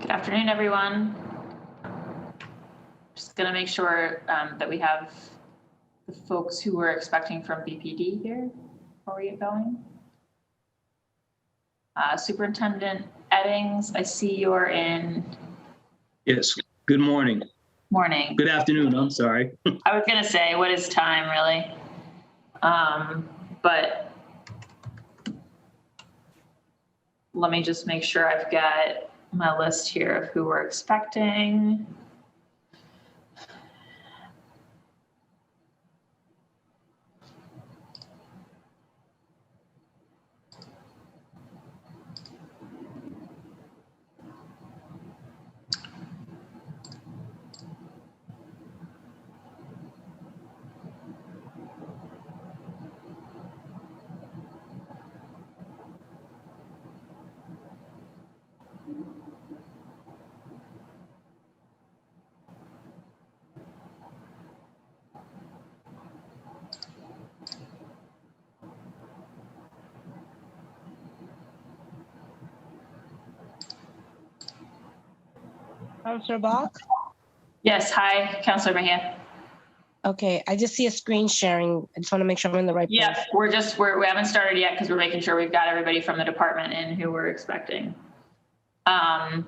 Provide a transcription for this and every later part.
Good afternoon, everyone. Just going to make sure that we have the folks who we're expecting from BPD here before we get going. Superintendent Eddings, I see you're in. Yes, good morning. Morning. Good afternoon, I'm sorry. I was going to say, what is time really? But let me just make sure I've got my list here of who we're expecting. Councilor Bach? Yes, hi, Councilor Mejia. Okay, I just see a screen sharing. I just want to make sure I'm in the right place. Yeah, we haven't started yet because we're making sure we've got everybody from the department in who we're expecting. I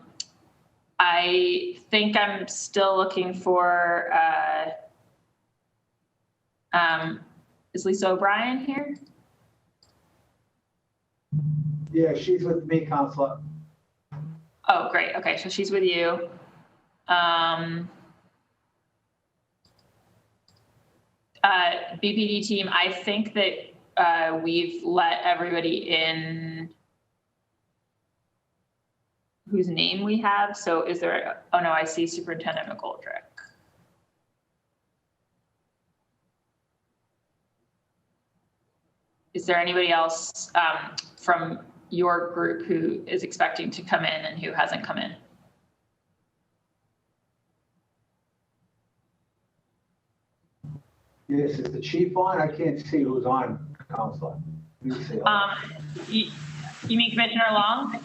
think I'm still looking for, is Lisa O'Brien here? Yeah, she's with me, Counselor. Oh, great. Okay, so she's with you. BPD team, I think that we've let everybody in whose name we have. So is there, oh no, I see Superintendent McGoldrick. Is there anybody else from your group who is expecting to come in and who hasn't come in? Yes, is the chief on? I can't see who's on, Counselor. You see. You mean Commissioner Long?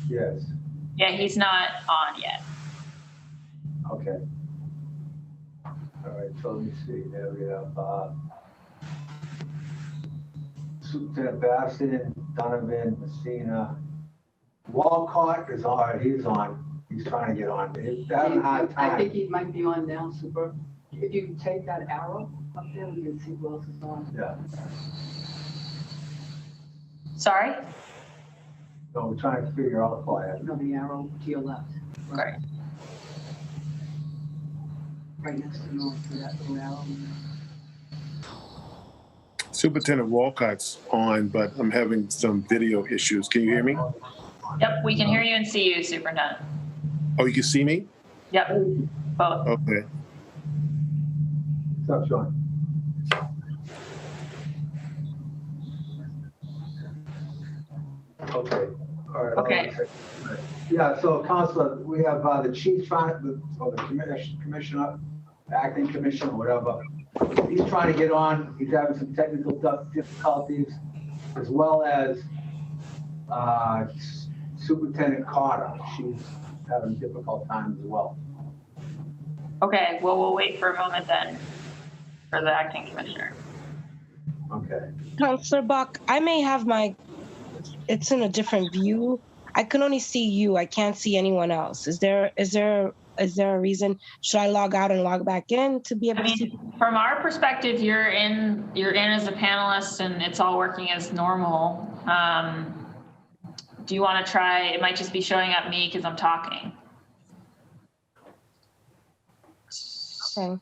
Yes. Yeah, he's not on yet. Okay. All right, so let me see. There we have Superintendent Baston, Donovan, Messina. Walcott is on. He's on. He's trying to get on. He's having a hard time. I think he might be on now, Super. If you take that arrow up there, you can see who else is on. Yeah. Sorry? So we're trying to figure out why. No, the arrow to your left. Great. Right next to North, that little arrow. Superintendent Walcott's on, but I'm having some video issues. Can you hear me? Yep, we can hear you and see you, Superintendent. Oh, you can see me? Yep, both. Okay. What's up, Sean? Okay. All right. Okay. Yeah, so Counselor, we have the chief trying, or the commissioner, acting commissioner, whatever. He's trying to get on. He's having some technical difficulties, as well as Superintendent Carter. She's having a difficult time as well. Okay, well, we'll wait for a moment then for the acting commissioner. Okay. Councilor Bach, I may have it's in a different view. I can only see you. I can't see anyone else. Is there a reason? Should I log out and log back in to be able to see? From our perspective, you're in as a panelist and it's all working as normal. Do you want to try? It might just be showing up me because I'm talking. Okay.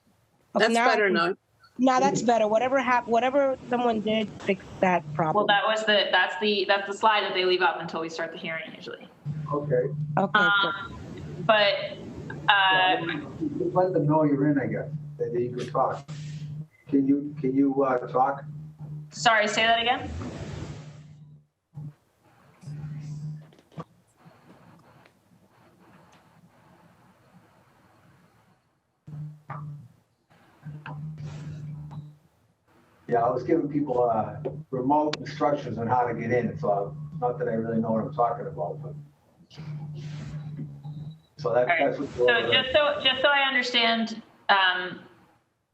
That's better now. No, that's better. Whatever someone did, fix that problem. Well, that's the slide that they leave up until we start the hearing usually. Okay. Okay. But Just let them know you're in, I guess, that you can talk. Can you talk? sorry, say that again. Yeah, I was giving people remote instructions on how to get in. So not that I really know what I'm talking about, but So that's what. So just so I understand,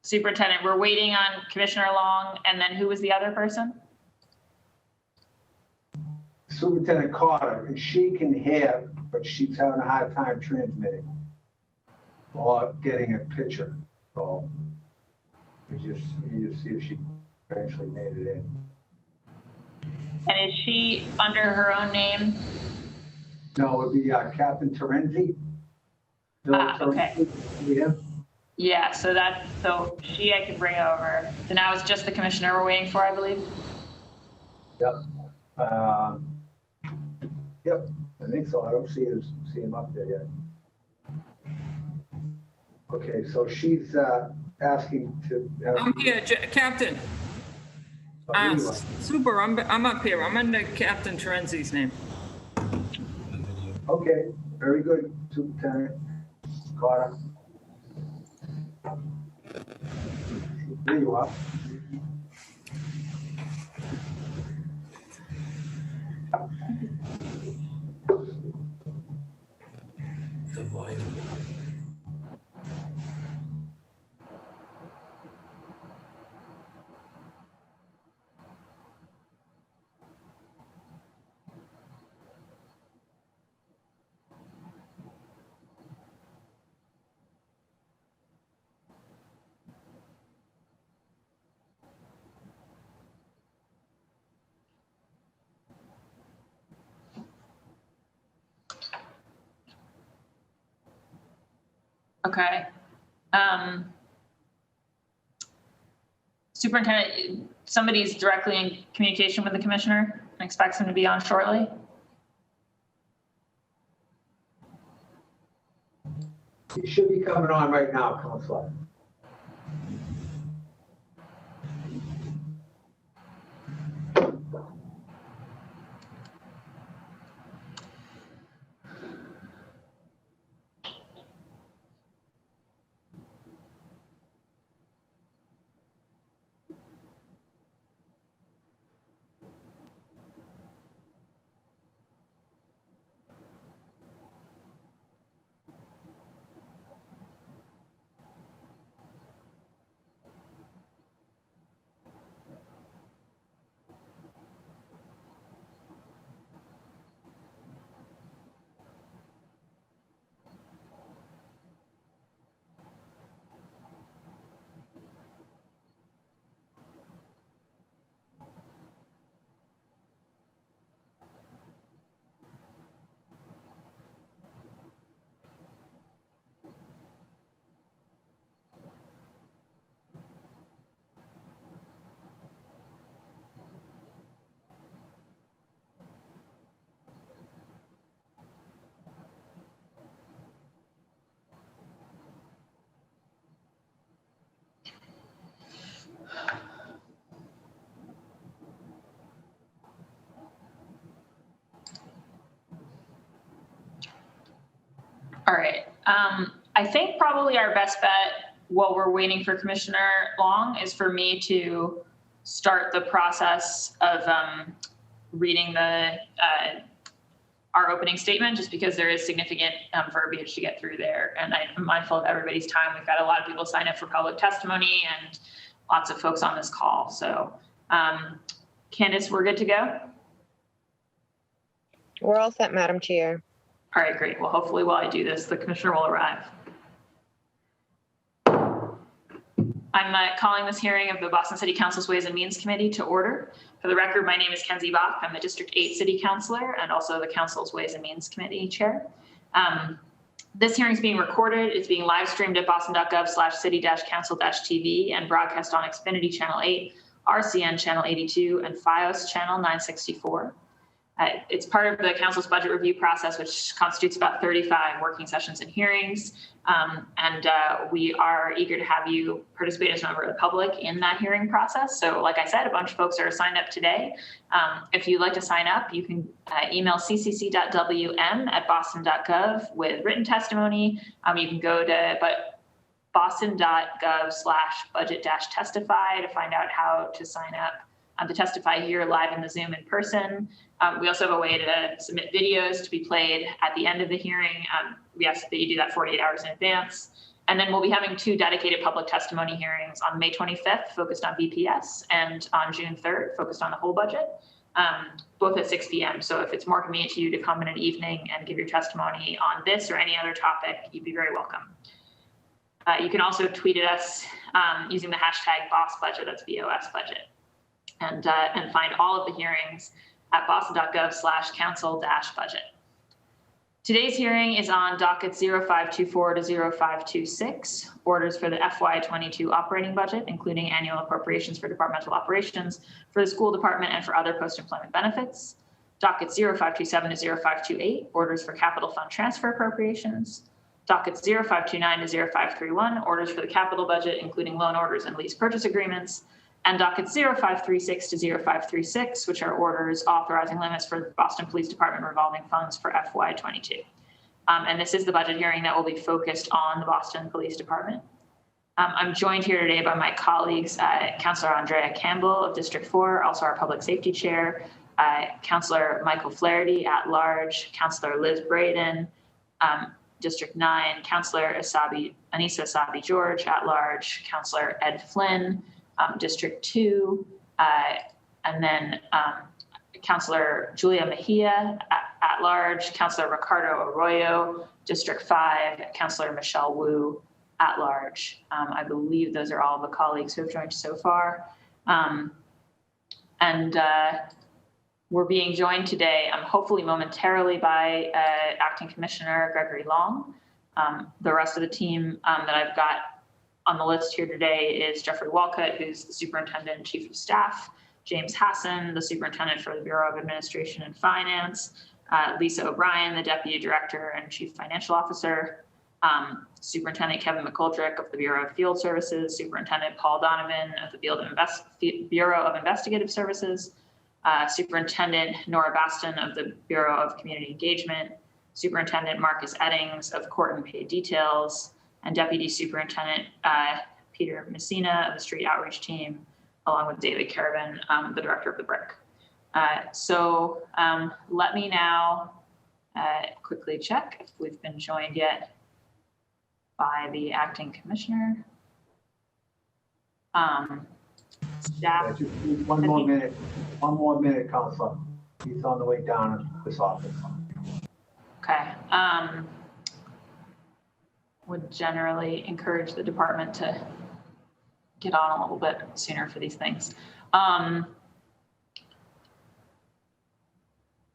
Superintendent, we're waiting on Commissioner Long, and then who was the other person? Superintendent Carter, and she can hear, but she's having a hard time transmitting or getting a picture. So you just see if she eventually made it in. And is she under her own name? No, it would be Captain Terenzi. Okay. Yeah. Yeah, so she I can bring over. So now it's just the commissioner we're waiting for, I believe? Yep. Yep, I think so. I don't see him up there yet. Okay, so she's asking to. I'm here, Captain. Oh, you are. Super, I'm up here. I'm under Captain Terenzi's name. Okay, very good, Superintendent Carter. There you are. Okay. Superintendent, somebody's directly in communication with the commissioner and expects him to be on shortly. He should be coming on right now, Counselor. All right. I think probably our best bet while we're waiting for Commissioner Long is for me to start the process of reading our opening statement, just because there is significant verbiage to get through there. And I'm mindful of everybody's time. We've got a lot of people sign up for public testimony and lots of folks on this call. So Candace, we're good to go? We're all set, Madam Chair. All right, great. Well, hopefully while I do this, the commissioner will arrive. I'm calling this hearing of the Boston City Council's Ways and Means Committee to order. For the record, my name is Kenzie Bach. I'm the District 8 City Councilor and also the Council's Ways and Means Committee Chair. This hearing is being recorded. It's being live streamed at boston.gov/city-council-tv and broadcast on Xfinity Channel 8, RCN Channel 82, and FiOS Channel 964. It's part of the council's budget review process, which constitutes about 35 working sessions and hearings. We are eager to have you participate as a member of the public in that hearing process. So like I said, a bunch of folks are signed up today. If you'd like to sign up, you can email ccc.wm@boston.gov with written testimony. You can go to boston.gov/budget-testify to find out how to sign up. to testify here live in the Zoom in person. We also have a way to submit videos to be played at the end of the hearing. We ask that you do that 48 hours in advance. And then we'll be having 2 dedicated public testimony hearings on May 25th, focused on BPS, and on June 3rd, focused on the whole budget, both at 6 p.m. So if it's more convenient to you to come in an evening and give your testimony on this or any other topic, you'd be very welcome. You can also tweet at us using the hashtag BOSSBudget, that's BOS budget, and find all of the hearings at boston.gov/council-budget. Today's hearing is on docket 0524 to 0526, orders for the FY22 operating budget, including annual appropriations for departmental operations for the school department and for other post-employment benefits. Docket 0527 to 0528, orders for capital fund transfer appropriations. Dockets 0529 to 0531, orders for the capital budget, including loan orders and lease purchase agreements. And dockets 0536 to 0536, which are orders authorizing limits for the Boston Police Department revolving funds for FY22. And this is the budget hearing that will be focused on the Boston Police Department. I'm joined here today by my colleagues, Councillor Andrea Campbell of District 4, also our Public Safety Chair, Councillor Michael Flaherty at large, Councillor Liz Braden, District 9, Councillor Anissa Asabi George at large, Councillor Ed Flynn, District 2, and then Councillor Julia Mejia at large, Councillor Ricardo Arroyo, District 5, Councillor Michelle Wu at large. I believe those are all the colleagues who have joined so far. We're being joined today, hopefully momentarily, by Acting Commissioner Gregory Long. The rest of the team that I've got on the list here today is Jeffrey Walcott, who's the Superintendent and Chief of Staff, James Hassan, the Superintendent for the Bureau of Administration and Finance, Lisa O'Brien, the Deputy Director and Chief Financial Officer, Superintendent Kevin McGoldrick of the Bureau of Field Services, Superintendent Paul Donovan of the Bureau of Investigative Services, Superintendent Nora Baston of the Bureau of Community Engagement, Superintendent Marcus Eddings of Court and Paid Details, and Deputy Superintendent Peter Messina of the Street Outreach Team, along with David Caravan, the Director of the BRIC. So let me now quickly check if we've been joined yet by the Acting Commissioner. Staff. Just one more minute, Counselor. He's on the way down to this office. Okay. Would generally encourage the department to get on a little bit sooner for these things. All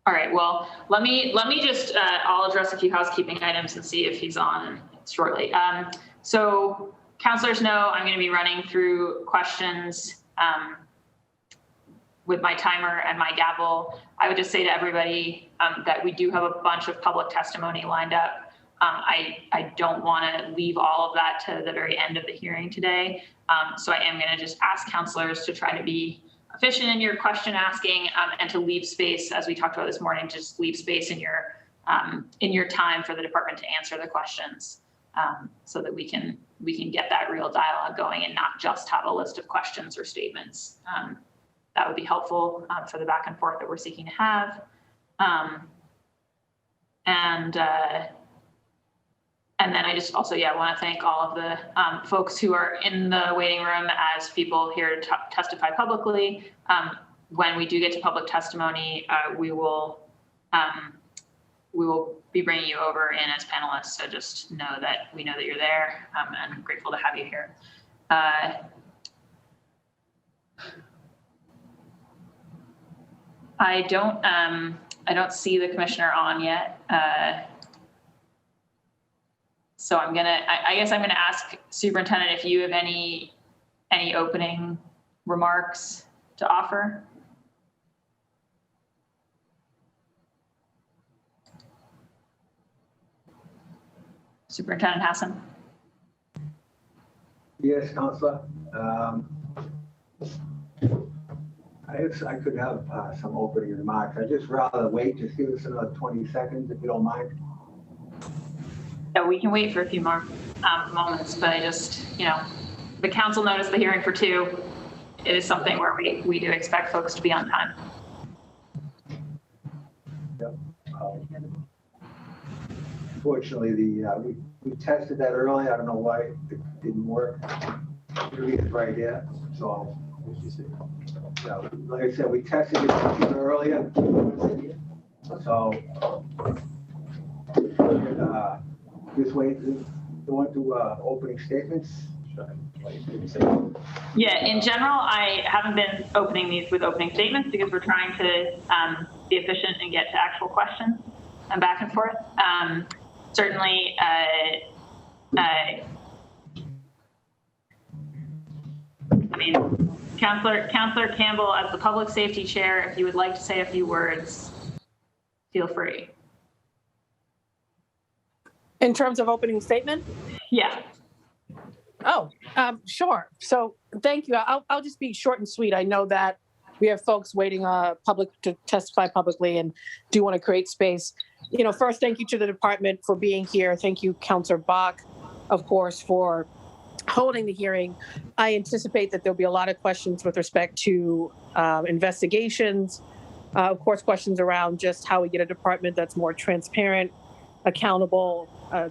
right, well, let me just, I'll address a few housekeeping items and see if he's on shortly. So counselors know I'm going to be running through questions with my timer and my gavel. I would just say to everybody that we do have a bunch of public testimony lined up. I don't want to leave all of that to the very end of the hearing today. So I am going to just ask counselors to try to be efficient in your question asking and to leave space, as we talked about this morning, to just leave space in your time for the department to answer the questions so that we can get that real dialogue going and not just have a list of questions or statements. That would be helpful for the back and forth that we're seeking to have. And then I just also, want to thank all of the folks who are in the waiting room as people here to testify publicly. When we do get to public testimony, we will be bringing you over in as panelists. So just know that we know that you're there, and I'm grateful to have you here. I don't see the commissioner on yet. So I guess I'm gonna ask Superintendent if you have any opening remarks to offer. Superintendent Hassan. Yes, Counselor. I could have some opening remarks. I'd just rather wait, just give us another 20 seconds if you don't mind. Yeah, we can wait for a few more moments, but I just, the council noticed the hearing for 2. it is something where we do expect folks to be on time. Yep. Unfortunately, we tested that early. I don't know why it didn't work. It's right here. So, yeah, like I said, we tested it earlier. So, this way, you want to opening statements? Yeah, in general, I haven't been opening these with opening statements because we're trying to be efficient and get to actual questions and back and forth. Certainly, I mean, Councillor Campbell, as the Public Safety Chair, if you would like to say a few words, feel free. In terms of opening statement? Yeah. Oh, sure. So thank you. I'll just be short and sweet. I know that we have folks waiting to testify publicly and do want to create space. First, thank you to the department for being here. Thank you, Councillor Bach, of course, for holding the hearing. I anticipate that there'll be a lot of questions with respect to investigations, of course, questions around just how we get a department that's more transparent, accountable,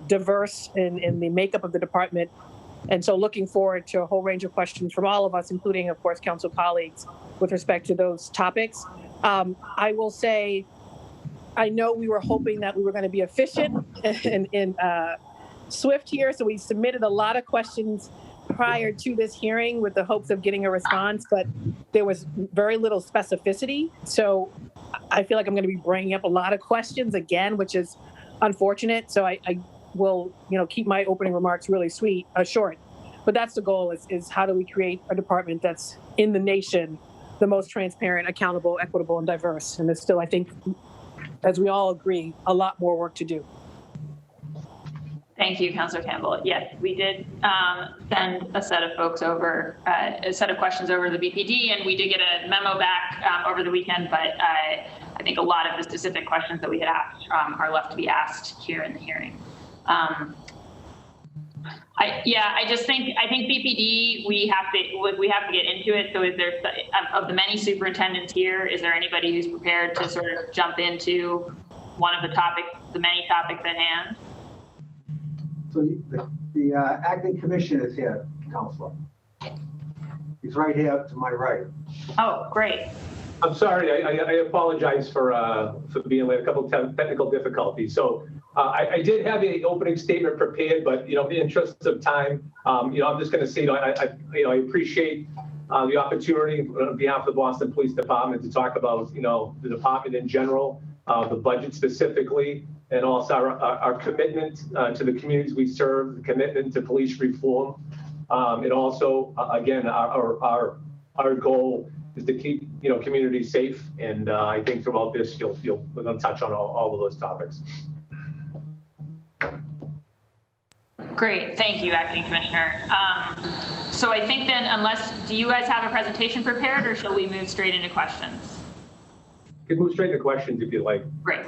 diverse in the makeup of the department. And so looking forward to a whole range of questions from all of us, including, of course, council colleagues with respect to those topics. I will say, I know we were hoping that we were going to be efficient and swift here. So we submitted a lot of questions prior to this hearing with the hopes of getting a response, but there was very little specificity. So I feel like I'm going to be bringing up a lot of questions again, which is unfortunate. So I will, keep my opening remarks really short. But that's the goal is how do we create a department that's in the nation, the most transparent, accountable, equitable, and diverse. And there's still, I think, as we all agree, a lot more work to do. Thank you, Councillor Campbell. Yes, we did send a set of folks over, a set of questions over to the BPD, and we did get a memo back over the weekend, but I think a lot of the specific questions that we had asked are left to be asked here in the hearing. I think BPD, we have to get into it. So is there, of the many superintendents here, is there anybody who's prepared to sort of jump into one of the many topics at hand? So the acting commissioner is here, Counselor. He's right here to my right. Oh, great. I'm sorry, I apologize for being late, a couple of technical difficulties. So I did have an opening statement prepared, but in the interest of time, I'm just going to say, I appreciate the opportunity on behalf of the Boston Police Department to talk about, the department in general, the budget specifically, and also our commitment to the communities we serve, the commitment to police reform, and also, again, our goal is to keep communities safe. And I think throughout this, we're going to touch on all of those topics. Great, thank you, Acting Commissioner. So I think then, do you guys have a presentation prepared, or shall we move straight into questions? You can move straight to questions if you like. Great.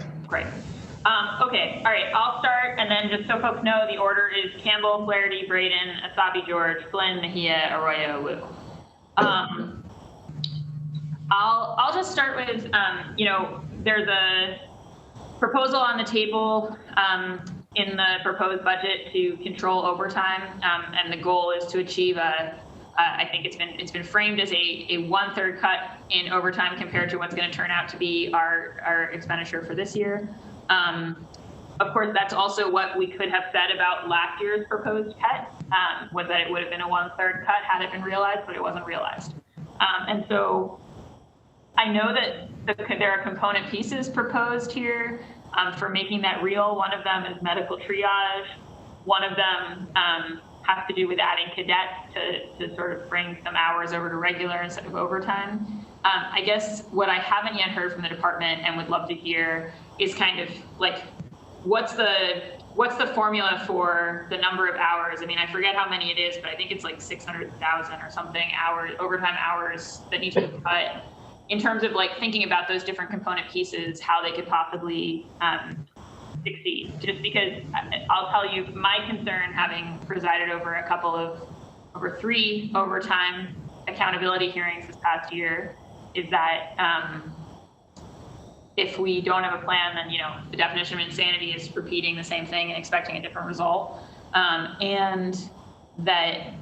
Okay, all right, I'll start, and then just so folks know, the order is Campbell, Flaherty, Braden, Asabi George, Flynn, Mejia, Arroyo, Wu. I'll just start with, there's a proposal on the table in the proposed budget to control overtime, and the goal is to achieve I think it's been framed as a 1/3 cut in overtime compared to what's going to turn out to be our expenditure for this year. Of course, that's also what we could have said about last year's proposed cut, was that it would have been a 1/3 cut had it been realized, but it wasn't realized. And so I know that there are component pieces proposed here for making that real. One of them is medical triage. One of them has to do with adding cadets to sort of bring some hours over to regular instead of overtime. I guess what I haven't yet heard from the department and would love to hear is kind of like, what's the formula for the number of hours? I mean, I forget how many it is, but I think it's like 600,000 or something overtime hours that need to be cut. In terms of like thinking about those different component pieces, how they could possibly succeed. Just because I'll tell you, my concern, having presided over over 3 overtime accountability hearings this past year is that if we don't have a plan, then, you know, the definition of insanity is repeating the same thing and expecting a different result. And that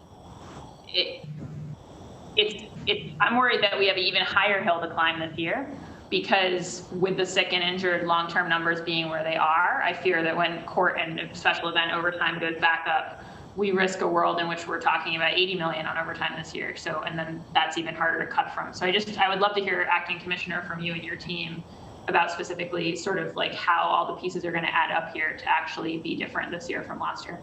I'm worried that we have an even higher hill to climb this year, because with the sick and injured long-term numbers being where they are, I fear that when court and special event overtime goes back up, we risk a world in which we're talking about 80 million on overtime this year. So, and then that's even harder to cut from. So I would love to hear, Acting Commissioner, from you and your team about specifically sort of like how all the pieces are going to add up here to actually be different this year from last year.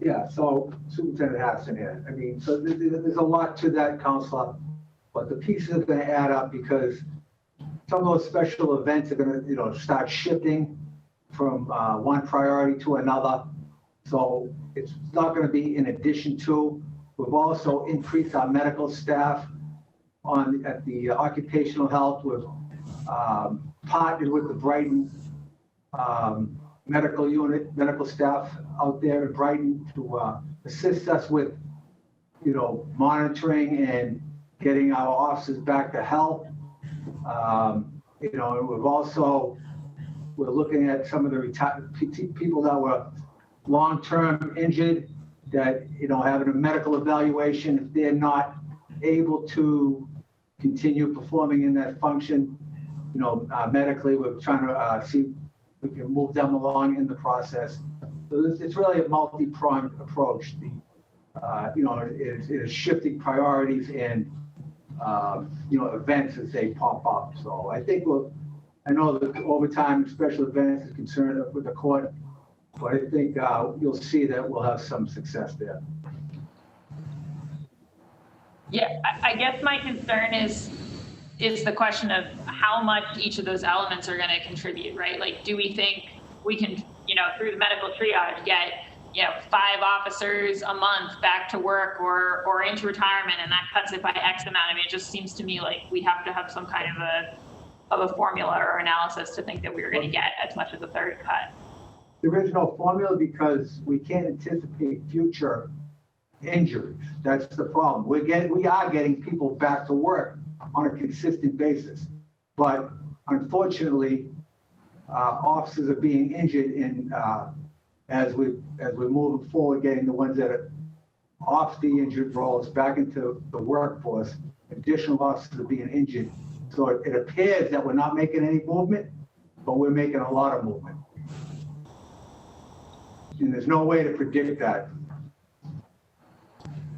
Yeah, so Superintendent Hassan here. I mean, so there's a lot to that, Counselor, but the pieces are going to add up because some of those special events are going to, you know, start shifting from one priority to another. So it's not going to be in addition to. We've also increased our medical staff at the occupational health. We've partnered with the Brighton medical staff out there in Brighton to assist us with, you know, monitoring and getting our officers back to health. You know, and we're looking at some of the people that were long-term injured that, you know, having a medical evaluation. If they're not able to continue performing in that function, you know, medically, we're trying to see if we can move them along in the process. So it's really a multi-pronged approach. You know, it is shifting priorities and, you know, events as they pop up. So I think I know that overtime special events is concerned with the court, but I think you'll see that we'll have some success there. Yeah, I guess my concern is the question of how much each of those elements are going to contribute, right? Like, do we think we can, you know, through the medical triage get, you know, 5 officers a month back to work or into retirement, and that cuts it by X amount? I mean, it just seems to me like we have to have some kind of a formula or analysis to think that we were going to get as much as a third cut. There is no formula because we can't anticipate future injuries. That's the problem. We are getting people back to work on a consistent basis, but unfortunately, officers are being injured in as we're moving forward, getting the ones that are off the injured roles back into the workforce. Additional officers are being injured, so it appears that we're not making any movement, but we're making a lot of movement, and there's no way to predict that.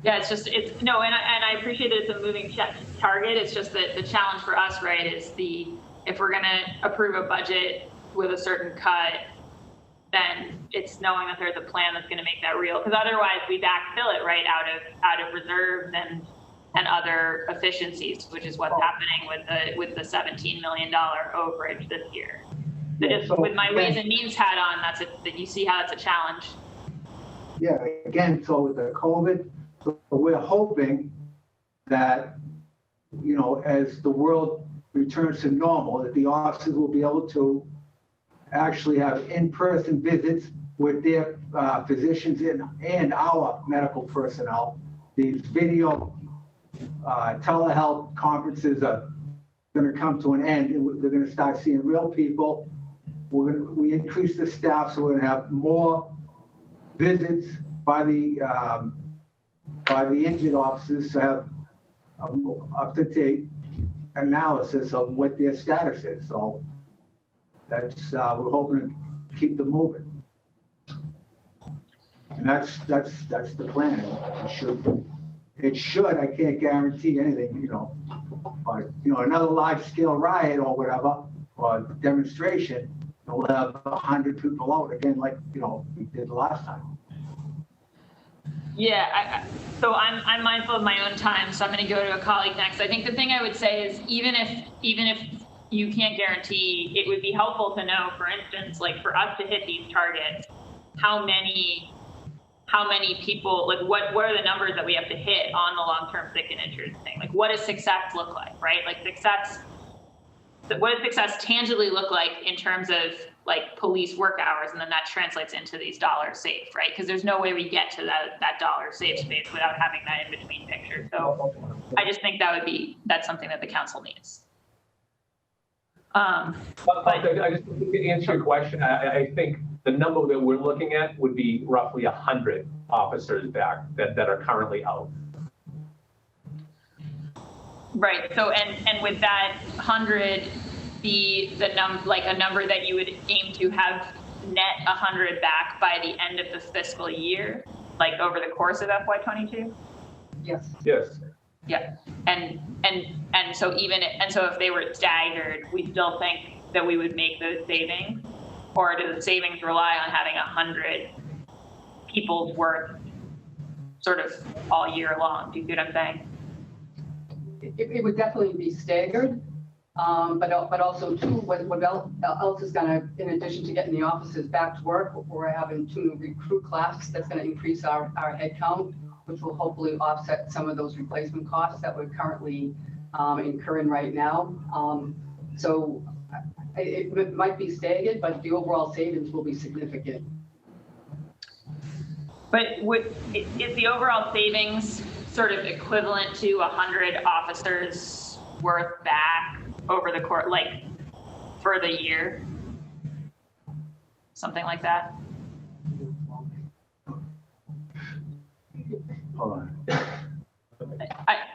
Yeah, and I appreciate that it's a moving target. It's just that the challenge for us, right, is if we're going to approve a budget with a certain cut, then it's knowing that there's a plan that's going to make that real. Because otherwise, we backfill it right out of reserves and other efficiencies, which is what's happening with the $17 million overage this year. Yeah, so with my Ways and Means hat on, that you see how that's a challenge. Yeah, again, so with the COVID. So we're hoping that, you know, as the world returns to normal, that the officers will be able to actually have in-person visits with their physicians and our medical personnel. These video telehealth conferences are going to come to an end, and they're going to start seeing real people. We increase the staff, so we're going to have more visits by the injured officers to have up-to-date analysis of what their status is. So that's we're hoping to keep them moving, and that's the plan. It should. I can't guarantee anything, you know, but you know, another large-scale riot or whatever or demonstration, we'll have 100 people out again, like, you know, we did last time. Yeah, so I'm mindful of my own time, so I'm going to go to a colleague next. I think the thing I would say is even if you can't guarantee, it would be helpful to know, for instance, like for us to hit these targets, how many people, like what are the numbers that we have to hit on the long-term sick and injured thing? Like what does success look like, right? Like success what does success tangibly look like in terms of like police work hours, and then that translates into these dollars saved, right? Because there's no way we get to that dollar saved space without having that in between picture. So I just think that's something that the council needs. I just to answer your question, I think the number that we're looking at would be roughly 100 officers back that are currently out. Right. So and with that 100 be a number that you would aim to have net 100 back by the end of the fiscal year, like over the course of FY22? Yes. Yes. Yeah. And so so if they were staggered, we still think that we would make those savings, or do the savings rely on having 100 people's worth sort of all year long? Do you see what I'm saying? It would definitely be staggered, but also too, what else is gonna, in addition to getting the officers back to work, we're having 2 new recruit classes that's gonna increase our head count, which will hopefully offset some of those replacement costs that we're currently incurring right now. So it might be staggered, but the overall savings will be significant. But is the overall savings sort of equivalent to 100 officers worth back over the course, like for the year? Something like that? Hold on.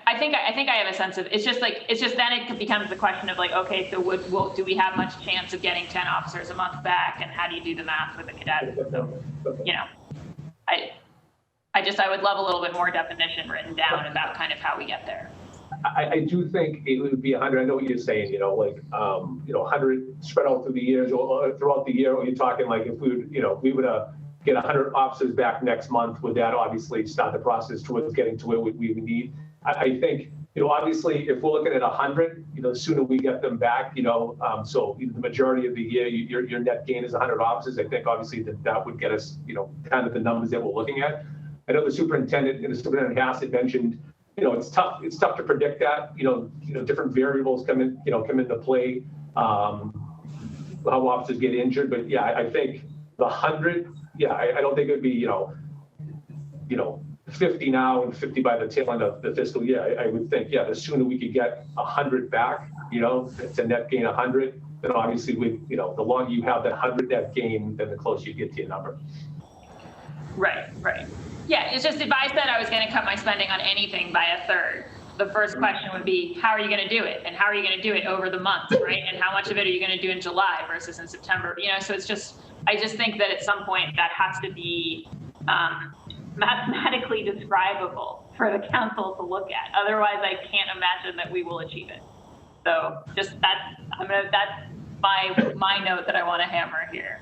I think I have a sense of, it's just then it becomes the question of like, okay, so do we have much chance of getting 10 officers a month back, and how do you do the math with the cadets? So, you know, I would love a little bit more definition written down about kind of how we get there. I do think it would be 100. I know what you're saying, 100 spread out through the years or throughout the year. Or you're talking like if we would, we would get 100 officers back next month, would that obviously start the process towards getting to where we would need? I think, obviously if we're looking at 100, the sooner we get them back, so the majority of the year, your net gain is 100 officers. I think obviously that would get us, kind of the numbers that we're looking at. I know the superintendent and the superintendent Hassett mentioned, it's tough to predict that, different variables come into play, how officers get injured. But yeah, I think the 100, I don't think it would be, 50 now and 50 by the tail end of the fiscal year. I would think, the sooner we could get 100 back, to net gain 100, then obviously the longer you have that 100 net gain, then the closer you get to your number. Right. Yeah, it's just if I said I was going to cut my spending on anything by a third, the first question would be, how are you going to do it? And how are you going to do it over the month, right? And how much of it are you going to do in July versus in September? So it's just, I just think that at some point that has to be mathematically describable for the council to look at. Otherwise, I can't imagine that we will achieve it. So just that's my note that I want to hammer here.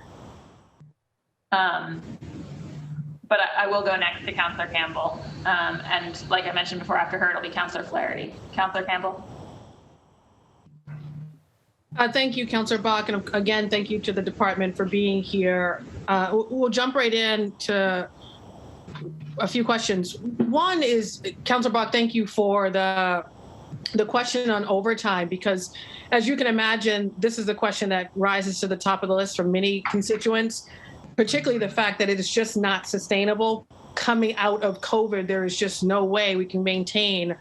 But I will go next to Councillor Campbell. And like I mentioned before, after her, it'll be Councillor Flaherty. Councillor Campbell. Thank you, Councillor Bach. And again, thank you to the department for being here. We'll jump right into a few questions. One is, Councillor Bach, thank you for the question on overtime, because as you can imagine, this is the question that rises to the top of the list for many constituents, particularly the fact that it is just not sustainable. Coming out of COVID, there is just no way we can maintain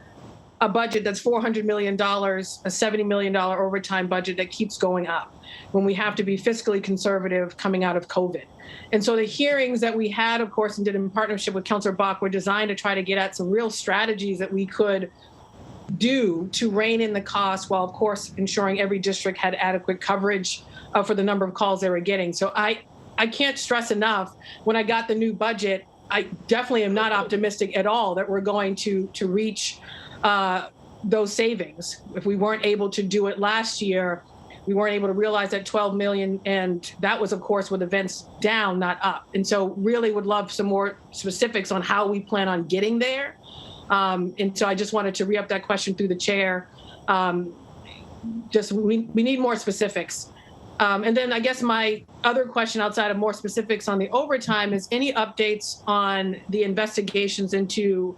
a budget that's $400 million, a $70 million overtime budget that keeps going up when we have to be fiscally conservative coming out of COVID. And so the hearings that we had, of course, and did in partnership with Councillor Bach, were designed to try to get at some real strategies that we could do to rein in the cost while, of course, ensuring every district had adequate coverage for the number of calls they were getting. So I can't stress enough, when I got the new budget, I definitely am not optimistic at all that we're going to reach those savings. If we weren't able to do it last year, we weren't able to realize that 12 million, and that was, of course, with events down, not up. And so really would love some more specifics on how we plan on getting there. And so I just wanted to re-up that question through the chair. We need more specifics. And then I guess my other question outside of more specifics on the overtime is any updates on the investigations into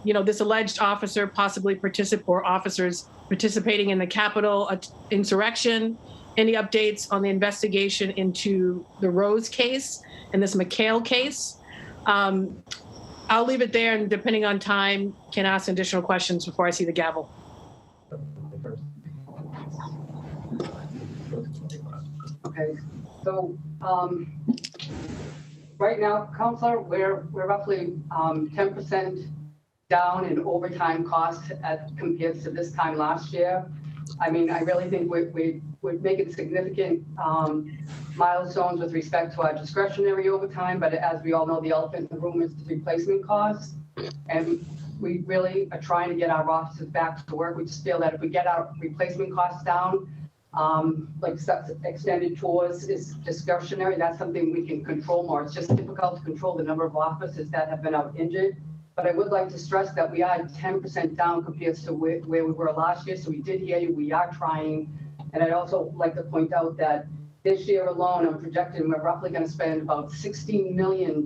this alleged officer possibly or officers participating in the Capitol insurrection. Any updates on the investigation into the Rose case and this McHale case? I'll leave it there, and depending on time, can ask additional questions before I see the gavel. Okay, so right now, Counselor, we're roughly 10% down in overtime costs compared to this time last year. I mean, I really think we're making significant milestones with respect to our discretionary overtime, but as we all know, the elephant in the room is the replacement costs. And we really are trying to get our officers back to work. We just feel that if we get our replacement costs down, like extended tours is discretionary, that's something we can control more. It's just difficult to control the number of officers that have been out injured. But I would like to stress that we are 10% down compared to where we were last year. So we did hear you, we are trying. And I'd also like to point out that this year alone, I'm projecting we're roughly going to spend about $16 million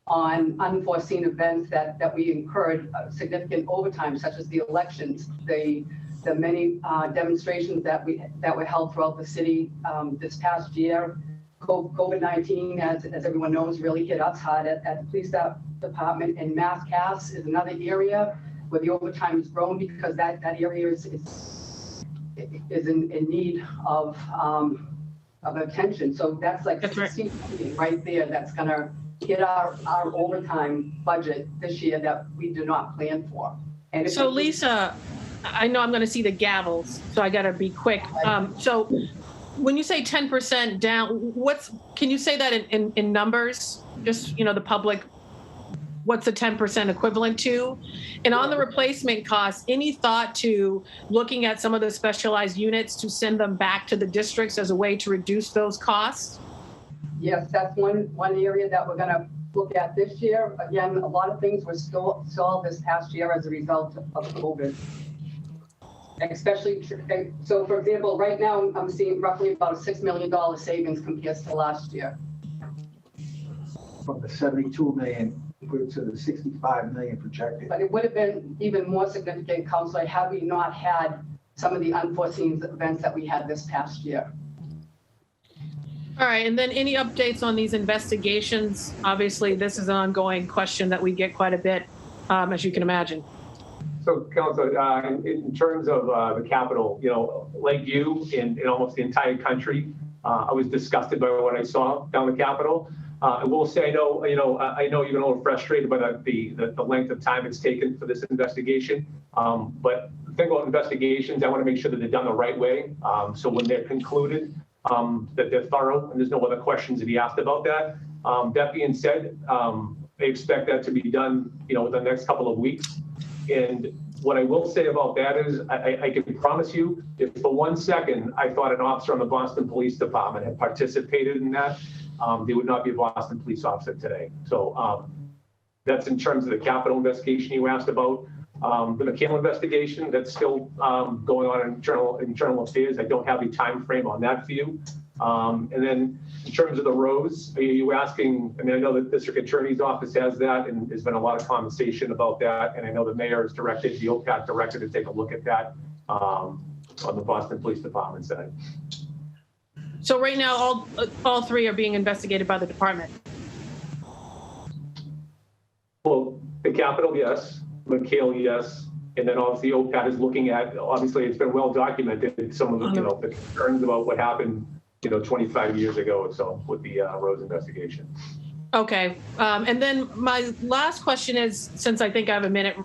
on unforeseen events that we incurred significant overtime, such as the elections, the many demonstrations that were held throughout the city this past year. COVID-19, as everyone knows, really hit us hard at the police department, and mass CAS is another area where the overtime has grown because that area is in need of attention. So that's like $16 million right there. That's going to hit our overtime budget this year that we do not plan for. And so Lisa, I know I'm going to see the gavels, so I got to be quick. So when you say 10% down, can you say that in numbers? Just, the public, what's the 10% equivalent to? And on the replacement costs, any thought to looking at some of the specialized units to send them back to the districts as a way to reduce those costs? Yes, that's one area that we're going to look at this year. Again, a lot of things were stalled this past year as a result of COVID. Especially, so for example, right now I'm seeing roughly about a $6 million savings compared to last year. From the 72 million to the 65 million projected. But it would have been even more significant, Counselor, had we not had some of the unforeseen events that we had this past year. All right, and then any updates on these investigations? Obviously, this is an ongoing question that we get quite a bit, as you can imagine. So, Council, in terms of the Capitol, like you in almost the entire country, I was disgusted by what I saw down the Capitol. I will say, I know you're a little frustrated by the length of time it's taken for this investigation. But the thing about investigations, I want to make sure that they're done the right way. So when they're concluded, that they're thorough, and there's no other questions to be asked about that. That being said, I expect that to be done, within the next couple of weeks. And what I will say about that is I can promise you, if for 1 second I thought an officer on the Boston Police Department had participated in that, they would not be a Boston police officer today. So that's in terms of the Capitol investigation you asked about. The McHale investigation, that's still going on in internal affairs. I don't have a time frame on that for you. And then in terms of the Rose, are you asking, I know that the district attorney's office has that, and there's been a lot of conversation about that. And I know the mayor has directed, the OPAC directed to take a look at that on the Boston Police Department side. So right now, all three are being investigated by the department? Well, the Capitol, yes. McHale, yes. And then obviously OPAC is looking at, obviously it's been well documented, some of the, the concerns about what happened 25 years ago or so with the Rose investigation. Okay. And then my last question is, since I think I have a minute,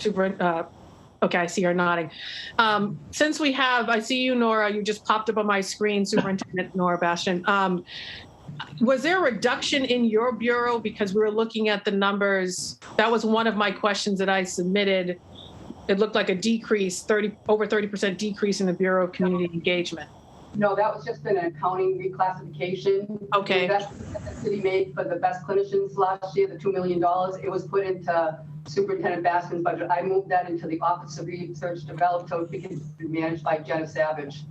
okay, I see her nodding. Since I see you, Nora, you just popped up on my screen, Superintendent Nora Bastian. Was there a reduction in your bureau? Because we were looking at the numbers. That was one of my questions that I submitted. It looked like a decrease, over 30% decrease in the Bureau of Community Engagement. No, that was just an accounting reclassification. Okay. The investment that the city made for the best clinicians last year, the $2 million, it was put into Superintendent Baskin's budget. I moved that into the Office of Research Development so it can be managed by Jenna Savage.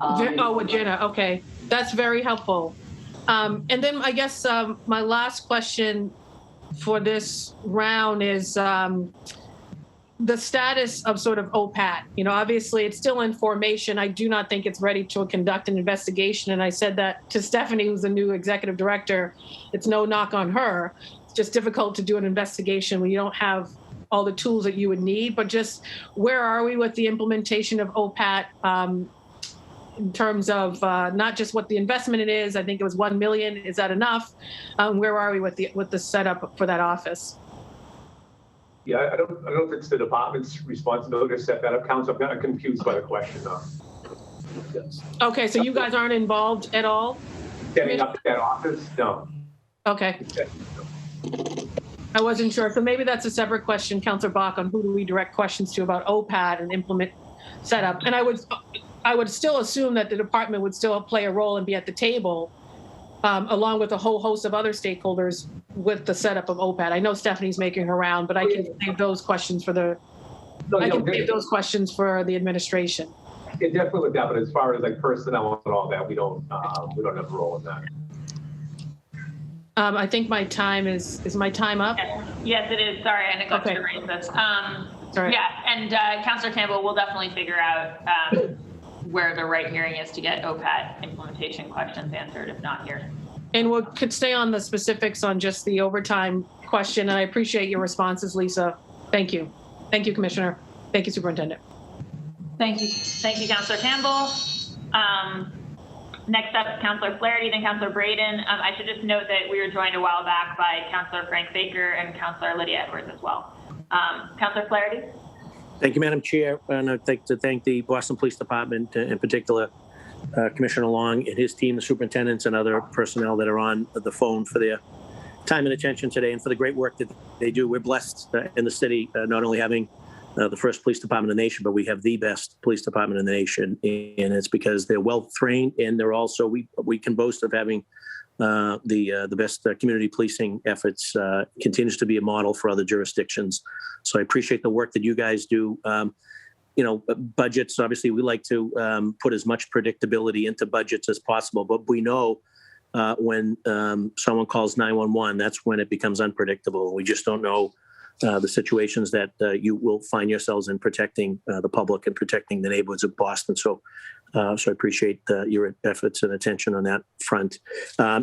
With Jenna, okay. That's very helpful. And then I guess my last question, for this round is the status of sort of OPAT. You know, obviously it's still in formation. I do not think it's ready to conduct an investigation. And I said that to Stephanie, who's the new executive director. It's no knock on her. It's just difficult to do an investigation when you don't have all the tools that you would need. But just where are we with the implementation of OPAT in terms of not just what the investment it is? I think it was 1 million. Is that enough? Where are we with the setup for that office? Yeah, I don't know if it's the department's responsibility to set that up, Council. I'm kind of confused by the question, though. Okay, so you guys aren't involved at all? Setting up that office? No. Okay. I wasn't sure. So maybe that's a separate question, Councilor Bach, on who do we direct questions to about OPAT and implement setup. And I would still assume that the department would still play a role and be at the table, along with a whole host of other stakeholders with the setup of OPAT. I know Stephanie's making her round, but I can save those questions for the administration. Yeah, definitely with that, but as far as like personnel and all that, we don't have a role in that. I think my time is my time up? Yes, it is. Sorry, I neglected to raise this. Sorry. Yeah, and Councilor Campbell will definitely figure out where the right hearing is to get OPAT implementation questions answered, if not here. And we could stay on the specifics on just the overtime question. And I appreciate your responses, Lisa. Thank you. Thank you, Commissioner. Thank you, Superintendent. Thank you. Thank you, Councilor Campbell. Next up, Councilor Flaherty, then Councilor Braden. I should just note that we were joined a while back by Councilor Frank Baker and Councilor Lydia Edwards as well. Councilor Flaherty. Thank you, Madam Chair. And I'd like to thank the Boston Police Department, in particular, Commissioner Long and his team, the superintendents and other personnel that are on the phone for their time and attention today and for the great work that they do. We're blessed in the city, not only having the first police department in the nation, but we have the best police department in the nation. And it's because they're well trained, and they're also, we can boast of having the best community policing efforts. Continues to be a model for other jurisdictions. So I appreciate the work that you guys do. You know, budgets, obviously we like to put as much predictability into budgets as possible, but we know when someone calls 911, that's when it becomes unpredictable. We just don't know the situations that you will find yourselves in, protecting the public and protecting the neighborhoods of Boston. So I appreciate your efforts and attention on that front.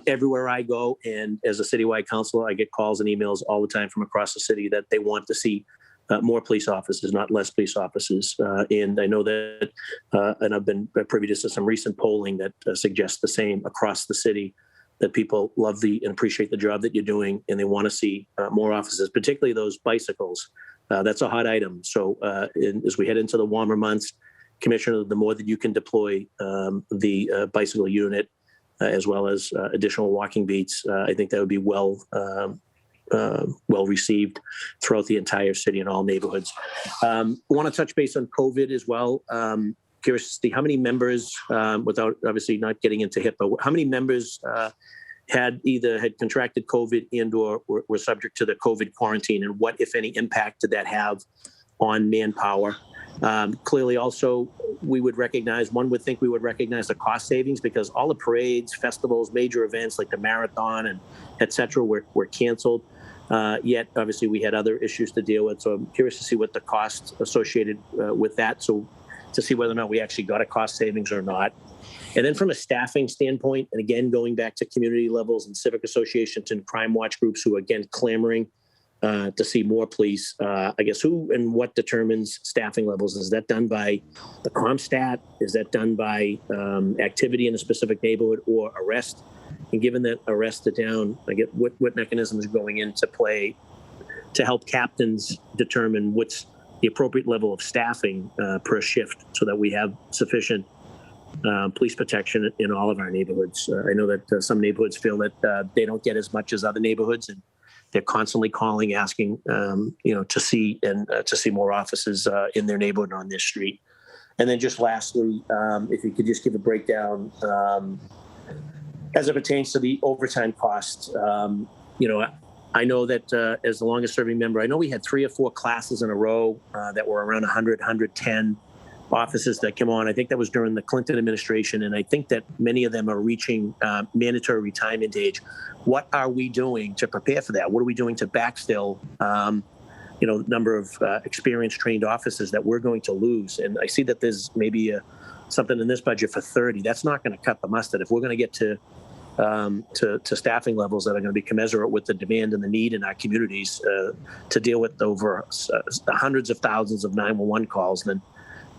Everywhere I go, and as a citywide councilor, I get calls and emails all the time from across the city that they want to see more police officers, not less police officers. And I know that, and I've been privy to some recent polling that suggests the same across the city, that people love and appreciate the job that you're doing, and they want to see more officers, particularly those bicycles. That's a hot item. So as we head into the warmer months, Commissioner, the more that you can deploy the bicycle unit, as well as additional walking beats, I think that would be well received throughout the entire city and all neighborhoods. I want to touch base on COVID as well. Curious to see how many members, without obviously not getting into HIPAA, how many members had contracted COVID and or were subject to the COVID quarantine, and what, if any, impact did that have on manpower? Clearly also, one would think we would recognize the cost savings, because all the parades, festivals, major events like the marathon and et cetera were canceled. Yet, obviously, we had other issues to deal with. So I'm curious to see what the costs associated with that. So to see whether or not we actually got a cost savings or not. And then from a staffing standpoint, and again, going back to community levels and civic associations and crime watch groups who are again clamoring to see more police, I guess who and what determines staffing levels? Is that done by the ComStat? Is that done by activity in a specific neighborhood or arrest? And given that arrests are down, I get what mechanisms are going into play to help captains determine what's the appropriate level of staffing per shift, so that we have sufficient police protection in all of our neighborhoods. I know that some neighborhoods feel that they don't get as much as other neighborhoods, and they're constantly calling, asking, to see more officers in their neighborhood on this street. And then just lastly, if you could just give a breakdown as it pertains to the overtime costs. I know that as the longest serving member, I know we had 3 or 4 classes in a row that were around 100, 110. offices that came on. I think that was during the Clinton administration, and I think that many of them are reaching mandatory retirement age. What are we doing to prepare for that? What are we doing to backfill, number of experienced trained officers that we're going to lose? And I see that there's maybe something in this budget for 30. That's not going to cut the mustard. If we're going to get to staffing levels that are going to be commensurate with the demand and the need in our communities to deal with over hundreds of thousands of 911 calls, then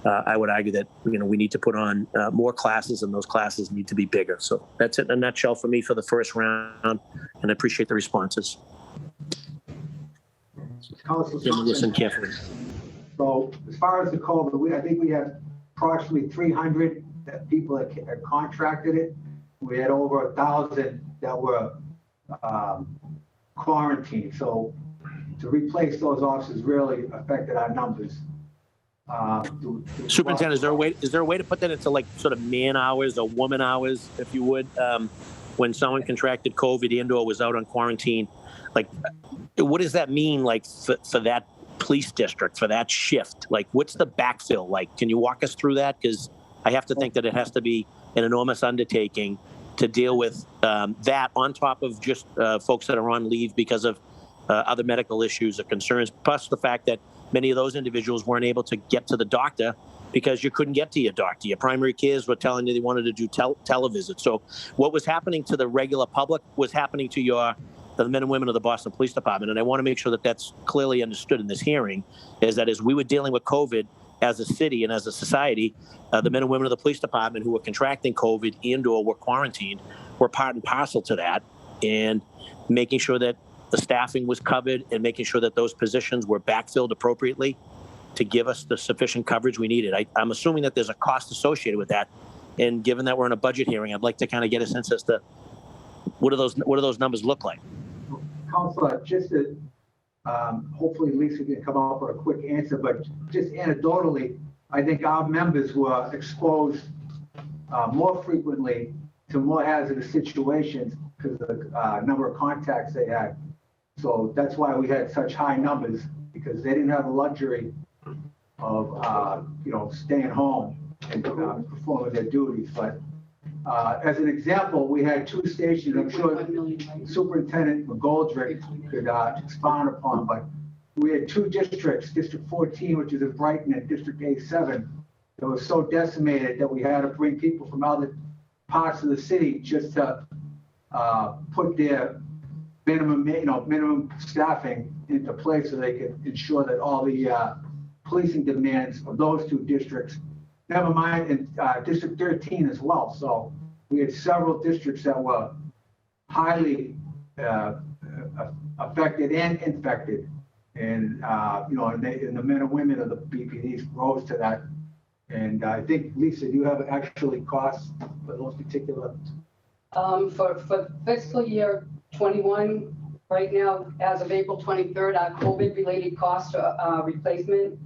I would argue that we need to put on more classes, and those classes need to be bigger. So that's it in a nutshell for me for the first round, and I appreciate the responses. Listen carefully. So as far as the COVID, I think we had approximately 300 people that had contracted it. We had over 1,000 that were quarantined. So to replace those officers really affected our numbers. Superintendent, is there a way to put that into like sort of man hours or woman hours, if you would, when someone contracted COVID and/or was out on quarantine? Like, what does that mean, like for that police district, for that shift? Like, what's the backfill like? Can you walk us through that? Because I have to think that it has to be an enormous undertaking to deal with that on top of just folks that are on leave because of other medical issues or concerns, plus the fact that many of those individuals weren't able to get to the doctor because you couldn't get to your doctor. Your primary cares were telling you they wanted to do televisits. So what was happening to the regular public was happening to the men and women of the Boston Police Department. And I want to make sure that that's clearly understood in this hearing, is that as we were dealing with COVID as a city and as a society, the men and women of the police department who were contracting COVID and/or were quarantined were part and parcel to that, and making sure that the staffing was covered and making sure that those positions were backfilled appropriately to give us the sufficient coverage we needed. I'm assuming that there's a cost associated with that. And given that we're in a budget hearing, I'd like to kind of get a sense as to what do those numbers look like? Councilor, just to, hopefully Lisa can come up with a quick answer, but just anecdotally, I think our members were exposed more frequently to more hazardous situations because of the number of contacts they had. So that's why we had such high numbers, because they didn't have the luxury of, staying home and performing their duties. But as an example, we had 2 stations, I'm sure Superintendent McGoldrick could expound upon, but we had 2 districts, District 14, which is in Brighton, and District A7, that was so decimated that we had to bring people from other parts of the city just to put their minimum staffing into place so they could ensure that all the policing demands of those 2 districts, never mind in District 13 as well. So we had several districts that were highly affected and infected. And, and the men and women of the BPDs rose to that. And I think, Lisa, do you have actually costs for those particular? For fiscal year 21, right now, as of April 23rd, our COVID-related cost replacement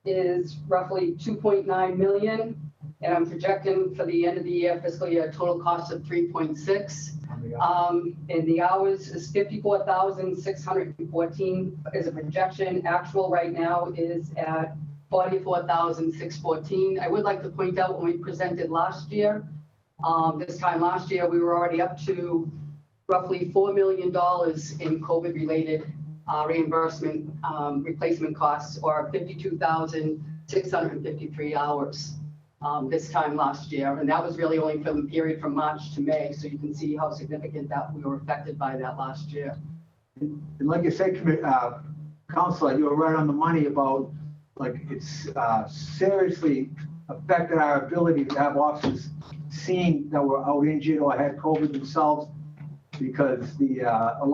is roughly 2.9 million. And I'm projecting for the end of the year, fiscal year, total cost of 3.6. And the hours is 54,614 is a projection. Actual right now is at 44,614. I would like to point out when we presented last year, this time last year, we were already up to roughly $4 million in COVID-related reimbursement replacement costs, or 52,653 hours this time last year. And that was really only for the period from March to May. So you can see how significant that we were affected by that last year. And like you said, Councilor, you were right on the money about, like, it's seriously affected our ability to have officers seen that were out injured or had COVID themselves, because a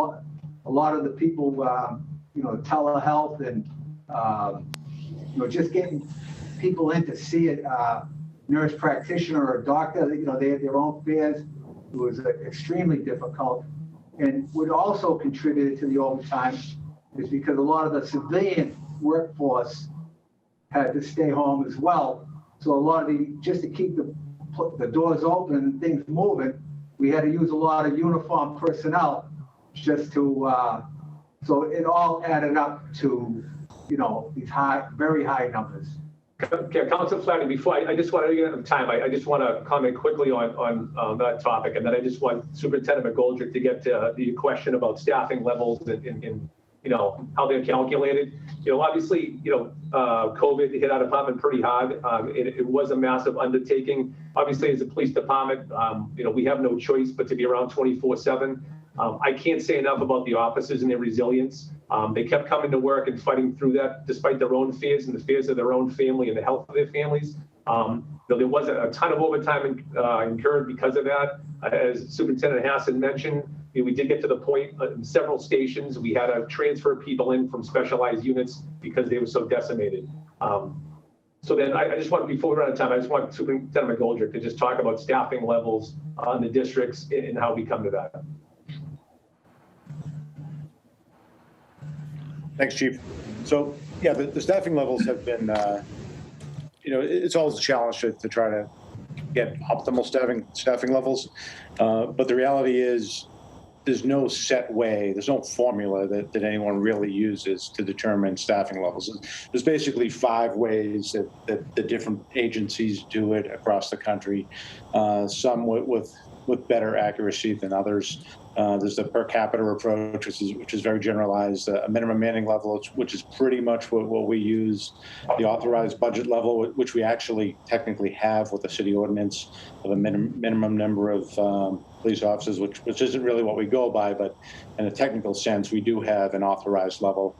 lot of the people, telehealth and, just getting people in to see it, nurse practitioner or a doctor, they had their own fears. It was extremely difficult. And what also contributed to the overtime is because a lot of the civilian workforce had to stay home as well. So a lot of just to keep the doors open and things moving, we had to use a lot of uniformed personnel just to, so it all added up to, these very high numbers. Council Flannery, before I just want to get time, I just want to comment quickly on that topic, and then I just want Superintendent McGoldrick to get to the question about staffing levels and how they're calculated. Obviously, COVID hit our department pretty hard. It was a massive undertaking. Obviously, as a police department, we have no choice but to be around 24/7. I can't say enough about the officers and their resilience. They kept coming to work and fighting through that despite their own fears and the fears of their own family and the health of their families. There was a ton of overtime incurred because of that. As Superintendent Hassan mentioned, we did get to the point in several stations, we had to transfer people in from specialized units because they were so decimated. So then I just want, before we run out of time, I just want Superintendent McGoldrick to just talk about staffing levels on the districts and how we come to that. Thanks, Chief. So, yeah, the staffing levels have been, it's always a challenge to try to get optimal staffing levels. But the reality is there's no set way, there's no formula that anyone really uses to determine staffing levels. There's basically 5 ways that the different agencies do it across the country, some with better accuracy than others. There's the per capita approach, which is very generalized, a minimum manning level, which is pretty much what we use, the authorized budget level, which we actually technically have with the city ordinance of a minimum number of police officers, which isn't really what we go by, but in a technical sense, we do have an authorized level.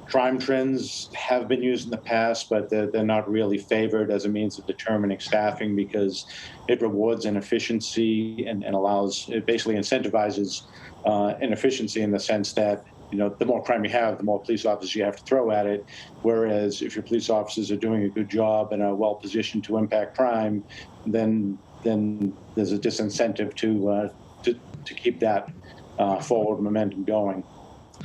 Crime trends have been used in the past, but they're not really favored as a means of determining staffing because it rewards inefficiency and allows, it basically incentivizes inefficiency in the sense that, the more crime you have, the more police officers you have to throw at it. Whereas if your police officers are doing a good job and are well positioned to impact crime, then there's a disincentive to keep that forward momentum going.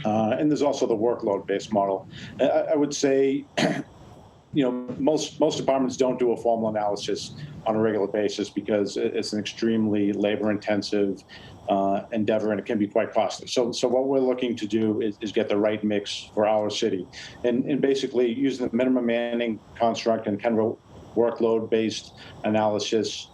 And there's also the workload-based model. I would say, most departments don't do a formal analysis on a regular basis because it's an extremely labor-intensive endeavor and it can be quite costly. So what we're looking to do is get the right mix for our city, and basically using the minimum manning construct and kind of workload-based analysis.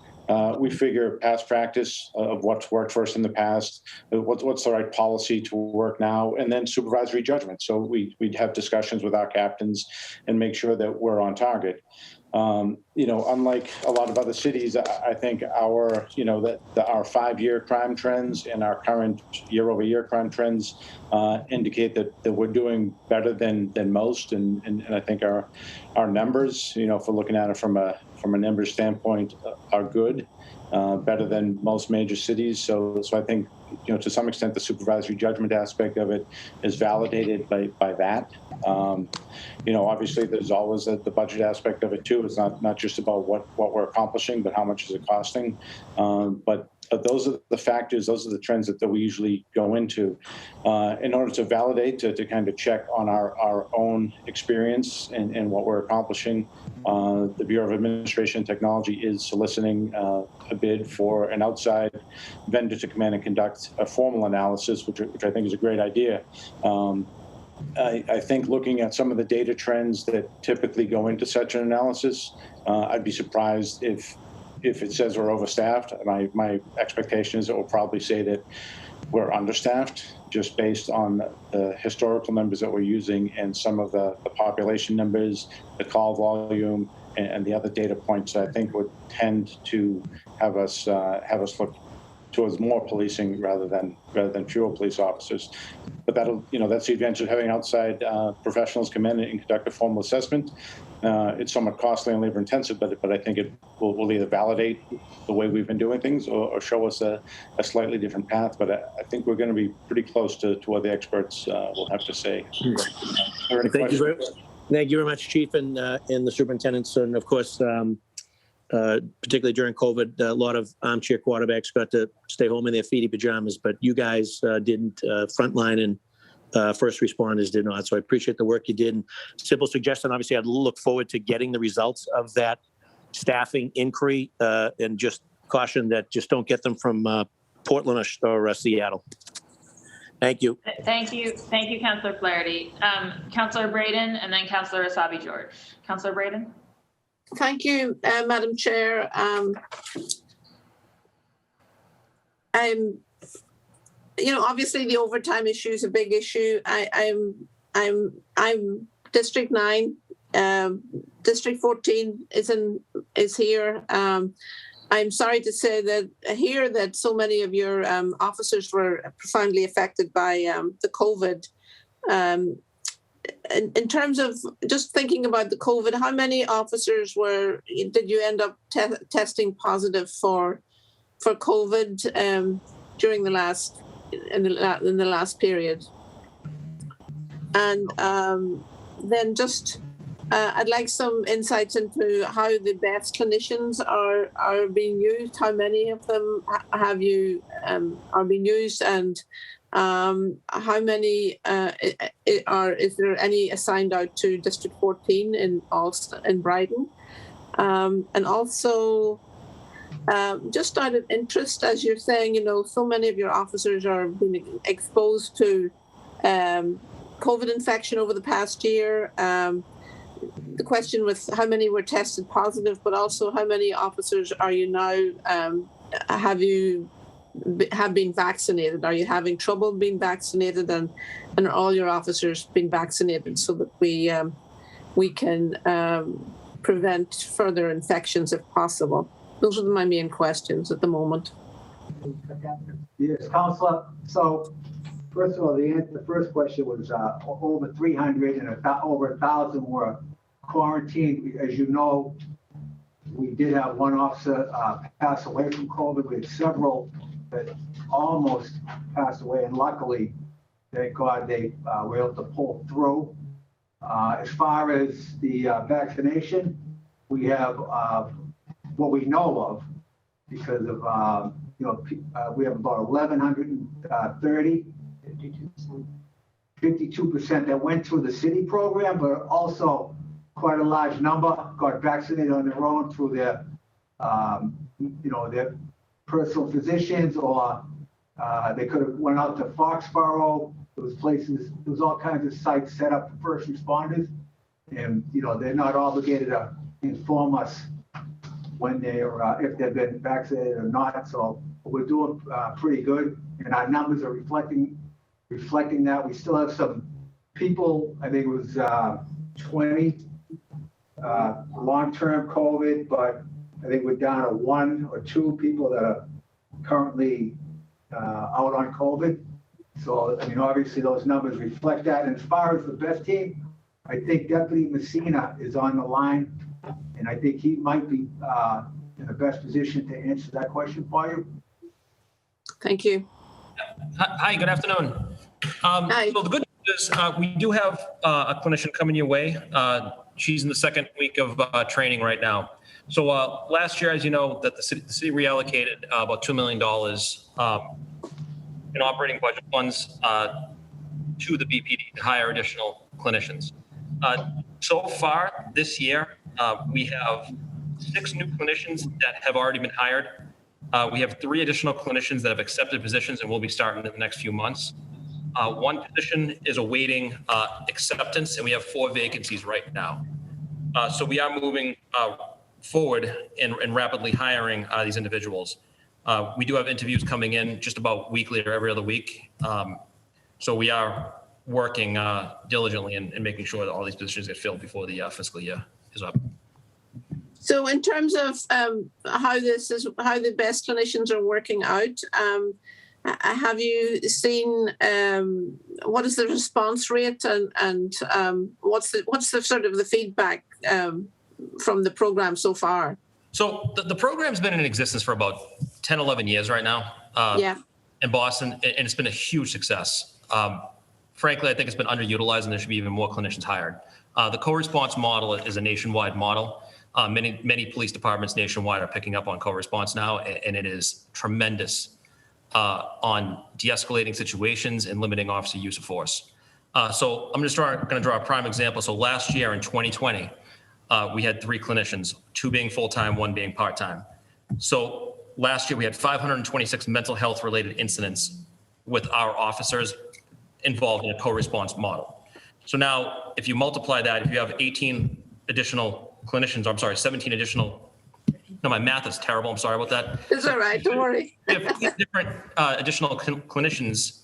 We figure past practice of what's worked for us in the past, what's the right policy to work now, and then supervisory judgment. So we'd have discussions with our captains and make sure that we're on target. Unlike a lot of other cities, I think our 5-year crime trends and our current year-over-year crime trends indicate that we're doing better than most, and I think our numbers, if we're looking at it from a numbers standpoint, are good, better than most major cities. So I think, to some extent, the supervisory judgment aspect of it is validated by that. Obviously, there's always the budget aspect of it too. It's not just about what we're accomplishing, but how much is it costing. But those are the factors, those are the trends that we usually go into in order to validate, to kind of check on our own experience and what we're accomplishing. The Bureau of Administration and Technology is soliciting a bid for an outside vendor to come in and conduct a formal analysis, which I think is a great idea. I think looking at some of the data trends that typically go into such an analysis, I'd be surprised if it says we're overstaffed. My expectation is it will probably say that we're understaffed just based on the historical numbers that we're using and some of the population numbers, the call volume, and the other data points I think would tend to have us look towards more policing rather than fewer police officers. But that's the advantage of having outside professionals come in and conduct a formal assessment. It's somewhat costly and labor intensive, but I think it will either validate the way we've been doing things or show us a slightly different path. But I think we're going to be pretty close to what the experts will have to say. Thank you very much, Chief, and the superintendents, and of course, particularly during COVID, a lot of armchair quarterbacks got to stay home in their feety pajamas, but you guys didn't. Frontline and first responders did not. So I appreciate the work you did. And simple suggestion, obviously, I'd look forward to getting the results of that staffing inquiry, and just caution that just don't get them from Portland or Seattle. Thank you. Thank you, Councillor Flaherty. Councillor Braden and then Councillor Asabi George. Councillor Braden? Thank you, Madam Chair. Obviously the overtime issue is a big issue. I'm District 9. District 14 is here. I'm sorry to say that so many of your officers were profoundly affected by the COVID. In terms of just thinking about the COVID, how many officers did you end up testing positive for COVID during the last period? And then just I'd like some insights into how the best clinicians are being used. How many of them have you are being used, and how many is there any assigned out to District 14 in Brighton? And also, just out of interest, as you're saying, so many of your officers are being exposed to COVID infection over the past year. The question was how many were tested positive, but also how many officers are you now have been vaccinated? Are you having trouble being vaccinated, and are all your officers being vaccinated so that we can prevent further infections if possible? Those are my main questions at the moment. Yes, Councillor. So first of all, the first question was over 300 and over 1,000 were quarantined. As you know, we did have one officer pass away from COVID. We had several that almost passed away, and luckily, thank God, they were able to pull through. As far as the vaccination, we have what we know of, because of we have about 1,130. 52% that went through the city program, but also quite a large number got vaccinated on their own through their, their personal physicians, or they could have went out to Foxborough. There was all kinds of sites set up for first responders, and they're not obligated to inform us when if they've been vaccinated or not. So we're doing pretty good, and our numbers are reflecting that. We still have some people, I think it was 20 long-term COVID, but I think we're down to 1 or 2 people that are currently out on COVID. So, obviously those numbers reflect that. And as far as the best team, I think Deputy Messina is on the line, and I think he might be in the best position to answer that question for you. Thank you. Hi, good afternoon. Hi. So the good news is we do have a clinician coming your way. She's in the second week of training right now. So last year, as you know, that the city reallocated about $2 million in operating budget funds to the BPD to hire additional clinicians. So far this year, we have 6 new clinicians that have already been hired. We have 3 additional clinicians that have accepted positions and will be starting in the next few months. 1 position is awaiting acceptance, and we have 4 vacancies right now. So we are moving forward and rapidly hiring these individuals. We do have interviews coming in just about weekly or every other week. So we are working diligently and making sure that all these positions get filled before the fiscal year is up. So in terms of how the best clinicians are working out, have you seen what is the response rate, and what's the sort of the feedback from the program so far? So the program's been in existence for about 10, 11 years right now in Boston, and it's been a huge success. Frankly, I think it's been underutilized, and there should be even more clinicians hired. The co-response model is a nationwide model. Many police departments nationwide are picking up on co-response now, and it is tremendous on de-escalating situations and limiting officer use of force. So I'm going to draw a prime example. So last year in 2020, we had 3 clinicians, 2 being full-time, 1 being part-time. So last year we had 526 mental health related incidents with our officers involved in a co-response model. So now, if you multiply that, if you have 18 additional clinicians, I'm sorry, 17 additional, no, my math is terrible, I'm sorry about that. It's all right, don't worry. We have 8 different additional clinicians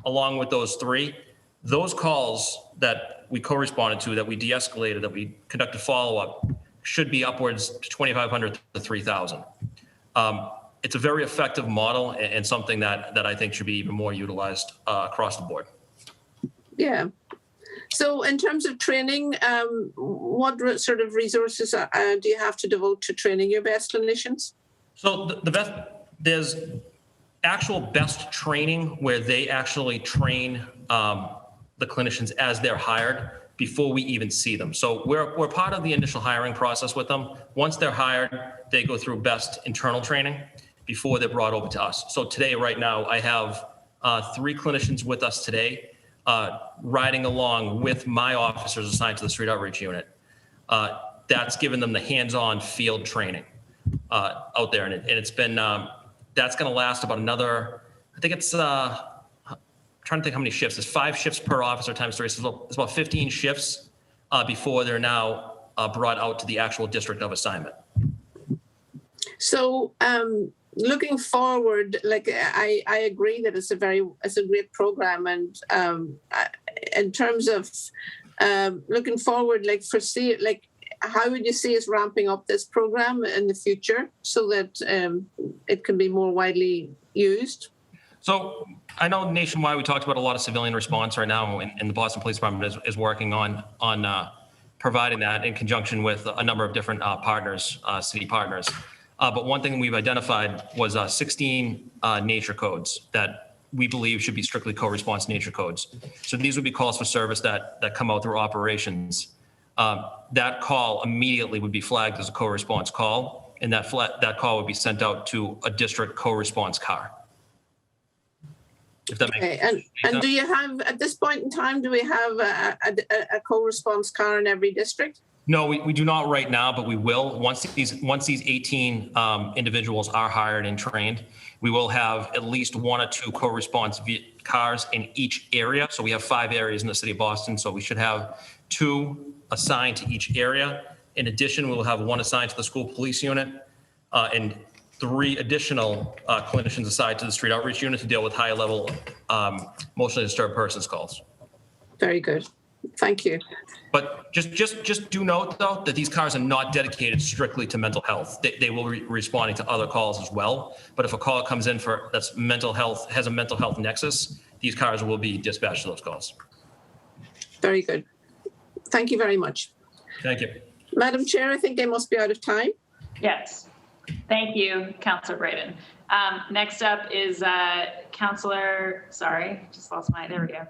along with those 3. Those calls that we co-responded to, that we de-escalated, that we conducted follow-up, should be upwards to 2,500 to 3,000. It's a very effective model and something that I think should be even more utilized across the board. Yeah. So in terms of training, what sort of resources do you have to devote to training your best clinicians? So there's actual best training where they actually train the clinicians as they're hired before we even see them. So we're part of the initial hiring process with them. Once they're hired, they go through best internal training before they're brought over to us. So today, right now, I have 3 clinicians with us today, riding along with my officers assigned to the street outreach unit. That's given them the hands-on field training out there. And it's been, that's gonna last about another, I think it's, trying to think how many shifts. There's 5 shifts per officer times 3. So it's about 15 shifts before they're now brought out to the actual district of assignment. So looking forward, like I agree that it's a great program, and in terms of looking forward, how would you see us ramping up this program in the future so that it can be more widely used? So I know nationwide, we talked about a lot of civilian response right now, and the Boston Police Department is working on providing that in conjunction with a number of different partners, city partners. But one thing we've identified was 16 nature codes that we believe should be strictly co-response nature codes. So these would be calls for service that come out through operations. That call immediately would be flagged as a co-response call, and that call would be sent out to a district co-response car. If that makes sense. And do you have, at this point in time, do we have a co-response car in every district? No, we do not right now, but we will. Once these 18 individuals are hired and trained, we will have at least 1 or 2 co-response cars in each area. So we have 5 areas in the city of Boston. So we should have 2 assigned to each area. In addition, we will have 1 assigned to the school police unit and 3 additional clinicians assigned to the street outreach unit to deal with higher level emotionally disturbed persons calls. Very good. Thank you. But just do note, though, that these cars are not dedicated strictly to mental health. They will be responding to other calls as well. But if a call comes in that's mental health, has a mental health nexus, these cars will be dispatched to those calls. Very good. Thank you very much. Thank you. Madam Chair, I think I must be out of time. Yes. Thank you, Councillor Braden. Next up is Councillor, sorry, just lost there we go.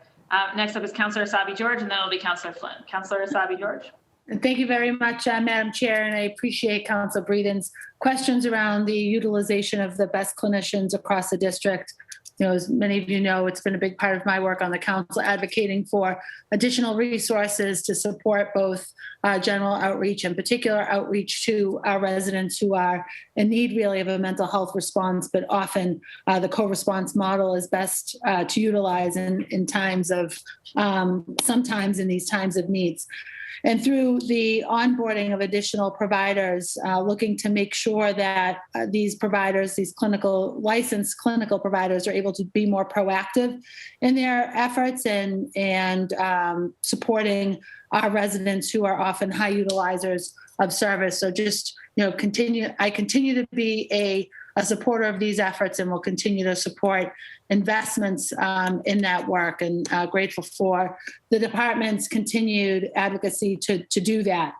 Next up is Councillor Asabi George, and then it'll be Councillor Flynn. Councillor Asabi George. Thank you very much, Madam Chair, and I appreciate Councillor Braden's questions around the utilization of the best clinicians across the district. You know, as many of you know, it's been a big part of my work on the council advocating for additional resources to support both general outreach and particular outreach to our residents who are in need really of a mental health response, but often the co-response model is best to utilize in times of, sometimes in these times of needs. And through the onboarding of additional providers, looking to make sure that these providers, these licensed clinical providers, are able to be more proactive in their efforts and supporting our residents who are often high utilizers of service. So just, I continue to be a supporter of these efforts and will continue to support investments in that work, and grateful for the department's continued advocacy to do that.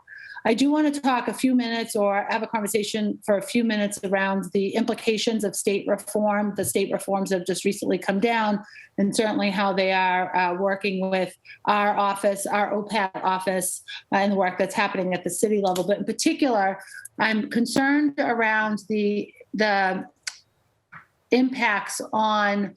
I do want to talk a few minutes or have a conversation for a few minutes around the implications of state reform. The state reforms have just recently come down, and certainly how they are working with our office, our OPAT office, and the work that's happening at the city level. But in particular, I'm concerned around the impacts on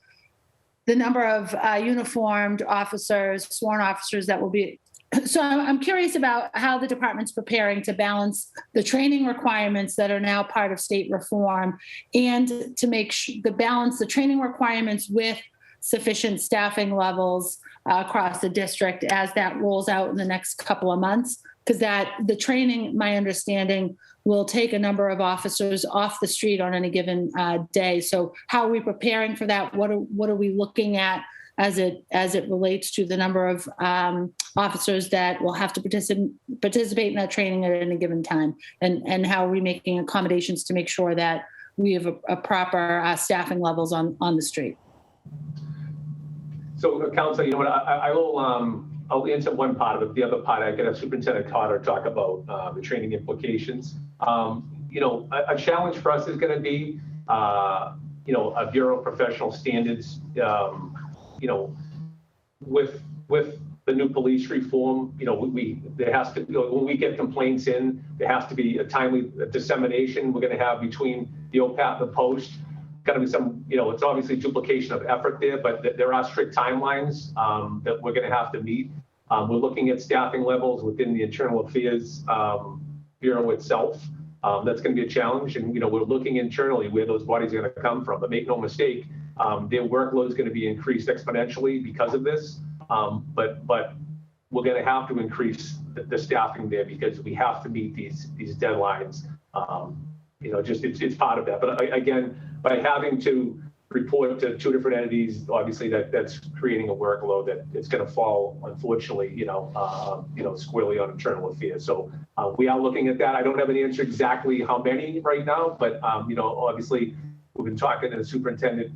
the number of uniformed officers, sworn officers that will be. So I'm curious about how the department's preparing to balance the training requirements that are now part of state reform, and to make balance the training requirements with sufficient staffing levels across the district as that rolls out in the next couple of months? Because the training, my understanding, will take a number of officers off the street on any given day. So how are we preparing for that? What are we looking at as it relates to the number of officers that will have to participate in that training at any given time? And how are we making accommodations to make sure that we have a proper staffing levels on the street? So, Council, you know what, I will, I'll answer one part of it. The other part, I can have Superintendent Carter talk about the training implications. You know, a challenge for us is going to be, you know, a Bureau of Professional Standards, you know, with the new police reform, you know, there has to, you know, when we get complaints in, there has to be a timely dissemination we're going to have between the OPAT and the Post. Got to be some, you know, it's obviously duplication of effort there, but there are strict timelines that we're going to have to meet. We're looking at staffing levels within the Internal Affairs Bureau itself. That's going to be a challenge. And, you know, we're looking internally where those bodies are going to come from. But make no mistake, their workload is going to be increased exponentially because of this. But we're going to have to increase the staffing there because we have to meet these deadlines. You know, just it's part of that. But again, by having to report to two different entities, obviously that's creating a workload that it's going to fall, unfortunately, you know, squarely on Internal Affairs. So we are looking at that. I don't have an answer exactly how many right now, but you know, obviously we've been talking to the Superintendent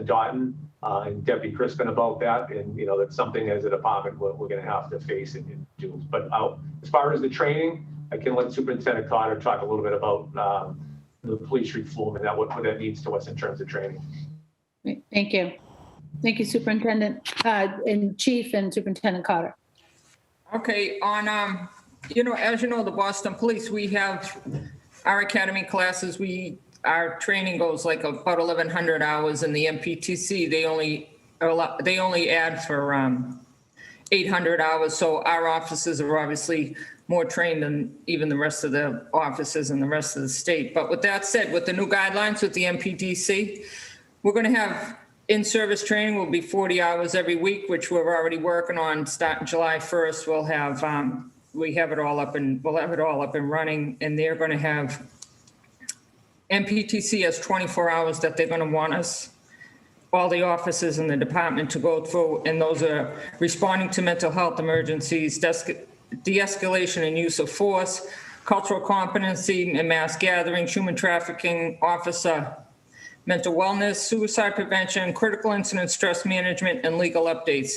Dotton and Deputy Crispin about that, and you know, that's something as a department we're going to have to face and do. But as far as the training, I can let Superintendent Carter talk a little bit about the police reform and what that means to us in terms of training. Thank you. Thank you, Superintendent and Chief and Superintendent Carter. Okay, on, you know, as you know, the Boston Police, we have our academy classes. Our training goes like about 1,100 hours, and the MPTC, they only add for 800 hours. So our officers are obviously more trained than even the rest of the officers in the rest of the state. But with that said, with the new guidelines with the MPDC, we're going to have in-service training will be 40 hours every week, which we're already working on. Starting July 1st, we'll have it all up and running, and they're going to have MPTC has 24 hours that they're going to want us, all the officers in the department, to go through, and those are responding to mental health emergencies, de-escalation and use of force, cultural competency and mass gatherings, human trafficking, officer mental wellness, suicide prevention, critical incident stress management, and legal updates.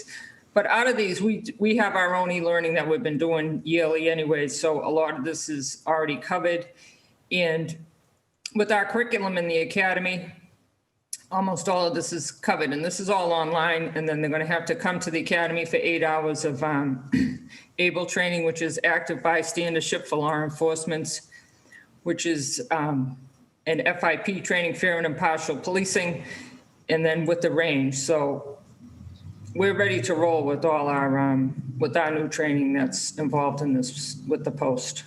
But out of these, we have our own e-learning that we've been doing yearly anyway, so a lot of this is already covered. And with our curriculum in the academy, almost all of this is covered, and this is all online, and then they're going to have to come to the academy for 8 hours of ABLE training, which is active bystandership for law enforcement, which is an FIP training, fair and impartial policing, and then with the range. So we're ready to roll with all our new training that's involved in this with the Post.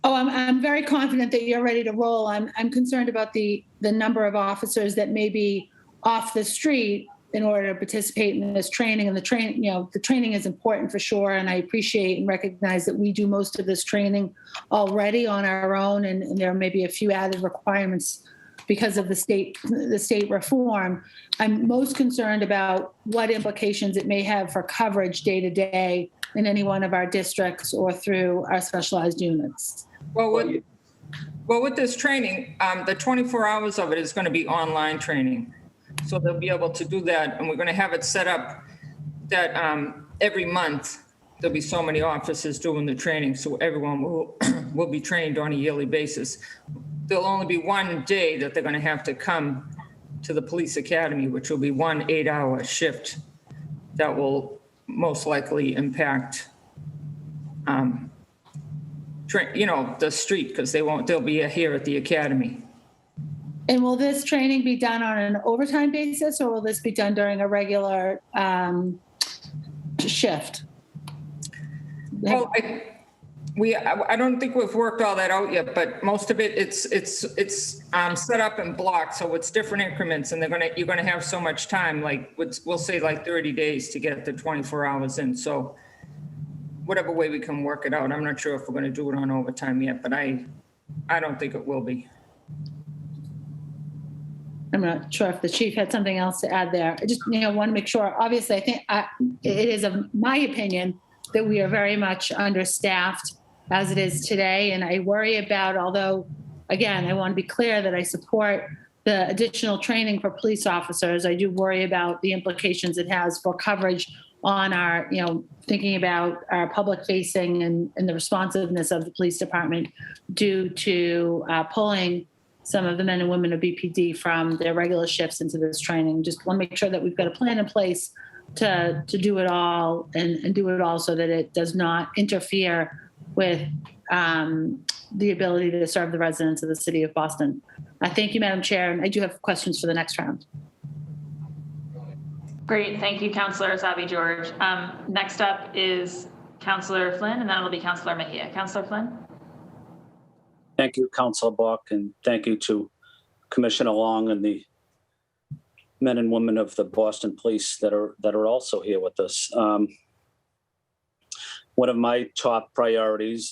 Oh, I'm very confident that you're ready to roll. I'm concerned about the number of officers that may be off the street in order to participate in this training. And the training is important for sure. And I appreciate and recognize that we do most of this training already on our own, and there may be a few added requirements because of the state reform. I'm most concerned about what implications it may have for coverage day to day in any one of our districts or through our specialized units. Well, with this training, the 24 hours of it is going to be online training. So they'll be able to do that. And we're going to have it set up that every month there'll be so many officers doing the training. So everyone will be trained on a yearly basis. There'll only be one day that they're going to have to come to the police academy, which will be 1 8-hour shift that will most likely impact the street, because they'll be here at the academy. And will this training be done on an overtime basis, or will this be done during a regular shift? Well, I don't think we've worked all that out yet, but most of it, it's set up in blocks, so it's different increments, and you're gonna have so much time, like, we'll say like 30 days to get the 24 hours in, so whatever way we can work it out. I'm not sure if we're gonna do it on overtime yet, but I don't think it will be. I'm not sure if the chief had something else to add there. I just, want to make sure, obviously, I think it is of my opinion that we are very much understaffed as it is today. And I worry about, although, again, I want to be clear that I support the additional training for police officers, I do worry about the implications it has for coverage on our, thinking about our public facing and the responsiveness of the police department due to pulling some of the men and women of BPD from their regular shifts into this training. Just want to make sure that we've got a plan in place to do it all and do it all so that it does not interfere with the ability to serve the residents of the city of Boston. Thank you, Madam Chair, and I do have questions for the next round. Great, thank you, Councillor Sabi George. Next up is Councillor Flynn, and then it'll be Councillor Mejia. Councillor Flynn. Thank you, Councillor Buck, and thank you to Commissioner Long and the men and women of the Boston Police that are also here with us. One of my top priorities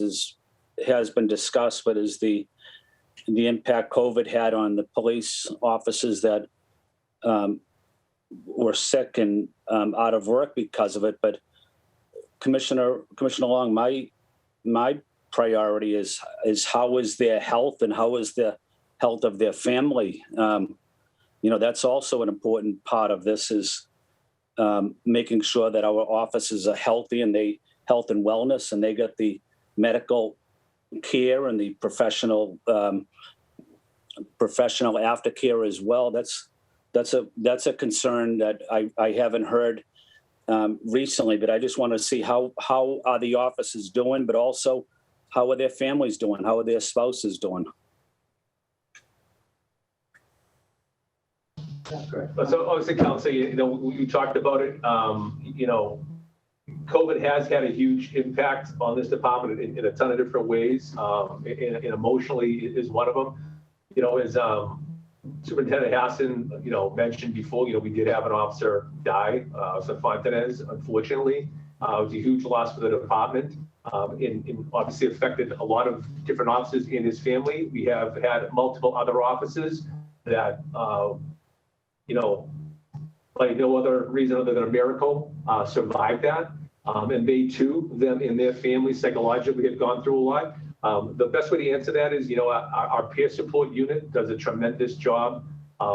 has been discussed, but is the impact COVID had on the police officers that were sick and out of work because of it. But Commissioner Long, my priority is how is their health and how is the health of their family. That's also an important part of this is making sure that our officers are healthy and health and wellness, and they get the medical care and the professional aftercare as well. That's a concern that I haven't heard recently, but I just want to see how are the officers doing, but also how are their families doing? How are their spouses doing? That's great. So obviously, Council, we talked about it. COVID has had a huge impact on this department in a ton of different ways, and emotionally is one of them. As Superintendent Hassan, mentioned before, we did have an officer die, Fontanez, unfortunately. It was a huge loss for the department, and obviously affected a lot of different officers in his family. We have had multiple other officers that, like no other reason other than a miracle, survived that. And they too, them and their families psychologically have gone through a lot. The best way to answer that is, our peer support unit does a tremendous job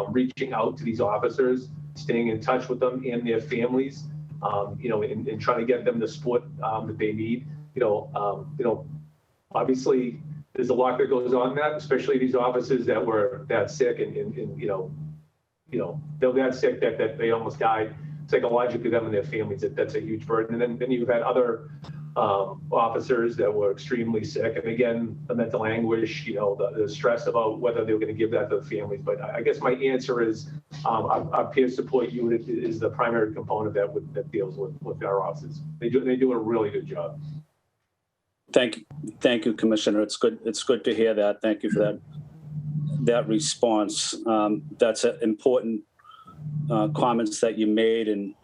reaching out to these officers, staying in touch with them and their families, and trying to get them the support that they need. Obviously there's a lot that goes on that, especially these officers that were that sick and they're that sick that they almost died. Psychologically, them and their families, that's a huge burden. And then you've had other officers that were extremely sick. And again, the mental anguish, the stress about whether they were going to give that to the families. But I guess my answer is our peer support unit is the primary component that deals with our officers. They do a really good job. Thank you, Commissioner. It's good to hear that. Thank you for that response. That's an important comments that you made, and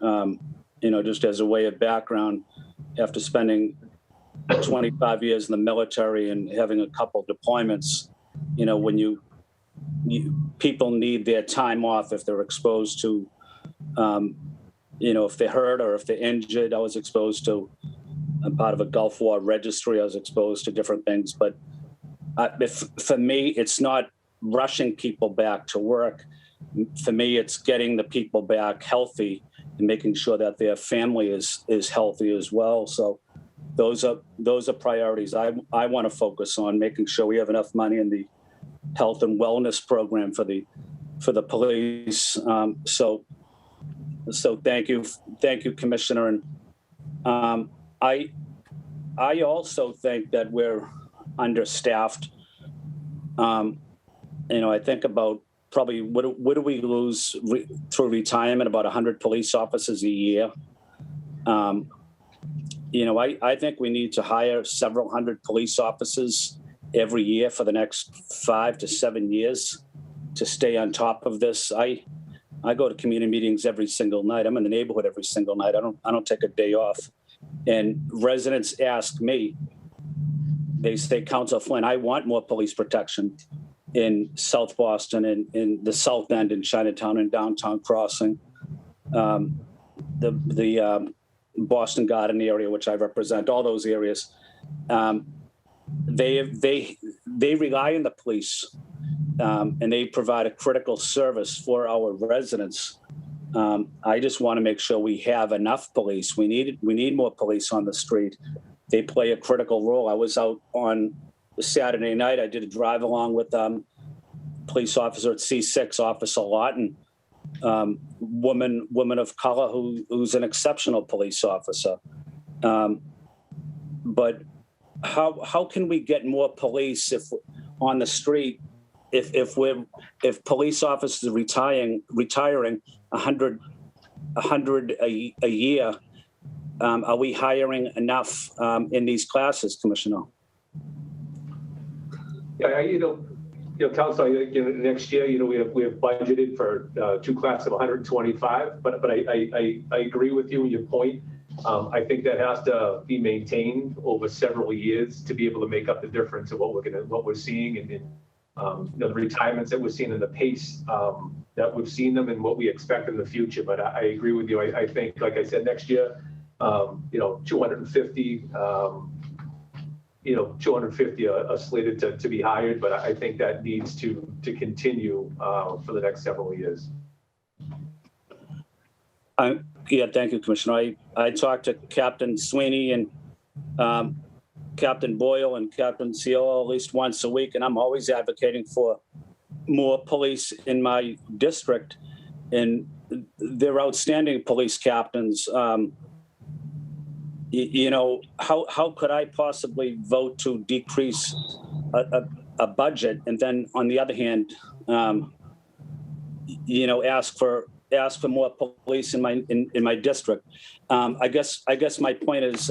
just as a way of background, after spending 25 years in the military and having a couple deployments, when people need their time off if they're exposed to, if they're hurt or if they're injured. I was exposed to, I'm part of a Gulf War registry. I was exposed to different things, but for me, it's not rushing people back to work. For me, it's getting the people back healthy and making sure that their family is healthy as well. So those are priorities I want to focus on, making sure we have enough money in the health and wellness program for the police. So thank you, Commissioner. And I also think that we're understaffed. I think about probably what do we lose through retirement? About 100 police officers a year. I think we need to hire several hundred police officers every year for the next 5 to 7 years to stay on top of this. I go to community meetings every single night. I'm in the neighborhood every single night. I don't take a day off. And residents ask me, they say, Councilor Flynn, I want more police protection in South Boston and in the South End in Chinatown and Downtown Crossing. The Boston Garden area, which I represent, all those areas, they rely on the police, and they provide a critical service for our residents. I just want to make sure we have enough police. We need more police on the street. They play a critical role. I was out on Saturday night. I did a drive along with police officer at C6, Officer Lawton, woman of color who's an exceptional police officer. But how can we get more police if on the street if police officers are retiring 100 a year? Are we hiring enough in these classes, Commissioner? Yeah, Council, next year, we have budgeted for 2 classes of 125, but I agree with you and your point. I think that has to be maintained over several years to be able to make up the difference of what we're seeing and the retirements that we're seeing and the pace that we've seen them and what we expect in the future. But I agree with you. I think, like I said, next year, 250. 250 are slated to be hired, but I think that needs to continue for the next several years. Yeah, thank you, Commissioner. I talked to Captain Sweeney and Captain Boyle and Captain Ciolo at least once a week, and I'm always advocating for more police in my district, and they're outstanding police captains. How could I possibly vote to decrease a budget and then, on the other hand, ask for more police in my district? I guess my point is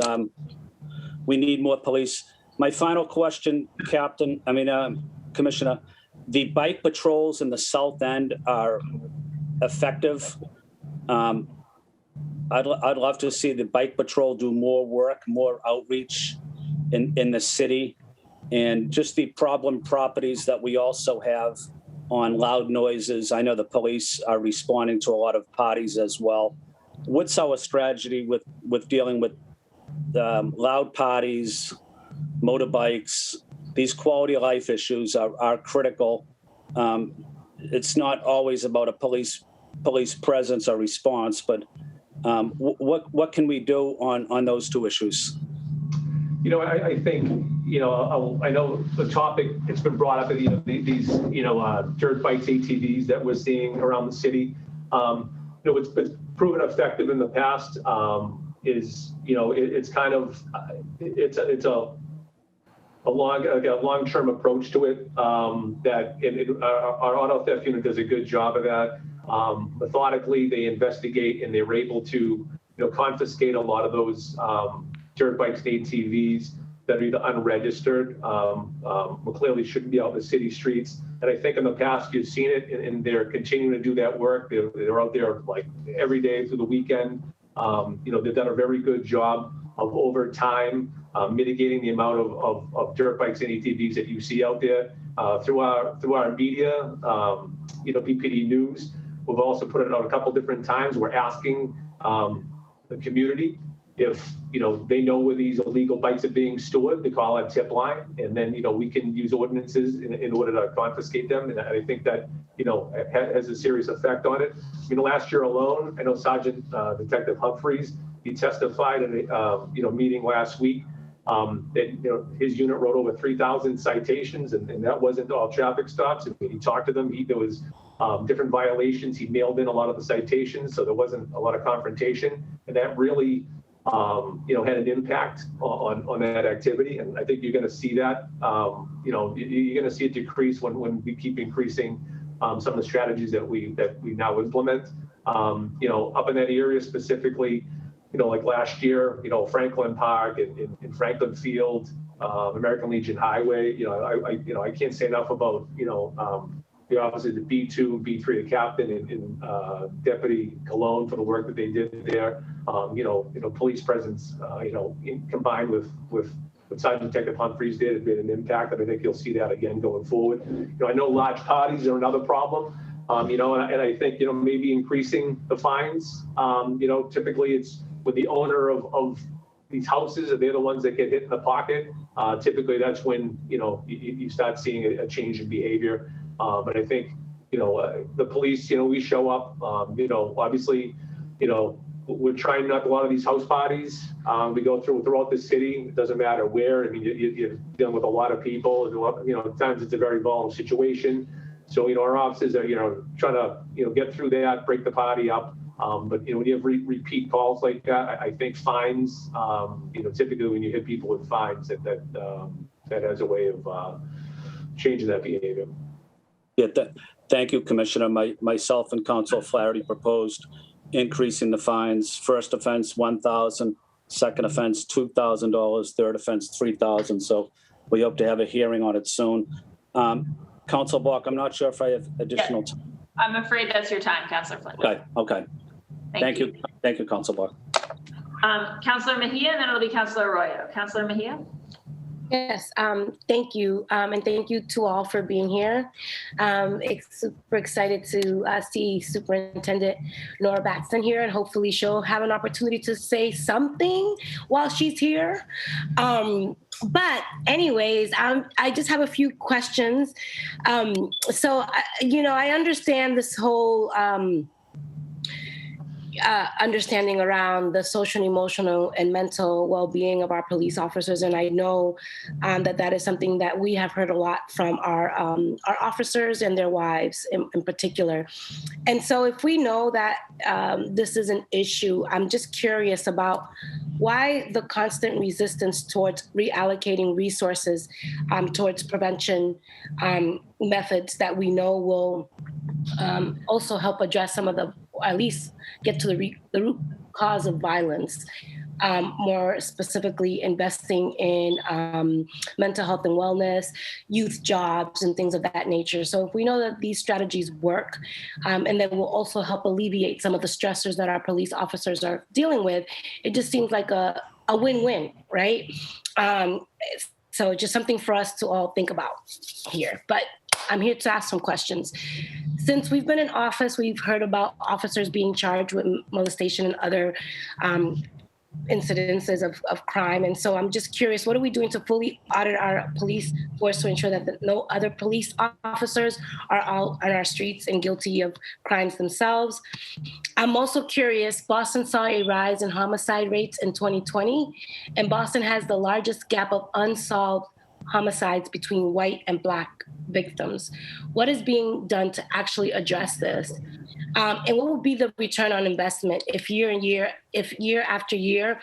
we need more police. My final question, Commissioner, the bike patrols in the South End are effective. I'd love to see the bike patrol do more work, more outreach in the city, and just the problem properties that we also have on loud noises. I know the police are responding to a lot of parties as well. What's our strategy with dealing with loud parties, motorbikes? These quality of life issues are critical. It's not always about a police presence or response, but what can we do on those 2 issues? I think, I know the topic, it's been brought up, these, dirt bikes, ATVs that we're seeing around the city. It's been proven effective in the past it's kind of, it's a long-term approach to it that our auto theft unit does a good job of that. Methodically, they investigate and they're able to, confiscate a lot of those dirt bikes and ATVs that are either unregistered, clearly shouldn't be out in the city streets. And I think in the past you've seen it, and they're continuing to do that work. They're out there like every day through the weekend. They've done a very good job of over time mitigating the amount of dirt bikes and ATVs that you see out there through our media, BPD News. We've also put it out a couple different times. We're asking the community if they know where these illegal bikes are being stored, they call our tip line, and then we can use ordinances in order to confiscate them. And I think that has a serious effect on it. Last year alone, I know Sergeant Detective Humphreys, he testified at a meeting last week that his unit wrote over 3,000 citations, and that wasn't all traffic stops. He talked to them. There was different violations. He mailed in a lot of the citations, so there wasn't a lot of confrontation, and that really had an impact on that activity. And I think you're going to see that. You're going to see it decrease when we keep increasing some of the strategies that we now implement. Up in that area specifically, like last year, Franklin Park and Franklin Field, American Legion Highway, I can't say enough about, the officers, the B2, B3, the captain and Deputy Cologne for the work that they did there. Police presence, combined with Sergeant Detective Humphreys did, it made an impact, and I think you'll see that again going forward. I know large parties are another problem, and I think, maybe increasing the fines. Typically it's with the owner of these houses, and they're the ones that get hit in the pocket. Typically that's when, you start seeing a change in behavior. But I think, the police, we show up, obviously, we're trying not a lot of these house parties. We go throughout the city. It doesn't matter where. I mean, you're dealing with a lot of people. At times it's a very volatile situation. So, our officers are, trying to, get through that, break the party up. But, when you have repeat calls like that, I think fines, typically when you hit people with fines, that has a way of changing that behavior. Yeah, thank you, Commissioner. Myself and Council Flaherty proposed increasing the fines. First offense, $1,000. Second offense, $2,000. Third offense, $3,000. So we hope to have a hearing on it soon. Council Block, I'm not sure if I have additional time. I'm afraid that's your time, Councilor Flynn. Okay. Thank you. Thank you, Council Block. Councilor Mejia, and then it'll be Councilor Arroyo. Councilor Mejia. Yes, thank you. And thank you to all for being here. Super excited to see Superintendent Nora Batson here, and hopefully she'll have an opportunity to say something while she's here. But anyways, I just have a few questions. So, I understand this whole understanding around the social and emotional and mental well-being of our police officers. And I know that is something that we have heard a lot from our officers and their wives in particular. And so if we know that this is an issue, I'm just curious about why the constant resistance towards reallocating resources towards prevention methods that we know will also help address some of the, at least get to the root cause of violence, more specifically investing in mental health and wellness, youth jobs, and things of that nature. So if we know that these strategies work, and that will also help alleviate some of the stressors that our police officers are dealing with, it just seems like a win-win, right? So just something for us to all think about here. But I'm here to ask some questions. Since we've been in office, we've heard about officers being charged with molestation and other incidences of crime. And so I'm just curious, what are we doing to fully audit our police force to ensure that no other police officers are out on our streets and guilty of crimes themselves? I'm also curious, Boston saw a rise in homicide rates in 2020, and Boston has the largest gap of unsolved homicides between white and Black victims. What is being done to actually address this? And what will be the return on investment if year after year,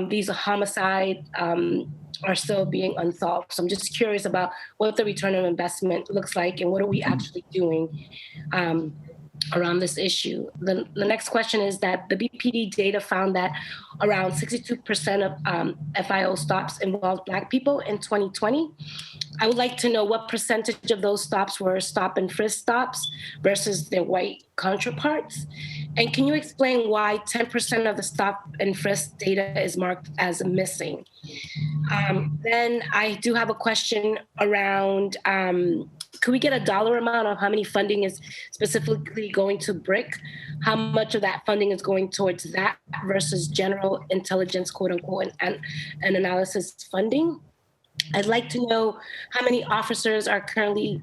these homicides are still being unsolved? So I'm just curious about what the return on investment looks like and what are we actually doing around this issue. The next question is that the BPD data found that around 62% of FIO stops involved Black people in 2020. I would like to know what percentage of those stops were stop and frisk stops versus their white counterparts. And can you explain why 10% of the stop and frisk data is marked as missing? Then I do have a question around, could we get a dollar amount of how many funding is specifically going to BRIC? How much of that funding is going towards that versus general intelligence, quote unquote, and analysis funding? I'd like to know how many officers are currently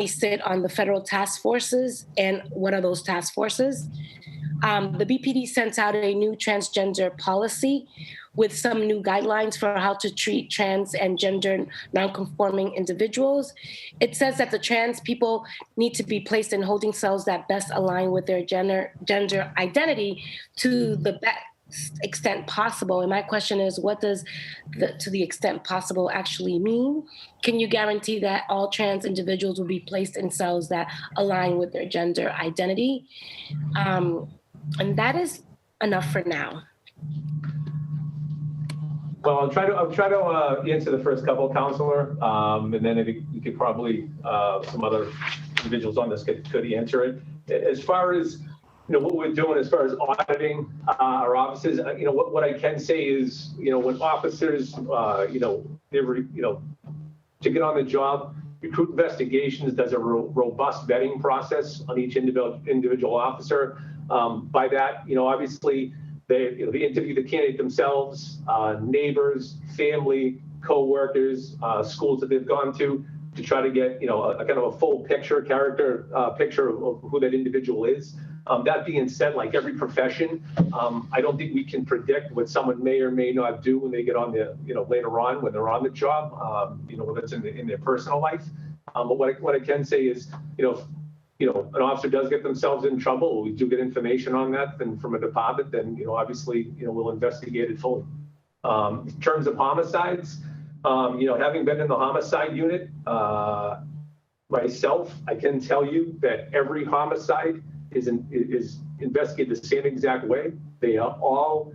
sit on the federal task forces and what are those task forces? The BPD sent out a new transgender policy with some new guidelines for how to treat trans and gender nonconforming individuals. It says that the trans people need to be placed in holding cells that best align with their gender identity to the best extent possible. And my question is, what does to the extent possible actually mean? Can you guarantee that all trans individuals will be placed in cells that align with their gender identity? And that is enough for now? Well, I'll try to answer the first couple, Counselor, and then I think you could probably, some other individuals on this could answer it. As far as, what we're doing as far as auditing our offices, what I can say is, when officers, to get on the job, Recruit Investigations does a robust vetting process on each individual officer. By that, obviously, they interview the candidate themselves, neighbors, family, co-workers, schools that they've gone to try to get, a kind of a full picture of who that individual is. That being said, like every profession, I don't think we can predict what someone may or may not do when they get on the, later on when they're on the job, whether it's in their personal life. But what I can say is, an officer does get themselves in trouble, we do get information on that, then from a department, then, obviously, we'll investigate it fully. In terms of homicides, having been in the homicide unit myself, I can tell you that every homicide is investigated the same exact way. They are all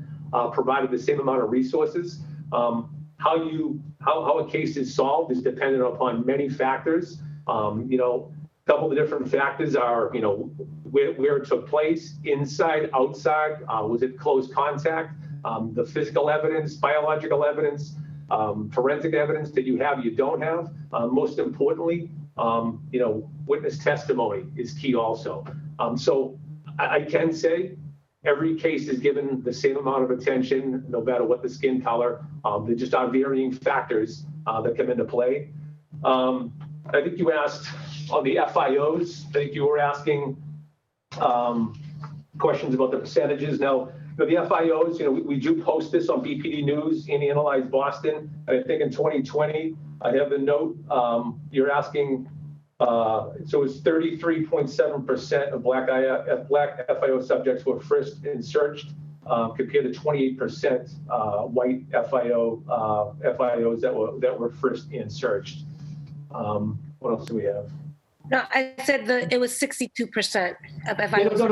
provided the same amount of resources. How a case is solved is dependent upon many factors. A couple of the different factors are, where it took place, inside, outside, was it close contact, the physical evidence, biological evidence, forensic evidence that you have, you don't have. Most importantly, witness testimony is key also. So I can say every case is given the same amount of attention, no matter what the skin color. There just are varying factors that come into play. I think you asked on the FIOs, I think you were asking questions about the percentages. Now, the FIOs, we do post this on BPD News and Analyze Boston. I think in 2020, I have the note, you're asking, so it's 33.7% of black FIO subjects were frisked and searched, compared to 28% white FIOs that were frisked and searched. What else do we have? No, I said it was 62% of FIO. No,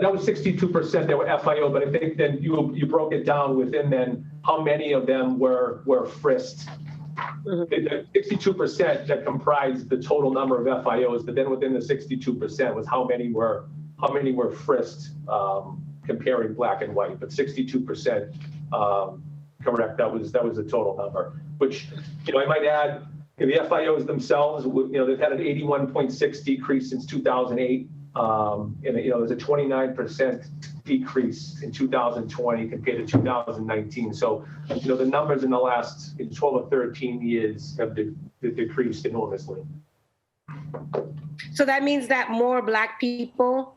that was 62% that were FIO, but I think then you broke it down within then how many of them were frisked. Mm-hmm. The 62% that comprised the total number of FIOs, but then within the 62% was how many were frisked, comparing black and white, but 62% correct. That was the total number, which, I might add, the FIOs themselves, they've had an 81.6 decrease since 2008. And, there's a 29% decrease in 2020 compared to 2019. So, the numbers in the last 12 or 13 years have decreased enormously. So that means that more black people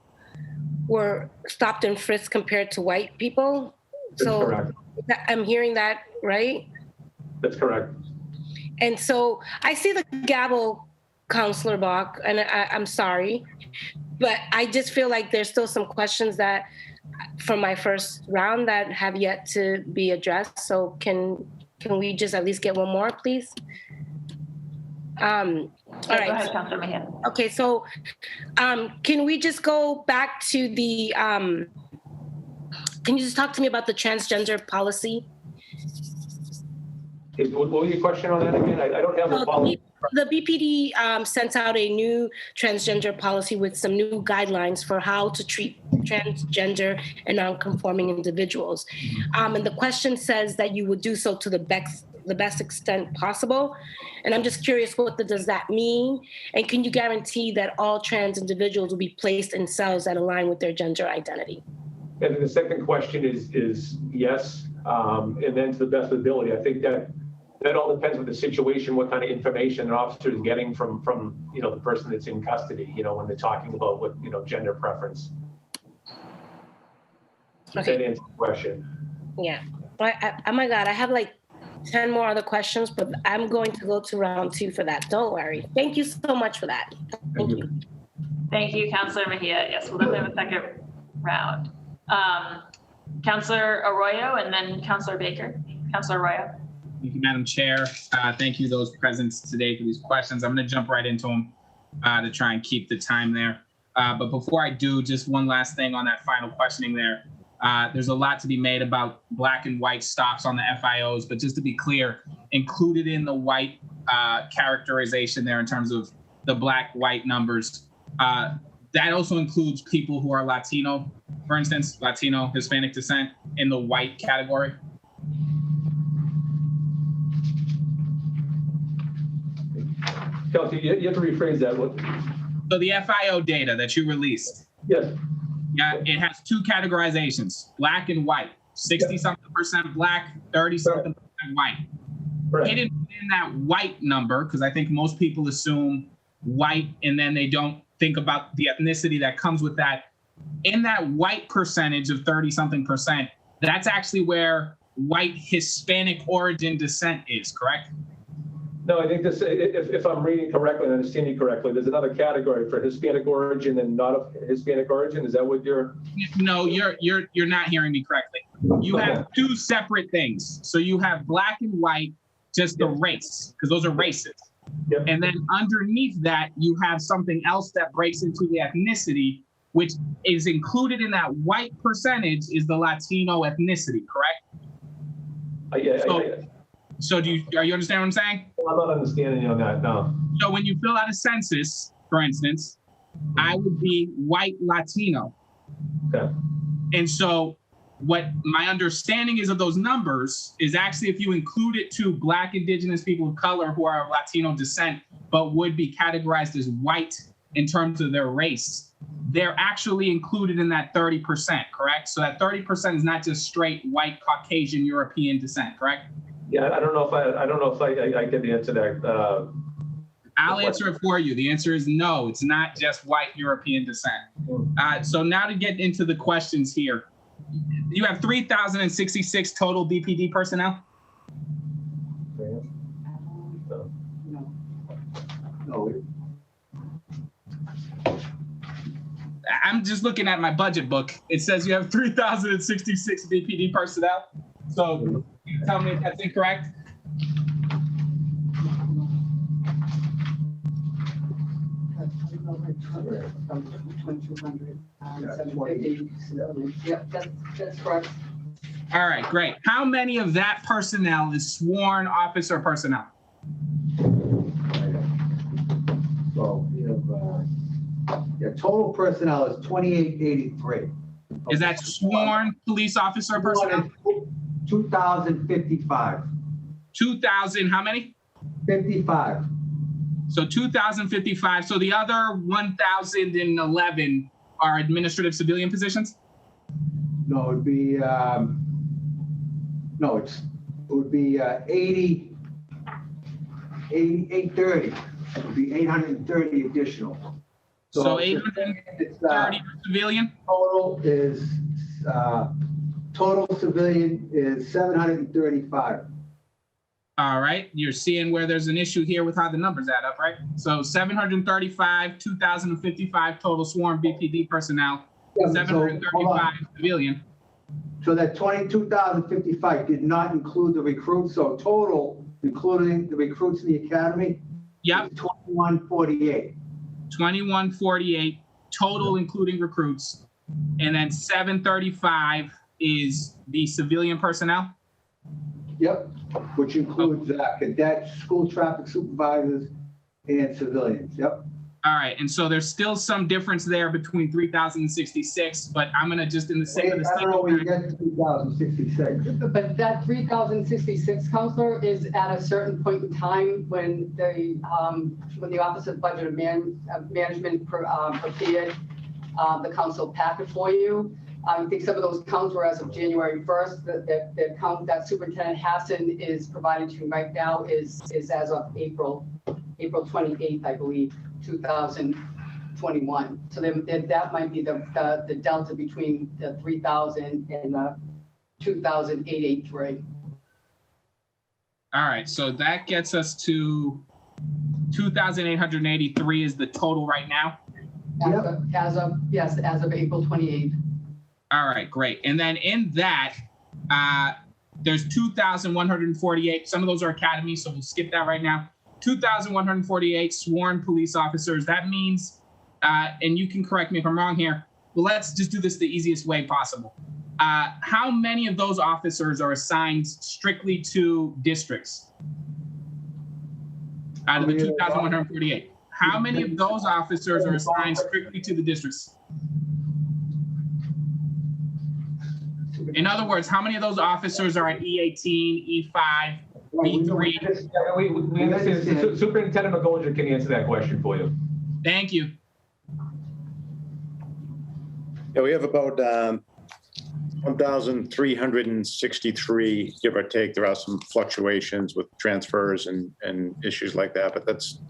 were stopped and frisked compared to white people? That's correct. I'm hearing that, right? That's correct. And so I see the gavel, Councillor Bach, and I'm sorry, but I just feel like there's still some questions that from my first round that have yet to be addressed. So can we just at least get one more, please? All right. Go ahead, Councillor Mejia. Okay, so can we just go back to the, can you just talk to me about the transgender policy? What was your question on that again? I don't have the policy. The BPD sent out a new transgender policy with some new guidelines for how to treat transgender and non-conforming individuals. And the question says that you would do so to the best extent possible. And I'm just curious, what does that mean? And can you guarantee that all trans individuals will be placed in cells that align with their gender identity? And then the second question is yes. And then to the best of ability. I think that all depends on the situation, what kind of information an officer is getting from the person that's in custody, when they're talking about what, gender preference. Okay. That answers the question. Yeah. Oh my God, I have like 10 more other questions, but I'm going to go to round 2 for that. Don't worry. Thank you so much for that. Thank you. Thank you, Councillor Mejia. Yes, we'll definitely have a second round. Councillor Arroyo and then Councillor Baker. Councillor Arroyo. Thank you, Madam Chair. Thank you, those present today, for these questions. I'm going to jump right into them to try and keep the time there. But before I do, just one last thing on that final questioning there. There's a lot to be made about black and white stops on the FIOs, but just to be clear, included in the white characterization there in terms of the black-white numbers, that also includes people who are Latino, for instance, Latino, Hispanic descent in the white category. Kelsey, you have to rephrase that. So the FIO data that you released. Yes. Yeah, it has two categorizations, black and white, 60-something% black, 30-something% white. Right. Hidden in that white number, because I think most people assume white and then they don't think about the ethnicity that comes with that. In that white percentage of 30-something%, that's actually where white Hispanic origin descent is, correct? No, I think this, if I'm reading correctly and understanding you correctly, there's another category for Hispanic origin and not of Hispanic origin. Is that what you're? No, you're not hearing me correctly. You have two separate things. So you have black and white, just the race, because those are races. Yep. And then underneath that, you have something else that breaks into the ethnicity, which is included in that white percentage is the Latino ethnicity, correct? So are you understand what I'm saying? I'm not understanding you on that, no. So when you fill out a census, for instance, I would be white Latino. Okay. And so what my understanding is of those numbers is actually if you include it to black, indigenous people of color who are of Latino descent, but would be categorized as white in terms of their race, they're actually included in that 30%, correct? So that 30% is not just straight white, Caucasian, European descent, correct? Yeah, I don't know if I get the answer there. I'll answer it for you. The answer is no, it's not just white European descent. So now to get into the questions here. You have 3,066 total BPD personnel? No. I'm just looking at my budget book. It says you have 3,066 BPD personnel. So tell me if that's incorrect. Yep, that's correct. All right, great. How many of that personnel is sworn officer personnel? So we have, total personnel is 2883. Is that sworn police officer personnel? 2,055. 2,000, how many? 55. So 2,055. So the other 1,011 are administrative civilian positions? No, it'd be, it would be 830. It would be 830 additional. So 830 civilian? Total civilian is 735. All right, you're seeing where there's an issue here with how the numbers add up, right? So 735, 2,055 total sworn BPD personnel, 735 civilian. So that 22,055 did not include the recruits, so total, including the recruits in the academy, yep, 2148. 2148 total, including recruits, and then 735 is the civilian personnel? Yep, which includes cadets, school traffic supervisors, and civilians, yep. All right, and so there's still some difference there between 3,066, but I'm gonna just in the sake of the I don't know where you get to 3,066. But that 3,066, Counselor, is at a certain point in time when the Office of Budget and Management prepared the council packet for you. I think some of those counts were as of January 1st. The count that Superintendent Hassan is providing to you right now is as of April 28th, I believe, 2021. So then that might be the delta between the 3,000 and the 2,883. All right, so that gets us to 2,883 is the total right now? As of April 28th. All right, great. And then in that, there's 2,148. Some of those are academies, so we'll skip that right now. 2,148 sworn police officers. That means, and you can correct me if I'm wrong here, but let's just do this the easiest way possible. how many of those officers are assigned strictly to districts? Out of the 2,148. How many of those officers are assigned strictly to the districts? In other words, how many of those officers are at E18, E5, E3? We understand. Superintendent McGoldrick can answer that question for you. Thank you. Yeah, we have about 1,363, give or take. There are some fluctuations with transfers and issues like that, but that's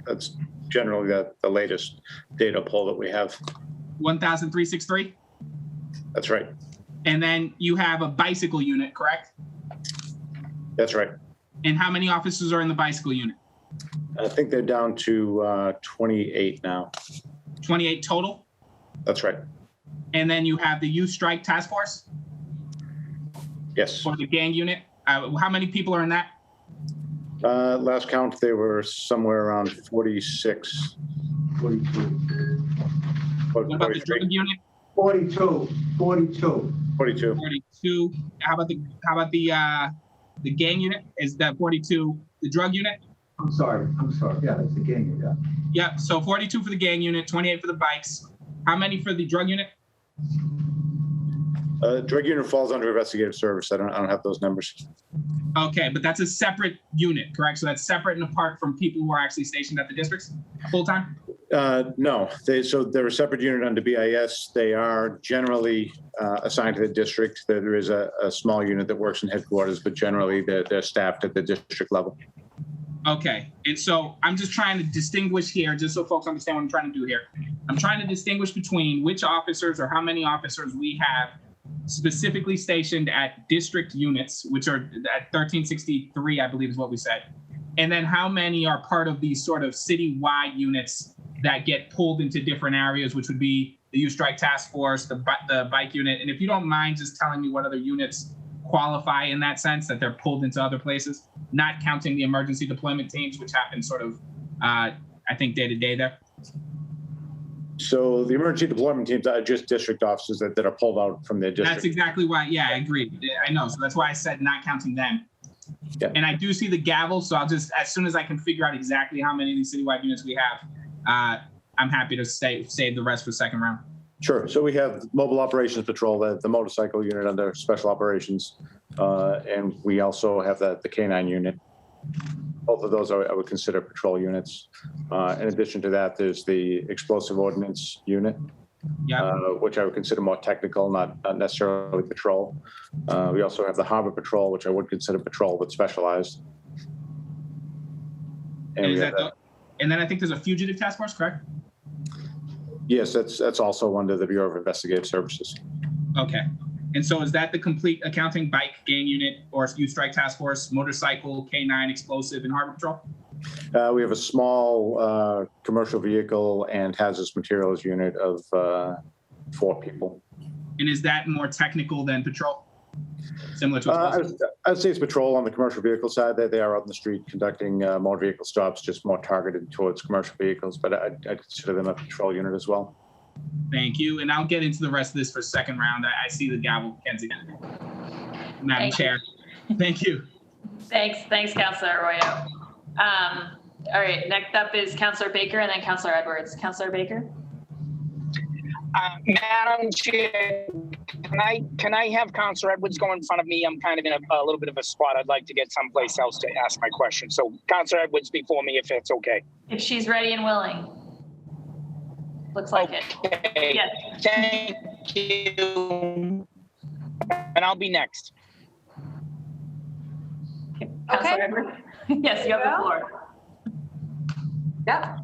generally the latest data poll that we have. 1,363? That's right. And then you have a bicycle unit, correct? That's right. And how many officers are in the bicycle unit? I think they're down to 28 now. 28 total? That's right. And then you have the youth strike task force? Yes. Or the gang unit? How many people are in that? Last count, they were somewhere around 46. 42. What about the drug unit? 42. How about the gang unit? Is that 42 the drug unit? I'm sorry. Yeah, that's the gang unit. Yeah. Yeah. So 42 for the gang unit, 28 for the bikes. How many for the drug unit? Drug unit falls under investigative service. I don't have those numbers. Okay, but that's a separate unit, correct? So that's separate and apart from people who are actually stationed at the districts full time? No, they're a separate unit under BIS. They are generally assigned to the district. There is a small unit that works in headquarters, but generally they're staffed at the district level. Okay, and so I'm just trying to distinguish here, just so folks understand what I'm trying to do here. I'm trying to distinguish between which officers or how many officers we have specifically stationed at district units, which are at 1363, I believe is what we said. And then how many are part of these sort of citywide units that get pulled into different areas, which would be the youth strike task force, the bike unit. And if you don't mind just telling me what other units qualify in that sense, that they're pulled into other places, not counting the emergency deployment teams, which happen sort of, I think, day to day there. So the emergency deployment teams are just district officers that are pulled out from their district. That's exactly why. Yeah, I agree. I know. So that's why I said not counting them. Yeah. And I do see the gavel. So I'll just, as soon as I can figure out exactly how many of these citywide units we have, I'm happy to save the rest for second round. Sure. So we have mobile operations patrol, the motorcycle unit under special operations, and we also have the K9 unit. Both of those I would consider patrol units. In addition to that, there's the explosive ordnance unit, which I would consider more technical, not necessarily patrol. We also have the harbor patrol, which I would consider patrol, but specialized. And then I think there's a fugitive task force, correct? Yes, that's also under the Bureau of Investigative Services. Okay. And so is that the complete accounting bike gang unit or youth strike task force, motorcycle, K9, explosive, and harbor patrol? We have a small commercial vehicle and hazardous materials unit of 4 people. And is that more technical than patrol? Similar to I'd say it's patrol on the commercial vehicle side. They are out in the street conducting motor vehicle stops, just more targeted towards commercial vehicles, but I'd consider them a patrol unit as well. Thank you. And I'll get into the rest of this for second round. I see the gavel, Kenzie. Madam Chair. Thank you. Thanks, Councilor Arroyo. All right, next up is Councilor Baker and then Councilor Edwards. Councilor Baker. Madam Chair, can I have Councilor Edwards go in front of me? I'm kind of in a little bit of a spot. I'd like to get someplace else to ask my question. So Councilor Edwards before me, if it's okay. If she's ready and willing. Looks like it. Yes. Thank you. And I'll be next. Councilor Edwards? Yes, you have the floor. Yep.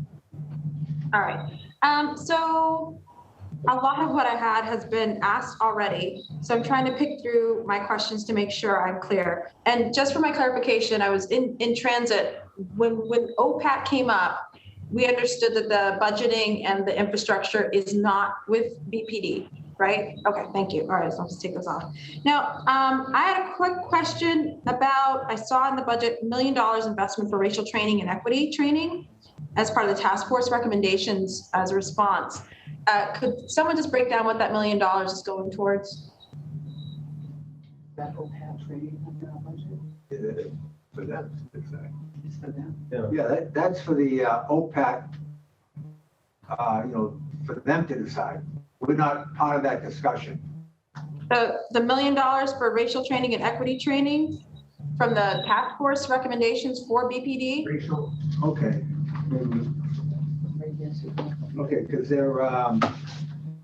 All right. So a lot of what I had has been asked already. So I'm trying to pick through my questions to make sure I'm clear. And just for my clarification, I was in transit. When OPAT came up, we understood that the budgeting and the infrastructure is not with BPD, right? Okay, thank you. All right, so I'll just take this off. Now, I had a quick question about, I saw in the budget, $1 million investment for racial training and equity training as part of the task force recommendations as a response. Could someone just break down what that $1 million is going towards? That OPAT training under our budget? For them to decide. It's for them? Yeah, that's for the OPAT, for them to decide. We're not part of that discussion. The $1 million for racial training and equity training from the task force recommendations for BPD? Racial, okay. Okay, because they're,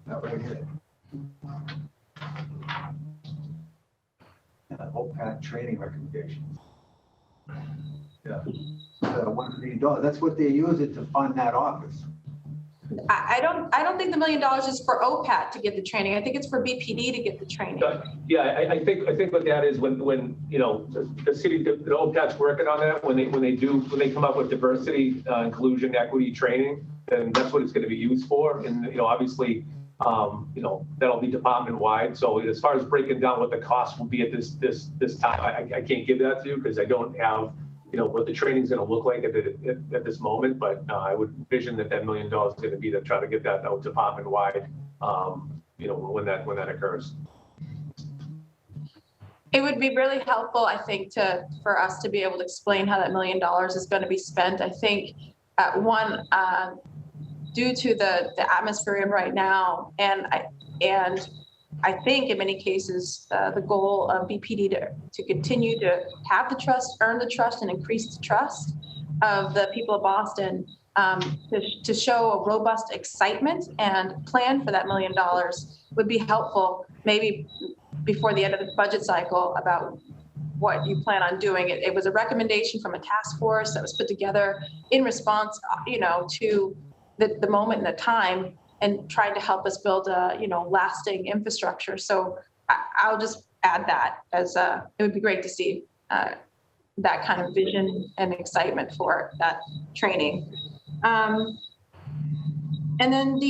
not right here. OPAT training recommendations. Yeah, $1 million, that's what they use it to fund that office. I don't think the $1 million is for OPAT to get the training. I think it's for BPD to get the training. Yeah, I think what that is when the city, the OPAT's working on that, when they come up with diversity, inclusion, equity training, then that's what it's going to be used for. And obviously, that'll be department wide. So as far as breaking down what the cost will be at this time, I can't give that to you because I don't have what the training's going to look like at this moment. But I would envision that $1 million is going to be to try to get that out department wide. When that occurs. It would be really helpful, I think, for us to be able to explain how that $1 million is going to be spent. I think due to the atmosphere in right now, and I think in many cases the goal of BPD to continue to have the trust, earn the trust, and increase the trust of the people of Boston, to show a robust excitement and plan for that $1 million would be helpful. Maybe before the end of the budget cycle about what you plan on doing. It was a recommendation from a task force that was put together in response, to the moment and the time, and trying to help us build a, lasting infrastructure. So I'll just add that as it would be great to see that kind of vision and excitement for that training. And then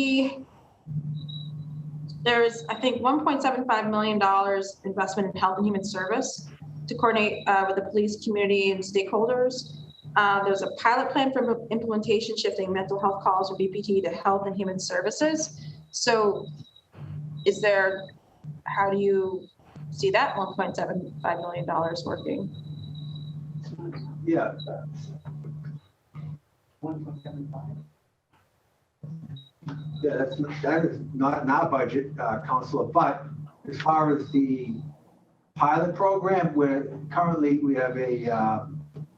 there's, I think, $1.75 million investment in health and human service to coordinate with the police community and stakeholders. There's a pilot plan for implementation, shifting mental health calls from BPT to health and human services. So how do you see that $1.75 million working? Yeah. 1.75. Yeah, that is not in our budget, Councilor, but as far as the pilot program, we have a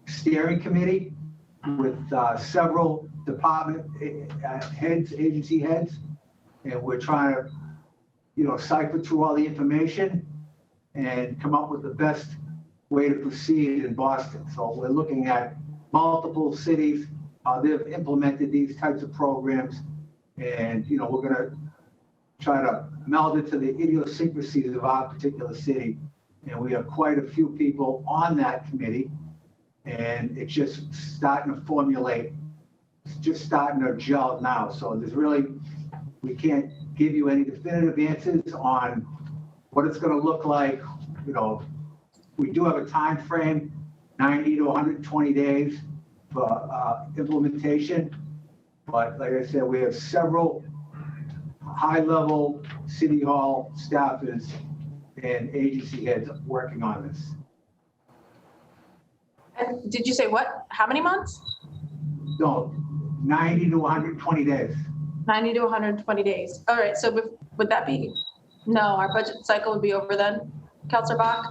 steering committee with several department heads, agency heads, and we're trying to, cipher through all the information and come up with the best way to proceed in Boston. So we're looking at multiple cities, how they've implemented these types of programs, and we're going to try to meld it to the idiosyncrasies of our particular city. And we have quite a few people on that committee, and it's just starting to formulate, it's just starting to gel now. So we can't give you any definitive answers on what it's going to look like. We do have a time frame, 90 to 120 days for implementation. But like I said, we have several high-level city hall staffers and agency heads working on this. And did you say what? How many months? No, 90 to 120 days. 90 to 120 days. All right. So would that be? No, our budget cycle would be over then, Councilor Bach?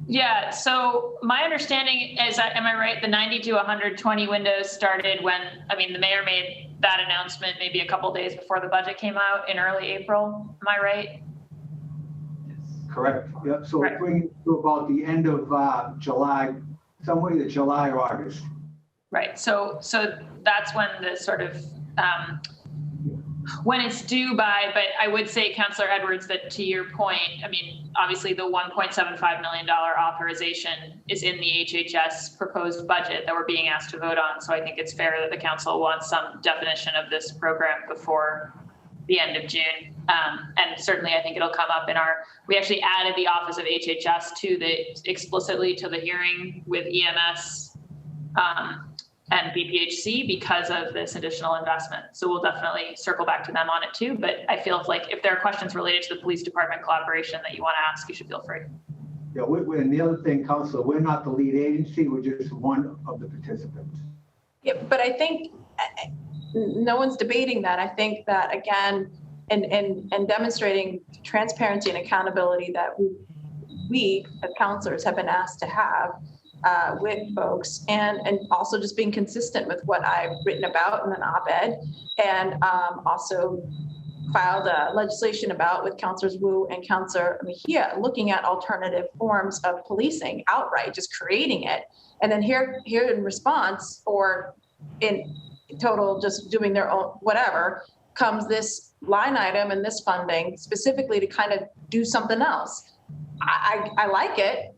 Yeah, so my understanding is that, am I right, the 90 to 120 windows started when, the mayor made that announcement maybe a couple days before the budget came out in early April, am I right? Correct, yep, so we're bringing it to about the end of July, somewhere either July or August. Right, so that's when the sort of, when it's due by, but I would say, Councillor Edwards, that to your point, obviously the $1.75 million authorization is in the HHS proposed budget that we're being asked to vote on. So I think it's fair that the council wants some definition of this program before the end of June. And certainly I think it'll come up we actually added the Office of HHS explicitly to the hearing with EMS and BPHC because of this additional investment. So we'll definitely circle back to them on it too. But I feel like if there are questions related to the police department collaboration that you want to ask, you should feel free. Yeah, and the other thing, Counselor, we're not the lead agency, we're just one of the participants. Yeah, but I think no one's debating that. I think that, again, and demonstrating transparency and accountability that we as counselors have been asked to have with folks, and also just being consistent with what I've written about in an op-ed, and also filed legislation about with Councilors Wu and Councilor Mejia, looking at alternative forms of policing outright, just creating it. And then here in response, or in total just doing their own whatever, comes this line item and this funding specifically to kind of do something else. I like it.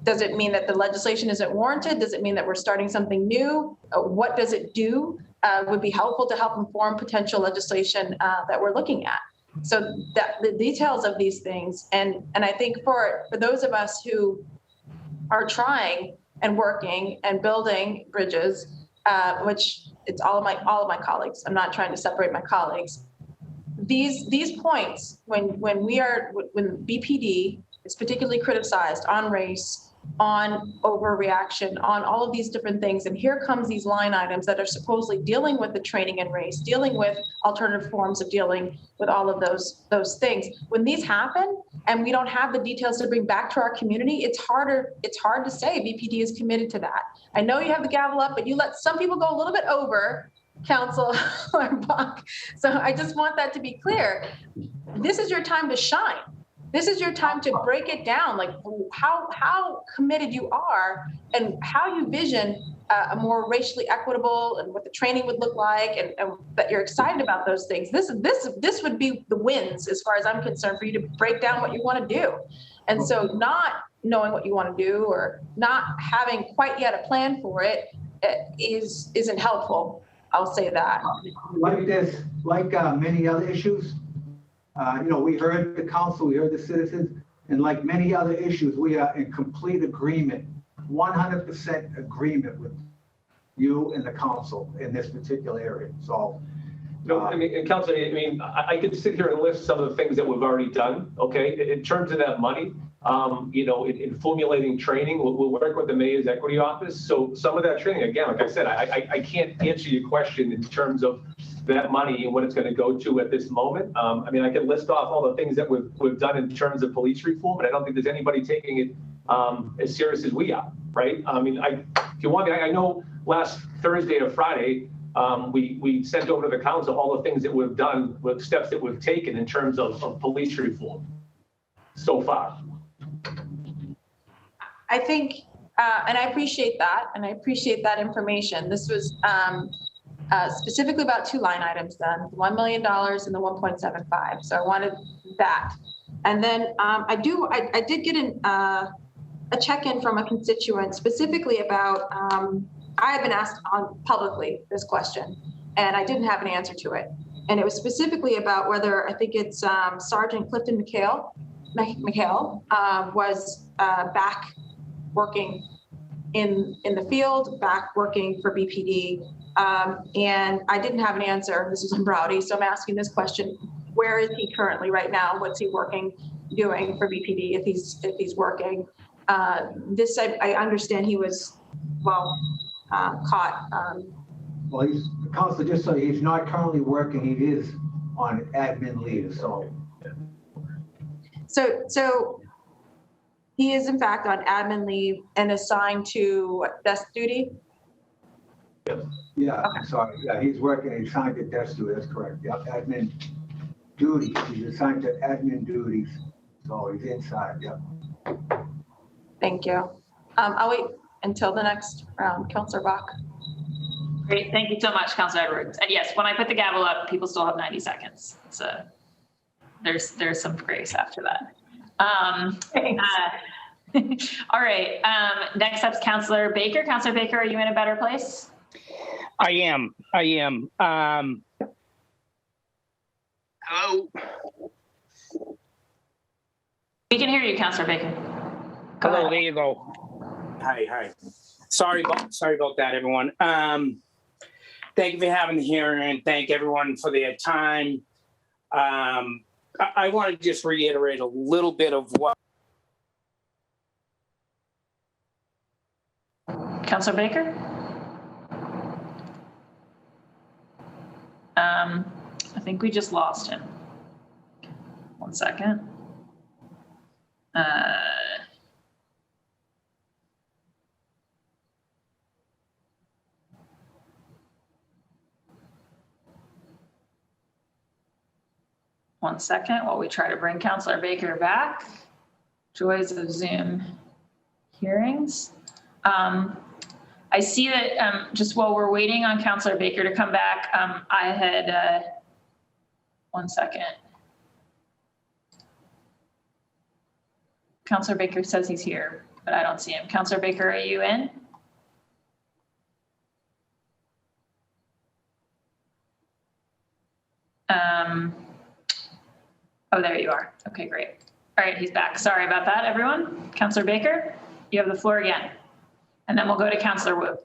Does it mean that the legislation isn't warranted? Does it mean that we're starting something new? What does it do? Would be helpful to help inform potential legislation that we're looking at. So that the details of these things, and I think for those of us who are trying and working and building bridges, which it's all of my colleagues. I'm not trying to separate my colleagues. These points, when BPD is particularly criticized on race, on overreaction, on all of these different things, and here comes these line items that are supposedly dealing with the training and race, dealing with alternative forms of dealing with all of those things. When these happen and we don't have the details to bring back to our community, it's hard to say BPD is committed to that. I know you have the gavel up, but you let some people go a little bit over, Councilor Buck. So I just want that to be clear. This is your time to shine. This is your time to break it down, like how committed you are and how you vision a more racially equitable and what the training would look like, and that you're excited about those things. This would be the wins as far as I'm concerned, for you to break down what you want to do. And so not knowing what you want to do or not having quite yet a plan for it isn't helpful. I'll say that. Like this, like many other issues, we heard the council, we heard the citizens, and like many other issues, we are in complete agreement, 100% agreement with you and the council in this particular area. So, and Councilor, I could sit here and list some of the things that we've already done. Okay, in terms of that money, in formulating training, we'll work with the Mayor's Equity Office. So some of that training, again, like I said, I can't answer your question in terms of that money and what it's going to go to at this moment. I can list off all the things that we've done in terms of police reform, but I don't think there's anybody taking it as serious as we are, right? If you want me, I know last Thursday or Friday, we sent over to the council all the things that we've done, with steps that we've taken in terms of police reform so far. I think, and I appreciate that, and I appreciate that information. This was specifically about two line items then, the $1 million and the 1.75. So I wanted that. And then I did get a check-in from a constituent specifically about, I have been asked publicly this question, and I didn't have an answer to it. And it was specifically about whether, I think it's Sergeant Clifton McHale was back working in the field, back working for BPD. And I didn't have an answer. This is on Browdy, so I'm asking this question: where is he currently right now? What's he doing for BPD if he's working? This I understand he was caught. Well, he's Councilor, just so he's not currently working. He is on admin leave. So he is in fact on admin leave and assigned to desk duty. Yeah, okay. Sorry. Yeah, he's working. He's assigned to desk duty. That's correct. Yeah, admin duties. He's assigned to admin duties. So he's inside. Yeah. Thank you. I'll wait until the next round. Councilor Bach. Great. Thank you so much, Councilor Edwards. And yes, when I put the gavel up, people still have 90 seconds. So there's some grace after that. All right. Next up is Councilor Baker. Councilor Baker, are you in a better place? I am. Hello. We can hear you, Councilor Baker. Hello. There you go. Hi. Sorry about that, everyone. Thank you for having the hearing. Thank everyone for their time. I want to just reiterate a little bit of what Councillor Baker? I think we just lost him. 1 second. One second while we try to bring Councillor Baker back. Joys of Zoom hearings. I see that just while we're waiting on Councillor Baker to come back, I had, 1 second. Councillor Baker says he's here, but I don't see him. Councillor Baker, are you in? Oh, there you are. Okay, great. All right, he's back. Sorry about that, everyone. Councillor Baker, you have the floor again. And then we'll go to Councillor Wu.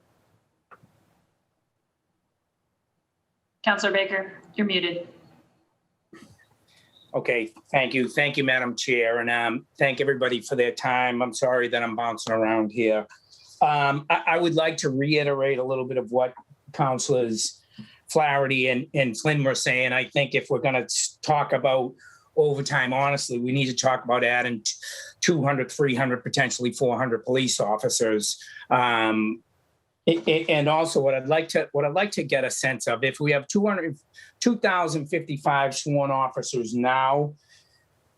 Councillor Baker, you're muted. Okay, thank you. Thank you, Madam Chair, and thank everybody for their time. I'm sorry that I'm bouncing around here. I would like to reiterate a little bit of what Councilors Flaherty and Flynn were saying. I think if we're going to talk about overtime, honestly, we need to talk about adding 200, 300, potentially 400 police officers. And also what I'd like to get a sense of, if we have 2,055 sworn officers now,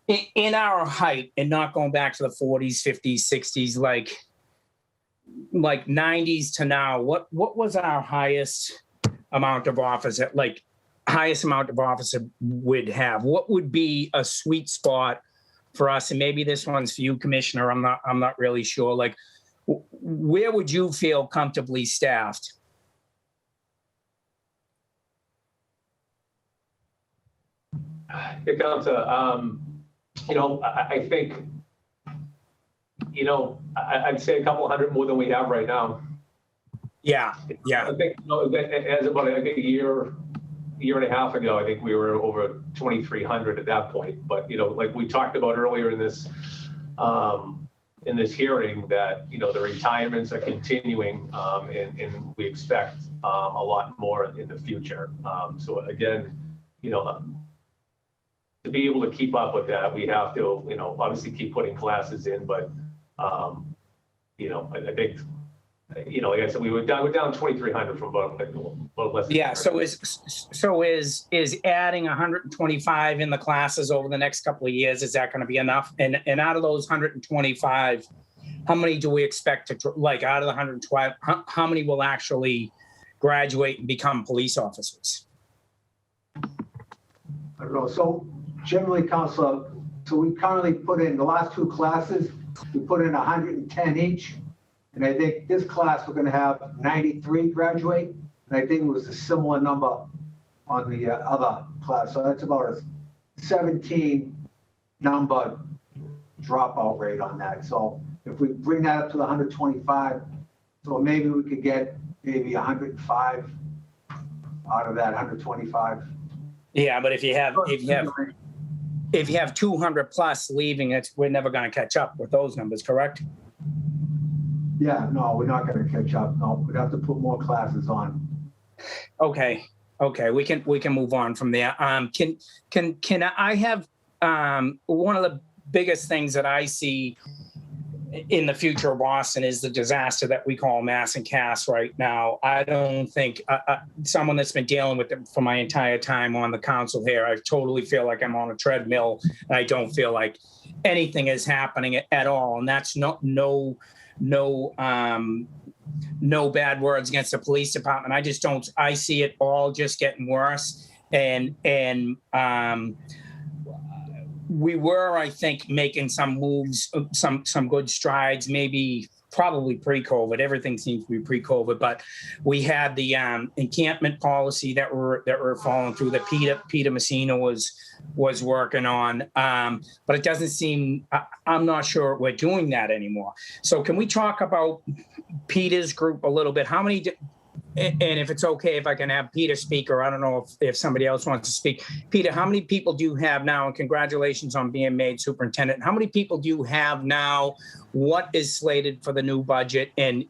in our height, and not going back to the 40s, 50s, 60s, like 90s to now, what was our highest amount of officer, highest amount of officer would have? What would be a sweet spot for us? And maybe this one's for you, Commissioner. I'm not really sure. Where would you feel comfortably staffed? Yeah, Councilor, I think, I'd say a couple hundred more than we have right now. Yeah. I think, as about a year and a half ago, I think we were over 2,300 at that point. But, like we talked about earlier in this hearing, that, the retirements are continuing, and we expect a lot more in the future. So again, to be able to keep up with that, we have to, obviously keep putting classes in, but, I think, like I said, we're down 2,300 from about less than. Yeah. So is adding 125 in the classes over the next couple of years, is that going to be enough? And out of those 125, how many do we expect to, out of the 112, how many will actually graduate and become police officers? I don't know. So generally, Councilor, so we currently put in the last two classes, we put in 110 each. And I think this class, we're going to have 93 graduate. And I think it was a similar number on the other class. So that's about a 17 number dropout rate on that. So if we bring that up to the 125, so maybe we could get maybe 105 out of that 125. Yeah, but if you have 200 plus leaving, we're never going to catch up with those numbers, correct? Yeah, no, we're not going to catch up. No, we'd have to put more classes on. Okay, we can move on from there. Can I have one of the biggest things that I see in the future of Boston is the disaster that we call mass and cast right now. I don't think someone that's been dealing with it for my entire time on the council here, I totally feel like I'm on a treadmill, and I don't feel like anything is happening at all. And that's no bad words against the police department. I see it all just getting worse. And we were, I think, making some moves, some good strides, probably pre-COVID. Everything seems to be pre-COVID, but we had the encampment policy that we're following through, that Peter Messina was working on. But it doesn't seem, I'm not sure we're doing that anymore. So can we talk about Peter's group a little bit? How many and if it's okay, if I can have Peter speak, or I don't know if somebody else wants to speak. Peter, how many people do you have now? And congratulations on being made superintendent. How many people do you have now? What is slated for the new budget, and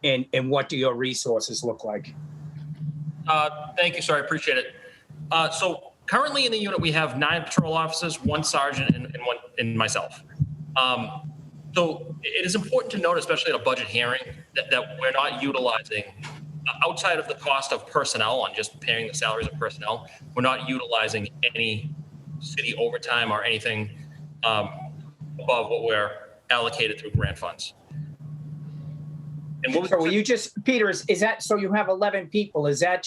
what do your resources look like? Thank you, sir. I appreciate it. So currently in the unit, we have 9 patrol officers, 1 sergeant, and myself. So it is important to note, especially at a budget hearing, that we're not utilizing, outside of the cost of personnel on just paying the salaries of personnel, we're not utilizing any city overtime or anything above what we're allocated through grant funds. And what was so you just, Peter, is that, so you have 11 people, is that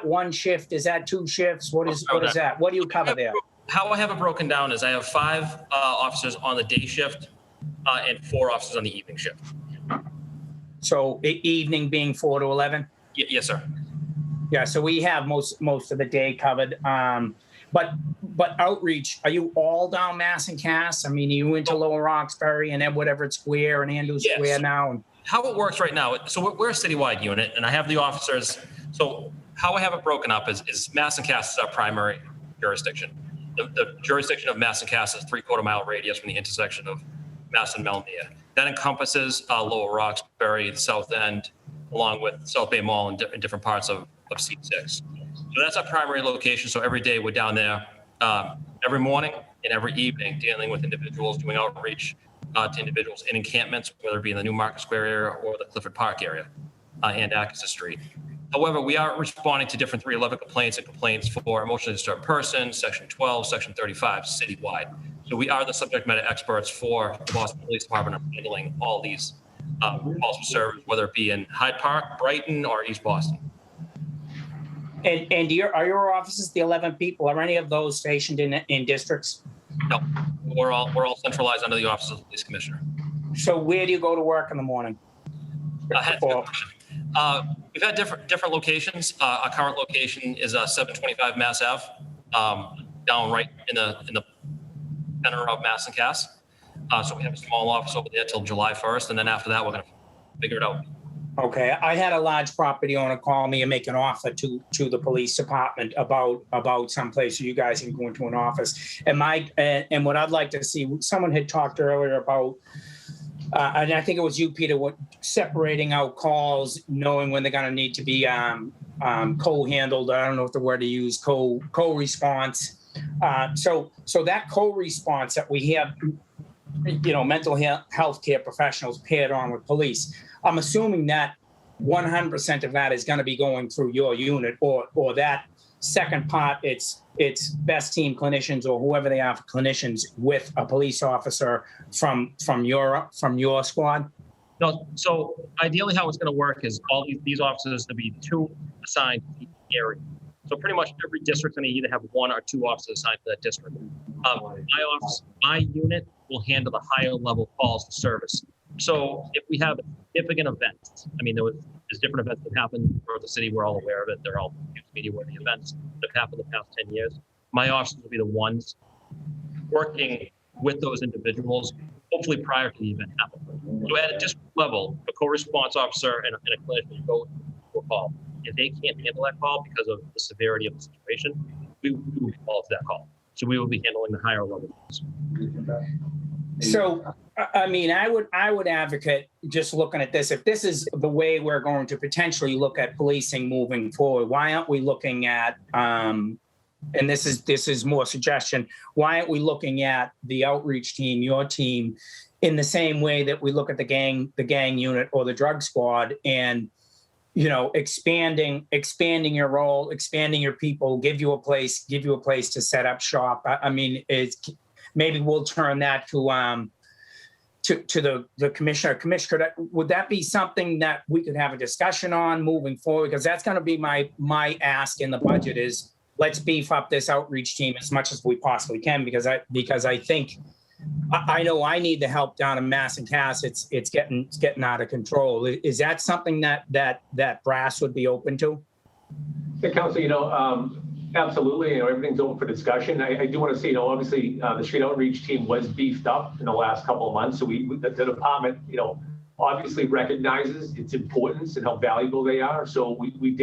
1 shift, is that 2 shifts, what is that, what do you cover there? How I have it broken down is I have 5 officers on the day shift and 4 officers on the evening shift. So evening being 4 to 11? Yes, sir. Yeah, so we have most of the day covered. But outreach, are you all down Mass and Cass? I mean, are you into Lower Roxbury and Edward Everett Square and Andrews Square now? And how it works right now, so we're a citywide unit, and I have the officers. So how I have it broken up is Mass and Cass is our primary jurisdiction. The jurisdiction of Mass and Cass is 3/4 mile radius from the intersection of Mass and Melmere. That encompasses Lower Roxbury, the South End, along with South Bay Mall and different parts of C6. So that's our primary location. So every day we're down there every morning and every evening dealing with individuals, doing outreach to individuals in encampments, whether it be in the New Market Square area or the Clifford Park area and Atkinson Street. However, we are responding to different 311 complaints and complaints for emotionally disturbed persons, Section 12, Section 35, citywide. So we are the subject matter experts for the Boston Police Department of handling all these calls for service, whether it be in Hyde Park, Brighton, or East Boston. are your offices the 11 people? Are any of those stationed in districts? No, we're all centralized under the Office of the Police Commissioner. So where do you go to work in the morning? We've had different locations. Our current location is 725 Mass Ave, down right in the center of Mass and Cass. So we have a small office over there till July 1st, and then after that, we're going to figure it out. Okay, I had a large property owner call me and make an offer to the police department about someplace you guys can go into an office. And what I'd like to see, someone had talked earlier about, and I think it was you, Peter, separating out calls, knowing when they're going to need to be co-handled. I don't know what the word to use, co-response. So that co-response that we have, mental health care professionals paired on with police, I'm assuming that 100% of that is going to be going through your unit, or that second part, it's best team clinicians or whoever they are for clinicians with a police officer from your squad. No, so ideally how it's going to work is all these officers to be 2 assigned to each area. So pretty much every district's going to either have 1 or 2 officers assigned to that district. My unit will handle the higher level calls to service. So if we have significant events, I mean, there's different events that happen throughout the city. We're all aware of it. They're all media-worthy events that have happened the past 10 years. My officers will be the ones working with those individuals, hopefully prior to the event happening. So at a district level, a co-response officer and a clinician go to a call. If they can't handle that call because of the severity of the situation, we will call to that call. So we will be handling the higher level calls. So, I mean, I would advocate just looking at this. If this is the way we're going to potentially look at policing moving forward, why aren't we looking at, and this is more suggestion, why aren't we looking at the outreach team, your team, in the same way that we look at the gang unit or the drug squad, and expanding your role, expanding your people, give you a place to set up shop. I mean, maybe we'll turn that to the commissioner. Commissioner, would that be something that we could have a discussion on moving forward? Because that's going to be my ask in the budget is let's beef up this outreach team as much as we possibly can, because I think I know I need the help down in Mass and Cass. It's getting out of control. Is that something that brass would be open to? Yeah, Council, absolutely. Everything's open for discussion. I do want to say, obviously the street outreach team was beefed up in the last couple of months. So the department, obviously recognizes its importance and how valuable they are. So we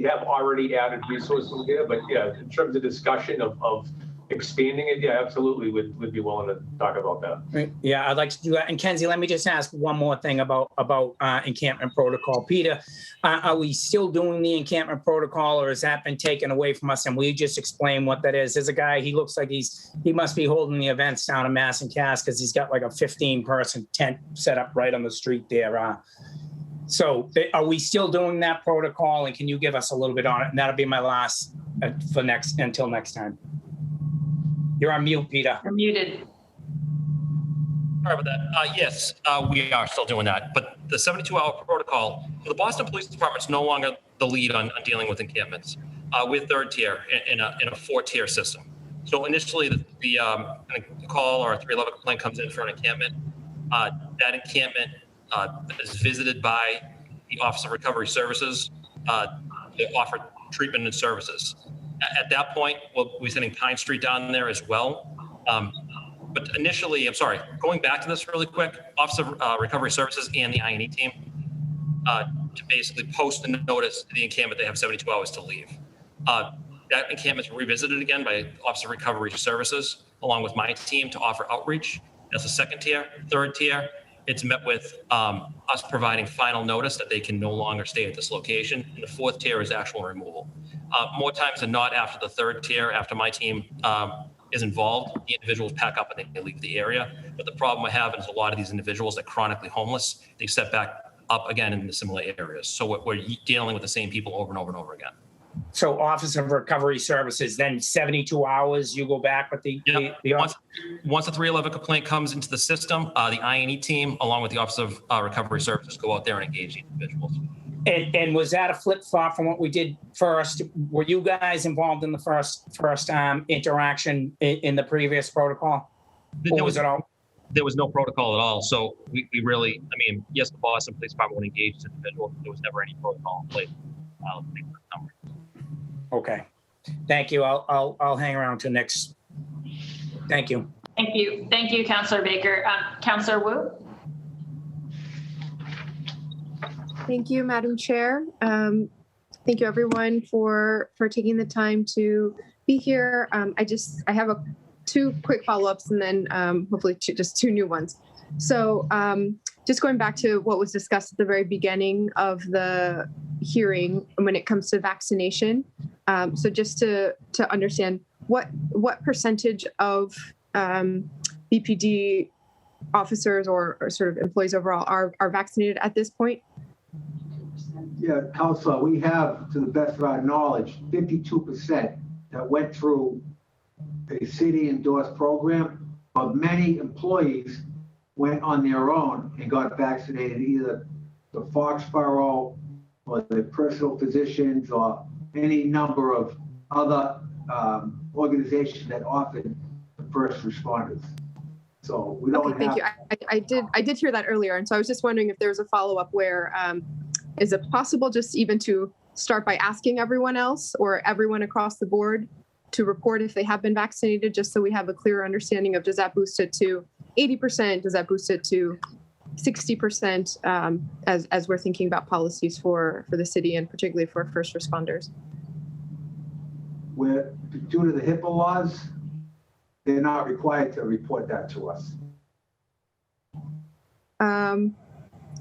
have already added resources there, but yeah, in terms of discussion of expanding it, yeah, absolutely would be willing to talk about that. Yeah, I'd like to do that. And Kenzie, let me just ask one more thing about encampment protocol. Peter, are we still doing the encampment protocol, or has that been taken away from us? And will you just explain what that is? There's a guy, he looks like he must be holding the events down in Mass and Cass, because he's got like a 15-person tent set up right on the street there. So are we still doing that protocol? And can you give us a little bit on it? And that'll be my last until next time. You're on mute, Peter. You're muted. Sorry about that. Yes, we are still doing that. But the 72-hour protocol, the Boston Police Department is no longer the lead on dealing with encampments. We're third tier in a 4-tier system. So initially, the call or a 311 complaint comes in for an encampment. That encampment is visited by the Office of Recovery Services. They offer treatment and services. At that point, we'll be sending Pine Street down there as well. But initially, I'm sorry, going back to this really quick, Office of Recovery Services and the I&E team to basically post a notice to the encampment they have 72 hours to leave. That encampment's revisited again by Office of Recovery Services, along with my team, to offer outreach. That's the second tier. Third tier, it's met with us providing final notice that they can no longer stay at this location. And the fourth tier is actual removal. More times than not, after the third tier, after my team is involved, the individuals pack up and they leave the area. But the problem we're having is a lot of these individuals that are chronically homeless, they step back up again in the similar areas. So we're dealing with the same people over and over and over again. So Office of Recovery Services, then 72 hours, you go back with the Once the 311 complaint comes into the system, the I&E team, along with the Office of Recovery Services, go out there and engage the individuals. And was that a flip-flop from what we did first? Were you guys involved in the first interaction in the previous protocol? Or was it all? There was no protocol at all. So we really, I mean, yes, the Boston Police Department would engage the individual. There was never any protocol in place. Okay. Thank you. I'll hang around till next. Thank you. Thank you. Thank you, Councillor Baker. Councillor Wu? Thank you, Madam Chair. Thank you, everyone, for taking the time to be here. I have two quick follow-ups and then hopefully just two new ones. So just going back to what was discussed at the very beginning of the hearing when it comes to vaccination. So just to understand what percentage of BPD officers or sort of employees overall are vaccinated at this point? Yeah, Councilor, we have, to the best of our knowledge, 52% that went through a city-endorsed program, but many employees went on their own and got vaccinated, either the Foxborough or the personal physicians or any number of other organizations that offered the first responders. So we don't have. Thank you. I did hear that earlier, and so I was just wondering if there was a follow-up where is it possible just even to start by asking everyone else or everyone across the board to report if they have been vaccinated, just so we have a clearer understanding of, does that boost it to 80%? Does that boost it to 60% as we're thinking about policies for the city and particularly for first responders? Due to the HIPAA laws, they're not required to report that to us.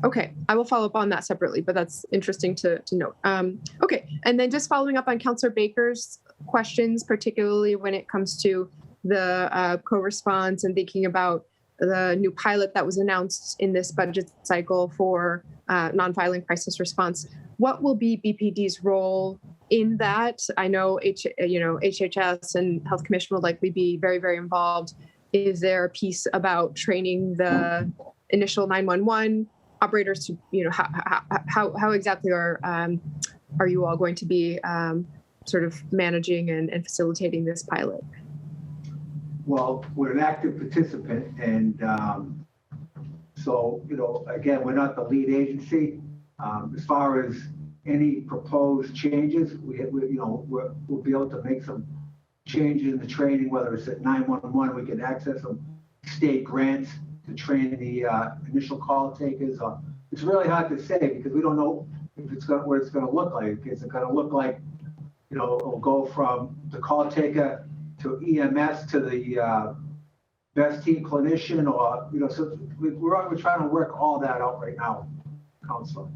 Okay, I will follow up on that separately, but that's interesting to note. Okay, and then just following up on Councillor Baker's questions, particularly when it comes to the co-response and thinking about the new pilot that was announced in this budget cycle for non-violent crisis response. What will be BPD's role in that? I know HHS and Health Commission will likely be very, very involved. Is there a piece about training the initial 911 operators to, how exactly are you all going to be sort of managing and facilitating this pilot? Well, we're an active participant, and so, again, we're not the lead agency. As far as any proposed changes, we'll be able to make some changes in the training, whether it's at 911, we can access some state grants to train the initial call takers, or it's really hard to say because we don't know if it's going, what it's going to look like. Is it going to look like, you know, it'll go from the call taker to EMS to the best team clinician, or, you know, so we're trying to work all that out right now, Counselor.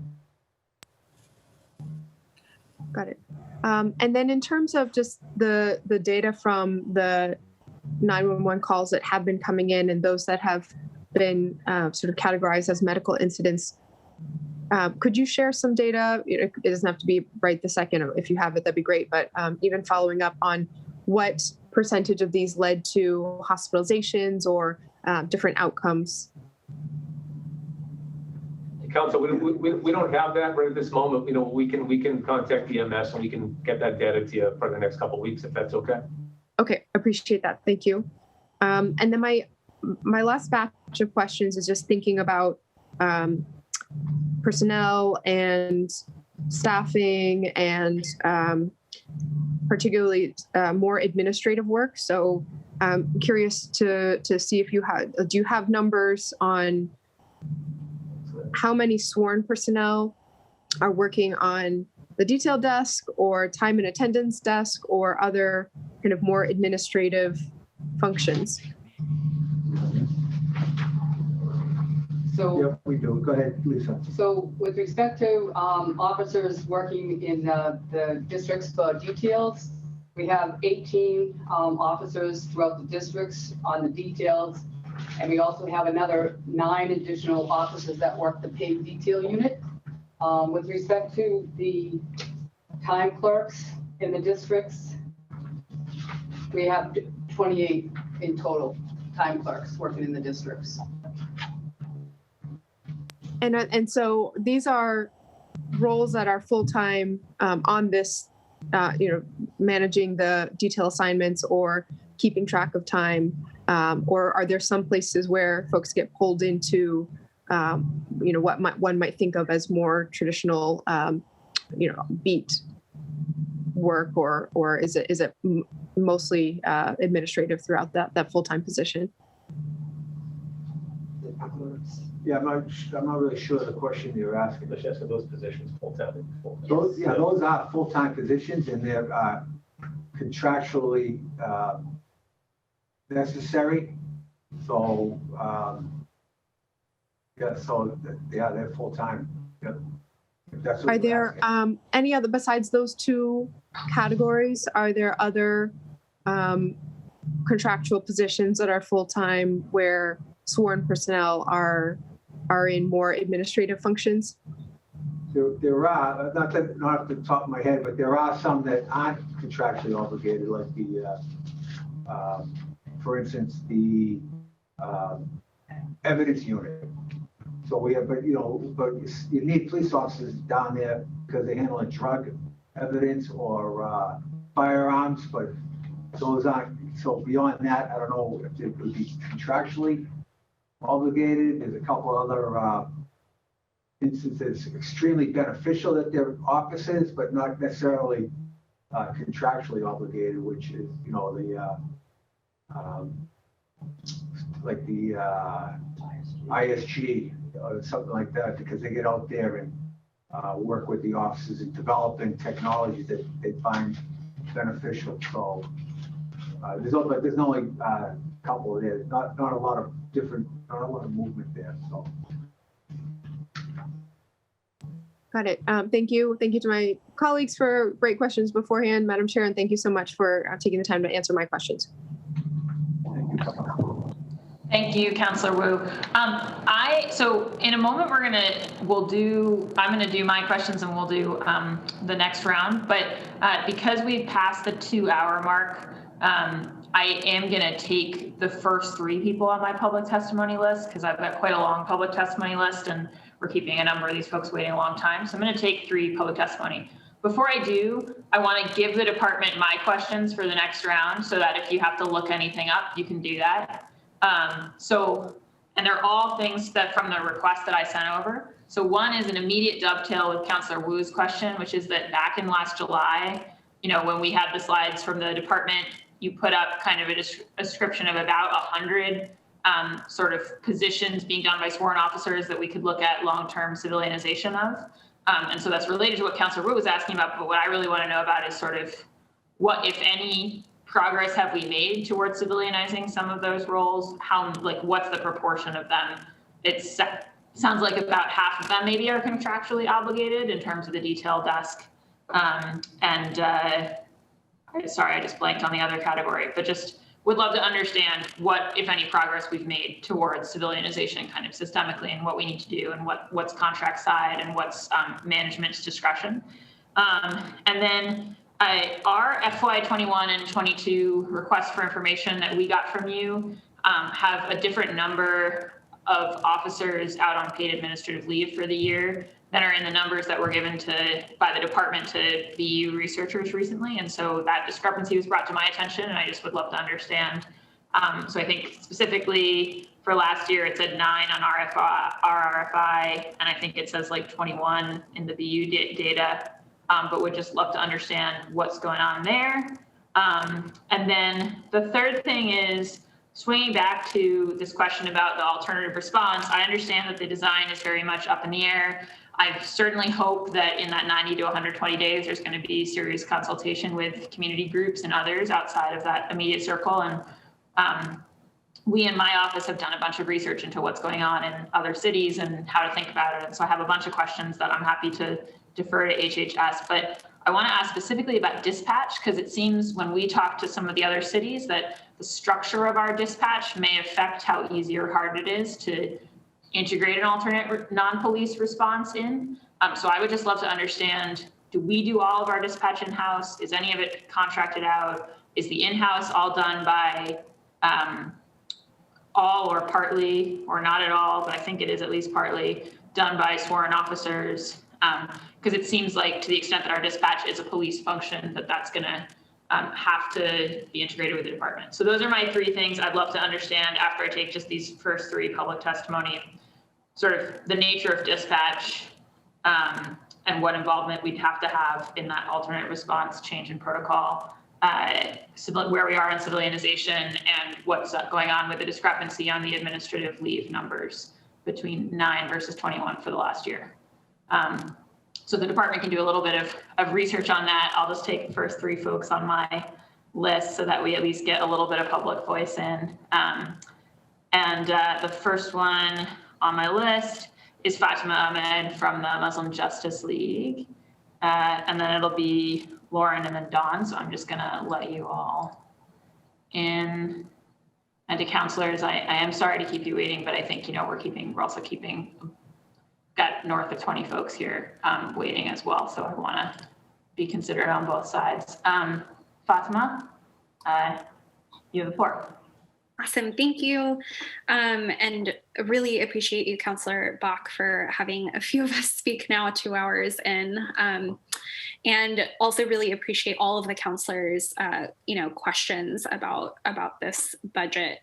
Got it. And then in terms of just the data from the 911 calls that have been coming in and those that have been sort of categorized as medical incidents, could you share some data? It doesn't have to be right this second. If you have it, that'd be great. But even following up on what percentage of these led to hospitalizations or different outcomes? Council, we don't have that right at this moment. You know, we can contact EMS and we can get that data to you for the next couple of weeks, if that's okay. Okay, appreciate that. Thank you. And then my last batch of questions is just thinking about personnel and staffing and particularly more administrative work. So I'm curious to see if do you have numbers on how many sworn personnel are working on the detail desk or time and attendance desk or other kind of more administrative functions? So, yep, we do. Go ahead, Lisa. So with respect to officers working in the districts for details, we have 18 officers throughout the districts on the details. And we also have another 9 additional officers that work the paid detail unit. With respect to the time clerks in the districts, we have 28 in total time clerks working in the districts. And so these are roles that are full-time on this, managing the detail assignments or keeping track of time, or are there some places where folks get pulled into, what one might think of as more traditional, beat work, or is it mostly administrative throughout that full-time position? Yeah, I'm not really sure the question you're asking. Let's ask those positions full-time. Those are full-time positions, and they're contractually necessary. So, they're full-time. Yeah. Are there any other, besides those 2 categories, are there other contractual positions that are full-time where sworn personnel are in more administrative functions? There are, not off the top of my head, but there are some that aren't contractually obligated, like the, for instance, the evidence unit. So we have, but you need police officers down there because they handle drug evidence or firearms, but those aren't. So beyond that, I don't know if it would be contractually obligated. There's a couple other instances extremely beneficial that they're offices, but not necessarily contractually obligated, which is, like the ISG or something like that, because they get out there and work with the officers in developing technology that they find beneficial. So there's only a couple there, not a lot of movement there. So. Got it. Thank you. Thank you to my colleagues for great questions beforehand, Madam Chair, and thank you so much for taking the time to answer my questions. Thank you, Councillor Wu. So in a moment, I'm going to do my questions and we'll do the next round. But because we passed the 2-hour mark, I am going to take the first 3 people on my public testimony list because I've got quite a long public testimony list and we're keeping a number of these folks waiting a long time. So I'm going to take 3 public testimony. Before I do, I want to give the department my questions for the next round so that if you have to look anything up, you can do that. And they're all things that from the request that I sent over. So one is an immediate dovetail with Councillor Wu's question, which is that back in last July, when we had the slides from the department, you put up kind of a description of about 100 sort of positions being done by sworn officers that we could look at long-term civilianization of. And so that's related to what Councilor Wu was asking about, but what I really want to know about is sort of what, if any, progress have we made towards civilianizing some of those roles? How, like, what's the proportion of them? It sounds like about half of them maybe are contractually obligated in terms of the detail desk. Sorry, I just blanked on the other category, but just would love to understand what, if any, progress we've made towards civilianization kind of systemically, and what we need to do, and what's contract side and what's management's discretion. And then our FY21 and 22 requests for information that we got from you have a different number of officers out on paid administrative leave for the year that are in the numbers that were given by the department to BU researchers recently. And so that discrepancy was brought to my attention, and I just would love to understand. So I think specifically for last year, it said 9 on RFI, and I think it says like 21 in the BU data, but would just love to understand what's going on there. And then the third thing is swinging back to this question about the alternative response. I understand that the design is very much up in the air. I certainly hope that in that 90 to 120 days, there's going to be serious consultation with community groups and others outside of that immediate circle. And we in my office have done a bunch of research into what's going on in other cities and how to think about it. And so I have a bunch of questions that I'm happy to defer to HHS, but I want to ask specifically about dispatch, because it seems when we talk to some of the other cities that the structure of our dispatch may affect how easy or hard it is to integrate an alternate non-police response in. So I would just love to understand, do we do all of our dispatch in-house? Is any of it contracted out? Is the in-house all done by all or partly, or not at all, but I think it is at least partly done by sworn officers? Because it seems like to the extent that our dispatch is a police function, that's going to have to be integrated with the department. So those are my three things I'd love to understand after I take just these first three public testimony, sort of the nature of dispatch and what involvement we'd have to have in that alternate response change in protocol, where we are in civilianization, and what's going on with the discrepancy on the administrative leave numbers between 9 versus 21 for the last year. So the department can do a little bit of research on that. I'll just take the first three folks on my list so that we at least get a little bit of public voice in. The first one on my list is Fatima Ahmed from the Muslim Justice League. And then it'll be Lauren and then Dawn. So I'm just gonna let you all in. And to counselors, I am sorry to keep you waiting, but I think, we're also keeping, got north of 20 folks here waiting as well. So I wanna be considerate on both sides. Fatima, you have the floor. Awesome, thank you. And really appreciate you, Councillor Bach, for having a few of us speak now 2 hours in. And also really appreciate all of the councillors, questions about this budget.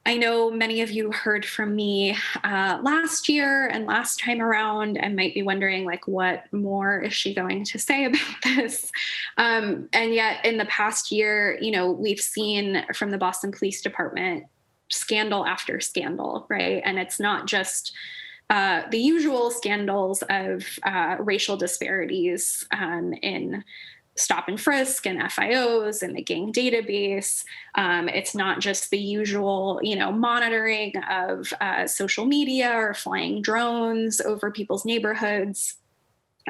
I know many of you heard from me last year and last time around and might be wondering, what more is she going to say about this? And yet in the past year, we've seen from the Boston Police Department scandal after scandal, right? And it's not just the usual scandals of racial disparities in stop and frisk and FIOs and the gang database. It's not just the usual, monitoring of social media or flying drones over people's neighborhoods.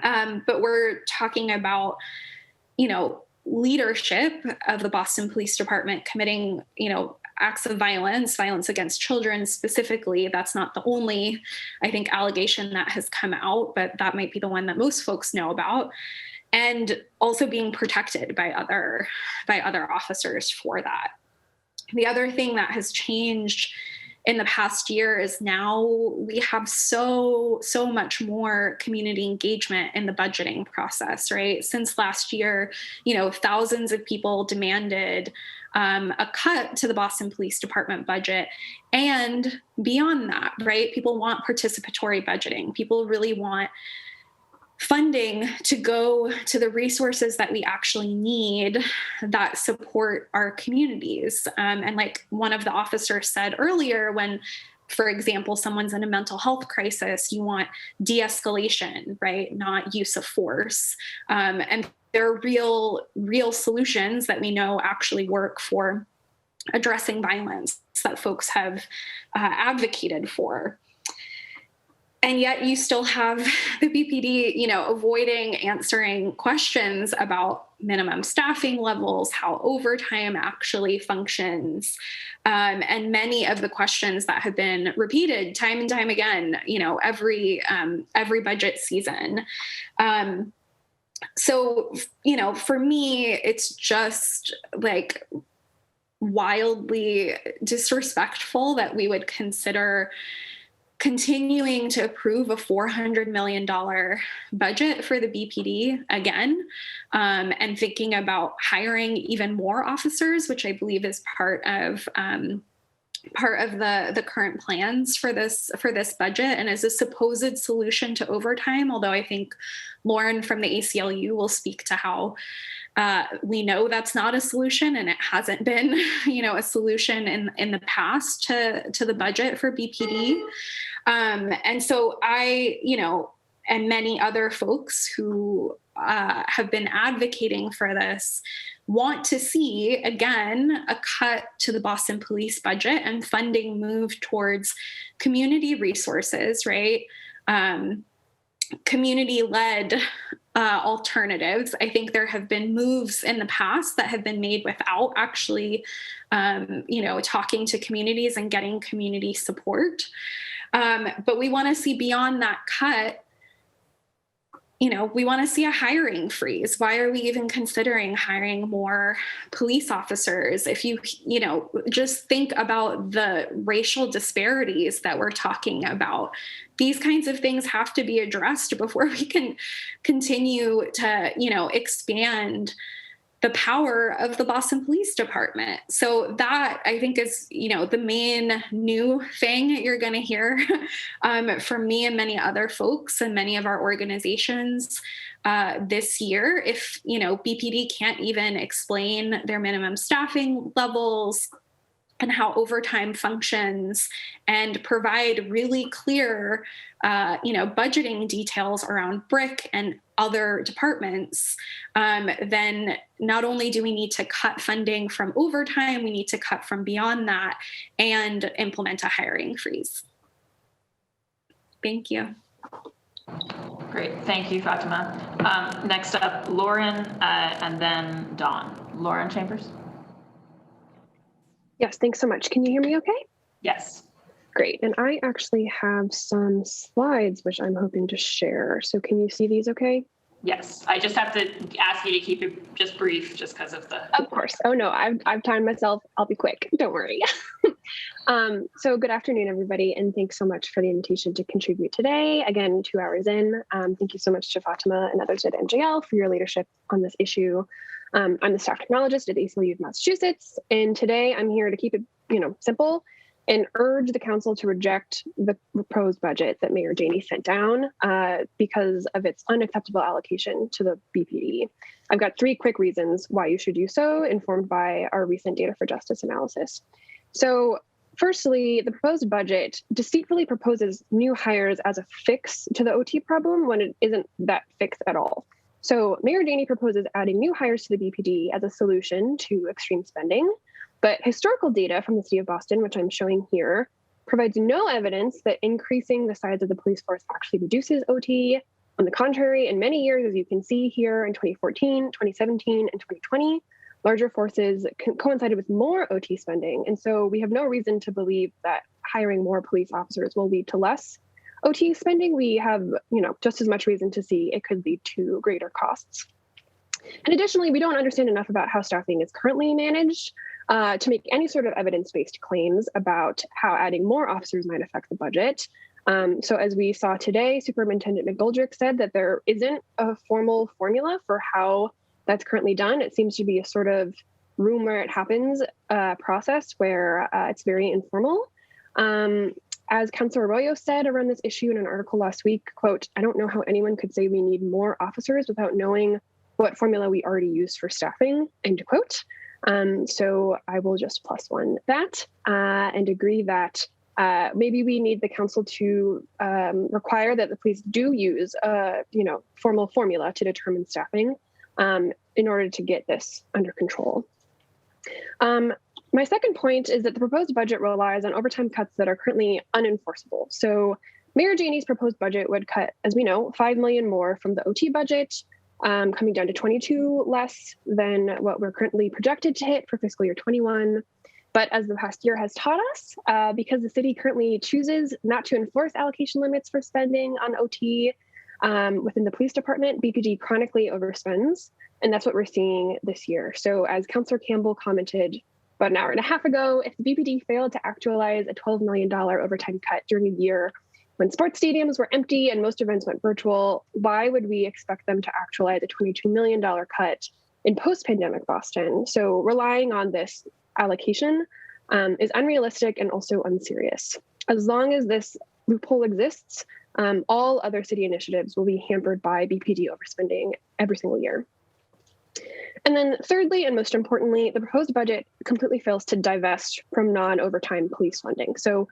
But we're talking about, leadership of the Boston Police Department committing, acts of violence against children specifically. That's not the only, I think, allegation that has come out, but that might be the one that most folks know about. And also being protected by other officers for that. The other thing that has changed in the past year is now we have so much more community engagement in the budgeting process, right? Since last year, thousands of people demanded a cut to the Boston Police Department budget. And beyond that, right, people want participatory budgeting. People really want funding to go to the resources that we actually need that support our communities. And like one of the officers said earlier, when, for example, someone's in a mental health crisis, you want de-escalation, right? Not use of force. And there are real solutions that we know actually work for addressing violence that folks have advocated for. And yet you still have the BPD, avoiding answering questions about minimum staffing levels, how overtime actually functions, and many of the questions that have been repeated time and time again, every budget season. So, for me, it's just like wildly disrespectful that we would consider continuing to approve a $400 million budget for the BPD again, and thinking about hiring even more officers, which I believe is part of the current plans for this budget, and as a supposed solution to overtime. Although I think Lauren from the ACLU will speak to how we know that's not a solution, and it hasn't been, a solution in the past to the budget for BPD. And so I, and many other folks who have been advocating for this want to see, again, a cut to the Boston Police budget and funding move towards community resources, right? Community-led alternatives. I think there have been moves in the past that have been made without actually, talking to communities and getting community support. But we want to see beyond that cut. We want to see a hiring freeze. Why are we even considering hiring more police officers? If you just think about the racial disparities that we're talking about, these kinds of things have to be addressed before we can continue to, expand the power of the Boston Police Department. So that, I think, is, the main new thing you're going to hear from me and many other folks and many of our organizations this year. If, BPD can't even explain their minimum staffing levels and how overtime functions and provide really clear, budgeting details around BRIC and other departments, then not only do we need to cut funding from overtime, we need to cut from beyond that and implement a hiring freeze. Thank you. Great. Thank you, Fatima. Next up, Lauren, and then Dawn. Lauren Chambers. Yes, thanks so much. Can you hear me okay? Yes. Great. And I actually have some slides which I'm hoping to share. So can you see these okay? Yes. I just have to ask you to keep it just brief just because of the... Of course. Oh, no, I've timed myself. I'll be quick. Don't worry. So good afternoon, everybody. And thanks so much for the invitation to contribute today. Again, 2 hours in. Thank you so much to Fatima and others at MJL for your leadership on this issue. I'm the staff technologist at ACLU of Massachusetts, and today I'm here to keep it, simple and urge the council to reject the proposed budget that Mayor Janey sent down because of its unacceptable allocation to the BPD. I've got 3 quick reasons why you should do so, informed by our recent Data for Justice analysis. So firstly, the proposed budget deceitfully proposes new hires as a fix to the OT problem when it isn't that fix at all. So Mayor Janey proposes adding new hires to the BPD as a solution to extreme spending, but historical data from the city of Boston, which I'm showing here, provides no evidence that increasing the size of the police force actually reduces OT. On the contrary, in many years, as you can see here in 2014, 2017, and 2020, larger forces coincided with more OT spending. And so we have no reason to believe that hiring more police officers will lead to less OT spending. We have, just as much reason to see it could lead to greater costs. And additionally, we don't understand enough about how staffing is currently managed to make any sort of evidence-based claims about how adding more officers might affect the budget. So as we saw today, Superintendent McGoldrick said that there isn't a formal formula for how that's currently done. It seems to be a sort of room where it happens process where it's very informal. as Councilor Arroyo said around this issue in an article last week, quote, "I don't know how anyone could say we need more officers without knowing what formula we already use for staffing," end quote. So I will just +1 that and agree that maybe we need the council to require that the police do use a formal formula to determine staffing in order to get this under control. My second point is that the proposed budget relies on overtime cuts that are currently unenforceable. So Mayor Janey's proposed budget would cut, as we know, $5 million more from the OT budget, coming down to 22 less than what we're currently projected to hit for fiscal year 21. But as the past year has taught us, because the city currently chooses not to enforce allocation limits for spending on OT within the police department, BPD chronically overspends. And that's what we're seeing this year. So as Councillor Campbell commented about an hour and a half ago, if the BPD failed to actualize a $12 million overtime cut during a year when sports stadiums were empty and most events went virtual, why would we expect them to actualize a $22 million cut in post-pandemic Boston? So relying on this allocation is unrealistic and also unserious. As long as this loophole exists, all other city initiatives will be hampered by BPD overspending every single year. And then thirdly, and most importantly, the proposed budget completely fails to divest from non-overtime police funding. So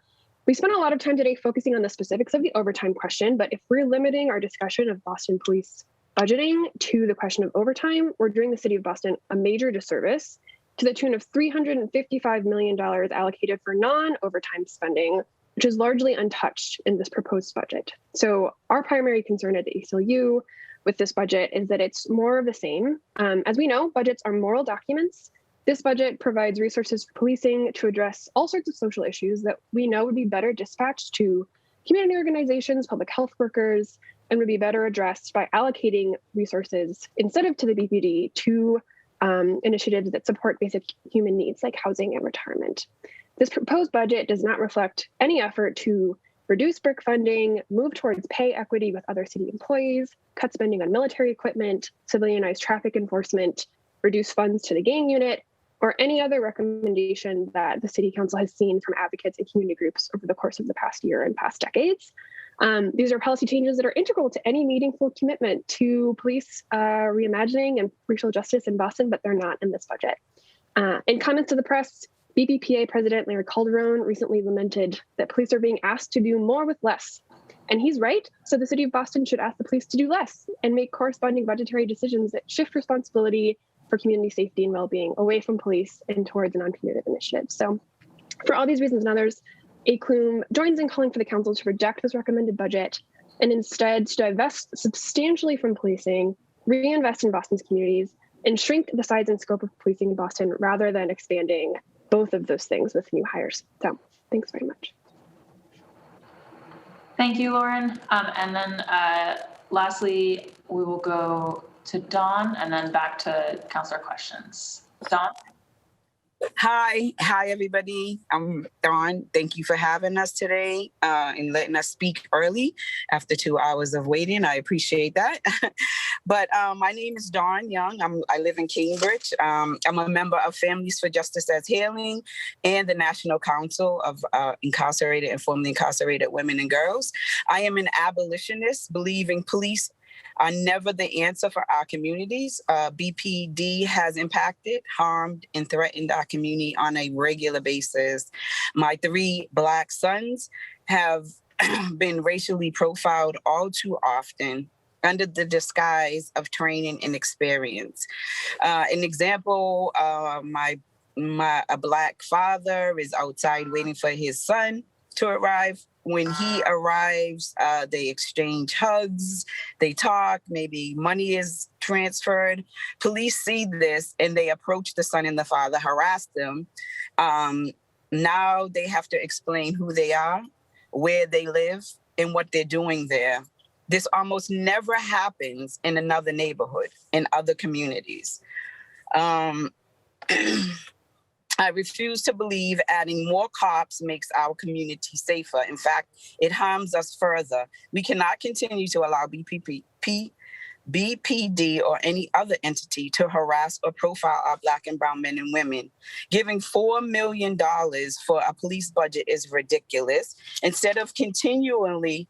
we spent a lot of time today focusing on the specifics of the overtime question, but if we're limiting our discussion of Boston police budgeting to the question of overtime, we're doing the city of Boston a major disservice to the tune of $355 million allocated for non-overtime spending, which is largely untouched in this proposed budget. So our primary concern at the ACLU with this budget is that it's more of the same. As we know, budgets are moral documents. This budget provides resources for policing to address all sorts of social issues that we know would be better dispatched to community organizations, public health workers, and would be better addressed by allocating resources instead of to the BPD to initiatives that support basic human needs like housing and retirement. This proposed budget does not reflect any effort to reduce BRIC funding, move towards pay equity with other city employees, cut spending on military equipment, civilianized traffic enforcement, reduce funds to the gang unit, or any other recommendation that the city council has seen from advocates and community groups over the course of the past year and past decades. These are policy changes that are integral to any meaningful commitment to police reimagining and racial justice in Boston, but they're not in this budget. In comments to the press, BBPA President Larry Calderon recently lamented that police are being asked to do more with less. And he's right. So the city of Boston should ask the police to do less and make corresponding budgetary decisions that shift responsibility for community safety and well-being away from police and towards non-punitive initiatives. So for all these reasons and others, ACLUM joins in calling for the council to reject this recommended budget and instead to divest substantially from policing, reinvest in Boston's communities, and shrink the size and scope of policing in Boston rather than expanding both of those things with new hires. So thanks very much. Thank you, Lauren. And then lastly, we will go to Dawn and then back to councilor questions. Dawn? Hi everybody. I'm Dawn. Thank you for having us today and letting us speak early after 2 hours of waiting. I appreciate that. But my name is Dawn Young. I live in Cambridge. I'm a member of Families for Justice as Healing and the National Council of Incarcerated and Formerly Incarcerated Women and Girls. I am an abolitionist, believing police are never the answer for our communities. BPD has impacted, harmed, and threatened our community on a regular basis. My 3 Black sons have been racially profiled all too often under the disguise of training and experience. An example, a Black father is outside waiting for his son to arrive. When he arrives, they exchange hugs, they talk, maybe money is transferred. Police see this and they approach the son and the father, harass them. Now they have to explain who they are, where they live, and what they're doing there. This almost never happens in another neighborhood, in other communities. I refuse to believe adding more cops makes our community safer. In fact, it harms us further. We cannot continue to allow BPP BPD, or any other entity to harass or profile our Black and brown men and women. Giving $4 million for a police budget is ridiculous. Instead of continuing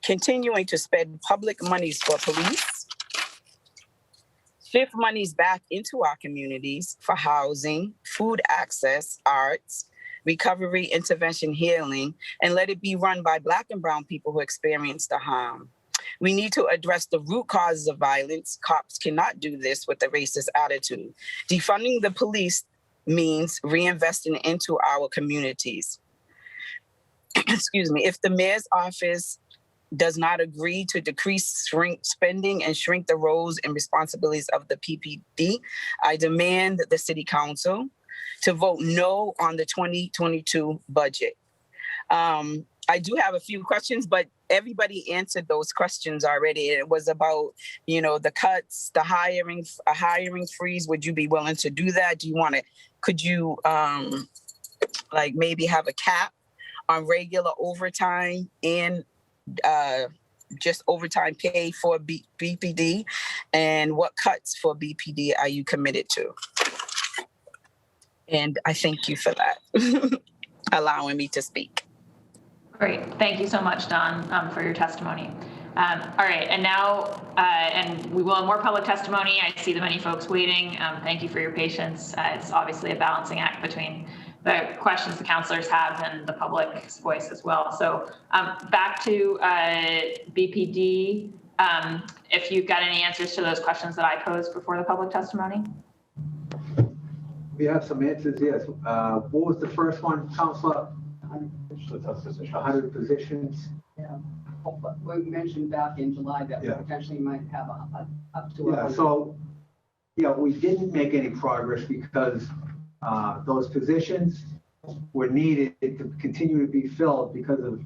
to spend public monies for police, shift monies back into our communities for housing, food access, arts, recovery, intervention, healing, and let it be run by Black and brown people who experience the harm. We need to address the root causes of violence. Cops cannot do this with a racist attitude. Defunding the police means reinvesting into our communities. Excuse me. If the mayor's office does not agree to shrink spending and shrink the roles and responsibilities of the PPD, I demand the city council to vote no on the 2022 budget. I do have a few questions, but everybody answered those questions already. It was about, the cuts, a hiring freeze. Would you be willing to do that? Could you maybe have a cap on regular overtime and just overtime pay for BPD? And what cuts for BPD are you committed to? And I thank you for that, allowing me to speak. Great. Thank you so much, Dawn, for your testimony. All right. And now, and we will have more public testimony. I see the many folks waiting. Thank you for your patience. It's obviously a balancing act between the questions the councilors have and the public's voice as well. So back to BPD, if you've got any answers to those questions that I posed before the public testimony. We have some answers, yes. What was the first one, Councilor? 100 positions. Yeah. We mentioned back in July that we potentially might have up to 100. So, we didn't make any progress because those positions were needed to continue to be filled because of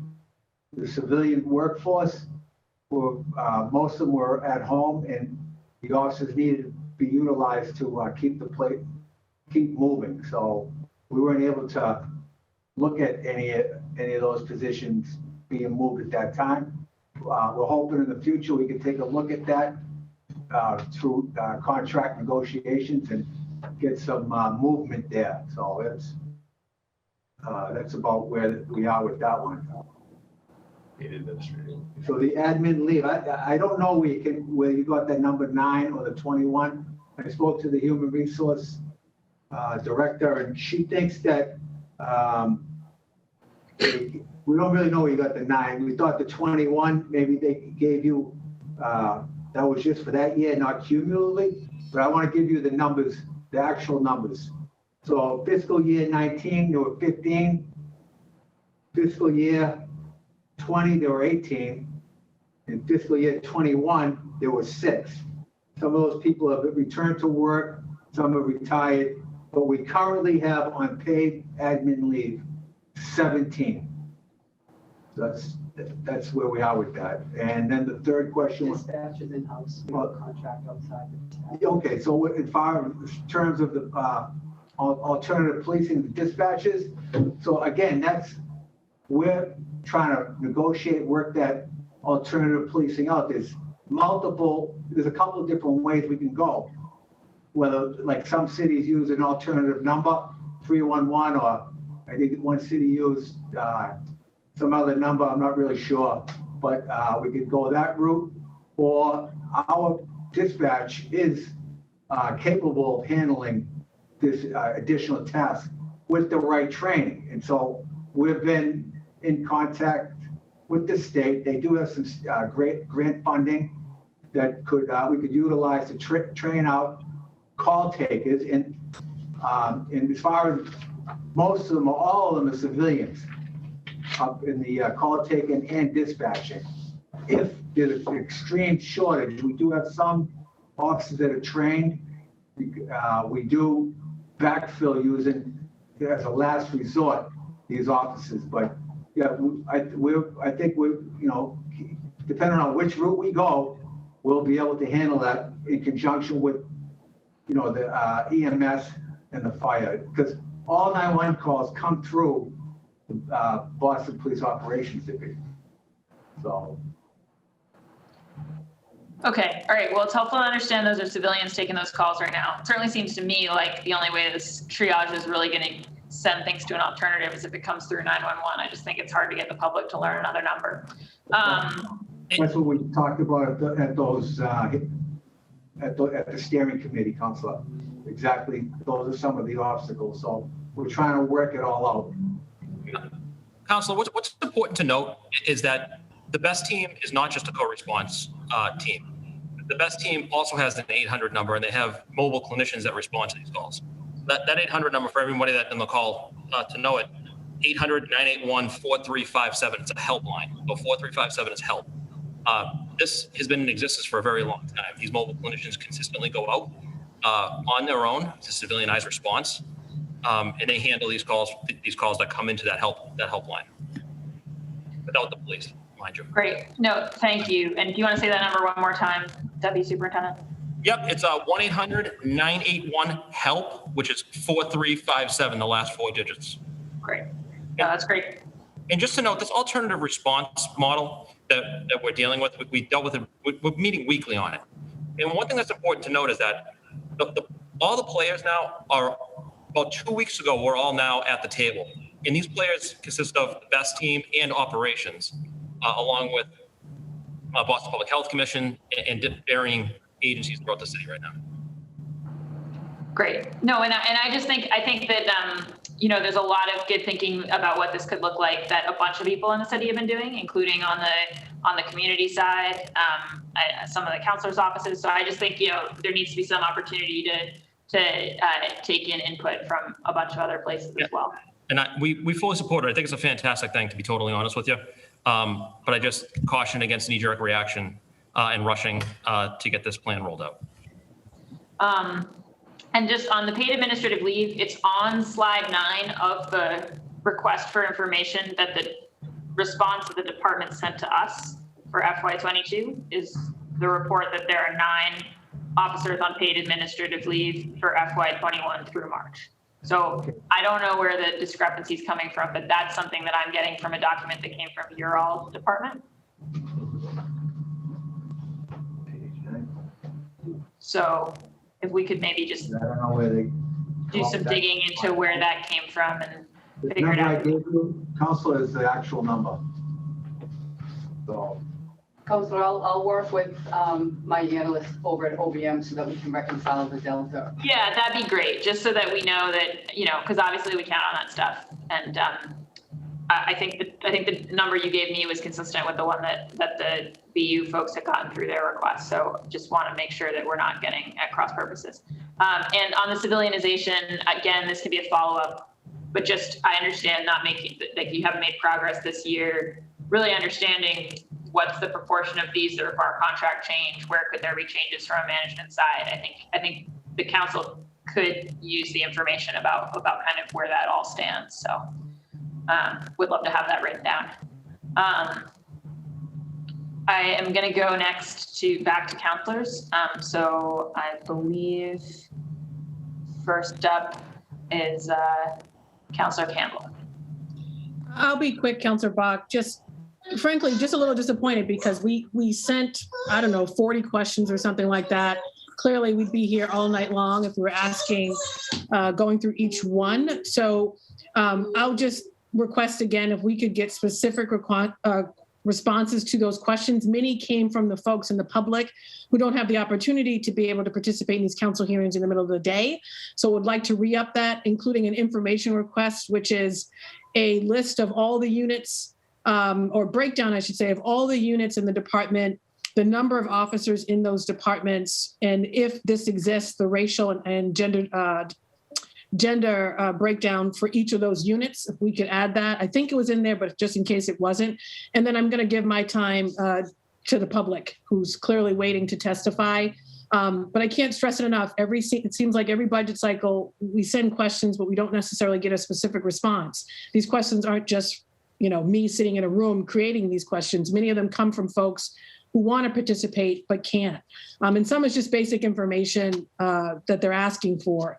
the civilian workforce. Most of them were at home, and the officers needed to be utilized to keep moving. So we weren't able to look at any of those positions being moved at that time. We're hoping in the future we can take a look at that through contract negotiations and get some movement there. So that's about where we are with that one. So the admin leave, I don't know where you got that number 9 or the 21. I spoke to the human resource director, and she thinks that we don't really know where you got the 9. We thought the 21, maybe they gave you, that was just for that year, not cumulatively, but I want to give you the numbers, the actual numbers. So fiscal year 19, there were 15. Fiscal year 20, there were 18. In fiscal year 21, there were 6. Some of those people have returned to work, some have retired, but we currently have on paid admin leave 17. That's where we are with that. And then the third question was dispatches in-house, contract outside. Okay, so in terms of the alternative policing, the dispatches. So again, we're trying to negotiate, work that alternative policing out. There's a couple of different ways we can go. Whether, like, some cities use an alternative number, 311, or I think one city used some other number, I'm not really sure, but we could go that route. Or our dispatch is capable of handling this additional task with the right training. And so we've been in contact with the state. They do have some great grant funding that we could utilize to train out call takers. And as far as most of them, or all of them, are civilians up in the call taking and dispatching. If there's an extreme shortage, we do have some officers that are trained. We do backfill using, as a last resort, these officers. But yeah, I think we're, depending on which route we go, we'll be able to handle that in conjunction with, the EMS and the fire, because all 911 calls come through the Boston Police Operations Division. So Okay, all right. Well, it's helpful to understand those are civilians taking those calls right now. It certainly seems to me like the only way this triage is really going to send things to an alternative is if it comes through 911. I just think it's hard to get the public to learn another number. That's what we talked about at the steering committee, Councilor. Exactly, those are some of the obstacles. So we're trying to work it all out. Councilor, what's important to note is that the BEST team is not just a co-response team. The BEST team also has an 800 number, and they have mobile clinicians that respond to these calls. That 800 number, for everybody that in the call to know it, 800-981-4357. It's a helpline. So 4357 is help. This has been in existence for a very long time. These mobile clinicians consistently go out on their own to civilianized response, and they handle these calls that come into that helpline without the police, mind you. Great. No, thank you. And do you want to say that number one more time, Deputy Superintendent? Yep, it's 1-800-981-HELP, which is 4357, the last 4 digits. Great. No, that's great. And just to note, this alternative response model that we're dealing with, we dealt with it, we're meeting weekly on it. And one thing that's important to note is that all the players now are, about 2 weeks ago, we're all now at the table. And these players consist of the BEST team and operations, along with Boston Public Health Commission and varying agencies throughout the city right now. Great. No, and I think that, there's a lot of good thinking about what this could look like that a bunch of people in the city have been doing, including on the community side, some of the counselors' offices. So I just think, there needs to be some opportunity to take in input from a bunch of other places as well. And we fully support it. I think it's a fantastic thing, to be totally honest with you. But I just caution against knee-jerk reaction and rushing to get this plan rolled out. And just on the paid administrative leave, it's on slide 9 of the request for information that the response that the department sent to us for FY22 is the report that there are 9 officers on paid administrative leave for FY21 through March. So I don't know where the discrepancy is coming from, but that's something that I'm getting from a document that came from your all department. So if we could maybe just I don't know where they do some digging into where that came from and figure it out. The number I out. gave you, Councilor, is the actual number. So. Councilor, I'll work with my analyst over at OBM so that we can reconcile the delta. Yeah, that'd be great, just so that we know that, because obviously we count on that stuff. And I think the number you gave me was consistent with the one that the BU folks had gotten through their request. So just want to make sure that we're not getting at cross purposes. And on the civilianization, again, this could be a follow-up, but just I understand not making, like you haven't made progress this year, really understanding what's the proportion of these that require contract change, where could there be changes from a management side. I think the council could use the information about kind of where that all stands. So would love to have that written down. I am going to go next back to counselors. So I believe first up is Councilor Campbell. I'll be quick, Councilor Bach. Frankly, just a little disappointed because we sent, 40 questions or something like that. Clearly, we'd be here all night long if we were asking, going through each one. So I'll just request again if we could get specific responses to those questions. Many came from the folks in the public who don't have the opportunity to be able to participate in these council hearings in the middle of the day. So would like to re-up that, including an information request, which is a list of all the units, or breakdown, I should say, of all the units in the department, the number of officers in those departments, and if this exists, the racial and gender breakdown for each of those units. If we could add that, I think it was in there, but just in case it wasn't. And then I'm going to give my time to the public, who's clearly waiting to testify. But I can't stress it enough. It seems like every budget cycle we send questions, but we don't necessarily get a specific response. These questions aren't just me sitting in a room creating these questions. Many of them come from folks who want to participate but can't. And some is just basic information that they're asking for.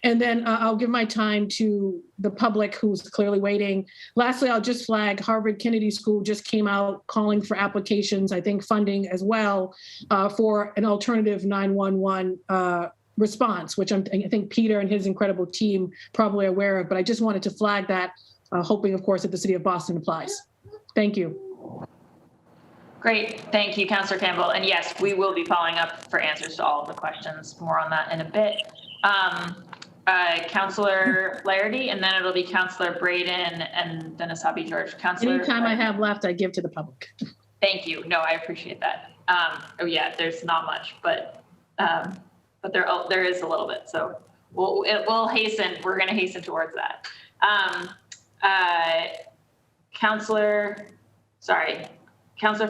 And then I'll give my time to the public who's clearly waiting. Lastly, I'll just flag Harvard Kennedy School just came out calling for applications, I think funding as well, for an alternative 911 response, which I think Peter and his incredible team probably are aware of, but I just wanted to flag that, hoping, of course, that the city of Boston applies. Thank you. Great. Thank you, Councillor Campbell. And yes, we will be following up for answers to all of the questions. More on that in a bit. Councillor Flaherty, and then it'll be Councillor Braden and then Asabi George. Councillor. Any time I have left, I give to the public. Thank you. No, I appreciate that. Oh yeah, there's not much, but there is a little bit. So we'll hasten. We're going to hasten towards that. Councillor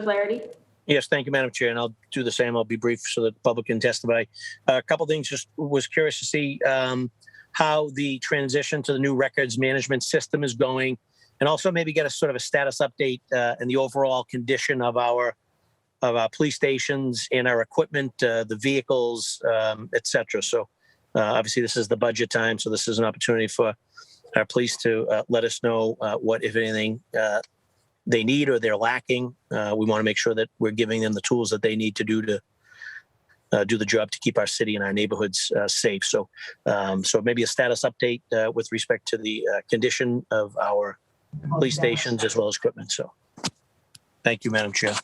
Flaherty. Yes, thank you, Madam Chair, and I'll do the same. I'll be brief so that the public can testify. A couple things, just was curious to see how the transition to the new records management system is going, and also maybe get a sort of a status update and the overall condition of our police stations and our equipment, the vehicles, et cetera. So obviously this is the budget time, so this is an opportunity for our police to let us know what, if anything, they need or they're lacking. We want to make sure that we're giving them the tools that they need to do the job to keep our city and our neighborhoods safe. So maybe a status update with respect to the condition of our police stations as well as equipment. So thank you, Madam Chair.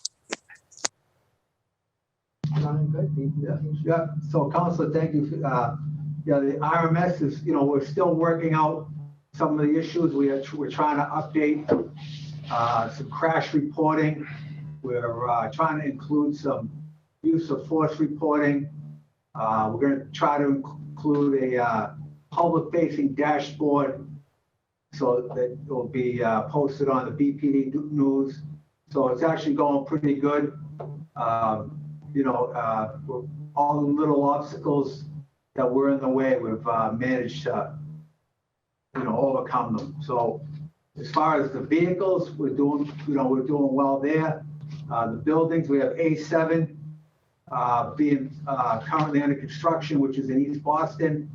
Yeah. So, Councilor, thank you. Yeah, the RMS is, we're still working out some of the issues. We're trying to update some crash reporting. We're trying to include some use of force reporting. We're going to try to include a public-facing dashboard so that it will be posted on the BPD news. So it's actually going pretty good. All the little obstacles that were in the way, we've managed to, overcome them. So as far as the vehicles, we're doing well there. The buildings, we have A7 being currently under construction, which is in East Boston,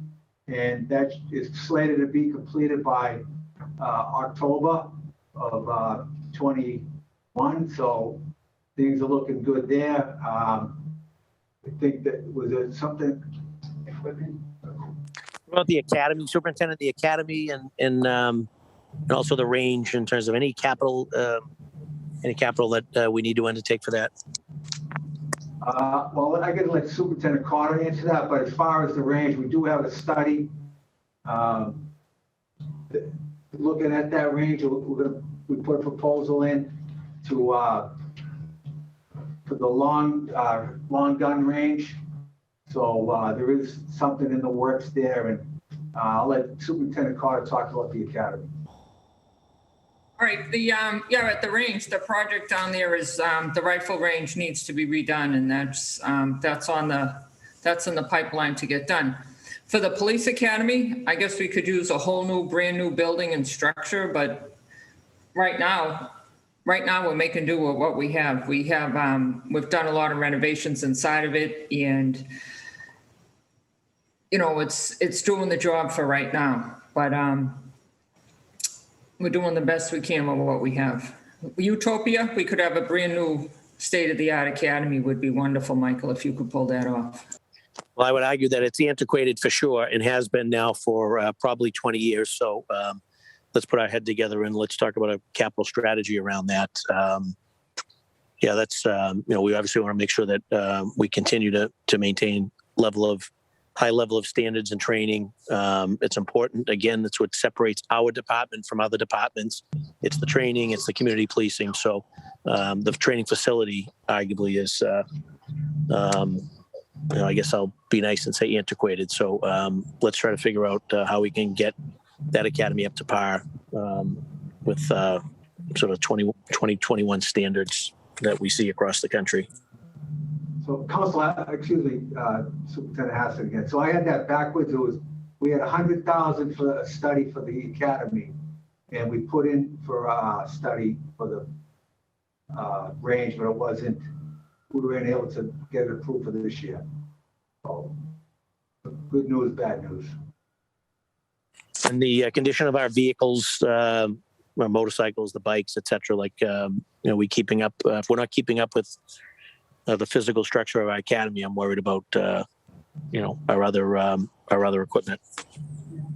and that is slated to be completed by October of 21. So things are looking good there. I think that was it something. About the academy, superintendent, the academy, and also the range in terms of any capital that we need to undertake for that. Well, I could let Superintendent Carter answer that, but as far as the range, we do have a study looking at that range. We put a proposal in to for the long gun range. So there is something in the works there, and I'll let Superintendent Carter talk about the academy. All right, at the range, the project down there is the rifle range needs to be redone, and that's in the pipeline to get done. For the police academy, I guess we could use a whole brand new building and structure, but right now we're making do with what we have. We've done a lot of renovations inside of it, and it's doing the job for right now, but we're doing the best we can with what we have. Utopia, we could have a brand new state-of-the-art academy. Would be wonderful, Michael, if you could pull that off. Well, I would argue that it's antiquated for sure and has been now for probably 20 years. So let's put our head together and let's talk about a capital strategy around that. That's, we obviously want to make sure that we continue to maintain high level of standards and training. It's important. Again, that's what separates our department from other departments. It's the training, it's the community policing. So the training facility arguably is, I guess I'll be nice and say antiquated. So let's try to figure out how we can get that academy up to par with sort of 2021 standards that we see across the country. So, Superintendent Hassett again. So I had that backwards. We had 100,000 for a study for the academy, and we put in for a study for the range, but it wasn't we were able to get it approved for this year. So, good news, bad news. And the condition of our vehicles, our motorcycles, the bikes, et cetera, like, we keeping up, if we're not keeping up with the physical structure of our academy, I'm worried about, our other equipment.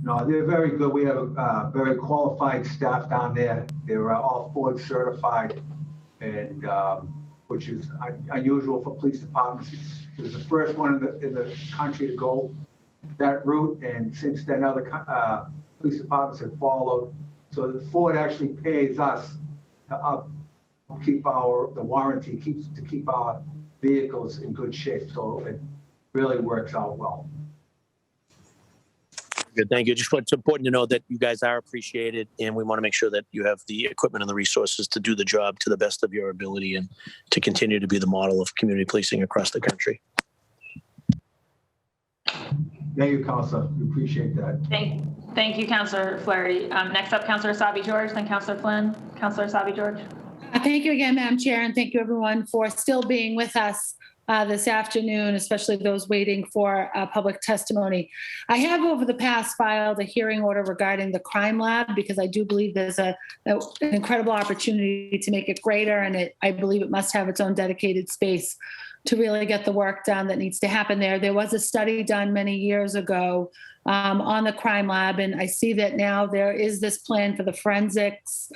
No, they're very good. We have a very qualified staff down there. They're all Ford certified, and which is unusual for police departments. It was the first one in the country to go that route, and since then other police departments have followed. So the Ford actually pays us to keep the warranty, to keep our vehicles in good shape. So it really works out well. Good, thank you. Just it's important to know that you guys are appreciated, and we want to make sure that you have the equipment and the resources to do the job to the best of your ability and to continue to be the model of community policing across the country. Thank you, Councilor. We appreciate that. Thank you, Councilor Flaherty. Next up, Councilor Sabi George, then Councilor Flynn. Councilor Sabi George. Thank you again, Madam Chair, and thank you everyone for still being with us this afternoon, especially those waiting for public testimony. I have over the past filed a hearing order regarding the crime lab because I do believe there's an incredible opportunity to make it greater, and I believe it must have its own dedicated space to really get the work done that needs to happen there. There was a study done many years ago on the crime lab, and I see that now there is this plan for the forensics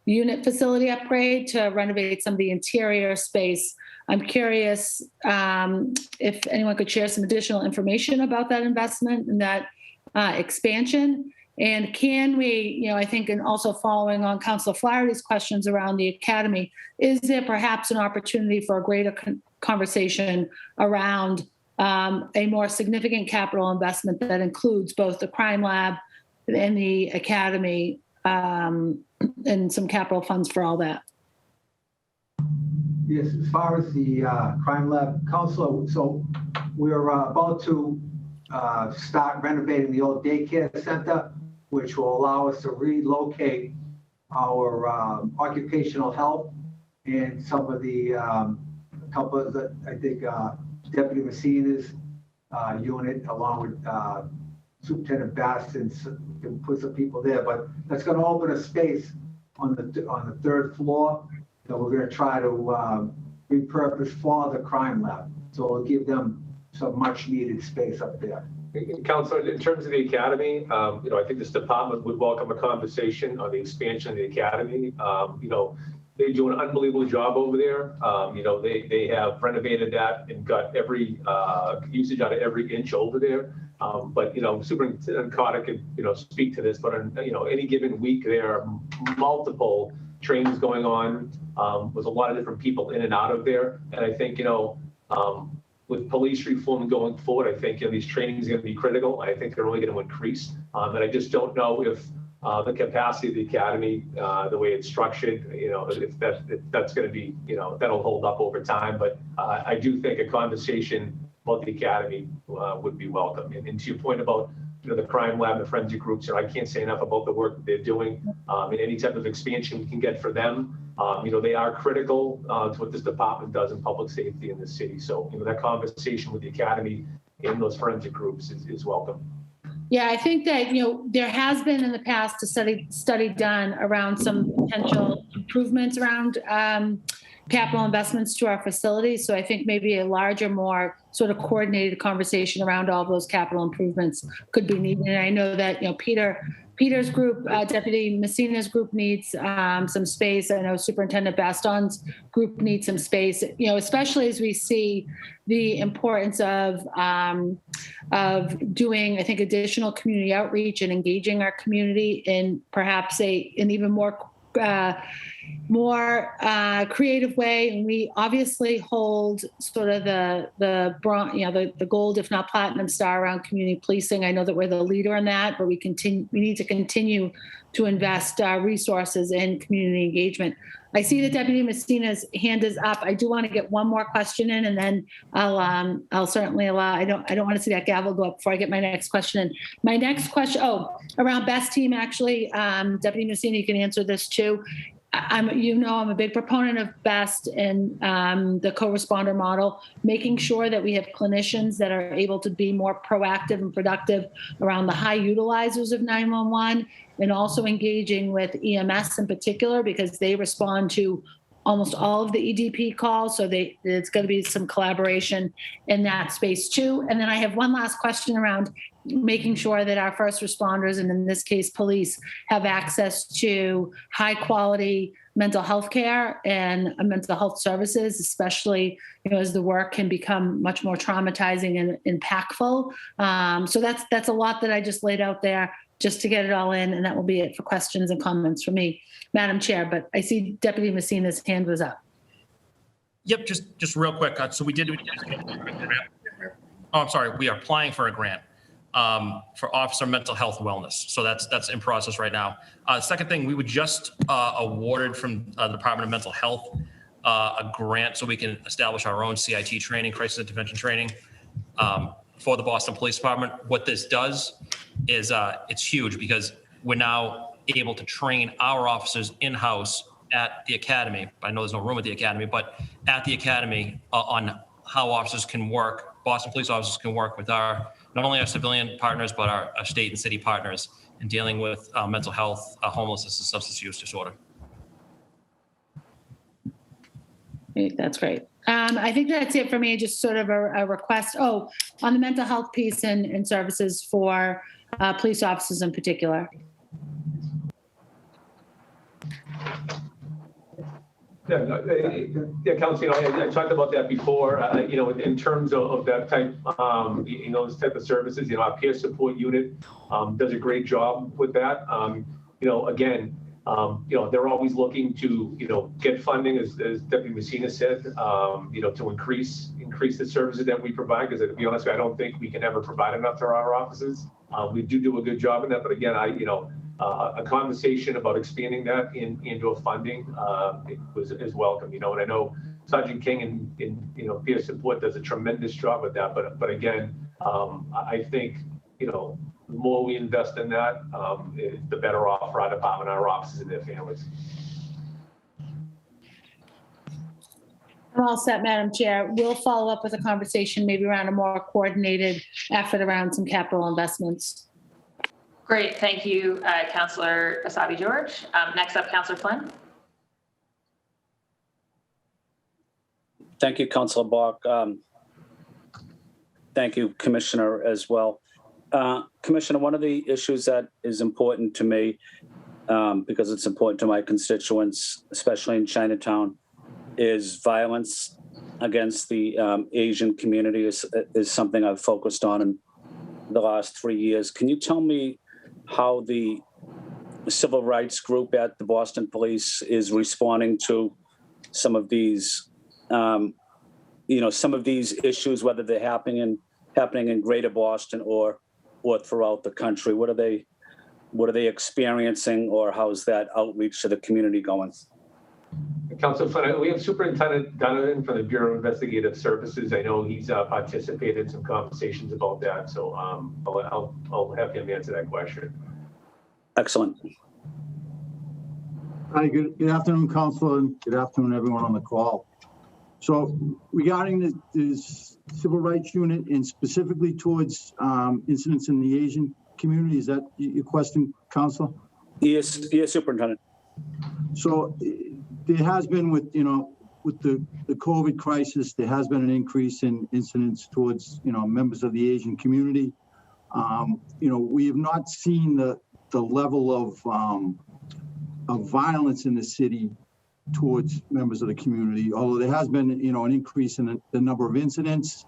unit facility upgrade to renovate some of the interior space. I'm curious if anyone could share some additional information about that investment and that expansion. And can we, I think, and also following on Councilor Flaherty's questions around the academy, is there perhaps an opportunity for a greater conversation around a more significant capital investment that includes both the crime lab and the academy and some capital funds for all that? Yes, as far as the crime lab, Councilor, so we're about to start renovating the old daycare center, which will allow us to relocate our occupational health and some of the couple of the, I think, Deputy Messina's unit, along with Superintendent Baston, can put some people there. But that's going to open a space on the third floor that we're going to try to repurpose for the crime lab. So it'll give them some much needed space up there. Councilor, in terms of the academy, I think this department would welcome a conversation on the expansion of the academy. They do an unbelievable job over there. They have renovated that and got every usage out of every inch over there. But Superintendent Carter could speak to this. But on any given week, there are multiple trainings going on with a lot of different people in and out of there. And I think with police reform going forward, I think these trainings are going to be critical. I think they're only going to increase. And I just don't know if the capacity of the academy, the way it's structured, if that's going to be, that'll hold up over time. But I do think a conversation about the academy would be welcome. And to your point about the crime lab, the forensic groups, I can't say enough about the work that they're doing. And any type of expansion we can get for them, they are critical to what this department does in public safety in the city. So that conversation with the academy and those forensic groups is welcome. Yeah, I think that, there has been in the past a study done around some potential improvements around capital investments to our facilities. So I think maybe a larger, more sort of coordinated conversation around all those capital improvements could be needed. And I know that, Peter's group, Deputy Messina's group needs some space. I know Superintendent Baston's group needs some space, especially as we see the importance of doing, I think, additional community outreach and engaging our community in perhaps an even more creative way. And we obviously hold sort of the gold, if not platinum star around community policing. I know that we're the leader in that, but we need to continue to invest resources in community engagement. I see that Deputy Messina's hand is up. I do want to get one more question in, and then I'll certainly allow. I don't want to see that gavel go up before I get my next question in. My next question, around best team, actually, Deputy Messina, you can answer this too. I'm a big proponent of BEST and the co-responder model, making sure that we have clinicians that are able to be more proactive and productive around the high utilizers of 911, and also engaging with EMS in particular, because they respond to almost all of the EDP calls. So it's going to be some collaboration in that space too. And then I have one last question around making sure that our first responders, and in this case, police, have access to high quality mental health care and mental health services, especially, as the work can become much more traumatizing and impactful. So that's a lot that I just laid out there just to get it all in, and that will be it for questions and comments from me, Madam Chair. But I see Deputy Messina's hand was up. Yep, just real quick. So we did. Oh, I'm sorry. We are applying for a grant for officer mental health wellness. So that's in process right now. Second thing, we were just awarded from the Department of Mental Health a grant so we can establish our own CIT training, crisis intervention training, for the Boston Police Department. What this does is it's huge, because we're now able to train our officers in-house at the academy. I know there's no room at the academy, but at the academy on how officers can work, Boston police officers can work with not only our civilian partners, but our state and city partners in dealing with mental health, homelessness, and substance use disorder. Great, that's great. I think that's it for me. Just sort of a request. Oh, on the mental health piece and services for police officers in particular. Yeah, Council, I talked about that before, in terms of that type, this type of services, our peer support unit does a great job with that. Again, they're always looking to, get funding, as Deputy Messina said, to increase the services that we provide, because to be honest, I don't think we can ever provide enough to our offices. We do a good job in that, but again, a conversation about expanding that into a funding is welcome, and I know Sergeant King in peer support does a tremendous job with that, but again, I think, the more we invest in that, the better off for our department, our officers, and their families. I'm all set, Madam Chair. We'll follow up with a conversation maybe around a more coordinated effort around some capital investments. Great, thank you, Councillor Asabi George. Next up, Councillor Flynn. Thank you, Councillor Bach. Thank you, Commissioner, as well. Commissioner, one of the issues that is important to me, because it's important to my constituents, especially in Chinatown, is violence against the Asian community is something I've focused on in the last 3 years. Can you tell me how the civil rights group at the Boston Police is responding to some of these, some of these issues, whether they're happening in Greater Boston or throughout the country? What are they experiencing, or how's that outreach to the community going? Council Flynn, we have Superintendent Donovan from the Bureau of Investigative Services. I know he's participated in some conversations about that, so I'll have him answer that question. Excellent. Hi, good afternoon, Council, and good afternoon, everyone on the call. So regarding this civil rights unit and specifically towards incidents in the Asian community, is that your question, Council? Yes, Superintendent. So there has been with the COVID crisis, there has been an increase in incidents towards, members of the Asian community. We have not seen the level of violence in the city towards members of the community, although there has been, an increase in the number of incidents.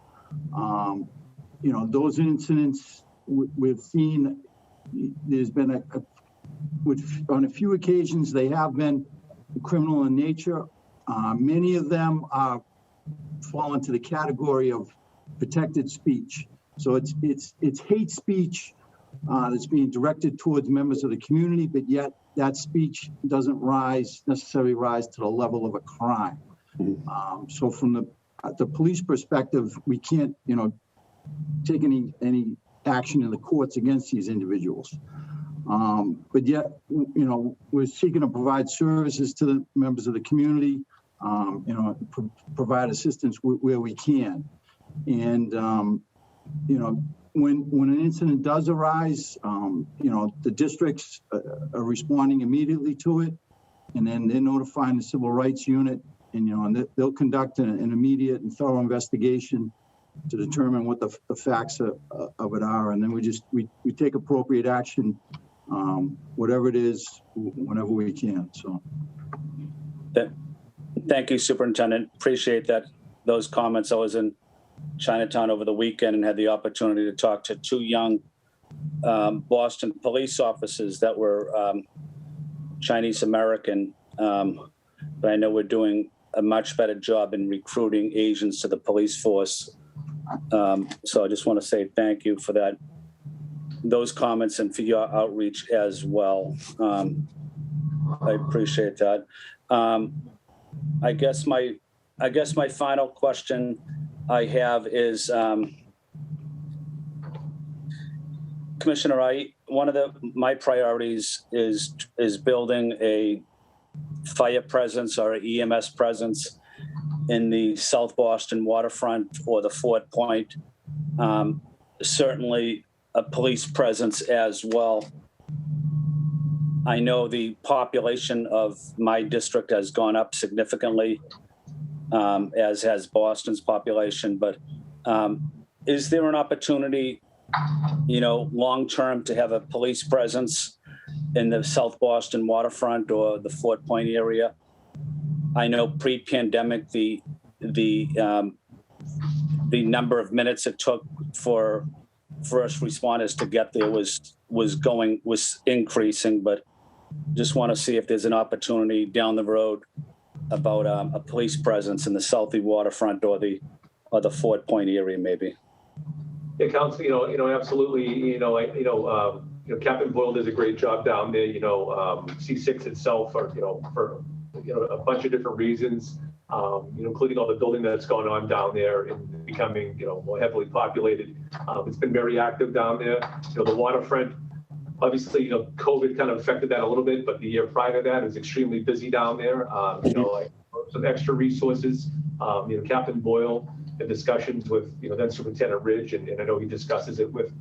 Those incidents we've seen, there's been on a few occasions, they have been criminal in nature. Many of them fall into the category of protected speech. So it's hate speech that's being directed towards members of the community, but yet that speech doesn't necessarily rise to the level of a crime. So from the police perspective, we can't, take any action in the courts against these individuals. But yet, we're seeking to provide services to the members of the community, provide assistance where we can. And, when an incident does arise, the districts are responding immediately to it, and then they're notifying the Civil Rights Unit, and they'll conduct an immediate and thorough investigation to determine what the facts of it are, and then we take appropriate action, whatever it is, whenever we can. So, thank you, Superintendent. Appreciate those comments. I was in Chinatown over the weekend and had the opportunity to talk to two young Boston police officers that were Chinese American, but I know we're doing a much better job in recruiting Asians to the police force. So I just want to say thank you for those comments and for your outreach as well. I appreciate that. I guess my final question I have is, Commissioner, one of my priorities is building a fire presence or EMS presence in the South Boston waterfront or the Fort Point. Certainly a police presence as well. I know the population of my district has gone up significantly, as has Boston's population, but is there an opportunity, long-term to have a police presence in the South Boston waterfront or the Fort Point area? I know pre-pandemic, the number of minutes it took for first responders to get there was increasing, but just want to see if there's an opportunity down the road about a police presence in the Southie waterfront or the Fort Point area, maybe. Yeah, Council, absolutely. Captain Boyle does a great job down there. C6 itself, for a bunch of different reasons, including all the building that's going on down there and becoming, more heavily populated. It's been very active down there. The waterfront, obviously, COVID kind of affected that a little bit, but the year prior to that, it was extremely busy down there. Some extra resources. Captain Boyle had discussions with, then Superintendent Ridge, and I know he discusses it with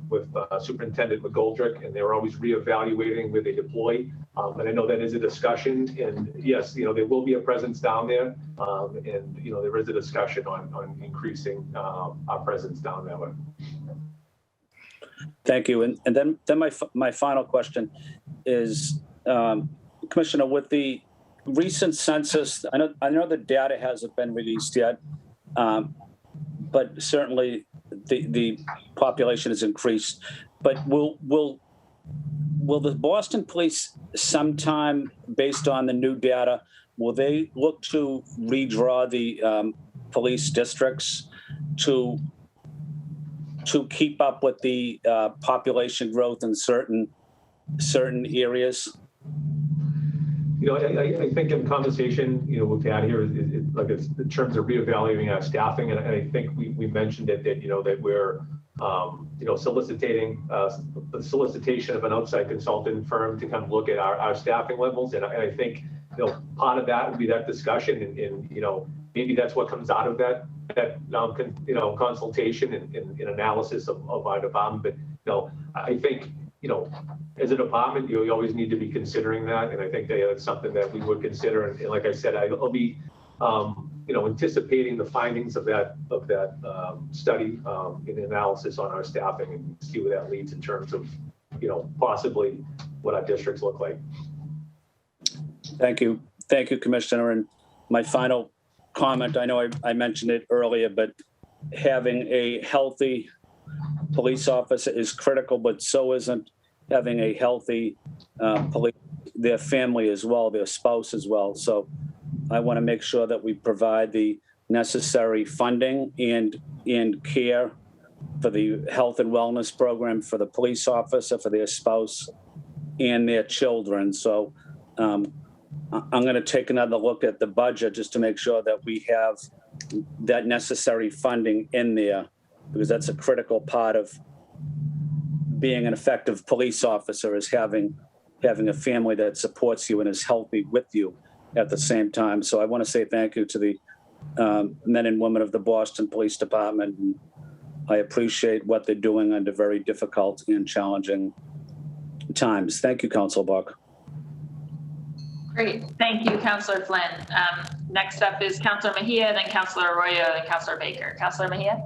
Superintendent McGoldrick, and they're always reevaluating where they deploy. And I know that is a discussion, and yes, there will be a presence down there, and there is a discussion on increasing our presence down that way. Thank you. And then my final question is, Commissioner, with the recent census, I know the data hasn't been released yet, but certainly the population has increased. But will the Boston Police sometime, based on the new data, will they look to redraw the police districts to keep up with the population growth in certain areas? I think in conversation, we've had here, it's in terms of reevaluating our staffing, and I think we mentioned it that we're, soliciting the solicitation of an outside consultant firm to kind of look at our staffing levels, and I think part of that would be that discussion, and maybe that's what comes out of that consultation and analysis of our department. But I think as a department, you always need to be considering that, and I think that's something that we would consider. And like I said, I'll be anticipating the findings of that study and analysis on our staffing, and see where that leads in terms of possibly what our districts look like. Thank you, Commissioner. And my final comment, I know I mentioned it earlier, but having a healthy police officer is critical, but so isn't having a healthy police, their family as well, their spouse as well. So I want to make sure that we provide the necessary funding and care for the health and wellness program for the police officer, for their spouse and their children. So I'm going to take another look at the budget just to make sure that we have that necessary funding in there, because that's a critical part of being an effective police officer is having a family that supports you and is healthy with you at the same time. So I want to say thank you to the men and women of the Boston Police Department. And I appreciate what they're doing under very difficult and challenging times. Thank you, Councilor Buck. Great. Thank you, Councillor Flynn. Next up is Councillor Mejia, then Councillor Arroyo, then Councillor Baker. Councillor Mejia?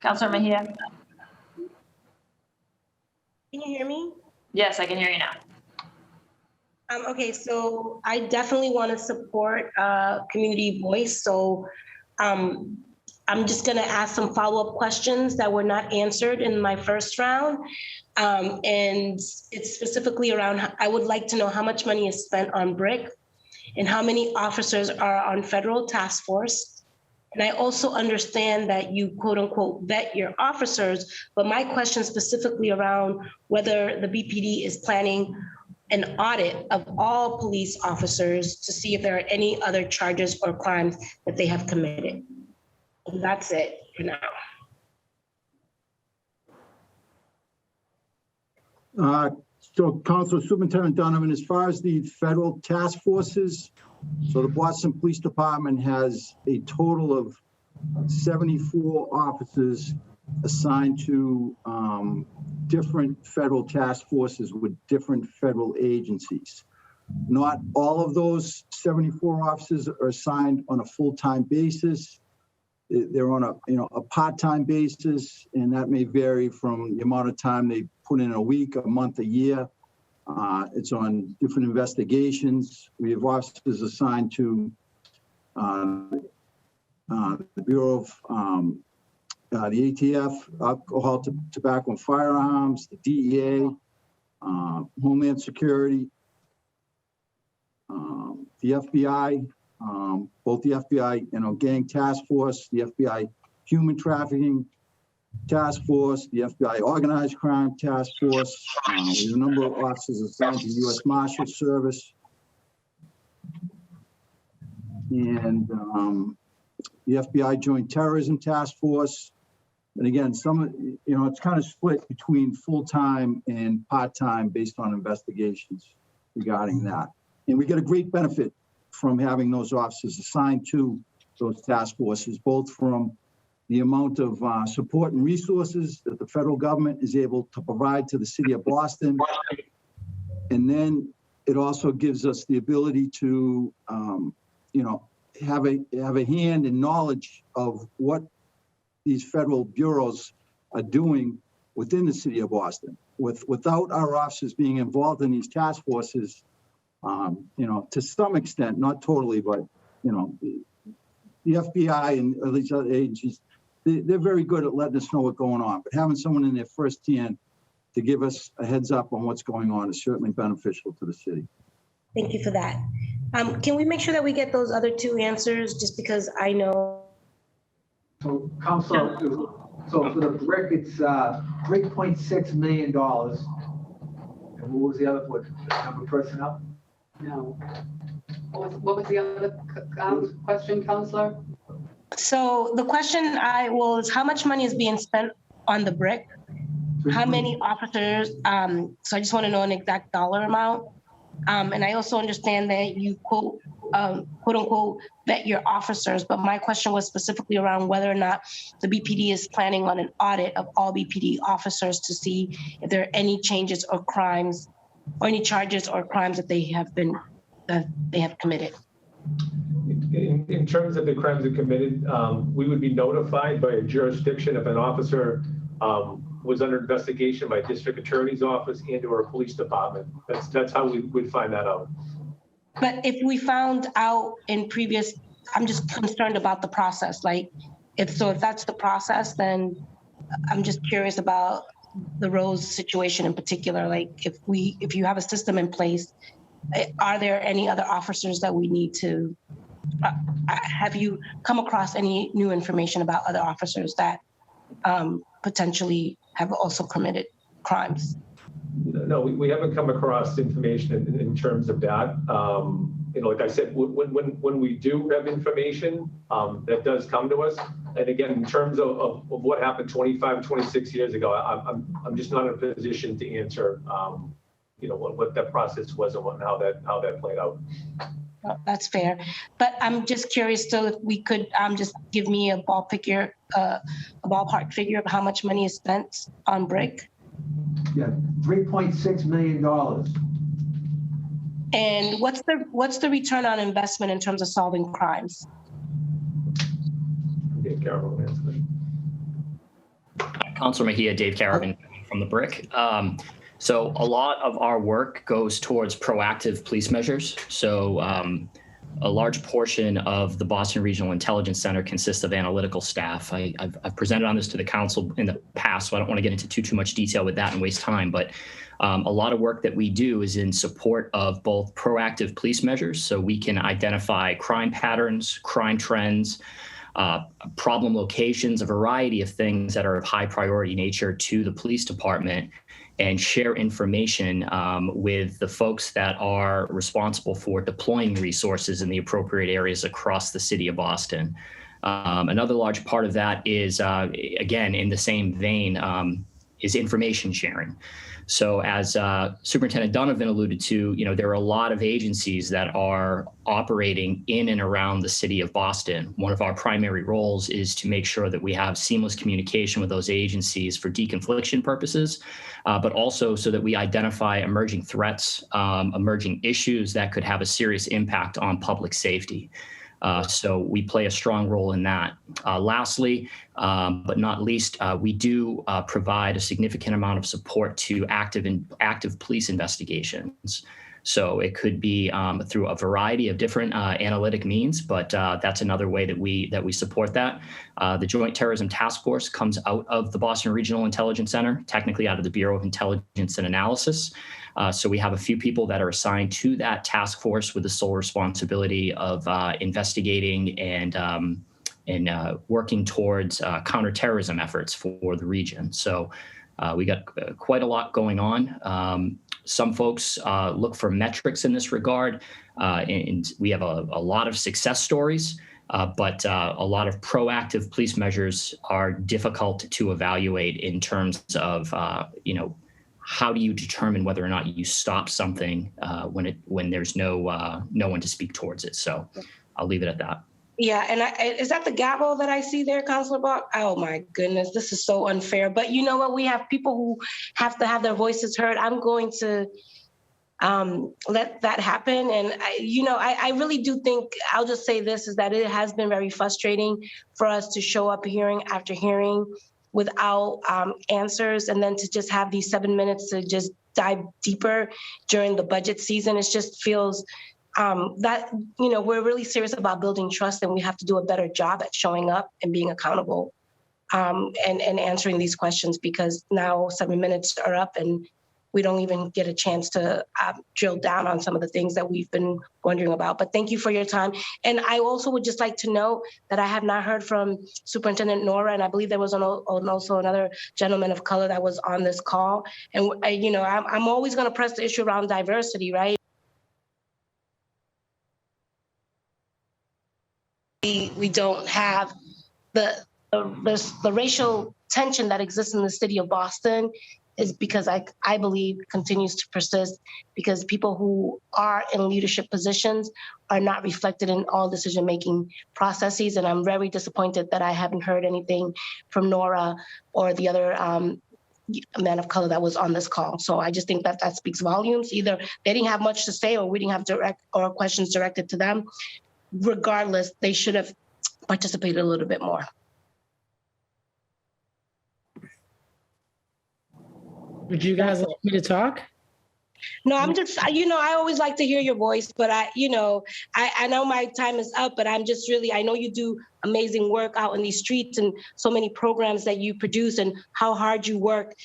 Councillor Mejia? Can you hear me? Yes, I can hear you now. Okay, so I definitely want to support community voice. So I'm just going to ask some follow-up questions that were not answered in my first round. And it's specifically around, I would like to know how much money is spent on BRIC and how many officers are on federal task force. And I also understand that you quote unquote vet your officers, but my question specifically around whether the BPD is planning an audit of all police officers to see if there are any other charges or crimes that they have committed. And that's it for now. So Councilor Superintendent Donovan, as far as the federal task forces, so the Boston Police Department has a total of 74 officers assigned to different federal task forces with different federal agencies. Not all of those 74 officers are assigned on a full-time basis. They're on a part-time basis, and that may vary from the amount of time they put in a week, a month, a year. It's on different investigations. We have officers assigned to the Bureau of the ATF, Alcohol, Tobacco, and Firearms, the DEA, Homeland Security, the FBI, both the FBI, gang task force, the FBI human trafficking task force, the FBI organized crime task force. There's a number of officers assigned to the U.S. Marshal Service, and the FBI Joint Terrorism Task Force. And again, it's kind of split between full-time and part-time based on investigations regarding that. And we get a great benefit from having those officers assigned to those task forces, both from the amount of support and resources that the federal government is able to provide to the city of Boston. And then it also gives us the ability to, have a hand in knowledge of what these federal bureaus are doing within the city of Boston. Without our officers being involved in these task forces, to some extent, not totally, but, the FBI and these other agencies, they're very good at letting us know what's going on. But having someone in there firsthand to give us a heads up on what's going on is certainly beneficial to the city. Thank you for that. Can we make sure that we get those other two answers, just because I know? So, Councilor, so for the BRIC, it's $3.6 million. And what was the other, number of personnel? No. What was the other question, Councilor? So the question is how much money is being spent on the BRIC? How many officers? So I just want to know an exact dollar amount. And I also understand that you quote unquote vet your officers, but my question was specifically around whether or not the BPD is planning on an audit of all BPD officers to see if there are any changes or crimes or any charges or crimes that they have committed. In terms of the crimes that committed, we would be notified by a jurisdiction if an officer was under investigation by district attorney's office and or a police department. That's how we would find that out. But if we found out in previous, I'm just concerned about the process. Like, if that's the process, then I'm just curious about the Rose situation in particular. Like, if you have a system in place, are there any other officers that we need to? Have you come across any new information about other officers that potentially have also committed crimes? No, we haven't come across information in terms of that. like I said, when we do have information, that does come to us. And again, in terms of what happened 25, 26 years ago, I'm just not in a position to answer, what that process was and how that played out. Oh, that's fair. But I'm just curious still if we could just give me a ballpark figure of how much money is spent on brick. Yeah, $3.6 million. And what's the return on investment in terms of solving crimes? Dave Caravan will answer that. Councilor Mejia, Dave Caravan from the Brick. So a lot of our work goes towards proactive police measures. So a large portion of the Boston Regional Intelligence Center consists of analytical staff. I've presented on this to the council in the past, so I don't want to get into too much detail with that and waste time. But a lot of work that we do is in support of both proactive police measures, so we can identify crime patterns, crime trends, problem locations, a variety of things that are of high priority nature to the police department, and share information with the folks that are responsible for deploying resources in the appropriate areas across the city of Boston. Another large part of that is, again, in the same vein, is information sharing. So as Superintendent Donovan alluded to, there are a lot of agencies that are operating in and around the city of Boston. One of our primary roles is to make sure that we have seamless communication with those agencies for deconfliction purposes, but also so that we identify emerging threats, emerging issues that could have a serious impact on public safety. So we play a strong role in that. Lastly, but not least, we do provide a significant amount of support to active police investigations. So it could be through a variety of different analytic means, but that's another way that we support that. The Joint Terrorism Task Force comes out of the Boston Regional Intelligence Center, technically out of the Bureau of Intelligence and Analysis. So we have a few people that are assigned to that task force with the sole responsibility of investigating and working towards counterterrorism efforts for the region. So we got quite a lot going on. Some folks look for metrics in this regard, and we have a lot of success stories, but a lot of proactive police measures are difficult to evaluate in terms of, how do you determine whether or not you stop something when there's no one to speak towards it? So I'll leave it at that. Yeah, and is that the gavel that I see there, Councilor Bach? Oh my goodness, this is so unfair. But you know what? We have people who have to have their voices heard. I'm going to let that happen. And I really do think, I'll just say this, is that it has been very frustrating for us to show up hearing after hearing without answers, and then to just have these 7 minutes to just dive deeper during the budget season. It just feels that, we're really serious about building trust, and we have to do a better job at showing up and being accountable and answering these questions, because now 7 minutes are up and we don't even get a chance to drill down on some of the things that we've been wondering about. But thank you for your time. And I also would just like to know that I have not heard from Superintendent Nora, and I believe there was also another gentleman of color that was on this call. And, I'm always going to press the issue around diversity, right? We don't have the racial tension that exists in the city of Boston is because I believe continues to persist because people who are in leadership positions are not reflected in all decision-making processes. And I'm very disappointed that I haven't heard anything from Nora or the other man of color that was on this call. So I just think that speaks volumes. Either they didn't have much to say, or we didn't have questions directed to them. Regardless, they should have participated a little bit more. Would you guys like me to talk? No, I'm just, I always like to hear your voice, but I know my time is up, but I'm just really, I know you do amazing work out in these streets and so many programs that you produce and how hard you work.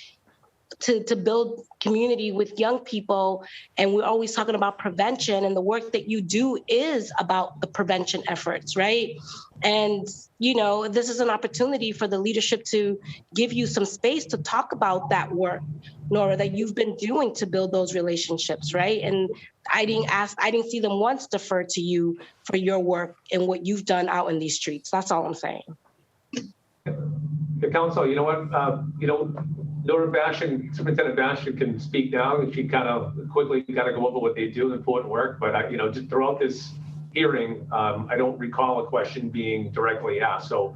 to build community with young people. And we're always talking about prevention, and the work that you do is about the prevention efforts, right? And, you know, this is an opportunity for the leadership to give you some space to talk about that work, Nora, that you've been doing to build those relationships, right? And I didn't see them once defer to you for your work and what you've done out in these streets. That's all I'm saying. The council, you know what, Nora Bashan, Superintendent Bashan can speak now, and she kind of quickly kind of go over what they do, important work. But just throughout this hearing, I don't recall a question being directly asked. So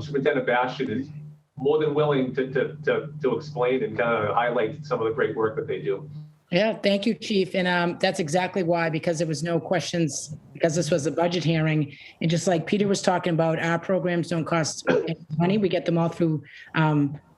Superintendent Bashan is more than willing to explain and kind of highlight some of the great work that they do. Yeah, thank you, Chief. And that's exactly why, because there was no questions, because this was a budget hearing. And just like Peter was talking about, our programs don't cost any money. We get them all through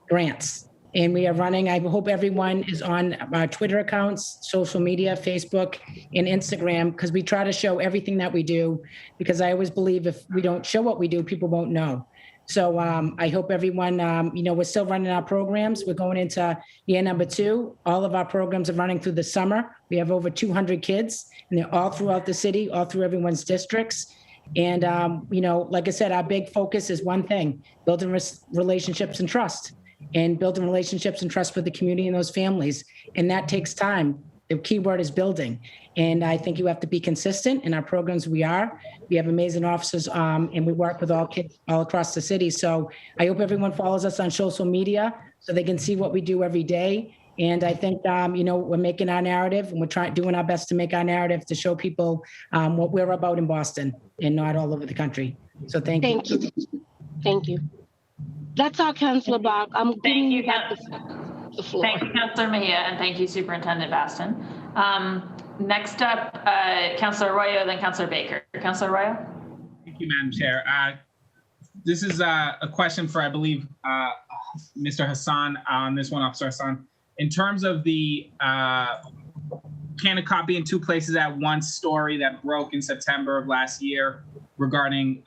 grants. And we are running, I hope everyone is on our Twitter accounts, social media, Facebook, and Instagram, because we try to show everything that we do, because I always believe if we don't show what we do, people won't know. So I hope everyone, we're still running our programs. We're going into year number 2. All of our programs are running through the summer. We have over 200 kids, and they're all throughout the city, all through everyone's districts. And, like I said, our big focus is one thing: building relationships and trust, and building relationships and trust with the community and those families. And that takes time. The key word is building. And I think you have to be consistent in our programs. We have amazing officers, and we work with all kids all across the city. So I hope everyone follows us on social media so they can see what we do every day. And I think, we're making our narrative, and we're doing our best to make our narrative to show people what we're about in Boston and not all over the country. So thank you. Thank you. That's all, Councilor Bach. I'm giving you back the floor. Thank you, Councilor Mejia, and thank you, Superintendent Baston. Next up, Councilor Arroyo, then Councilor Baker. Councilor Arroyo. Thank you, Madam Chair. This is a question for, I believe, Mr. Hassan on this one, Officer Hassan. In terms of the can a cop be in 2 places at once story that broke in September of last year regarding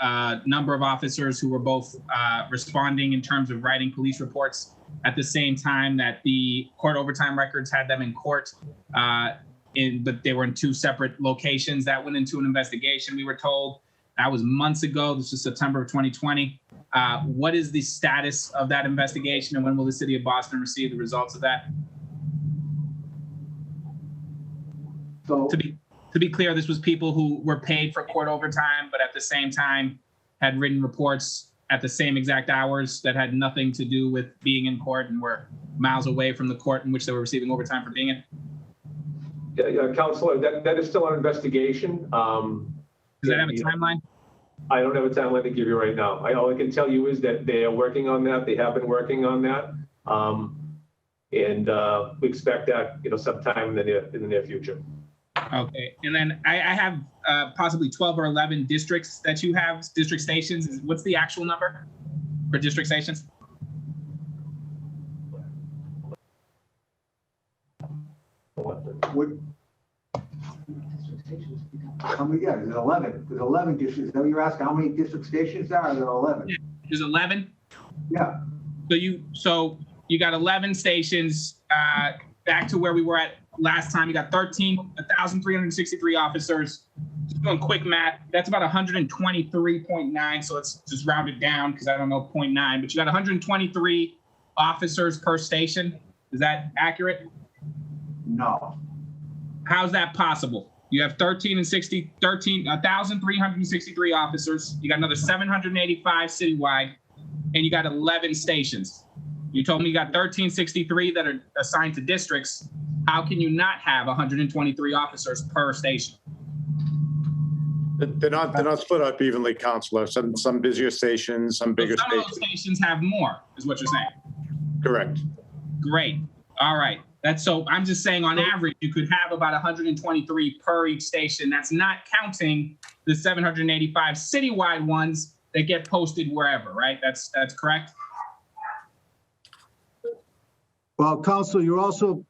number of officers who were both responding in terms of writing police reports at the same time that the court overtime records had them in court, but they were in 2 separate locations. That went into an investigation, we were told. That was months ago. This was September of 2020. What is the status of that investigation, and when will the city of Boston receive the results of that? So to be clear, this was people who were paid for court overtime, but at the same time had written reports at the same exact hours that had nothing to do with being in court and were miles away from the court in which they were receiving overtime for being in. Yeah, Councilor, that is still an investigation. Does that have a timeline? I don't have a timeline to give you right now. All I can tell you is that they are working on that. They have been working on that. And we expect that, sometime in the near future. Okay. And then I have possibly 12 or 11 districts that you have, district stations. What's the actual number for district stations? How many? Yeah, there's 11. There's 11 districts. Is that what you're asking? How many district stations there are? There are 11. Yeah, there's 11. Yeah. So you got 11 stations. Back to where we were at last time. You got 1,363 officers. Just doing quick math, that's about 123.9. So let's just round it down because I don't know 0.9. But you got 123 officers per station. Is that accurate? No. How's that possible? You have 1,363 officers. You got another 785 citywide, and you got 11 stations. You told me you got 1,363 that are assigned to districts. How can you not have 123 officers per station? They're not split up evenly, Councilor. Some busier stations, some bigger stations. Some of those stations have more, is what you're saying. Correct. Great. All right. So I'm just saying on average, you could have about 123 per each station. That's not counting the 785 citywide ones that get posted wherever, right? That's correct? Well, Council, you're also,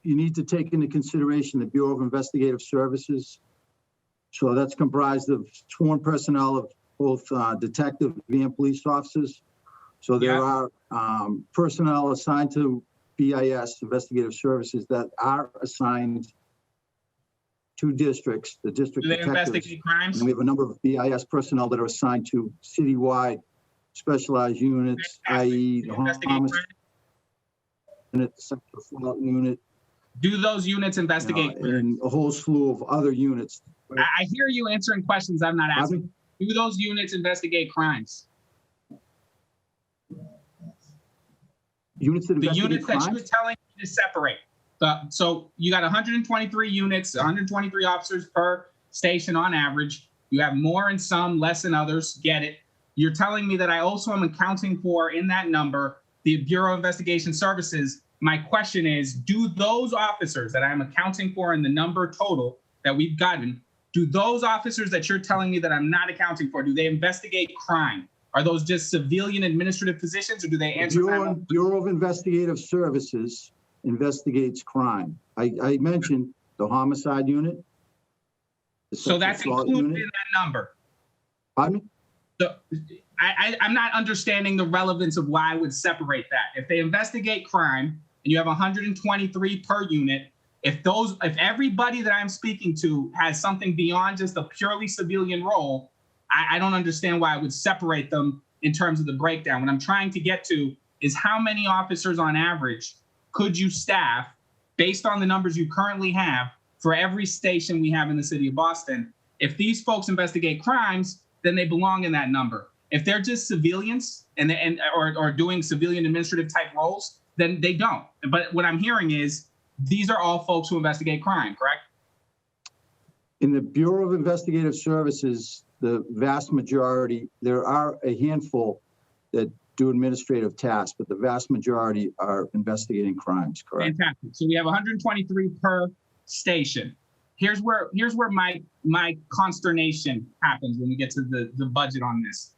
you need to take into consideration the Bureau of Investigative Services. So that's comprised of sworn personnel of both detective and police officers. So there are personnel assigned to BIS, investigative services, that are assigned to districts, the district Do they detectives. investigate crimes? And we have a number of BIS personnel that are assigned to citywide specialized units, i.e. the homicide unit, the sexual assault unit. Do those units investigate crimes? And a whole slew of other units. I hear you answering questions I'm not asking. Do those units investigate crimes? Units that The investigate units that crimes? you're telling me to separate. So you got 123 units, 123 officers per station on average. You have more in some, less in others. Get it. You're telling me that I also am accounting for, in that number, the Bureau of Investigation Services. My question is, do those officers that I'm accounting for in the number total that we've gotten, do those officers that you're telling me that I'm not accounting for, do they investigate crime? Are those just civilian administrative positions, or do they answer? Bureau of Investigative Services investigates crime. I mentioned the homicide unit. So that's included in that number. Pardon me? So I'm not understanding the relevance of why I would separate that. If they investigate crime and you have 123 per unit, if everybody that I'm speaking to has something beyond just a purely civilian role, I don't understand why I would separate them in terms of the breakdown. What I'm trying to get to is how many officers on average could you staff based on the numbers you currently have for every station we have in the city of Boston. If these folks investigate crimes, then they belong in that number. If they're just civilians or doing civilian administrative type roles, then they don't. But what I'm hearing is these are all folks who investigate crime, correct? In the Bureau of Investigative Services, the vast majority, there are a handful that do administrative tasks, but the vast majority are investigating crimes, correct? Fantastic. So we have 123 per station. Here's where my consternation happens when we get to the budget on this.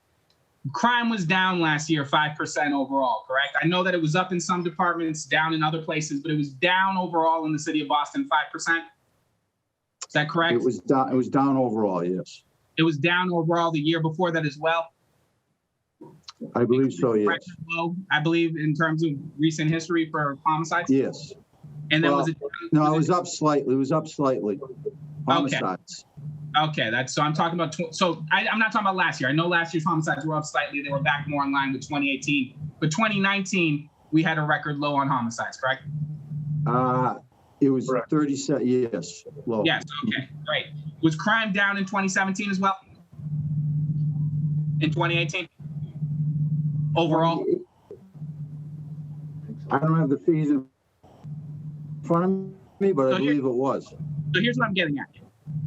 Crime was down last year 5% overall, correct? I know that it was up in some departments, down in other places, but it was down overall in the city of Boston 5%. Is that correct? It was down overall, yes. It was down overall the year before that as well? I believe so, yes. I believe in terms of recent history for homicides? Yes. And then it was up slightly. It was up slightly. Homicides. Okay, so I'm talking about, I'm not talking about last year. I know last year's homicides were up slightly. They were back more in line with 2018. But 2019, we had a record low on homicides, correct? It was 37, yes. Low. Yes, okay, great. Was crime down in 2017 as well? In 2018? Overall? I don't have the fees in front of me, but I believe it was. So here's what I'm getting at.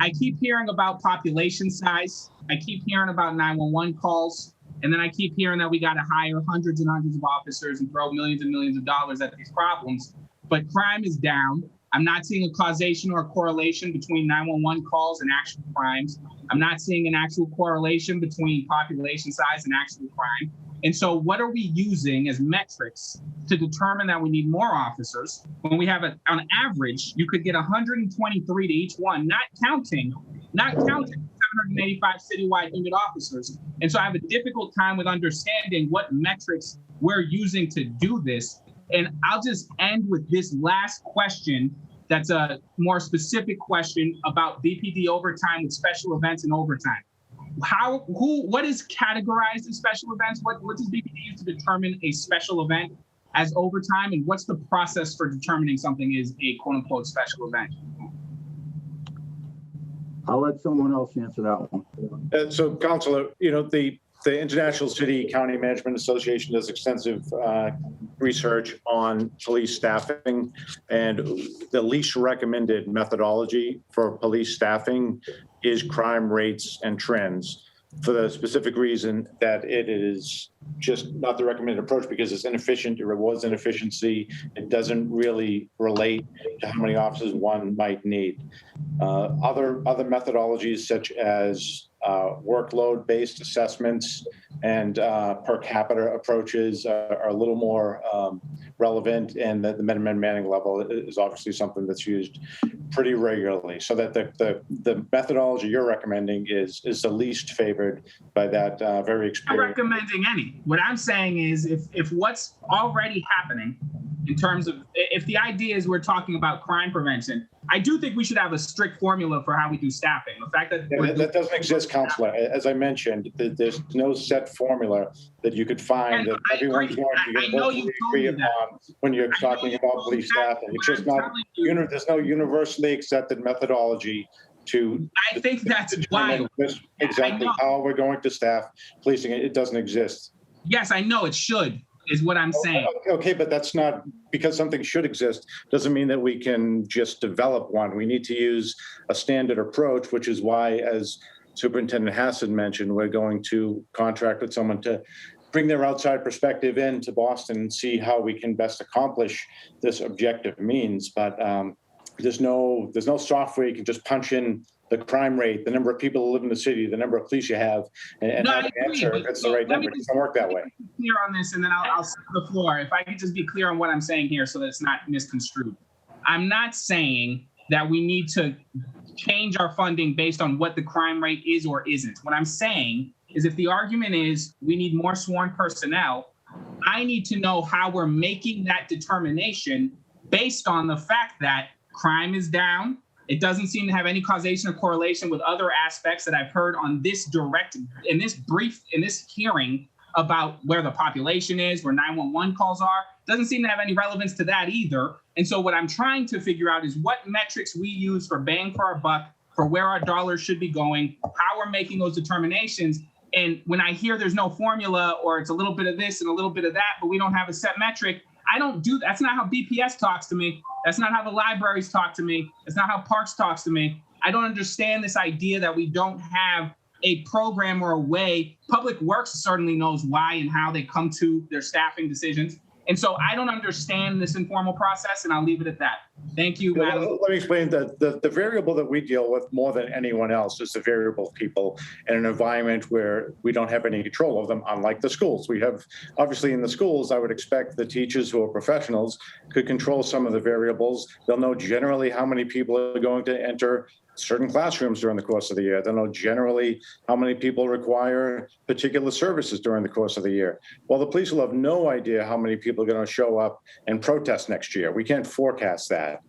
I keep hearing about population size. I keep hearing about 911 calls. And then I keep hearing that we got to hire hundreds and hundreds of officers and throw millions and millions of dollars at these problems. But crime is down. I'm not seeing a causation or a correlation between 911 calls and actual crimes. I'm not seeing an actual correlation between population size and actual crime. And so what are we using as metrics to determine that we need more officers when we have on average, you could get 123 to each one, not counting 785 citywide unit officers. And so I have a difficult time with understanding what metrics we're using to do this. And I'll just end with this last question. That's a more specific question about BPD overtime with special events and overtime. What is categorized as special events? What does BPD use to determine a special event as overtime? And what's the process for determining something is a quote unquote special event? I'll let someone else answer that one. So, Councilor, the International City County Management Association does extensive research on police staffing, and the least recommended methodology for police staffing is crime rates and trends, for the specific reason that it is just not the recommended approach because it's inefficient. It rewards inefficiency. It doesn't really relate to how many officers one might need. Other methodologies such as workload-based assessments and per capita approaches are a little more relevant, and the minimum manning level is obviously something that's used pretty regularly. So that the methodology you're recommending is the least favored by that very experienced. I'm not recommending any. What I'm saying is if what's already happening in terms of if the idea is we're talking about crime prevention, I do think we should have a strict formula for how we do staffing. The fact that that doesn't exist, Counselor. As I mentioned, there's no set formula that you could find that everyone's going to universally agree upon when you're talking about police staffing. It's just not, there's no universally accepted methodology to. I think that's why. Exactly how we're going to staff policing. It doesn't exist. Yes, I know it should, is what I'm saying. Okay, but that's not, because something should exist doesn't mean that we can just develop one. We need to use a standard approach, which is why, as Superintendent Hassan mentioned, we're going to contract with someone to bring their outside perspective into Boston and see how we can best accomplish this objective means. But there's no software you can just punch in the crime rate, the number of people who live in the city, the number of police you have, and have an answer if it's the right number. It doesn't work that way. Clear on this, and then I'll set the floor. If I could just be clear on what I'm saying here so that it's not misconstrued. I'm not saying that we need to change our funding based on what the crime rate is or isn't. What I'm saying is if the argument is we need more sworn personnel, I need to know how we're making that determination based on the fact that crime is down. It doesn't seem to have any causation or correlation with other aspects that I've heard on this in this hearing about where the population is, where 911 calls are. Doesn't seem to have any relevance to that either. And so what I'm trying to figure out is what metrics we use for bang for our buck, for where our dollars should be going, how we're making those determinations. And when I hear there's no formula or it's a little bit of this and a little bit of that, but we don't have a set metric, I don't do that. That's not how BPS talks to me. That's not how the libraries talk to me. That's not how Parks talks to me. I don't understand this idea that we don't have a program or a way. Public Works certainly knows why and how they come to their staffing decisions. And so I don't understand this informal process, and I'll leave it at that. Thank you, Madam. Let me explain that the variable that we deal with more than anyone else is the variable of people in an environment where we don't have any control of them, unlike the schools. We have, obviously in the schools, I would expect the teachers who are professionals could control some of the variables. They'll know generally how many people are going to enter certain classrooms during the course of the year. They'll know generally how many people require particular services during the course of the year. Well, the police will have no idea how many people are going to show up and protest next year. We can't forecast that.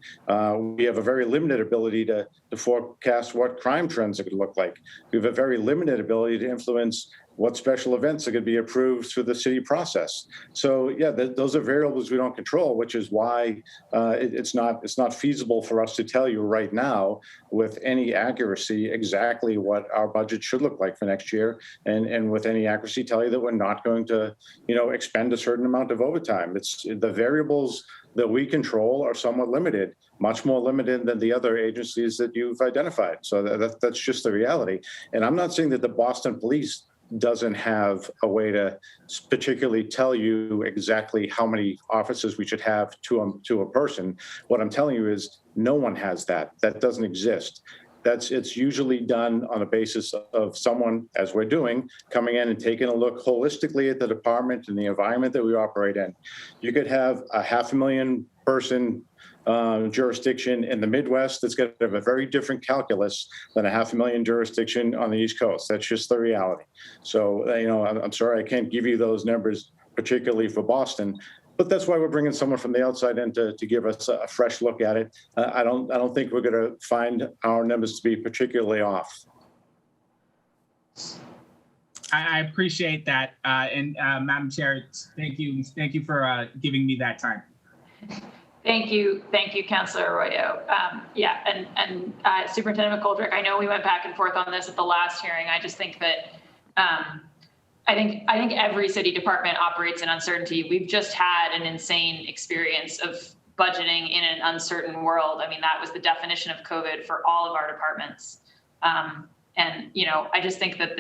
We have a very limited ability to forecast what crime trends could look like. We have a very limited ability to influence what special events are going to be approved through the city process. So yeah, those are variables we don't control, which is why it's not feasible for us to tell you right now with any accuracy exactly what our budget should look like for next year, and with any accuracy tell you that we're not going to, expend a certain amount of overtime. It's the variables that we control are somewhat limited, much more limited than the other agencies that you've identified. So that's just the reality. And I'm not saying that the Boston Police doesn't have a way to particularly tell you exactly how many officers we should have to a person. What I'm telling you is no one has that. That doesn't exist. It's usually done on a basis of someone, as we're doing, coming in and taking a look holistically at the department and the environment that we operate in. You could have a 500,000 person jurisdiction in the Midwest that's going to have a very different calculus than a 500,000 jurisdiction on the East Coast. That's just the reality. So, I'm sorry I can't give you those numbers, particularly for Boston, but that's why we're bringing someone from the outside in to give us a fresh look at it. I don't think we're going to find our numbers to be particularly off. I appreciate that, and Madam Chair, thank you for giving me that time. Thank you, Councilor Arroyo. And Superintendent McGoldrick, I know we went back and forth on this at the last hearing. I just think that I think every city department operates in uncertainty. We've just had an insane experience of budgeting in an uncertain world. I mean, that was the definition of COVID for all of our departments. I just think that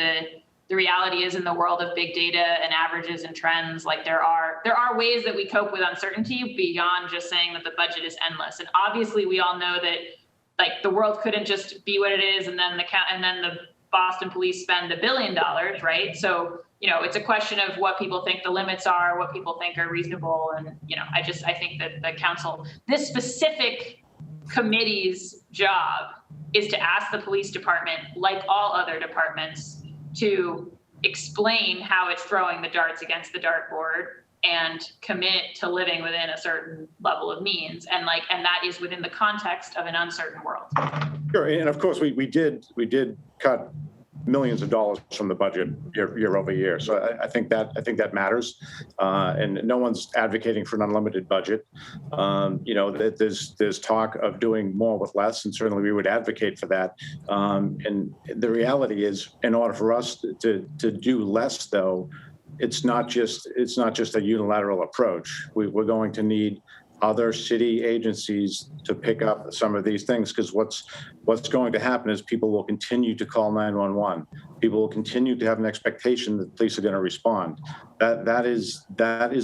the reality is in the world of big data and averages and trends, like there are ways that we cope with uncertainty beyond just saying that the budget is endless. And obviously we all know that like the world couldn't just be what it is and then the Boston Police spend $1 billion, right? So, it's a question of what people think the limits are, what people think are reasonable. And, I think that the council, this specific committee's job is to ask the police department, like all other departments, to explain how it's throwing the darts against the dartboard and commit to living within a certain level of means, and that is within the context of an uncertain world. Sure, and of course, we did cut millions of dollars from the budget year over year. So I think that matters, and no one's advocating for an unlimited budget. There's talk of doing more with less, and certainly we would advocate for that. And the reality is, in order for us to do less, though, it's not just a unilateral approach. We're going to need other city agencies to pick up some of these things, because what's going to happen is people will continue to call 911. People will continue to have an expectation that police are going to respond. That is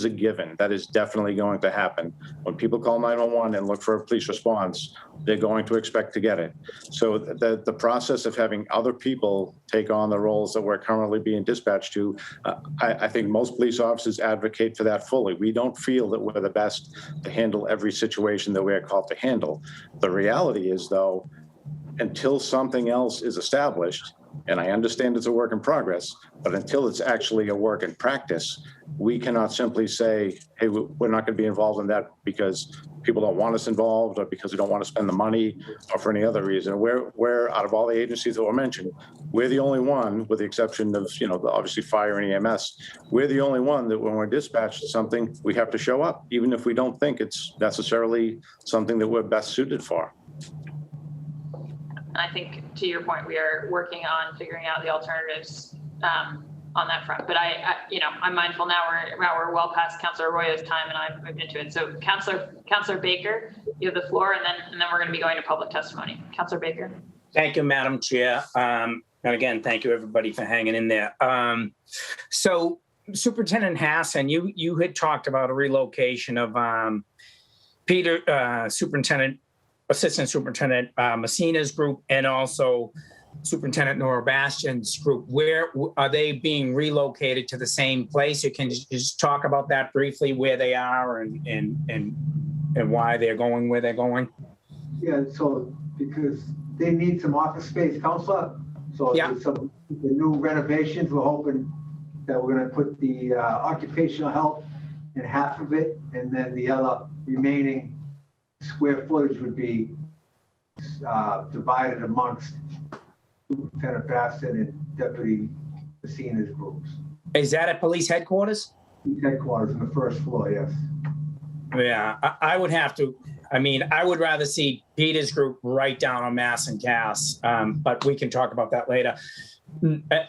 a given. That is definitely going to happen. When people call 911 and look for a police response, they're going to expect to get it. So the process of having other people take on the roles that we're currently being dispatched to, I think most police officers advocate for that fully. We don't feel that we're the best to handle every situation that we're called to handle. The reality is, though, until something else is established, and I understand it's a work in progress, but until it's actually a work in practice, we cannot simply say, hey, we're not going to be involved in that because people don't want us involved, or because we don't want to spend the money, or for any other reason. We're out of all the agencies that were mentioned, we're the only one, with the exception of, obviously fire and EMS, we're the only one that when we're dispatched to something, we have to show up, even if we don't think it's necessarily something that we're best suited for. I think, to your point, we are working on figuring out the alternatives on that front. But I'm mindful now we're well past Councillor Arroyo's time, and I've moved into it. So Councillor Baker, you have the floor, and then we're going to be going to public testimony. Councillor Baker. Thank you, Madam Chair. And again, thank you everybody for hanging in there. So Superintendent Hassan, you had talked about a relocation of Assistant Superintendent Messina's group, and also Superintendent Nora Bastian's group. Where are they being relocated to the same place? You can just talk about that briefly, where they are and why they're going where they're going. Yeah, so because they need some office space, Councilor. So yeah, the new renovations, we're hoping that we're going to put the occupational health in half of it, and then the other remaining square footage would be divided amongst Lieutenant Baston and Deputy Messina's groups. Is that at police headquarters? Police headquarters on the first floor, yes. Yeah, I would have to. I would rather see Peter's group right down on Mass and Cass, but we can talk about that later.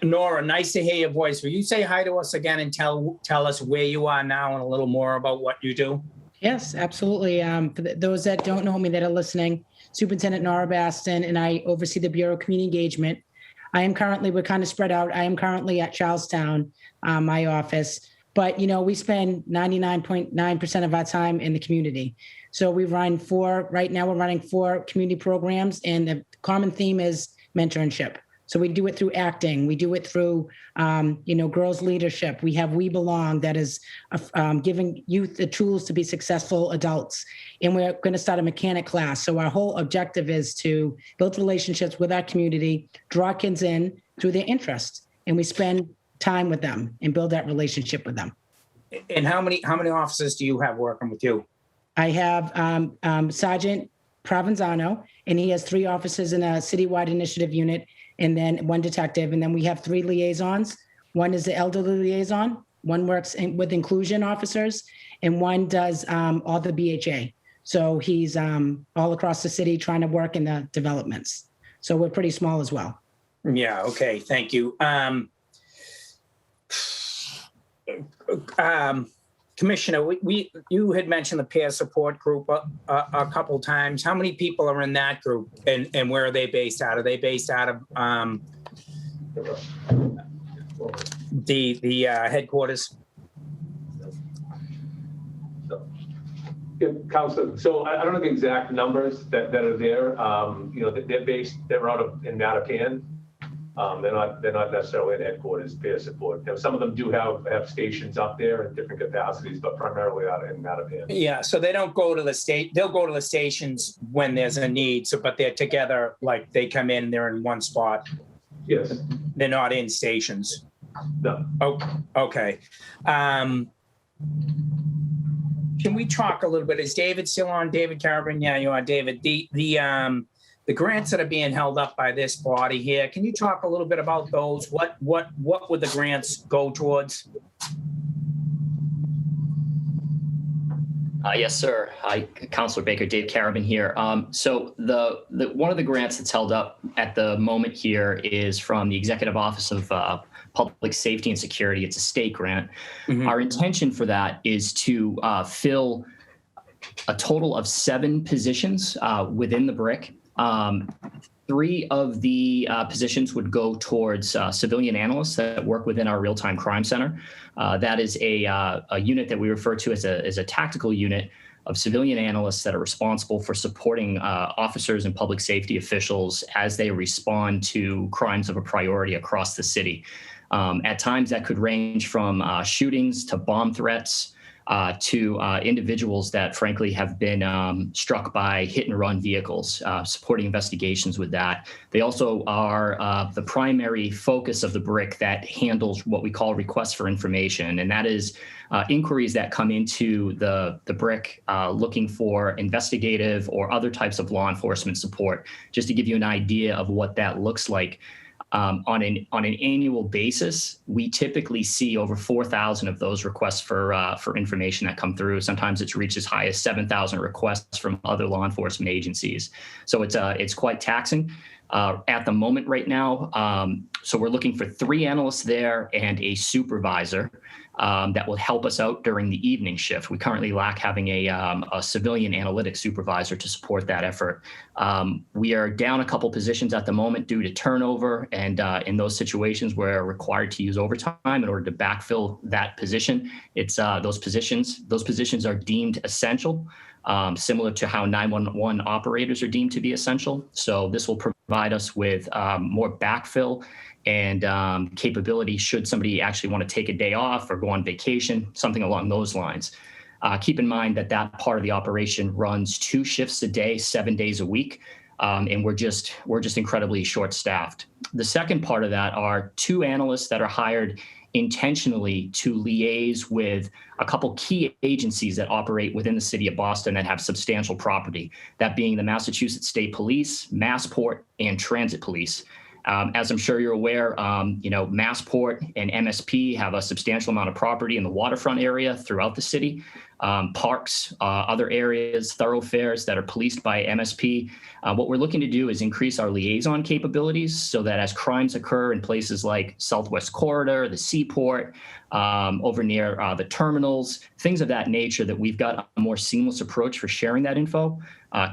Nora, nice to hear your voice. Will you say hi to us again and tell us where you are now and a little more about what you do? Yes, absolutely. For those that don't know me that are listening, Superintendent Nora Baston, and I oversee the Bureau of Community Engagement. We're kind of spread out. I am currently at Charlestown, my office, but we spend 99.9% of our time in the community. So right now we're running 4 community programs, and the common theme is mentorship. So we do it through acting. We do it through, girls leadership. We have We Belong, that is giving youth the tools to be successful adults. And we're going to start a mechanic class. So our whole objective is to build relationships with our community, draw kids in through their interests, and we spend time with them and build that relationship with them. And how many officers do you have working with you? I have Sergeant Provenzano, and he has 3 officers in a citywide initiative unit, and then 1 detective. And then we have 3 liaisons. One is the elderly liaison, one works with inclusion officers, and one does all the BHA. So he's all across the city trying to work in the developments. So we're pretty small as well. Yeah, okay, thank you. Commissioner, you had mentioned the peer support group a couple times. How many people are in that group, and where are they based out? Are they based out of the headquarters? Councilor, so I don't know the exact numbers that are there. They're out in Mattapan. They're not necessarily at headquarters peer support. Some of them do have stations up there in different capacities, but primarily out in Mattapan. Yeah, so they don't go to the state. They'll go to the stations when there's a need. So, but they're together. Like they come in, they're in one spot. Yes. They're not in stations. No. Oh, okay. Can we talk a little bit? Is David still on? David Carabin? Yeah, you are, David. The grants that are being held up by this body here, can you talk a little bit about those? What would the grants go towards? Yes, sir. Hi, Councilor Baker, Dave Carabin here. So the one of the grants that's held up at the moment here is from the Executive Office of Public Safety and Security. It's a state grant. Mm-hmm. Our intention for that is to fill a total of 7 positions within the BRIC. 3 of the positions would go towards civilian analysts that work within our real-time crime center. That is a unit that we refer to as a tactical unit of civilian analysts that are responsible for supporting officers and public safety officials as they respond to crimes of a priority across the city. At times that could range from shootings to bomb threats, to individuals that frankly have been struck by hit and run vehicles, supporting investigations with that. They also are the primary focus of the BRIC that handles what we call requests for information. And that is inquiries that come into the BRIC looking for investigative or other types of law enforcement support. Just to give you an idea of what that looks like. On an annual basis, we typically see over 4,000 of those requests for information that come through. Sometimes it's reached as high as 7,000 requests from other law enforcement agencies. So it's quite taxing at the moment right now. So we're looking for 3 analysts there and a supervisor that will help us out during the evening shift. We currently lack having a civilian analytics supervisor to support that effort. We are down a couple positions at the moment due to turnover, and in those situations where we're required to use overtime in order to backfill that position, it's those positions are deemed essential, similar to how 911 operators are deemed to be essential. So this will provide us with more backfill and capability should somebody actually want to take a day off or go on vacation, something along those lines. Keep in mind that that part of the operation runs 2 shifts a day, 7 days a week, and we're just incredibly short-staffed. The second part of that are 2 analysts that are hired intentionally to liaise with a couple key agencies that operate within the city of Boston that have substantial property, that being the Massachusetts State Police, Massport, and Transit Police. As I'm sure you're aware, Massport and MSP have a substantial amount of property in the waterfront area throughout the city. Parks, other areas, thoroughfares that are policed by MSP. What we're looking to do is increase our liaison capabilities so that as crimes occur in places like Southwest Corridor, the Seaport, over near the terminals, things of that nature, that we've got a more seamless approach for sharing that info.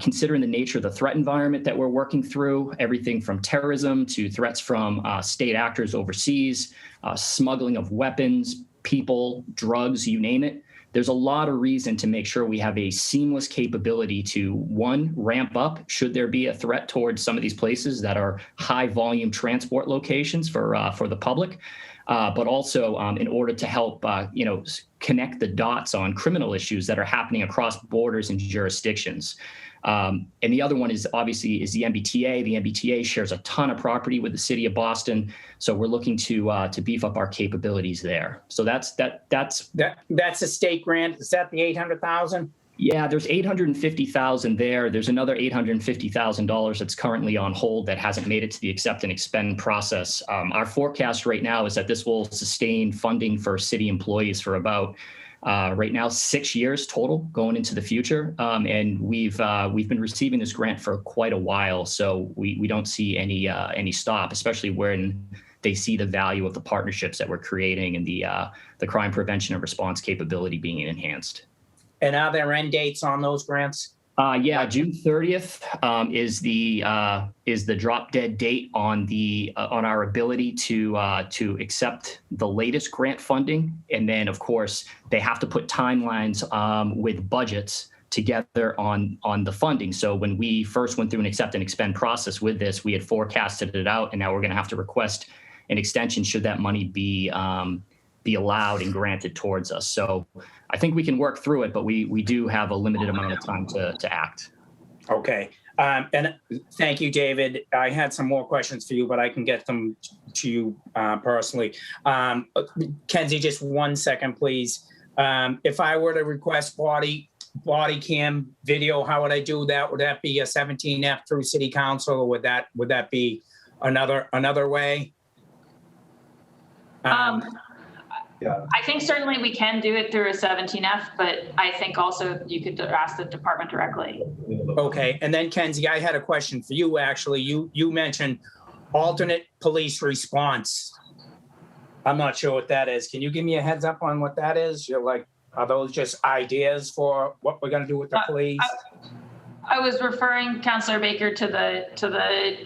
Considering the nature of the threat environment that we're working through, everything from terrorism to threats from state actors overseas, smuggling of weapons, people, drugs, you name it. There's a lot of reason to make sure we have a seamless capability to, 1, ramp up should there be a threat towards some of these places that are high volume transport locations for the public, but also in order to help connect the dots on criminal issues that are happening across borders and jurisdictions. And the other one is obviously the MBTA. The MBTA shares a ton of property with the city of Boston, so we're looking to beef up our capabilities there. So that's a state grant. Is that the 800,000? Yeah, there's 850,000 there. There's another $850,000 that's currently on hold that hasn't made it to the accept and expend process. Our forecast right now is that this will sustain funding for city employees for about right now 6 years total going into the future, and we've been receiving this grant for quite a while, so we don't see any stop, especially when they see the value of the partnerships that we're creating and the crime prevention and response capability being enhanced. And are there end dates on those grants? Yeah, June 30th is the drop dead date on our ability to accept the latest grant funding, and then of course they have to put timelines with budgets together on the funding. So when we first went through an accept and expend process with this, we had forecasted it out, and now we're going to have to request an extension should that money be allowed and granted towards us. So I think we can work through it, but we do have a limited amount of time to act. Okay. And thank you, David. I had some more questions for you, but I can get them to you personally. Kenzie, just 1 second, please. If I were to request body cam video, how would I do that? Would that be a 17F through city council, or would that be another way? Yeah. I think certainly we can do it through a 17F, but I think also you could ask the department directly. Okay, and then Kenzie, I had a question for you, actually. You mentioned alternate police response. I'm not sure what that is. Can you give me a heads up on what that is? You're like, are those just ideas for what we're gonna do with the police? I was referring, Councillor Baker, to the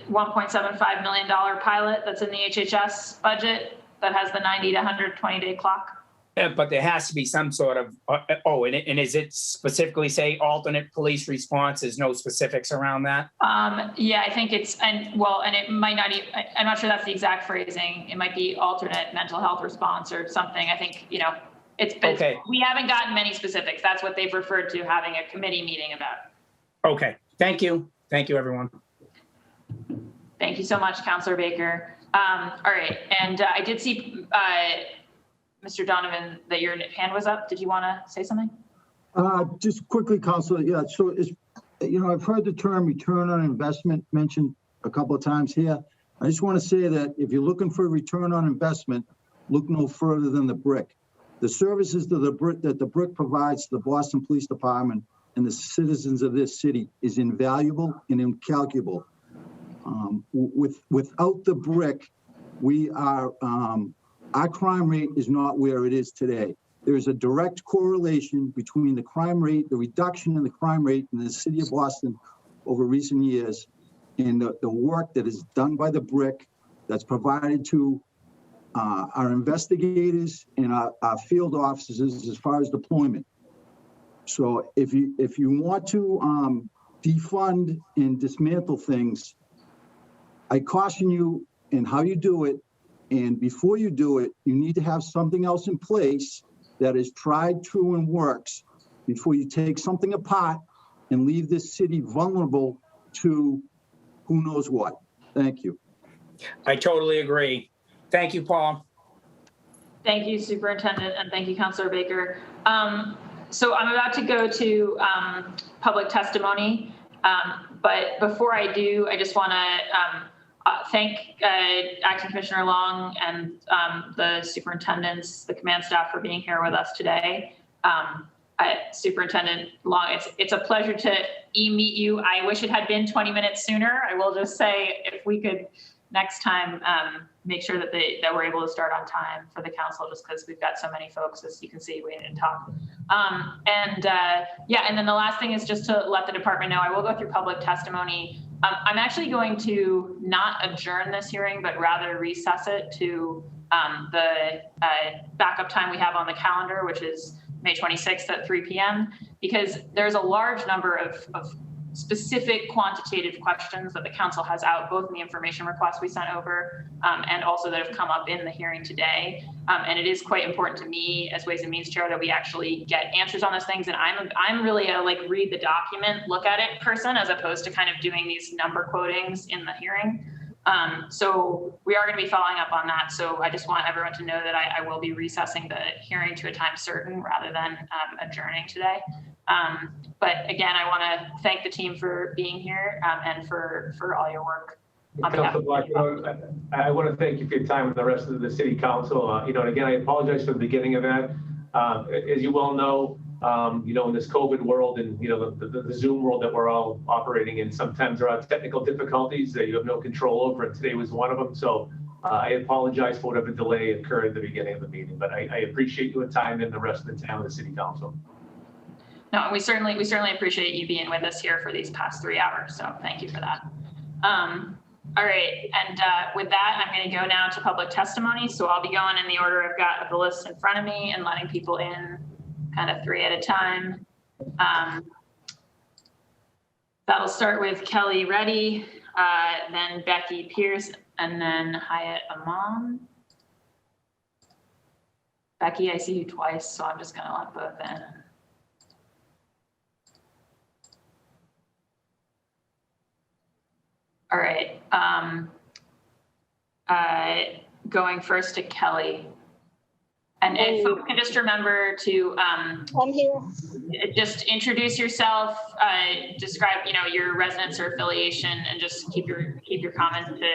$1.75 million pilot that's in the HHS budget that has the 90 to 120 day clock. Yeah, but there has to be some sort of, and is it specifically say alternate police response? There's no specifics around that? Yeah, I think it's, and it might not even, I'm not sure that's the exact phrasing. It might be alternate mental health response or something. I think, it's been, okay. We haven't gotten many specifics. That's what they've referred to having a committee meeting about. Okay, thank you. Thank you, everyone. Thank you so much, Councillor Baker. All right, and I did see, Mr. Donovan, that your hand was up. Did you want to say something? Just quickly, Councilor. Yeah, so I've heard the term return on investment mentioned a couple of times here. I just want to say that if you're looking for a return on investment, look no further than the brick. The services that the brick provides to the Boston Police Department and the citizens of this city is invaluable and incalculable. Without the brick, our crime rate is not where it is today. There is a direct correlation between the crime rate, the reduction in the crime rate in the city of Boston over recent years, and the work that is done by the brick that's provided to our investigators and our field officers as far as deployment. So if you want to defund and dismantle things, I caution you in how you do it. And before you do it, you need to have something else in place that is tried, true, and works before you take something apart and leave this city vulnerable to who knows what. Thank you. I totally agree. Thank you, Paul. Thank you, Superintendent, and thank you, Councillor Baker. So I'm about to go to public testimony, but before I do, I just want to thank Acting Commissioner Long and the superintendents, the command staff for being here with us today. Superintendent Long, it's a pleasure to meet you. I wish it had been 20 minutes sooner. I will just say if we could next time make sure that we're able to start on time for the council, just because we've got so many folks, as you can see, waiting to talk. And then the last thing is just to let the department know, I will go through public testimony. I'm actually going to not adjourn this hearing, but rather recess it to the backup time we have on the calendar, which is May 26th at 3 p.m. because there's a large number of specific quantitative questions that the council has out, both in the information requests we sent over and also that have come up in the hearing today. And it is quite important to me as Ways and Means Chair that we actually get answers on those things. And I'm really a read the document, look at it person, as opposed to kind of doing these number quotings in the hearing. So we are going to be following up on that. So I just want everyone to know that I will be recessing the hearing to a time certain rather than adjourning today. But again, I want to thank the team for being here and for all your work. Councilor Black, I want to thank you for your time with the rest of the city council. And again, I apologize for the beginning of that. As you well know, in this COVID world and, the Zoom world that we're all operating in, sometimes there are technical difficulties that you have no control over, and today was one of them. So I apologize for whatever delay occurred at the beginning of the meeting, but I appreciate your time and the rest of the town and the city council. No, we certainly appreciate you being with us here for these past 3 hours. So thank you for that. All right, and with that, I'm going to go now to public testimony. So I'll be going in the order I've got the list in front of me and letting people in kind of 3 at a time. That'll start with Kelly Reddy, then Becky Pierce, and then Hyatt Amon. Becky, I see you twice, so I'm just going to let both in. All right, going first to Kelly. And if folks can just remember to I'm here. Just introduce yourself, describe your residence or affiliation, and just keep your comments to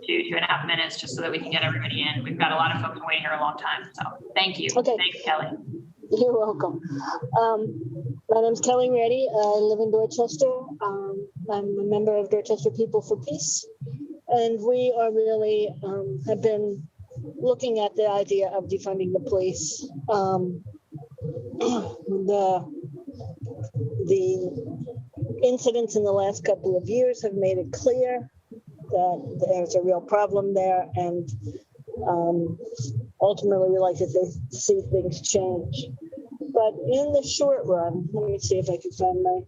2.5 minutes, just so that we can get everybody in. We've got a lot of folks waiting here a long time. So thank you. Okay. Thanks, Kelly. You're welcome. My name's Kelly Reddy. I live in Dorchester. I'm a member of Dorchester People for Peace. And we are really have been looking at the idea of defunding the police. The incidents in the last couple of years have made it clear that there's a real problem there, and ultimately we like to see things change. But in the short run, let me see if I can find my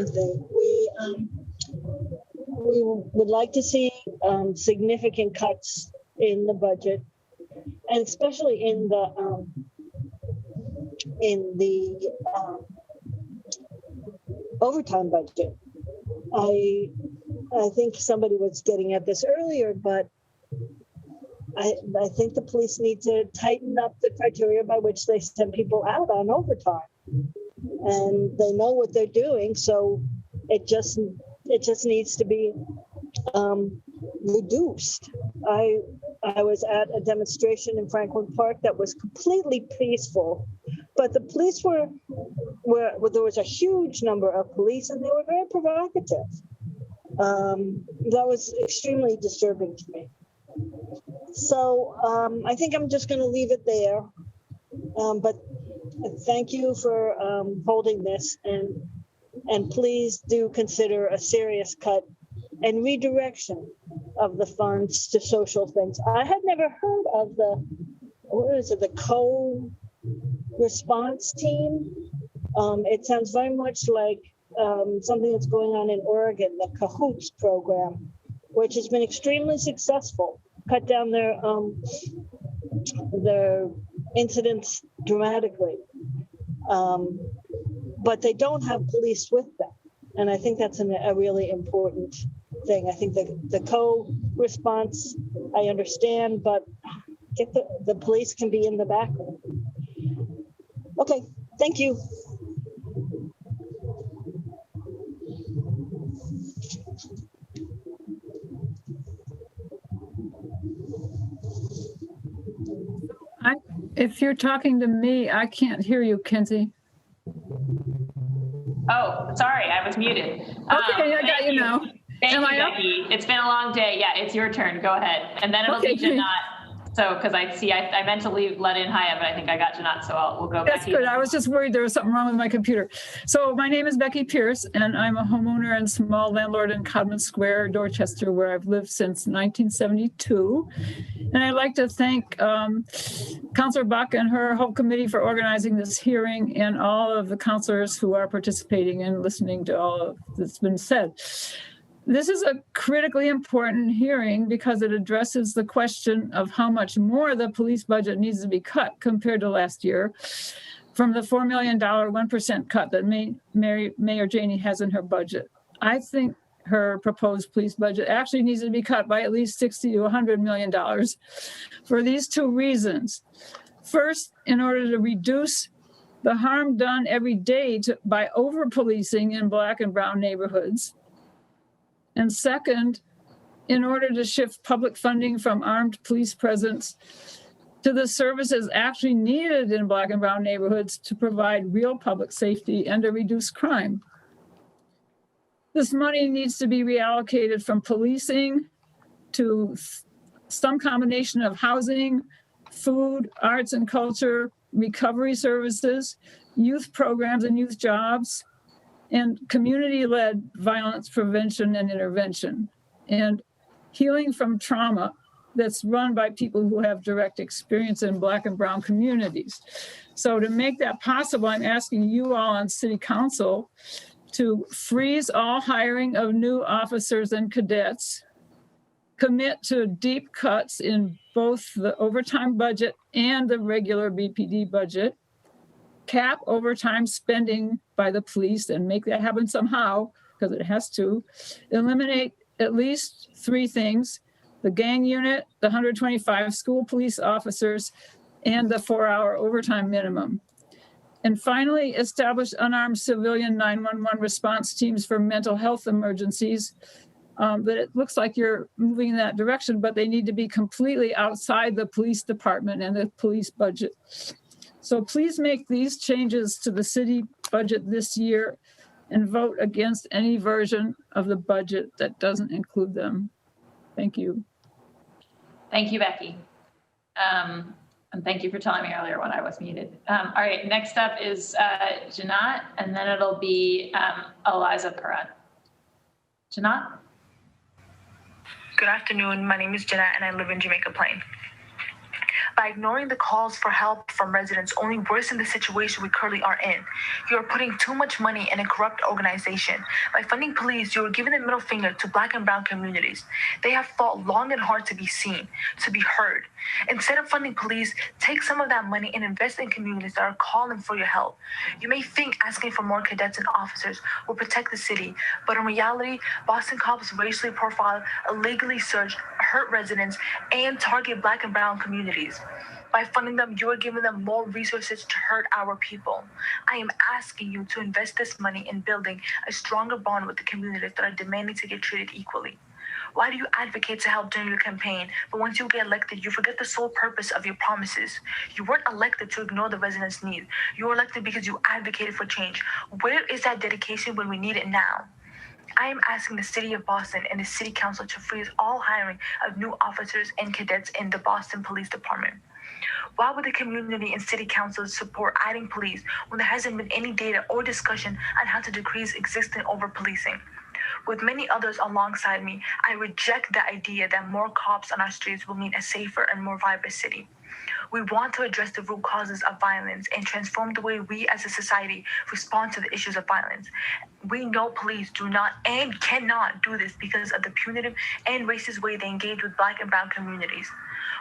thing. We would like to see significant cuts in the budget, and especially in the overtime budget. I think somebody was getting at this earlier, but I think the police need to tighten up the criteria by which they send people out on overtime, and they know what they're doing, so it just needs to be reduced. I was at a demonstration in Franklin Park that was completely peaceful, but the police were there was a huge number of police, and they were very provocative. That was extremely disturbing to me. So I think I'm just going to leave it there. But thank you for holding this, and please do consider a serious cut and redirection of the funds to social things. I had never heard of the co-response team. It sounds very much like something that's going on in Oregon, the CAHOOTS program, which has been extremely successful, cut down their incidents dramatically. But they don't have police with them. And I think that's a really important thing. I think the co-response, I understand, but the police can be in the background. Okay, thank you. If you're talking to me, I can't hear you, Kenzie. Oh, sorry, I was muted. Okay, I got you now. Thank you, Becky. It's been a long day. Yeah, it's your turn. Go ahead. And then it'll be Janat. So, because I meant to let in Haya, but I think I got Janat, so we'll go back. That's good. I was just worried there was something wrong with my computer. So my name is Becky Pierce, and I'm a homeowner and small landlord in Codman Square, Dorchester, where I've lived since 1972. And I'd like to thank Councilor Buck and her whole committee for organizing this hearing, and all of the councilors who are participating and listening to all that's been said. This is a critically important hearing because it addresses the question of how much more the police budget needs to be cut compared to last year, from the $4 million 1% cut that Mayor Janey has in her budget. I think her proposed police budget actually needs to be cut by at least $60 to $100 million for these two reasons. First, in order to reduce the harm done every day by over-policing in Black and brown neighborhoods. And second, in order to shift public funding from armed police presence to the services actually needed in Black and brown neighborhoods to provide real public safety and to reduce crime. This money needs to be reallocated from policing to some combination of housing, food, arts and culture, recovery services, youth programs and youth jobs, and community-led violence prevention and intervention, and healing from trauma that's run by people who have direct experience in Black and brown communities. So to make that possible, I'm asking you all on City Council to freeze all hiring of new officers and cadets, commit to deep cuts in both the overtime budget and the regular BPD budget, cap overtime spending by the police and make that happen somehow, because it has to, eliminate at least three things: the gang unit, the 125 school police officers, and the 4-hour overtime minimum. And finally, establish unarmed civilian 911 response teams for mental health emergencies. But it looks like you're moving in that direction, but they need to be completely outside the police department and the police budget. So please make these changes to the city budget this year and vote against any version of the budget that doesn't include them. Thank you. Thank you, Becky. And thank you for telling me earlier when I was muted. All right, next up is Janat, and then it'll be Eliza Perrin. Janat? Good afternoon. My name is Janat, and I live in Jamaica Plain. By ignoring the calls for help from residents only worsen the situation we currently are in. You are putting too much money in a corrupt organization. By funding police, you are giving the middle finger to Black and brown communities. They have fought long and hard to be seen, to be heard. Instead of funding police, take some of that money and invest in communities that are calling for your help. You may think asking for more cadets and officers will protect the city, but in reality, Boston cops racially profile, illegally search, hurt residents, and target Black and brown communities. By funding them, you are giving them more resources to hurt our people. I am asking you to invest this money in building a stronger bond with the communities that are demanding to get treated equally. Why do you advocate to help during your campaign, but once you get elected, you forget the sole purpose of your promises? You weren't elected to ignore the residents' need. You were elected because you advocated for change. Where is that dedication when we need it now? I am asking the City of Boston and the City Council to freeze all hiring of new officers and cadets in the Boston Police Department. Why would the community and City Council support adding police when there hasn't been any data or discussion on how to decrease existing over-policing? With many others alongside me, I reject the idea that more cops on our streets will mean a safer and more vibrant city. We want to address the root causes of violence and transform the way we as a society respond to the issues of violence. We know police do not and cannot do this because of the punitive and racist way they engage with Black and brown communities.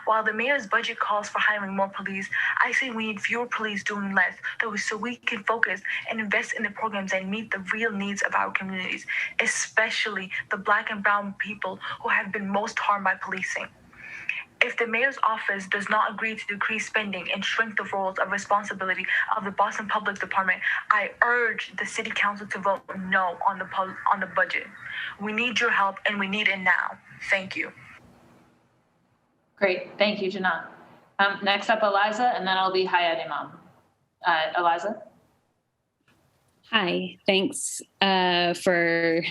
While the mayor's budget calls for hiring more police, I say we need fewer police doing less, so we can focus and invest in the programs that meet the real needs of our communities, especially the Black and brown people who have been most harmed by policing. If the mayor's office does not agree to decrease spending and shrink the roles of responsibility of the Boston Public Department, I urge the City Council to vote no on the budget. We need your help, and we need it now. Thank you. Great, thank you, Janat. Next up, Eliza, and then I'll be Hayat Imam. Eliza? Hi, thanks for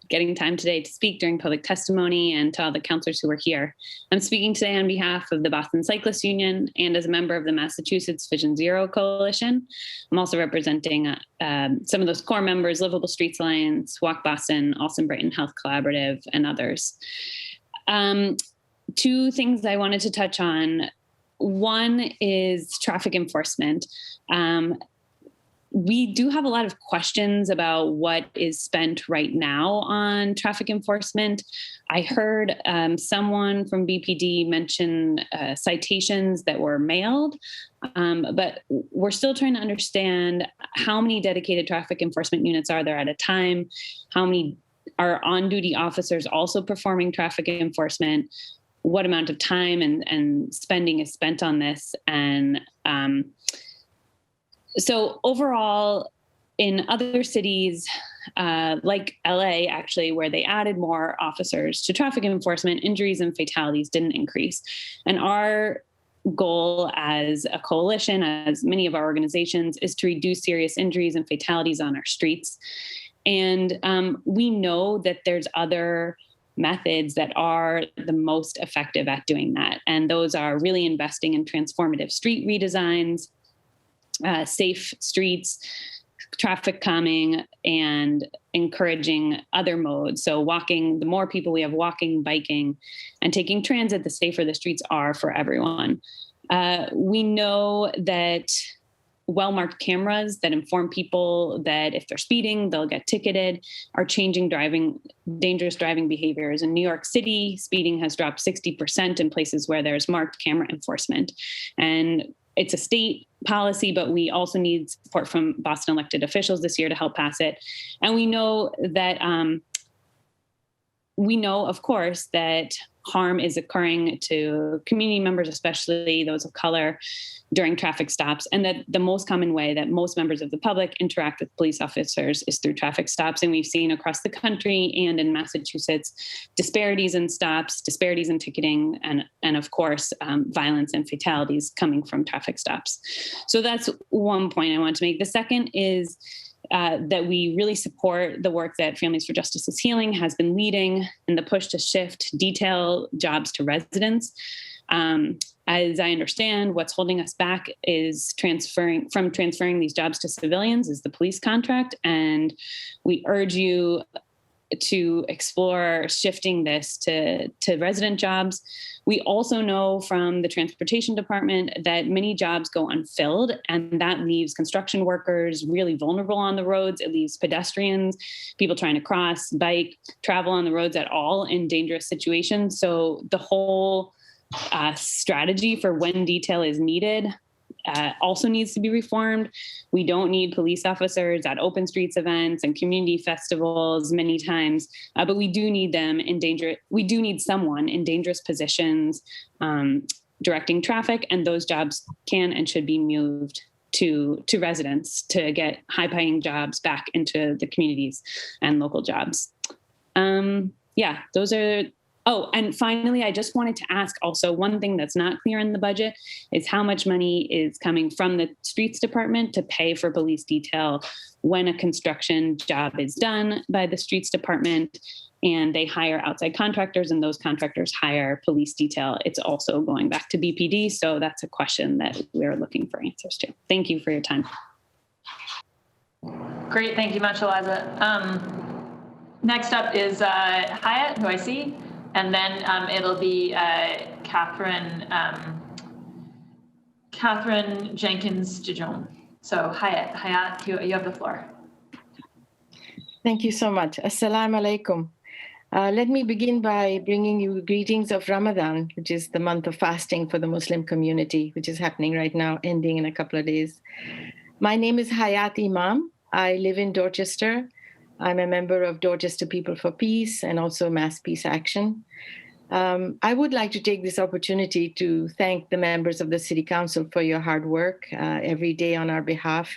getting time today to speak during public testimony, and to all the counselors who were here. I'm speaking today on behalf of the Boston Cyclists Union and as a member of the Massachusetts Vision Zero Coalition. I'm also representing some of those core members, Livable Streets Alliance, Walk Boston, Alston Brighton Health Collaborative, and others. Two things I wanted to touch on. One is traffic enforcement. We do have a lot of questions about what is spent right now on traffic enforcement. I heard someone from BPD mention citations that were mailed, but we're still trying to understand how many dedicated traffic enforcement units are there at a time, how many are on-duty officers also performing traffic enforcement, what amount of time and spending is spent on this, and so overall, in other cities, like LA, actually, where they added more officers to traffic enforcement, injuries and fatalities didn't increase. And our goal as a coalition, as many of our organizations, is to reduce serious injuries and fatalities on our streets. And we know that there's other methods that are the most effective at doing that. And those are really investing in transformative street redesigns, safe streets, traffic calming, and encouraging other modes. So walking, the more people we have walking, biking, and taking transit, the safer the streets are for everyone. We know that well-marked cameras that inform people that if they're speeding, they'll get ticketed, are changing dangerous driving behaviors. In New York City, speeding has dropped 60% in places where there's marked camera enforcement. And it's a state policy, but we also need support from Boston elected officials this year to help pass it. And we know that we know, of course, that harm is occurring to community members, especially those of color, during traffic stops, and that the most common way that most members of the public interact with police officers is through traffic stops. And we've seen across the country and in Massachusetts disparities in stops, disparities in ticketing, and of course, violence and fatalities coming from traffic stops. So that's one point I want to make. The second is that we really support the work that Families for Justice's Healing has been leading in the push to shift detail jobs to residents. As I understand, what's holding us back is transferring these jobs to civilians is the police contract. And we urge you to explore shifting this to resident jobs. We also know from the transportation department that many jobs go unfilled, and that leaves construction workers really vulnerable on the roads. It leaves pedestrians, people trying to cross, bike, travel on the roads at all in dangerous situations. So the whole strategy for when detail is needed also needs to be reformed. We don't need police officers at open streets events and community festivals many times, but we do need them in danger. We do need someone in dangerous positions directing traffic, and those jobs can and should be moved to residents to get high-paying jobs back into the communities and local jobs. Those are. Oh, and finally, I just wanted to ask also one thing that's not clear in the budget is how much money is coming from the streets department to pay for police detail when a construction job is done by the streets department and they hire outside contractors and those contractors hire police detail. It's also going back to BPD. So that's a question that we're looking for answers to. Thank you for your time. Great, thank you much, Eliza. Next up is Hyatt, who I see. And then it'll be Catherine Jenkins-Dijon. So Hayat, you have the floor. Thank you so much. Assalamu alaikum. Let me begin by bringing you greetings of Ramadan, which is the month of fasting for the Muslim community, which is happening right now, ending in a couple of days. My name is Hayat Imam. I live in Dorchester. I'm a member of Dorchester People for Peace and also Mass Peace Action. I would like to take this opportunity to thank the members of the City Council for your hard work every day on our behalf.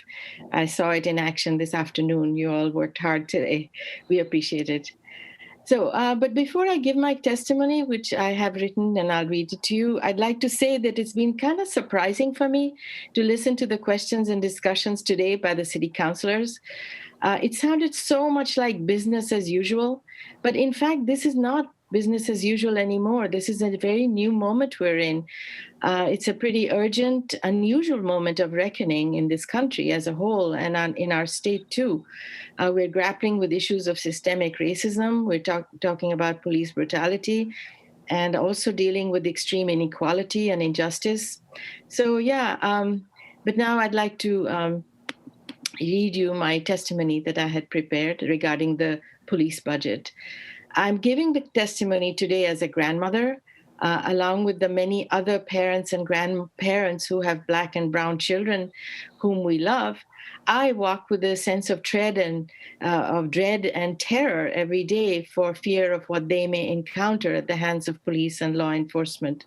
I saw it in action this afternoon. You all worked hard today. We appreciate it. So, but before I give my testimony, which I have written and I'll read it to you, I'd like to say that it's been kind of surprising for me to listen to the questions and discussions today by the city councilors. It sounded so much like business as usual, but in fact, this is not business as usual anymore. This is a very new moment we're in. It's a pretty urgent, unusual moment of reckoning in this country as a whole and in our state too. We're grappling with issues of systemic racism. We're talking about police brutality and also dealing with extreme inequality and injustice. So but now I'd like to read you my testimony that I had prepared regarding the police budget. I'm giving the testimony today as a grandmother, along with the many other parents and grandparents who have Black and brown children whom we love. I walk with a sense of dread and terror every day for fear of what they may encounter at the hands of police and law enforcement.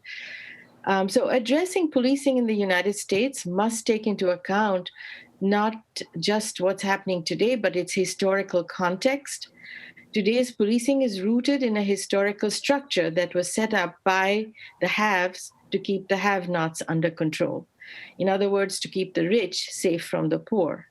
So addressing policing in the United States must take into account not just what's happening today, but its historical context. Today's policing is rooted in a historical structure that was set up by the haves to keep the have-nots under control. In other words, to keep the rich safe from the poor.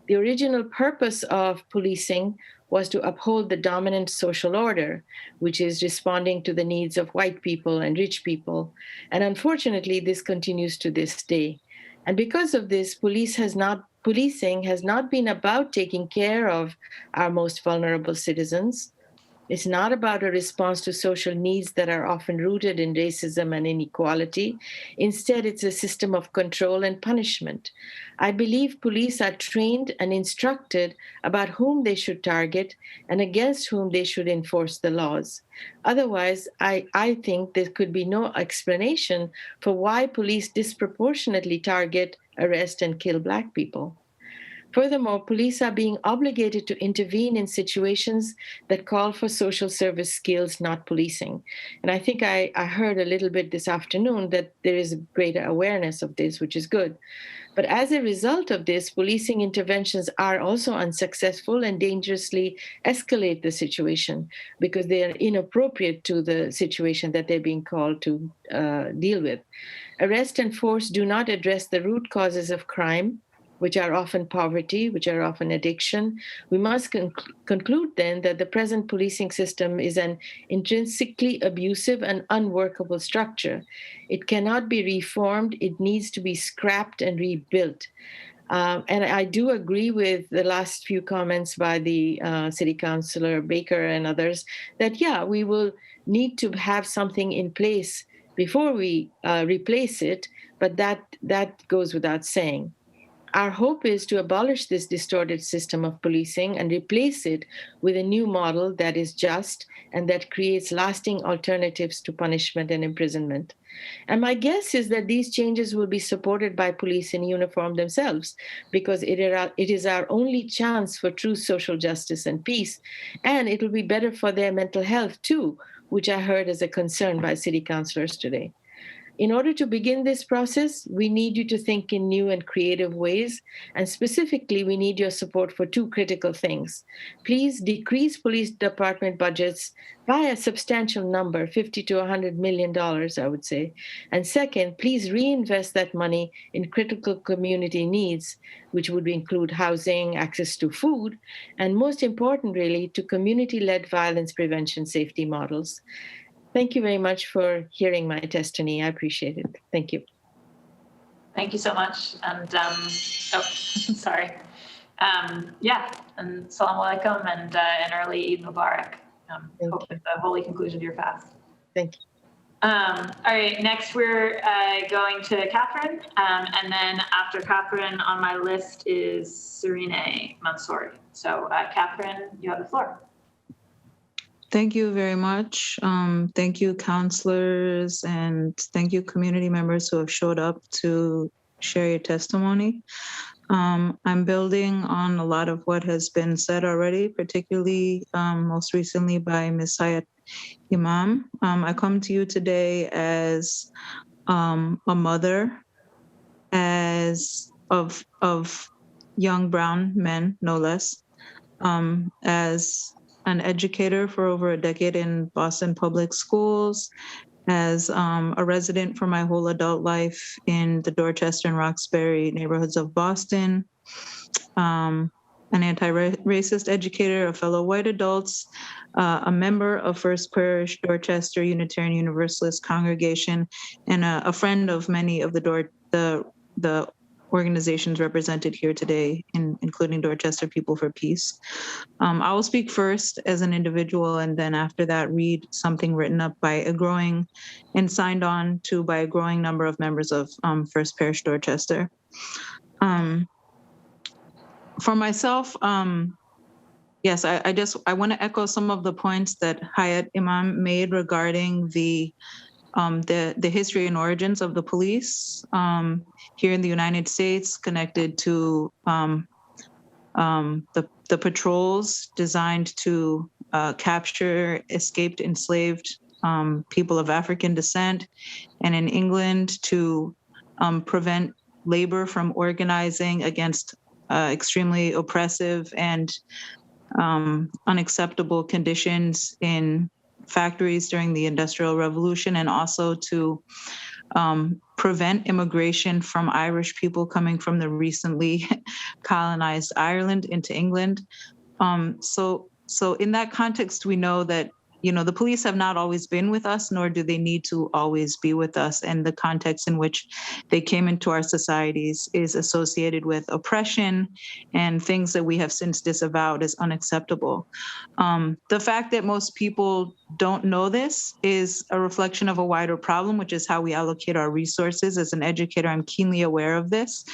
The original purpose of policing was to uphold the dominant social order, which is responding to the needs of white people and rich people. And unfortunately, this continues to this day. And because of this, policing has not been about taking care of our most vulnerable citizens. It's not about a response to social needs that are often rooted in racism and inequality. Instead, it's a system of control and punishment. I believe police are trained and instructed about whom they should target and against whom they should enforce the laws. Otherwise, I think there could be no explanation for why police disproportionately target, arrest, and kill Black people. Furthermore, police are being obligated to intervene in situations that call for social service skills, not policing. And I think I heard a little bit this afternoon that there is greater awareness of this, which is good. But as a result of this, policing interventions are also unsuccessful and dangerously escalate the situation because they are inappropriate to the situation that they're being called to deal with. Arrest and force do not address the root causes of crime, which are often poverty, which are often addiction. We must conclude then that the present policing system is an intrinsically abusive and unworkable structure. It cannot be reformed. It needs to be scrapped and rebuilt. And I do agree with the last few comments by the City Councilor Baker and others that, yeah, we will need to have something in place before we replace it, but that goes without saying. Our hope is to abolish this distorted system of policing and replace it with a new model that is just and that creates lasting alternatives to punishment and imprisonment. And my guess is that these changes will be supported by police in uniform themselves, because it is our only chance for true social justice and peace. And it will be better for their mental health too, which I heard as a concern by city councilors today. In order to begin this process, we need you to think in new and creative ways. And specifically, we need your support for two critical things. Please decrease police department budgets by a substantial number, $50 to $100 million, I would say. And second, please reinvest that money in critical community needs, which would include housing, access to food, and most important, really, to community-led violence prevention safety models. Thank you very much for hearing my testimony. I appreciate it. Thank you. Thank you so much. And sorry. Yeah, and Assalamu alaikum and an early Eid Mubarak. Hope it's a holy conclusion to your fast. Thank you. All right, next we're going to Catherine. And then after Catherine on my list is Serene Mansouri. So Catherine, you have the floor. Thank you very much. Thank you, counselors, and thank you, community members who have showed up to share your testimony. I'm building on a lot of what has been said already, particularly most recently by Ms. Hayat Imam. I come to you today as a mother, of young brown men, no less, as an educator for over a decade in Boston public schools, as a resident for my whole adult life in the Dorchester and Roxbury neighborhoods of Boston, an anti-racist educator of fellow white adults, a member of First Parish Dorchester Unitarian Universalist congregation, and a friend of many of the organizations represented here today, including Dorchester People for Peace. I will speak first as an individual, and then after that read something written up by a growing and signed on to by a growing number of members of First Parish Dorchester. For myself, yes, I want to echo some of the points that Hayat Imam made regarding the history and origins of the police here in the United States, connected to the patrols designed to capture escaped enslaved people of African descent, and in England to prevent labor from organizing against extremely oppressive and unacceptable conditions in factories during the Industrial Revolution, and also to prevent immigration from Irish people coming from the recently colonized Ireland into England. So in that context, we know that, the police have not always been with us, nor do they need to always be with us. And the context in which they came into our societies is associated with oppression and things that we have since disavowed as unacceptable. The fact that most people don't know this is a reflection of a wider problem, which is how we allocate our resources. As an educator, I'm keenly aware of this.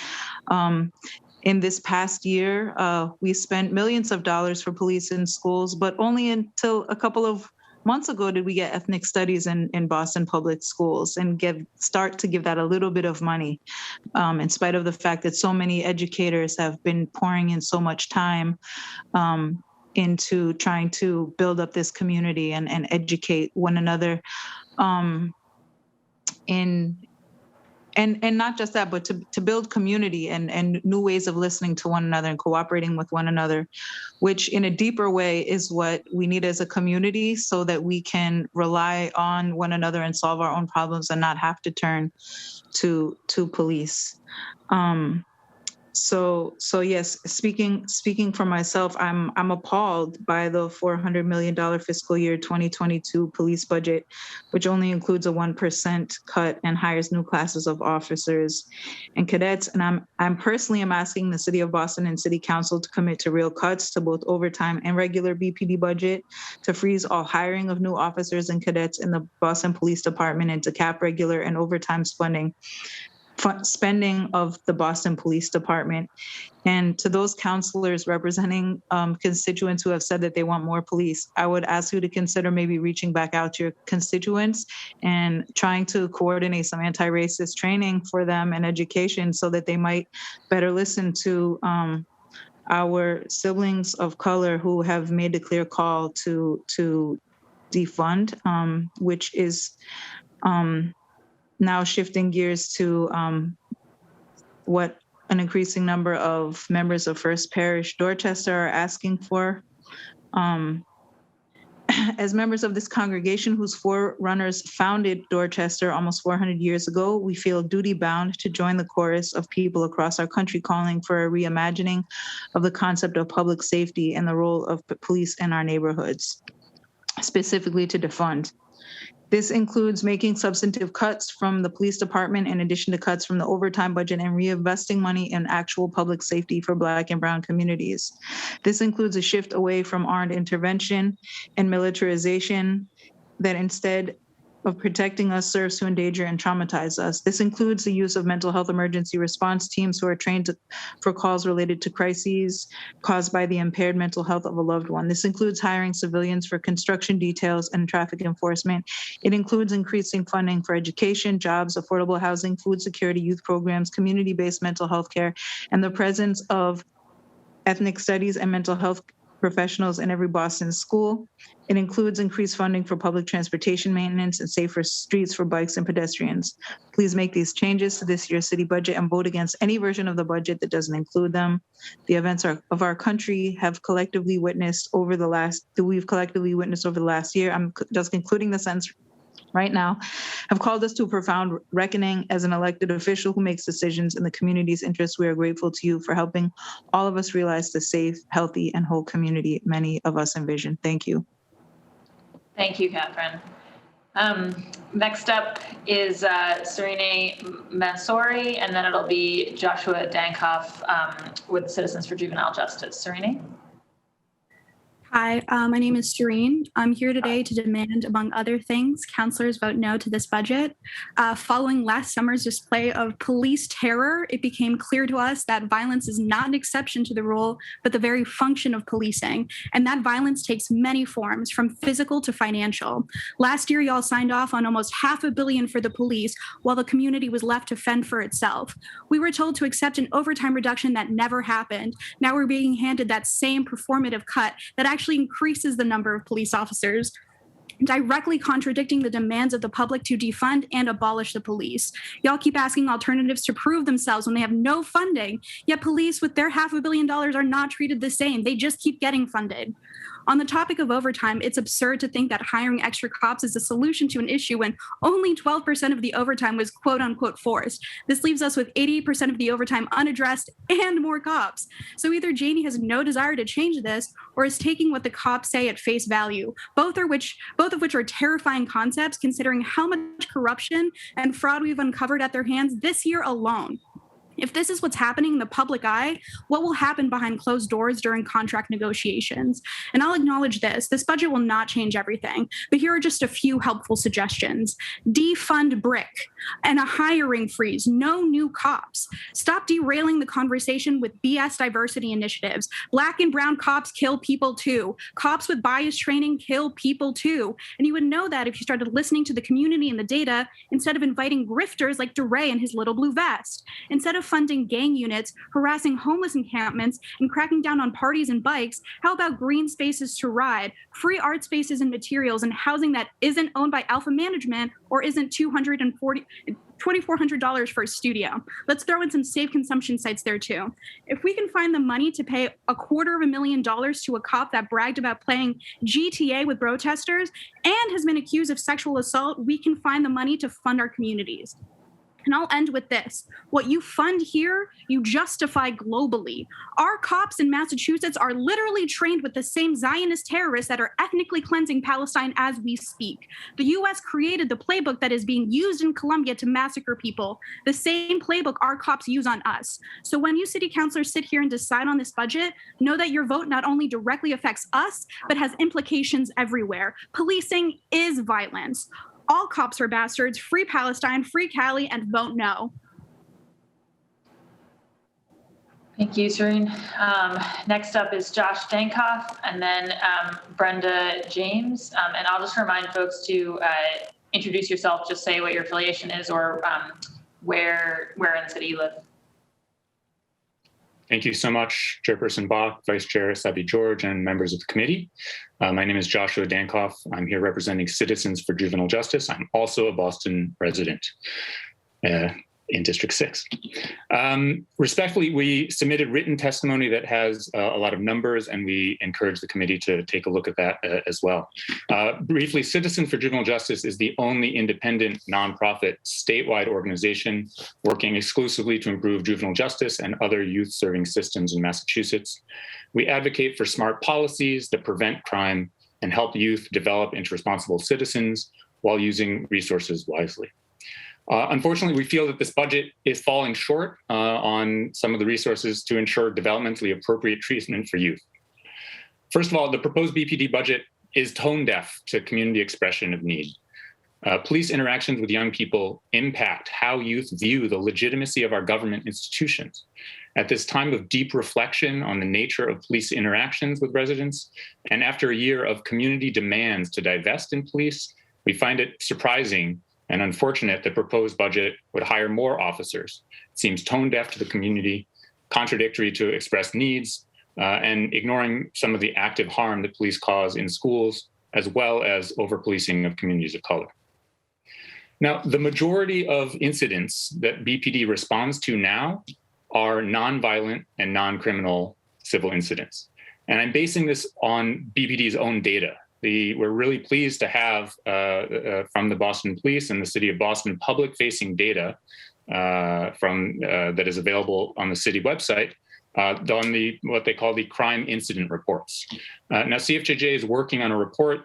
In this past year, we spent millions of dollars for police in schools, but only until a couple of months ago did we get ethnic studies in Boston public schools and start to give that a little bit of money, in spite of the fact that so many educators have been pouring in so much time into trying to build up this community and educate one another And not just that, but to build community and new ways of listening to one another and cooperating with one another, which in a deeper way is what we need as a community so that we can rely on one another and solve our own problems and not have to turn to police. So yes, speaking for myself, I'm appalled by the $400 million fiscal year 2022 police budget, which only includes a 1% cut and hires new classes of officers and cadets. And I'm personally asking the City of Boston and City Council to commit to real cuts to both overtime and regular BPD budget, to freeze all hiring of new officers and cadets in the Boston Police Department, and to cap regular and overtime spending of the Boston Police Department. And to those counselors representing constituents who have said that they want more police, I would ask you to consider maybe reaching back out to your constituents and trying to coordinate some anti-racist training for them and education so that they might better listen to our siblings of color who have made a clear call to defund, which is now shifting gears to what an increasing number of members of First Parish Dorchester are asking for. As members of this congregation whose forerunners founded Dorchester almost 400 years ago, we feel duty-bound to join the chorus of people across our country calling for a reimagining of the concept of public safety and the role of police in our neighborhoods, specifically to defund. This includes making substantive cuts from the police department in addition to cuts from the overtime budget and reinvesting money in actual public safety for Black and Brown communities. This includes a shift away from armed intervention and militarization that instead of protecting us serves to endanger and traumatize us. This includes the use of mental health emergency response teams who are trained for calls related to crises caused by the impaired mental health of a loved one. This includes hiring civilians for construction details and traffic enforcement. It includes increasing funding for education, jobs, affordable housing, food security, youth programs, community-based mental health care, and the presence of ethnic studies and mental health professionals in every Boston school. It includes increased funding for public transportation maintenance and safer streets for bikes and pedestrians. Please make these changes to this year's city budget and vote against any version of the budget that doesn't include them. The events of our country we've collectively witnessed over the last year, I'm just concluding the sentence right now, have called us to a profound reckoning. As an elected official who makes decisions in the community's interest, we are grateful to you for helping all of us realize the safe, healthy, and whole community many of us envision. Thank you. Thank you, Catherine. Next up is Serene Mansouri, and then it'll be Joshua Dankoff with Citizens for Juvenile Justice. Serene? Hi, my name is Serene. I'm here today to demand, among other things, councilors vote no to this budget. Following last summer's display of police terror, it became clear to us that violence is not an exception to the rule, but the very function of policing. And that violence takes many forms, from physical to financial. Last year, y'all signed off on almost $500 million for the police, while the community was left to fend for itself. We were told to accept an overtime reduction that never happened. Now we're being handed that same performative cut that actually increases the number of police officers, directly contradicting the demands of the public to defund and abolish the police. Y'all keep asking alternatives to prove themselves when they have no funding, yet police with their $500 million are not treated the same. They just keep getting funded. On the topic of overtime, it's absurd to think that hiring extra cops is a solution to an issue when only 12% of the overtime was quote unquote forced. This leaves us with 88% of the overtime unaddressed and more cops. So either Janie has no desire to change this or is taking what the cops say at face value, both of which are terrifying concepts considering how much corruption and fraud we've uncovered at their hands this year alone. If this is what's happening in the public eye, what will happen behind closed doors during contract negotiations? And I'll acknowledge this budget will not change everything, but here are just a few helpful suggestions. Defund BRIC and a hiring freeze, no new cops. Stop derailing the conversation with BS diversity initiatives. Black and brown cops kill people too. Cops with bias training kill people too. And you would know that if you started listening to the community and the data instead of inviting grifters like DeRay and his little blue vest. Instead of funding gang units, harassing homeless encampments, and cracking down on parties and bikes, how about green spaces to ride, free art spaces and materials, and housing that isn't owned by Alpha Management or isn't $2,400 for a studio? Let's throw in some safe consumption sites there too. If we can find the money to pay $250,000 to a cop that bragged about playing GTA with protesters and has been accused of sexual assault, we can find the money to fund our communities. And I'll end with this. What you fund here, you justify globally. Our cops in Massachusetts are literally trained with the same Zionist terrorists that are ethnically cleansing Palestine as we speak. The US created the playbook that is being used in Colombia to massacre people, the same playbook our cops use on us. So when you city councilors sit here and decide on this budget, know that your vote not only directly affects us, but has implications everywhere. Policing is violence. All cops are bastards. Free Palestine, free Cali, and vote no. Thank you, Serene. Next up is Josh Dankoff, and then Brenda James. And I'll just remind folks to introduce yourself, just say what your affiliation is or where in the city you live. Thank you so much, Chairperson Bach, Vice Chair Sabi George, and members of the committee. My name is Joshua Dankoff. I'm here representing Citizens for Juvenile Justice. I'm also a Boston resident in District 6. Respectfully, we submitted written testimony that has a lot of numbers, and we encourage the committee to take a look at that as well. Briefly, Citizens for Juvenile Justice is the only independent nonprofit statewide organization working exclusively to improve juvenile justice and other youth-serving systems in Massachusetts. We advocate for smart policies that prevent crime and help youth develop into responsible citizens while using resources wisely. Unfortunately, we feel that this budget is falling short on some of the resources to ensure developmentally appropriate treatment for youth. First of all, the proposed BPD budget is tone deaf to community expression of need. Police interactions with young people impact how youth view the legitimacy of our government institutions. At this time of deep reflection on the nature of police interactions with residents, and after a year of community demands to divest in police, we find it surprising and unfortunate the proposed budget would hire more officers. It seems tone deaf to the community, contradictory to expressed needs, and ignoring some of the active harm that police cause in schools, as well as over-policing of communities of color. Now, the majority of incidents that BPD responds to now are nonviolent and non-criminal civil incidents. And I'm basing this on BPD's own data. We're really pleased to have from the Boston Police and the City of Boston public-facing data that is available on the city website on what they call the crime incident reports. Now, CFJJ is working on a report,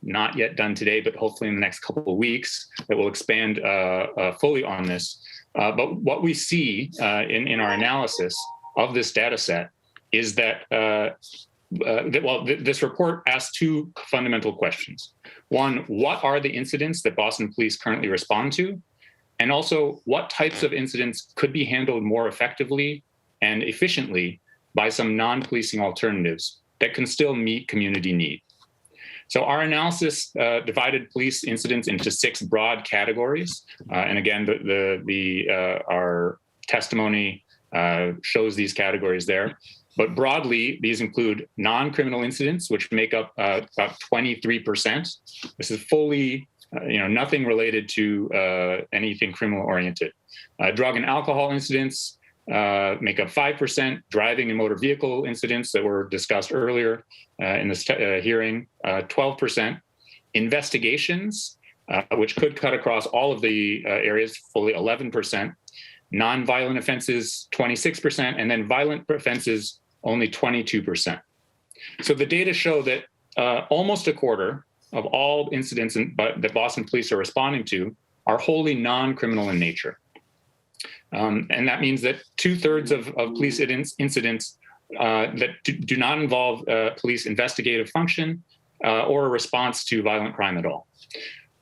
not yet done today, but hopefully in the next couple of weeks, that will expand fully on this. But what we see in our analysis of this data set is that this report asks two fundamental questions. One, what are the incidents that Boston Police currently respond to? And also, what types of incidents could be handled more effectively and efficiently by some non-policing alternatives that can still meet community need? So our analysis divided police incidents into 6 broad categories. And again, our testimony shows these categories there. But broadly, these include non-criminal incidents, which make up about 23%. This is fully, nothing related to anything criminal-oriented. Drug and alcohol incidents make up 5%. Driving and motor vehicle incidents that were discussed earlier in this hearing, 12%. Investigations, which could cut across all of the areas, fully 11%. Non-violent offenses, 26%, and then violent offenses, only 22%. So the data show that almost a quarter of all incidents that Boston Police are responding to are wholly non-criminal in nature. And that means that 2/3 of police incidents that do not involve police investigative function or a response to violent crime at all.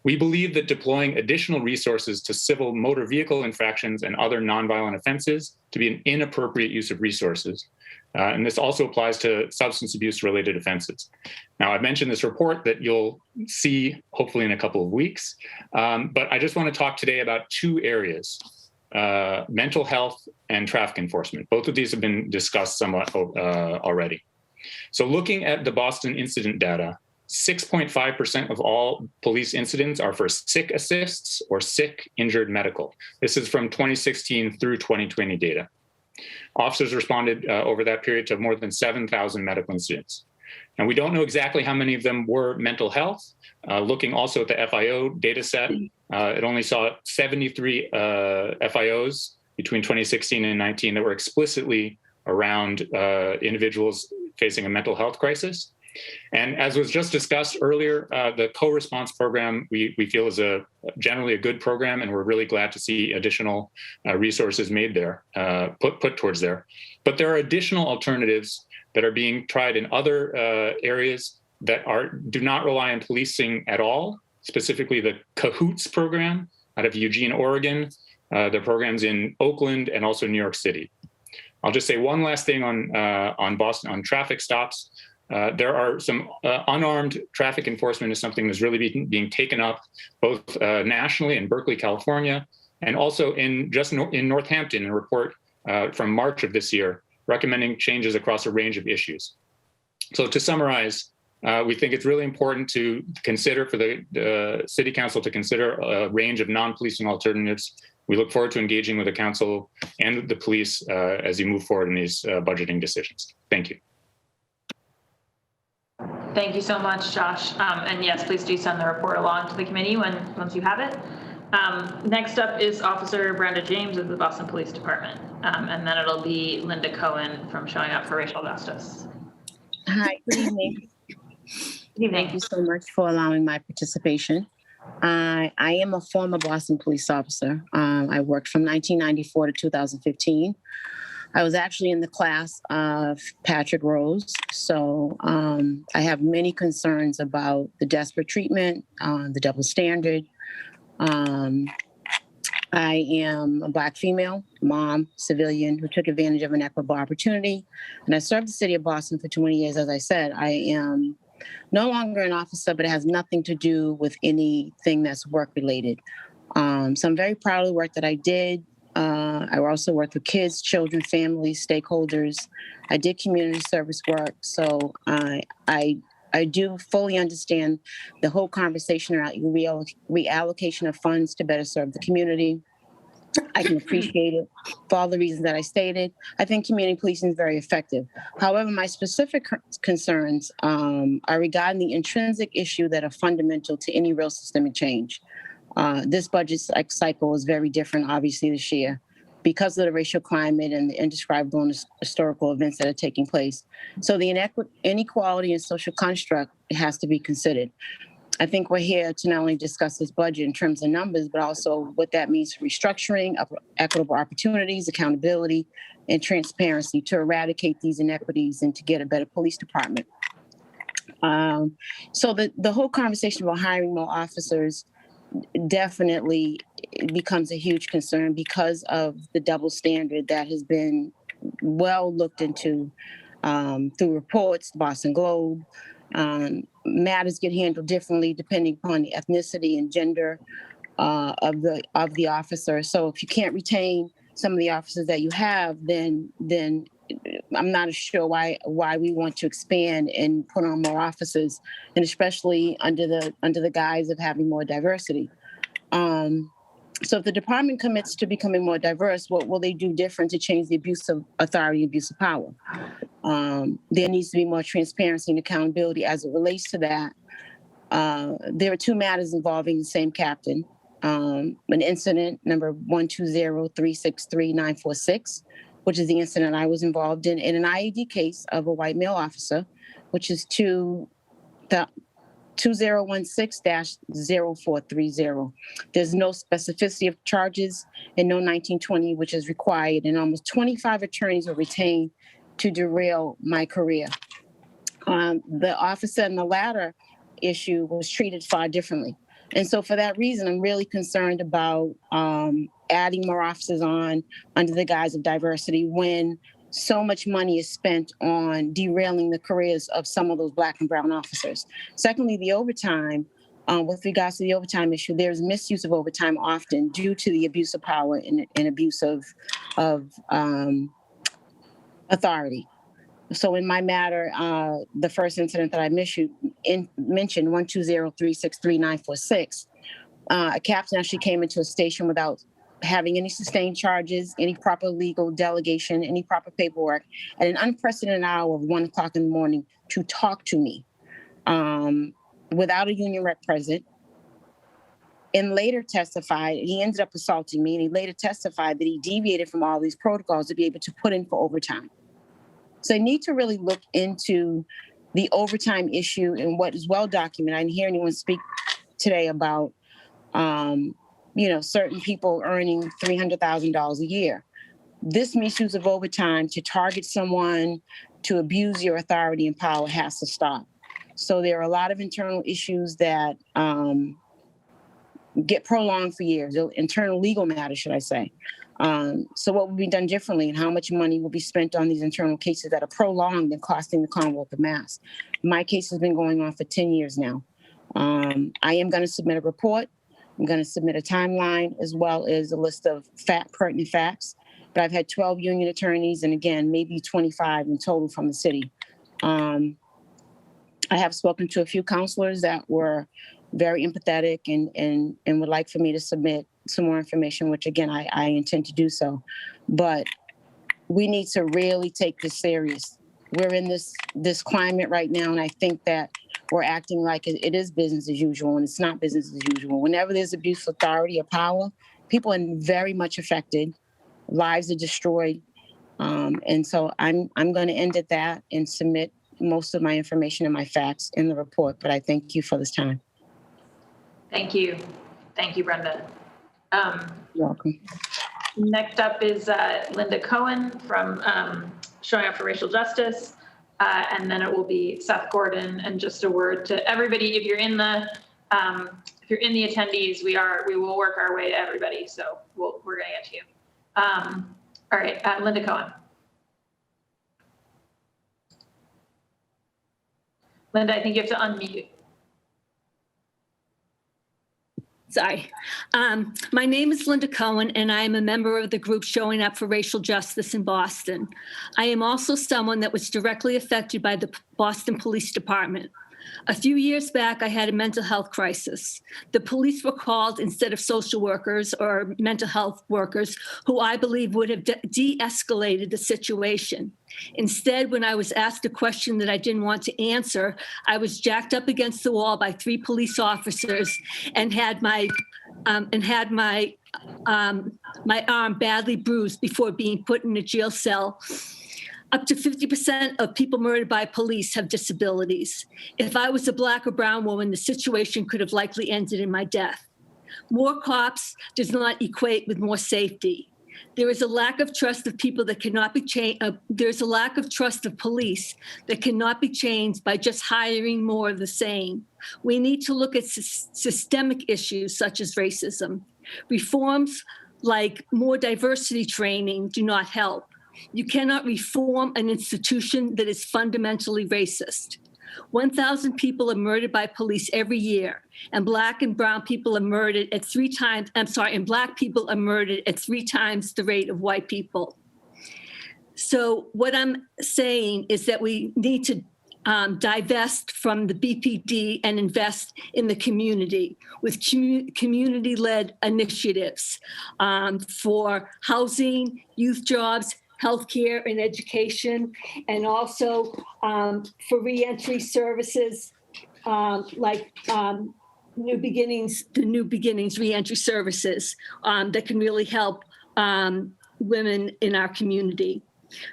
We believe that deploying additional resources to civil motor vehicle infractions and other nonviolent offenses to be an inappropriate use of resources. And this also applies to substance abuse related offenses. Now, I've mentioned this report that you'll see hopefully in a couple of weeks, but I just want to talk today about two areas, mental health and traffic enforcement. Both of these have been discussed somewhat already. So looking at the Boston incident data, 6.5% of all police incidents are for sick assists or sick injured medical. This is from 2016 through 2020 data. Officers responded over that period to more than 7,000 medical incidents. And we don't know exactly how many of them were mental health. Looking also at the FIO data set, it only saw 73 FIOs between 2016 and 19 that were explicitly around individuals facing a mental health crisis. And as was just discussed earlier, the co-response program we feel is generally a good program, and we're really glad to see additional resources made there, put towards there. But there are additional alternatives that are being tried in other areas that do not rely on policing at all, specifically the CAHOOTS program out of Eugene, Oregon, the programs in Oakland and also New York City. I'll just say one last thing on Boston, on traffic stops. There are some unarmed traffic enforcement is something that's really being taken up both nationally in Berkeley, California, and also in Northampton, a report from March of this year recommending changes across a range of issues. So to summarize, we think it's really important to consider for the City Council to consider a range of non-policing alternatives. We look forward to engaging with the council and the police as you move forward in these budgeting decisions. Thank you. Thank you so much, Josh. And yes, please do send the report along to the committee once you have it. Next up is Officer Brenda James of the Boston Police Department. And then it'll be Linda Cohen from Showing Up for Racial Justice. Hi, good evening. Good evening. Thank you so much for allowing my participation. I am a former Boston police officer. I worked from 1994 to 2015. I was actually in the class of Patrick Rose. So I have many concerns about the desperate treatment, the double standard. I am a Black female, mom, civilian, who took advantage of an equitable opportunity. And I served the city of Boston for 20 years. As I said, I am no longer an officer, but it has nothing to do with anything that's work related. So I'm very proud of the work that I did. I also worked with kids, children, families, stakeholders. I did community service work. So I do fully understand the whole conversation around reallocation of funds to better serve the community. I can appreciate it for all the reasons that I stated. I think community policing is very effective. However, my specific concerns are regarding the intrinsic issue that are fundamental to any real systemic change. This budget cycle is very different, obviously, this year because of the racial climate and the indescribable and historical events that are taking place. So the inequality and social construct has to be considered. I think we're here to not only discuss this budget in terms of numbers, but also what that means for restructuring, equitable opportunities, accountability, and transparency to eradicate these inequities and to get a better police department. So the whole conversation about hiring more officers definitely becomes a huge concern because of the double standard that has been well looked into through reports, the Boston Globe. Matters get handled differently depending upon the ethnicity and gender of the officer. So if you can't retain some of the officers that you have, then I'm not sure why we want to expand and put on more officers, and especially under the guise of having more diversity. So if the department commits to becoming more diverse, what will they do different to change the abuse of authority, abuse of power? There needs to be more transparency and accountability as it relates to that. There are two matters involving the same captain. An incident number 120363946, which is the incident I was involved in an IED case of a white male officer, which is 2016-0430. There's no specificity of charges and no 1920, which is required, and almost 25 attorneys were retained to derail my career. The officer in the latter issue was treated far differently. And so for that reason, I'm really concerned about adding more officers on under the guise of diversity when so much money is spent on derailing the careers of some of those Black and brown officers. Secondly, the overtime, with regards to the overtime issue, there's misuse of overtime often due to the abuse of power and abuse of authority. So in my matter, the first incident that I mentioned, 120363946, a captain actually came into a station without having any sustained charges, any proper legal delegation, any proper paperwork, at an unprecedented hour of 1 o'clock in the morning to talk to me without a union rep present, and later testified, he ended up assaulting me, and he later testified that he deviated from all these protocols to be able to put in for overtime. So I need to really look into the overtime issue and what is well documented. I didn't hear anyone speak today about certain people earning $300,000 a year. This misuse of overtime to target someone, to abuse your authority and power has to stop. So there are a lot of internal issues that get prolonged for years, internal legal matters, should I say. So what will be done differently, and how much money will be spent on these internal cases that are prolonged and costing the Commonwealth of Mass? My case has been going on for 10 years now. I am going to submit a report. I'm going to submit a timeline as well as a list of pertinent facts. But I've had 12 union attorneys, and again, maybe 25 in total from the city. I have spoken to a few counselors that were very empathetic and would like for me to submit some more information, which again, I intend to do so. But we need to really take this serious. We're in this climate right now, and I think that we're acting like it is business as usual, and it's not business as usual. Whenever there's abuse of authority or power, people are very much affected. Lives are destroyed. And so I'm going to end at that and submit most of my information and my facts in the report. But I thank you for this time. Thank you. Thank you, Brenda. You're welcome. Next up is Linda Cohen from Showing Up for Racial Justice. And then it will be Seth Gordon. And just a word to everybody, if you're in the attendees, we will work our way to everybody. So we're going to get to you. All right, Linda Cohen. Linda, I think you have to unmute. Sorry. My name is Linda Cohen, and I am a member of the group Showing Up for Racial Justice in Boston. I am also someone that was directly affected by the Boston Police Department. A few years back, I had a mental health crisis. The police were called instead of social workers or mental health workers, who I believe would have de-escalated the situation. Instead, when I was asked a question that I didn't want to answer, I was jacked up against the wall by 3 police officers and had my arm badly bruised before being put in a jail cell. Up to 50% of people murdered by police have disabilities. If I was a Black or brown woman, the situation could have likely ended in my death. More cops does not equate with more safety. There is a lack of trust of people that cannot be changed. There's a lack of trust of police that cannot be changed by just hiring more of the same. We need to look at systemic issues such as racism. Reforms like more diversity training do not help. You cannot reform an institution that is fundamentally racist. 1,000 people are murdered by police every year, and Black and brown people are murdered at 3 times, and Black people are murdered at 3 times the rate of white people. So what I'm saying is that we need to divest from the BPD and invest in the community with community-led initiatives for housing, youth jobs, healthcare and education, and also for reentry services like New Beginnings reentry services that can really help women in our community.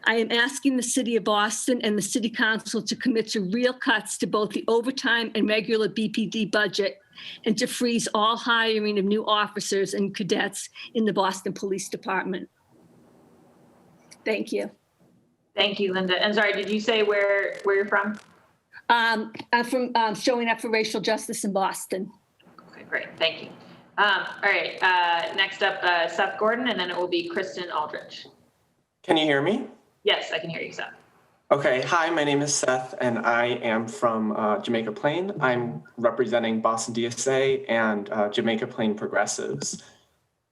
I am asking the City of Boston and the City Council to commit to real cuts to both the overtime and regular BPD budget and to freeze all hiring of new officers and cadets in the Boston Police Department. Thank you. Thank you, Linda. And sorry, did you say where you're from? I'm from Showing Up for Racial Justice in Boston. Okay, great. Thank you. All right. Next up, Seth Gordon, and then it will be Kristen Aldrich. Can you hear me? Yes, I can hear you, Seth. Okay. Hi, my name is Seth, and I am from Jamaica Plain. I'm representing Boston DSA and Jamaica Plain Progressives.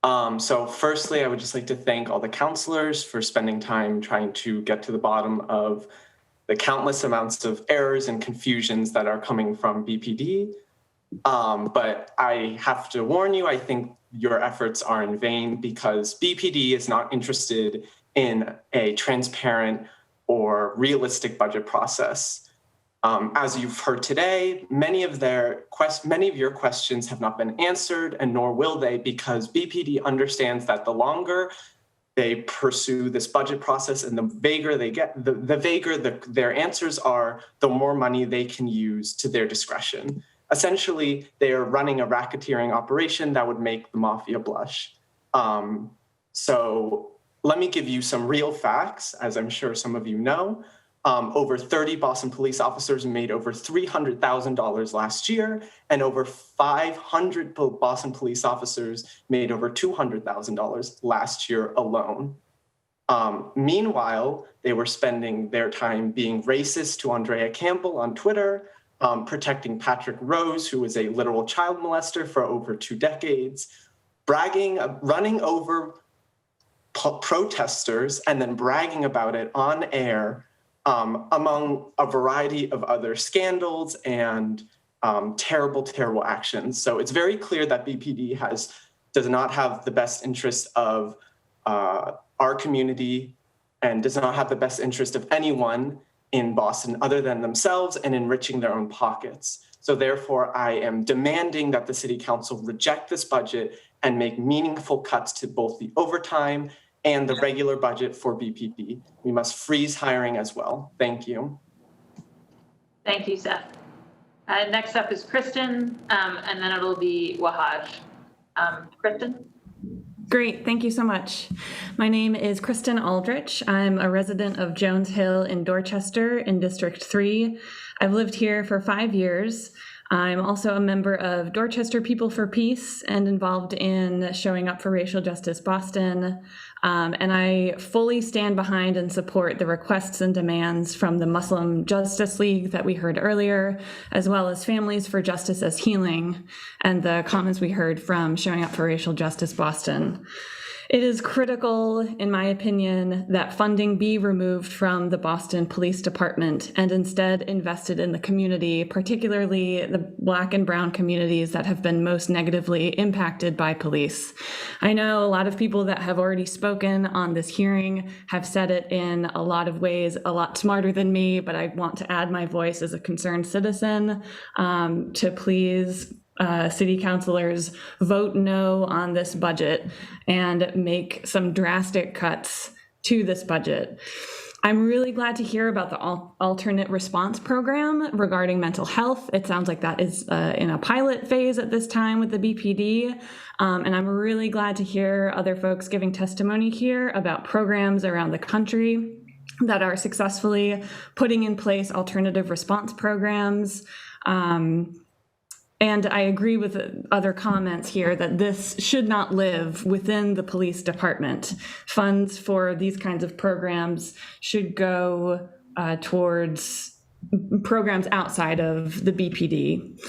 So firstly, I would just like to thank all the counselors for spending time trying to get to the bottom of the countless amounts of errors and confusions that are coming from BPD. But I have to warn you, I think your efforts are in vain because BPD is not interested in a transparent or realistic budget process. As you've heard today, many of your questions have not been answered, and nor will they, because BPD understands that the longer they pursue this budget process and the vaguer they get, the vaguer their answers are, the more money they can use to their discretion. Essentially, they are running a racketeering operation that would make the mafia blush. So let me give you some real facts, as I'm sure some of you know. Over 30 Boston police officers made over $300,000 last year, and over 500 Boston police officers made over $200,000 last year alone. Meanwhile, they were spending their time being racist to Andrea Campbell on Twitter, protecting Patrick Rose, who was a literal child molester for over 2 decades, running over protesters, and then bragging about it on air, among a variety of other scandals and terrible, terrible actions. So it's very clear that BPD does not have the best interest of our community and does not have the best interest of anyone in Boston other than themselves and enriching their own pockets. So therefore, I am demanding that the City Council reject this budget and make meaningful cuts to both the overtime and the regular budget for BPD. We must freeze hiring as well. Thank you. Thank you, Seth. Next up is Kristen, and then it'll be Wahaj. Kristen? Great, thank you so much. My name is Kristen Aldrich. I'm a resident of Jones Hill in Dorchester in District 3. I've lived here for 5 years. I'm also a member of Dorchester People for Peace and involved in Showing Up for Racial Justice Boston. And I fully stand behind and support the requests and demands from the Muslim Justice League that we heard earlier, as well as Families for Justice as Healing, and the comments we heard from Showing Up for Racial Justice Boston. It is critical, in my opinion, that funding be removed from the Boston Police Department and instead invested in the community, particularly the Black and Brown communities that have been most negatively impacted by police. I know a lot of people that have already spoken on this hearing have said it in a lot of ways, a lot smarter than me, but I want to add my voice as a concerned citizen to please city councilors vote no on this budget and make some drastic cuts to this budget. I'm really glad to hear about the alternate response program regarding mental health. It sounds like that is in a pilot phase at this time with the BPD. And I'm really glad to hear other folks giving testimony here about programs around the country that are successfully putting in place alternative response programs. And I agree with other comments here that this should not live within the police department. Funds for these kinds of programs should go towards programs outside of the BPD.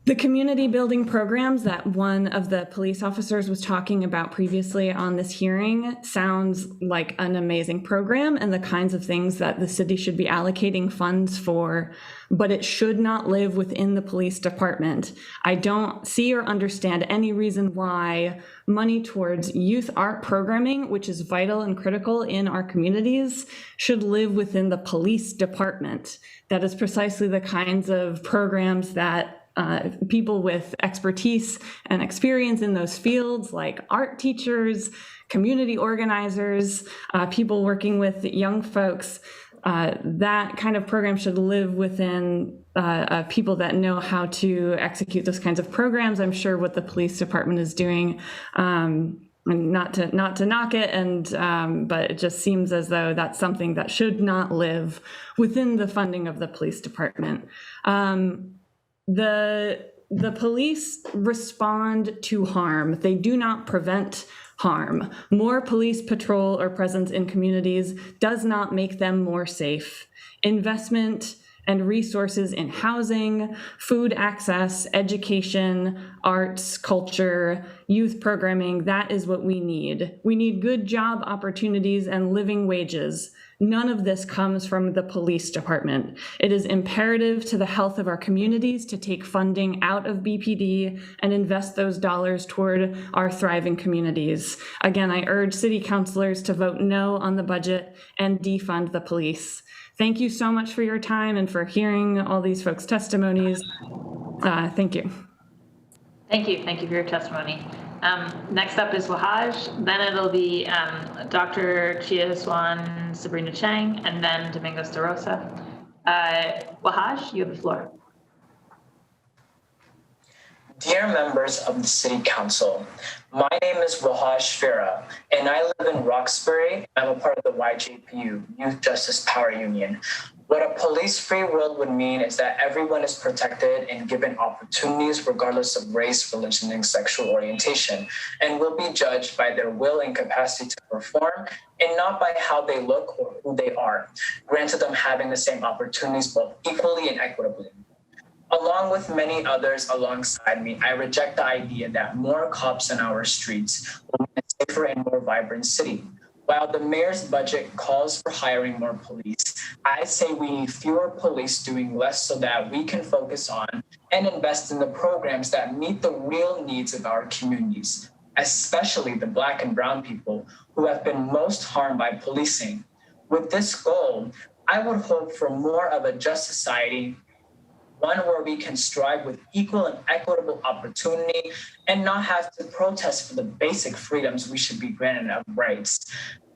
The community building programs that one of the police officers was talking about previously on this hearing sounds like an amazing program and the kinds of things that the city should be allocating funds for, but it should not live within the police department. I don't see or understand any reason why money towards youth art programming, which is vital and critical in our communities, should live within the police department. That is precisely the kinds of programs that people with expertise and experience in those fields, like art teachers, community organizers, people working with young folks. That kind of program should live within people that know how to execute those kinds of programs. I'm sure what the police department is doing, and not to knock it, but it just seems as though that's something that should not live within the funding of the police department. The police respond to harm. They do not prevent harm. More police patrol or presence in communities does not make them more safe. Investment and resources in housing, food access, education, arts, culture, youth programming, that is what we need. We need good job opportunities and living wages. None of this comes from the police department. It is imperative to the health of our communities to take funding out of BPD and invest those dollars toward our thriving communities. Again, I urge city councilors to vote no on the budget and defund the police. Thank you so much for your time and for hearing all these folks' testimonies. Thank you. Thank you. Thank you for your testimony. Next up is Wahaj, then it'll be Dr. Chiaswan Sabrina Chang, and then Domingos de Rosa. Wahaj, you have the floor. Dear members of the City Council, my name is Wahaj Farah, and I live in Roxbury. I'm a part of the YJPU, Youth Justice Power Union. What a police-free world would mean is that everyone is protected and given opportunities regardless of race, religion, and sexual orientation, and will be judged by their will and capacity to perform, and not by how they look or who they are, granted them having the same opportunities both equally and equitably. Along with many others alongside me, I reject the idea that more cops in our streets will mean a safer and more vibrant city. While the mayor's budget calls for hiring more police, I say we need fewer police doing less so that we can focus on and invest in the programs that meet the real needs of our communities, especially the Black and Brown people who have been most harmed by policing. With this goal, I would hope for more of a just society, one where we can strive with equal and equitable opportunity and not have to protest for the basic freedoms we should be granted of rights.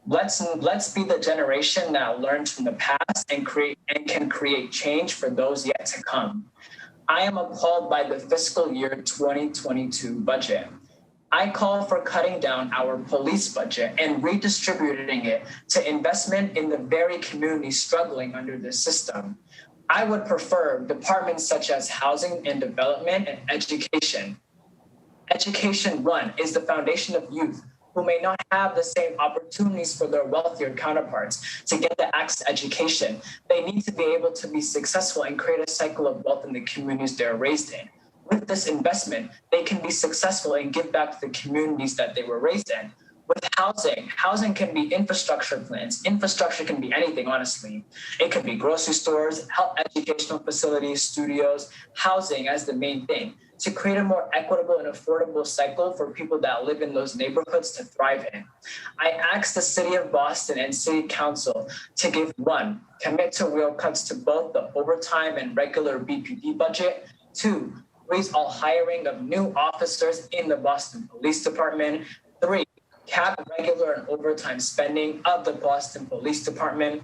Let's be the generation that learned from the past and can create change for those yet to come. I am appalled by the fiscal year 2022 budget. I call for cutting down our police budget and redistributing it to investment in the very communities struggling under this system. I would prefer departments such as housing and development and education. Education, one, is the foundation of youth who may not have the same opportunities for their wealthier counterparts to get the access to education. They need to be able to be successful and create a cycle of wealth in the communities they're raised in. With this investment, they can be successful and give back to the communities that they were raised in. With housing can be infrastructure plans. Infrastructure can be anything, honestly. It could be grocery stores, health educational facilities, studios, housing as the main thing, to create a more equitable and affordable cycle for people that live in those neighborhoods to thrive in. I asked the City of Boston and City Council to give one, commit to real cuts to both the overtime and regular BPD budget, two, freeze all hiring of new officers in the Boston Police Department, three, cap regular and overtime spending of the Boston Police Department.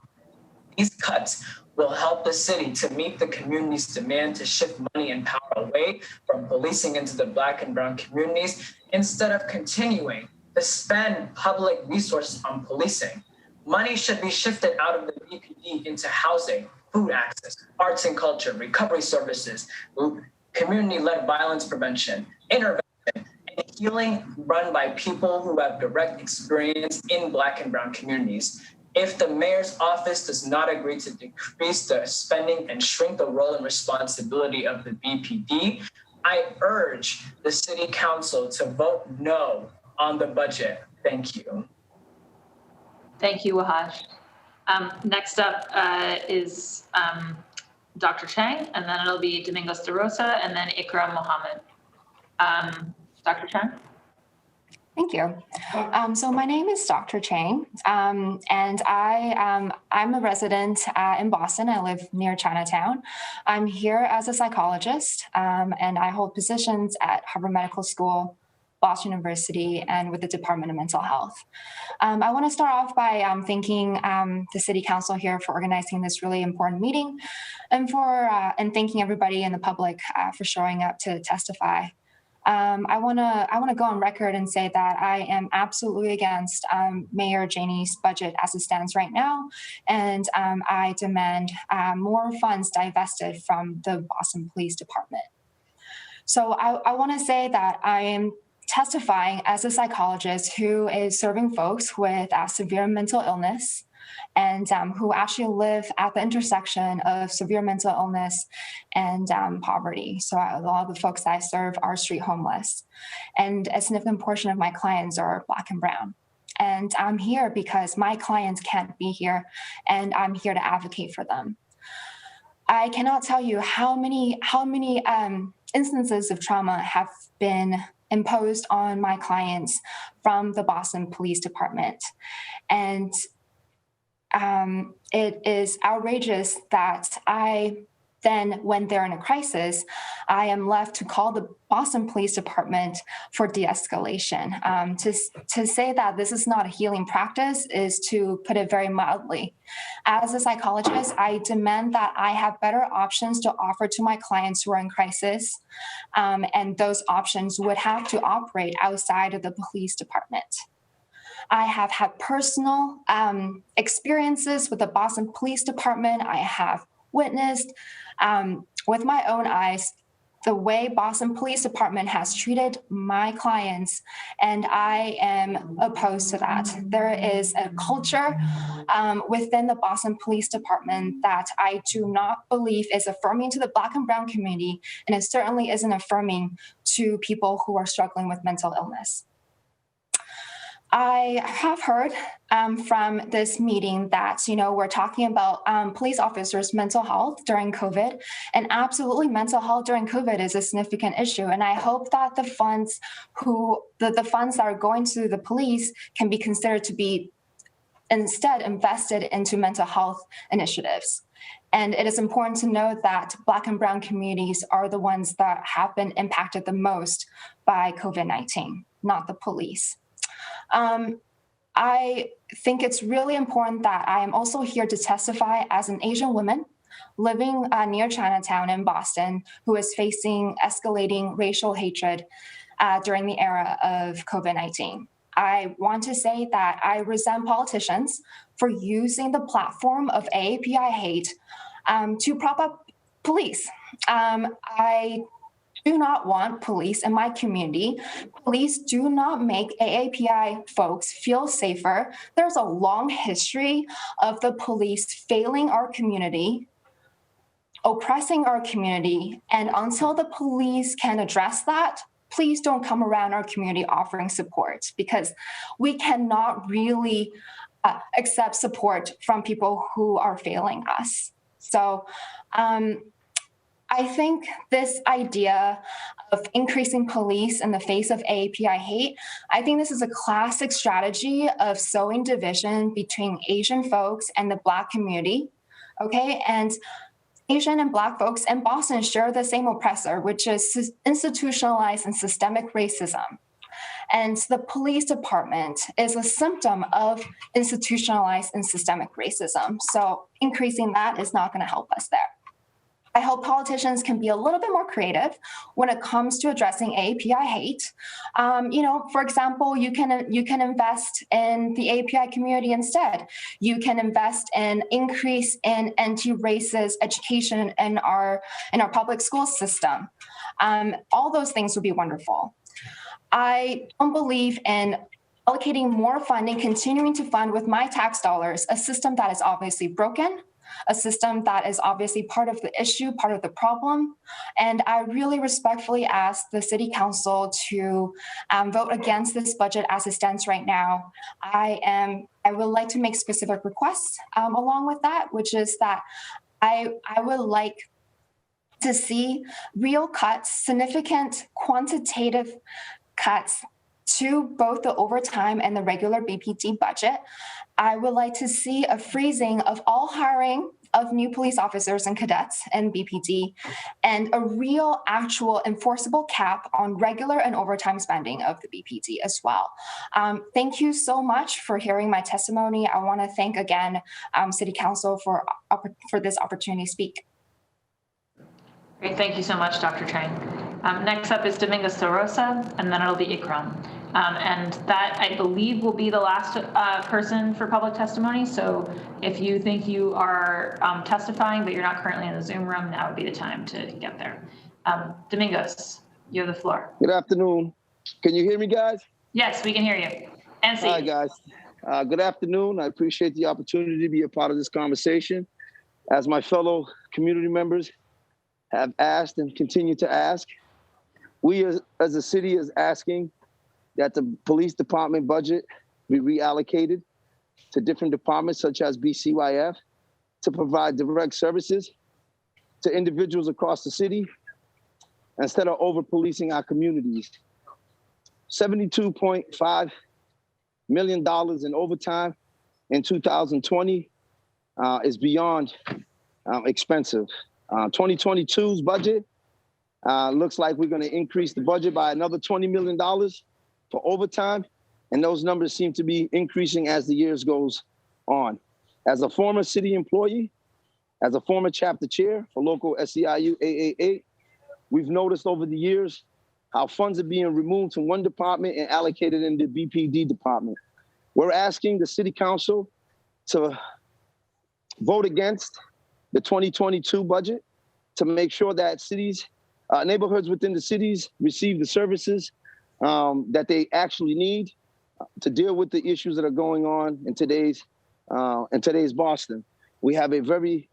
These cuts will help the city to meet the community's demand to shift money and power away from policing into the Black and Brown communities instead of continuing to spend public resources on policing. Money should be shifted out of the BPD into housing, food access, arts and culture, recovery services, community-led violence prevention, intervention, and healing run by people who have direct experience in Black and Brown communities. If the mayor's office does not agree to decrease the spending and shrink the role and responsibility of the BPD, I urge the City Council to vote no on the budget. Thank you. Thank you, Wahaj. Next up is Dr. Chang, and then it'll be Domingos de Rosa, and then Ikram Mohammed. Dr. Chang? Thank you. So my name is Dr. Chang, and I'm a resident in Boston. I live near Chinatown. I'm here as a psychologist, and I hold positions at Harvard Medical School, Boston University, and with the Department of Mental Health. I want to start off by thanking the City Council here for organizing this really important meeting, and thanking everybody in the public for showing up to testify. I want to go on record and say that I am absolutely against Mayor Janey's budget as it stands right now, and I demand more funds divested from the Boston Police Department. So I want to say that I am testifying as a psychologist who is serving folks with severe mental illness, and who actually live at the intersection of severe mental illness and poverty. So a lot of the folks that I serve are street homeless, and a significant portion of my clients are Black and brown. And I'm here because my clients can't be here, and I'm here to advocate for them. I cannot tell you how many instances of trauma have been imposed on my clients from the Boston Police Department. And it is outrageous that when they're in a crisis, I am left to call the Boston Police Department for de-escalation. To say that this is not a healing practice is to put it very mildly. As a psychologist, I demand that I have better options to offer to my clients who are in crisis, and those options would have to operate outside of the police department. I have had personal experiences with the Boston Police Department. I have witnessed with my own eyes the way Boston Police Department has treated my clients, and I am opposed to that. There is a culture within the Boston Police Department that I do not believe is affirming to the Black and brown community, and it certainly isn't affirming to people who are struggling with mental illness. I have heard from this meeting that, we're talking about police officers' mental health during COVID, and absolutely mental health during COVID is a significant issue. And I hope that the funds that are going to the police can be considered to be instead invested into mental health initiatives. And it is important to note that Black and brown communities are the ones that have been impacted the most by COVID-19, not the police. I think it's really important that I am also here to testify as an Asian woman living near Chinatown in Boston who is facing escalating racial hatred during the era of COVID-19. I want to say that I resent politicians for using the platform of AAPI hate to prop up police. I do not want police in my community. Police do not make AAPI folks feel safer. There's a long history of the police failing our community, oppressing our community, and until the police can address that, please don't come around our community offering support, because we cannot really accept support from people who are failing us. So I think this idea of increasing police in the face of AAPI hate, I think this is a classic strategy of sowing division between Asian folks and the Black community, okay? And Asian and Black folks in Boston share the same oppressor, which is institutionalized and systemic racism. And the police department is a symptom of institutionalized and systemic racism. So increasing that is not going to help us there. I hope politicians can be a little bit more creative when it comes to addressing AAPI hate. For example, you can invest in the AAPI community instead. You can invest in increase in anti-racist education in our public school system. All those things would be wonderful. I don't believe in allocating more funding, continuing to fund with my tax dollars a system that is obviously broken, a system that is obviously part of the issue, part of the problem. And I really respectfully ask the City Council to vote against this budget as it stands right now. I would like to make specific requests along with that, which is that I would like to see real cuts, significant quantitative cuts to both the overtime and the regular BPD budget. I would like to see a freezing of all hiring of new police officers and cadets and BPD, and a real, actual enforceable cap on regular and overtime spending of the BPD as well. Thank you so much for hearing my testimony. I want to thank again City Council for this opportunity to speak. Great, thank you so much, Dr. Chang. Next up is Domingo Sorosa, and then it'll be Ikram. And that, I believe, will be the last person for public testimony. So if you think you are testifying, but you're not currently in the Zoom room, now would be the time to get there. Domingos, you have the floor. Good afternoon. Can you hear me, guys? Yes, we can hear you. And see you. Hi, guys. Good afternoon. I appreciate the opportunity to be a part of this conversation. As my fellow community members have asked and continue to ask, we as a city is asking that the police department budget be reallocated to different departments such as BCYF to provide direct services to individuals across the city instead of over-policing our communities. $72.5 million in overtime in 2020 is beyond expensive. 2022's budget looks like we're going to increase the budget by another $20 million for overtime, and those numbers seem to be increasing as the years goes on. As a former city employee, as a former chapter chair for local SEIU 888, we've noticed over the years how funds are being removed from one department and allocated in the BPD department. We're asking the city council to vote against the 2022 budget to make sure that cities, neighborhoods within the cities receive the services that they actually need to deal with the issues that are going on in today's Boston. We have a very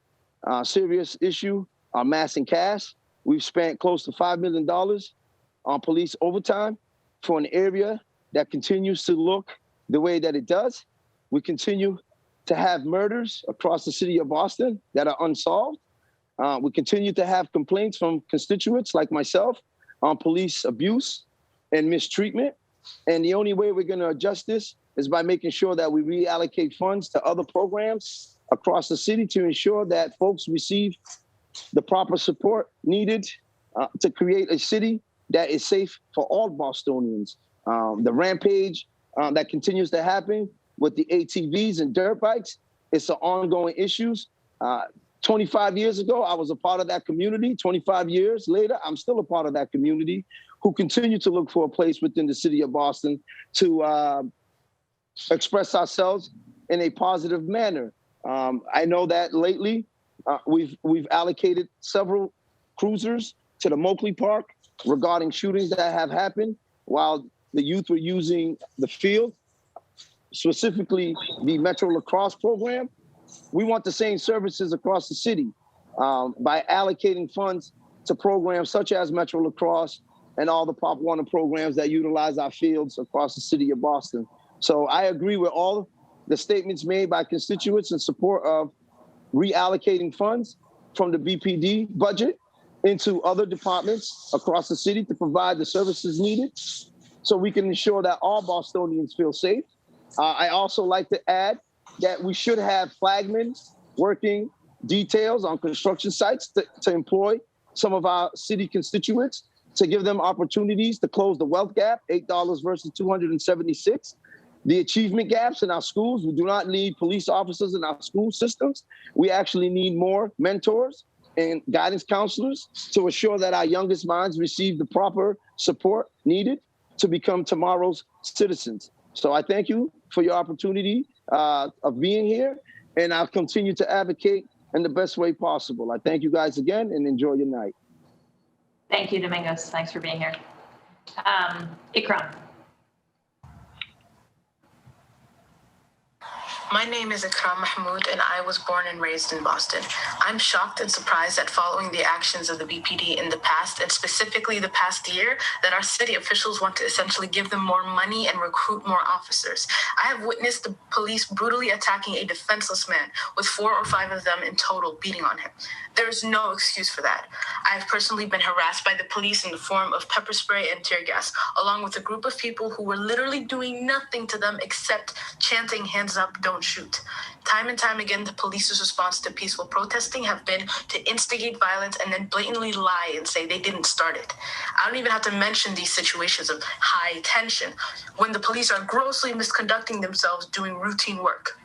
serious issue on mass and cash. We've spent close to $5 million on police overtime for an area that continues to look the way that it does. We continue to have murders across the city of Boston that are unsolved. We continue to have complaints from constituents like myself on police abuse and mistreatment. And the only way we're going to adjust this is by making sure that we reallocate funds to other programs across the city to ensure that folks receive the proper support needed to create a city that is safe for all Bostonians. The rampage that continues to happen with the ATVs and dirt bikes, it's an ongoing issue. 25 years ago, I was a part of that community. 25 years later, I'm still a part of that community who continue to look for a place within the city of Boston to express ourselves in a positive manner. I know that lately we've allocated several cruisers to the Moakley Park regarding shootings that have happened while the youth were using the field, specifically the Metro Lacrosse program. We want the same services across the city by allocating funds to programs such as Metro Lacrosse and all the Pop Warner programs that utilize our fields across the city of Boston. So I agree with all the statements made by constituents in support of reallocating funds from the BPD budget into other departments across the city to provide the services needed so we can ensure that all Bostonians feel safe. I also like to add that we should have flagmen working details on construction sites to employ some of our city constituents, to give them opportunities to close the wealth gap, $8 versus $276. The achievement gaps in our schools, we do not need police officers in our school systems. We actually need more mentors and guidance counselors to assure that our youngest minds receive the proper support needed to become tomorrow's citizens. So I thank you for your opportunity of being here, and I'll continue to advocate in the best way possible. I thank you guys again and enjoy your night. Thank you, Domingos. Thanks for being here. Ikram. My name is Ikram Mahmood, and I was born and raised in Boston. I'm shocked and surprised at following the actions of the BPD in the past, and specifically the past year, that our city officials want to essentially give them more money and recruit more officers. I have witnessed the police brutally attacking a defenseless man, with 4 or 5 of them in total beating on him. There's no excuse for that. I have personally been harassed by the police in the form of pepper spray and tear gas, along with a group of people who were literally doing nothing to them except chanting, "Hands up, don't shoot." Time and time again, the police's response to peaceful protesting have been to instigate violence and then blatantly lie and say they didn't start it. I don't even have to mention these situations of high tension when the police are grossly misconducting themselves doing routine work.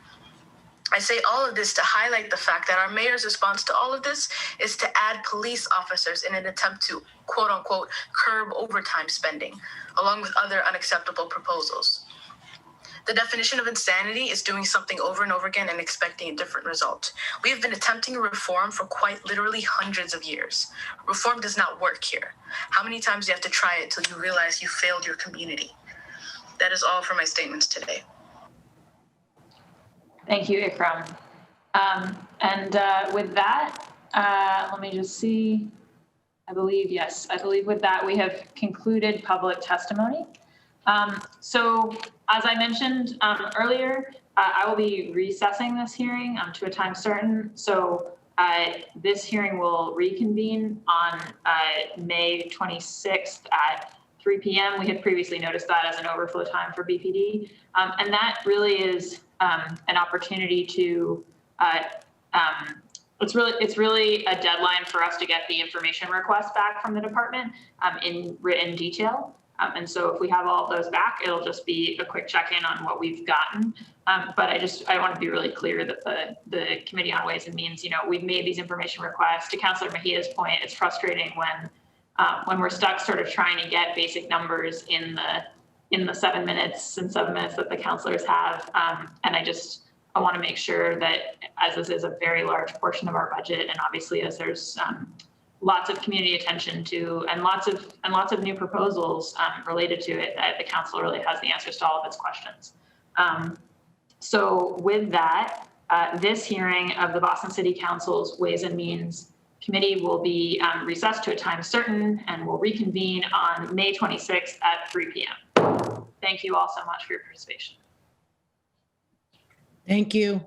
I say all of this to highlight the fact that our mayor's response to all of this is to add police officers in an attempt to, quote unquote, curb overtime spending, along with other unacceptable proposals. The definition of insanity is doing something over and over again and expecting a different result. We have been attempting reform for quite literally hundreds of years. Reform does not work here. How many times do you have to try it till you realize you failed your community? That is all for my statements today. Thank you, Ikram. With that, let me just see. I believe with that we have concluded public testimony. So as I mentioned earlier, I will be recessing this hearing to a time certain. So this hearing will reconvene on May 26th at 3 p.m. We had previously noticed that as an overflow time for BPD. And that really is an opportunity to, it's really a deadline for us to get the information requests back from the department in written detail. And so if we have all of those back, it'll just be a quick check-in on what we've gotten. But I want to be really clear that the Committee on Ways and Means, we've made these information requests. To Councillor Mejia's point, it's frustrating when we're stuck sort of trying to get basic numbers in the 7 minutes that the councillors have. And I want to make sure that, as this is a very large portion of our budget, and obviously as there's lots of community attention to and lots of new proposals related to it, that the council really has the answers to all of its questions. So with that, this hearing of the Boston City Council's Ways and Means Committee will be recessed to a time certain and will reconvene on May 26th at 3 p.m. Thank you all so much for your participation. Thank you.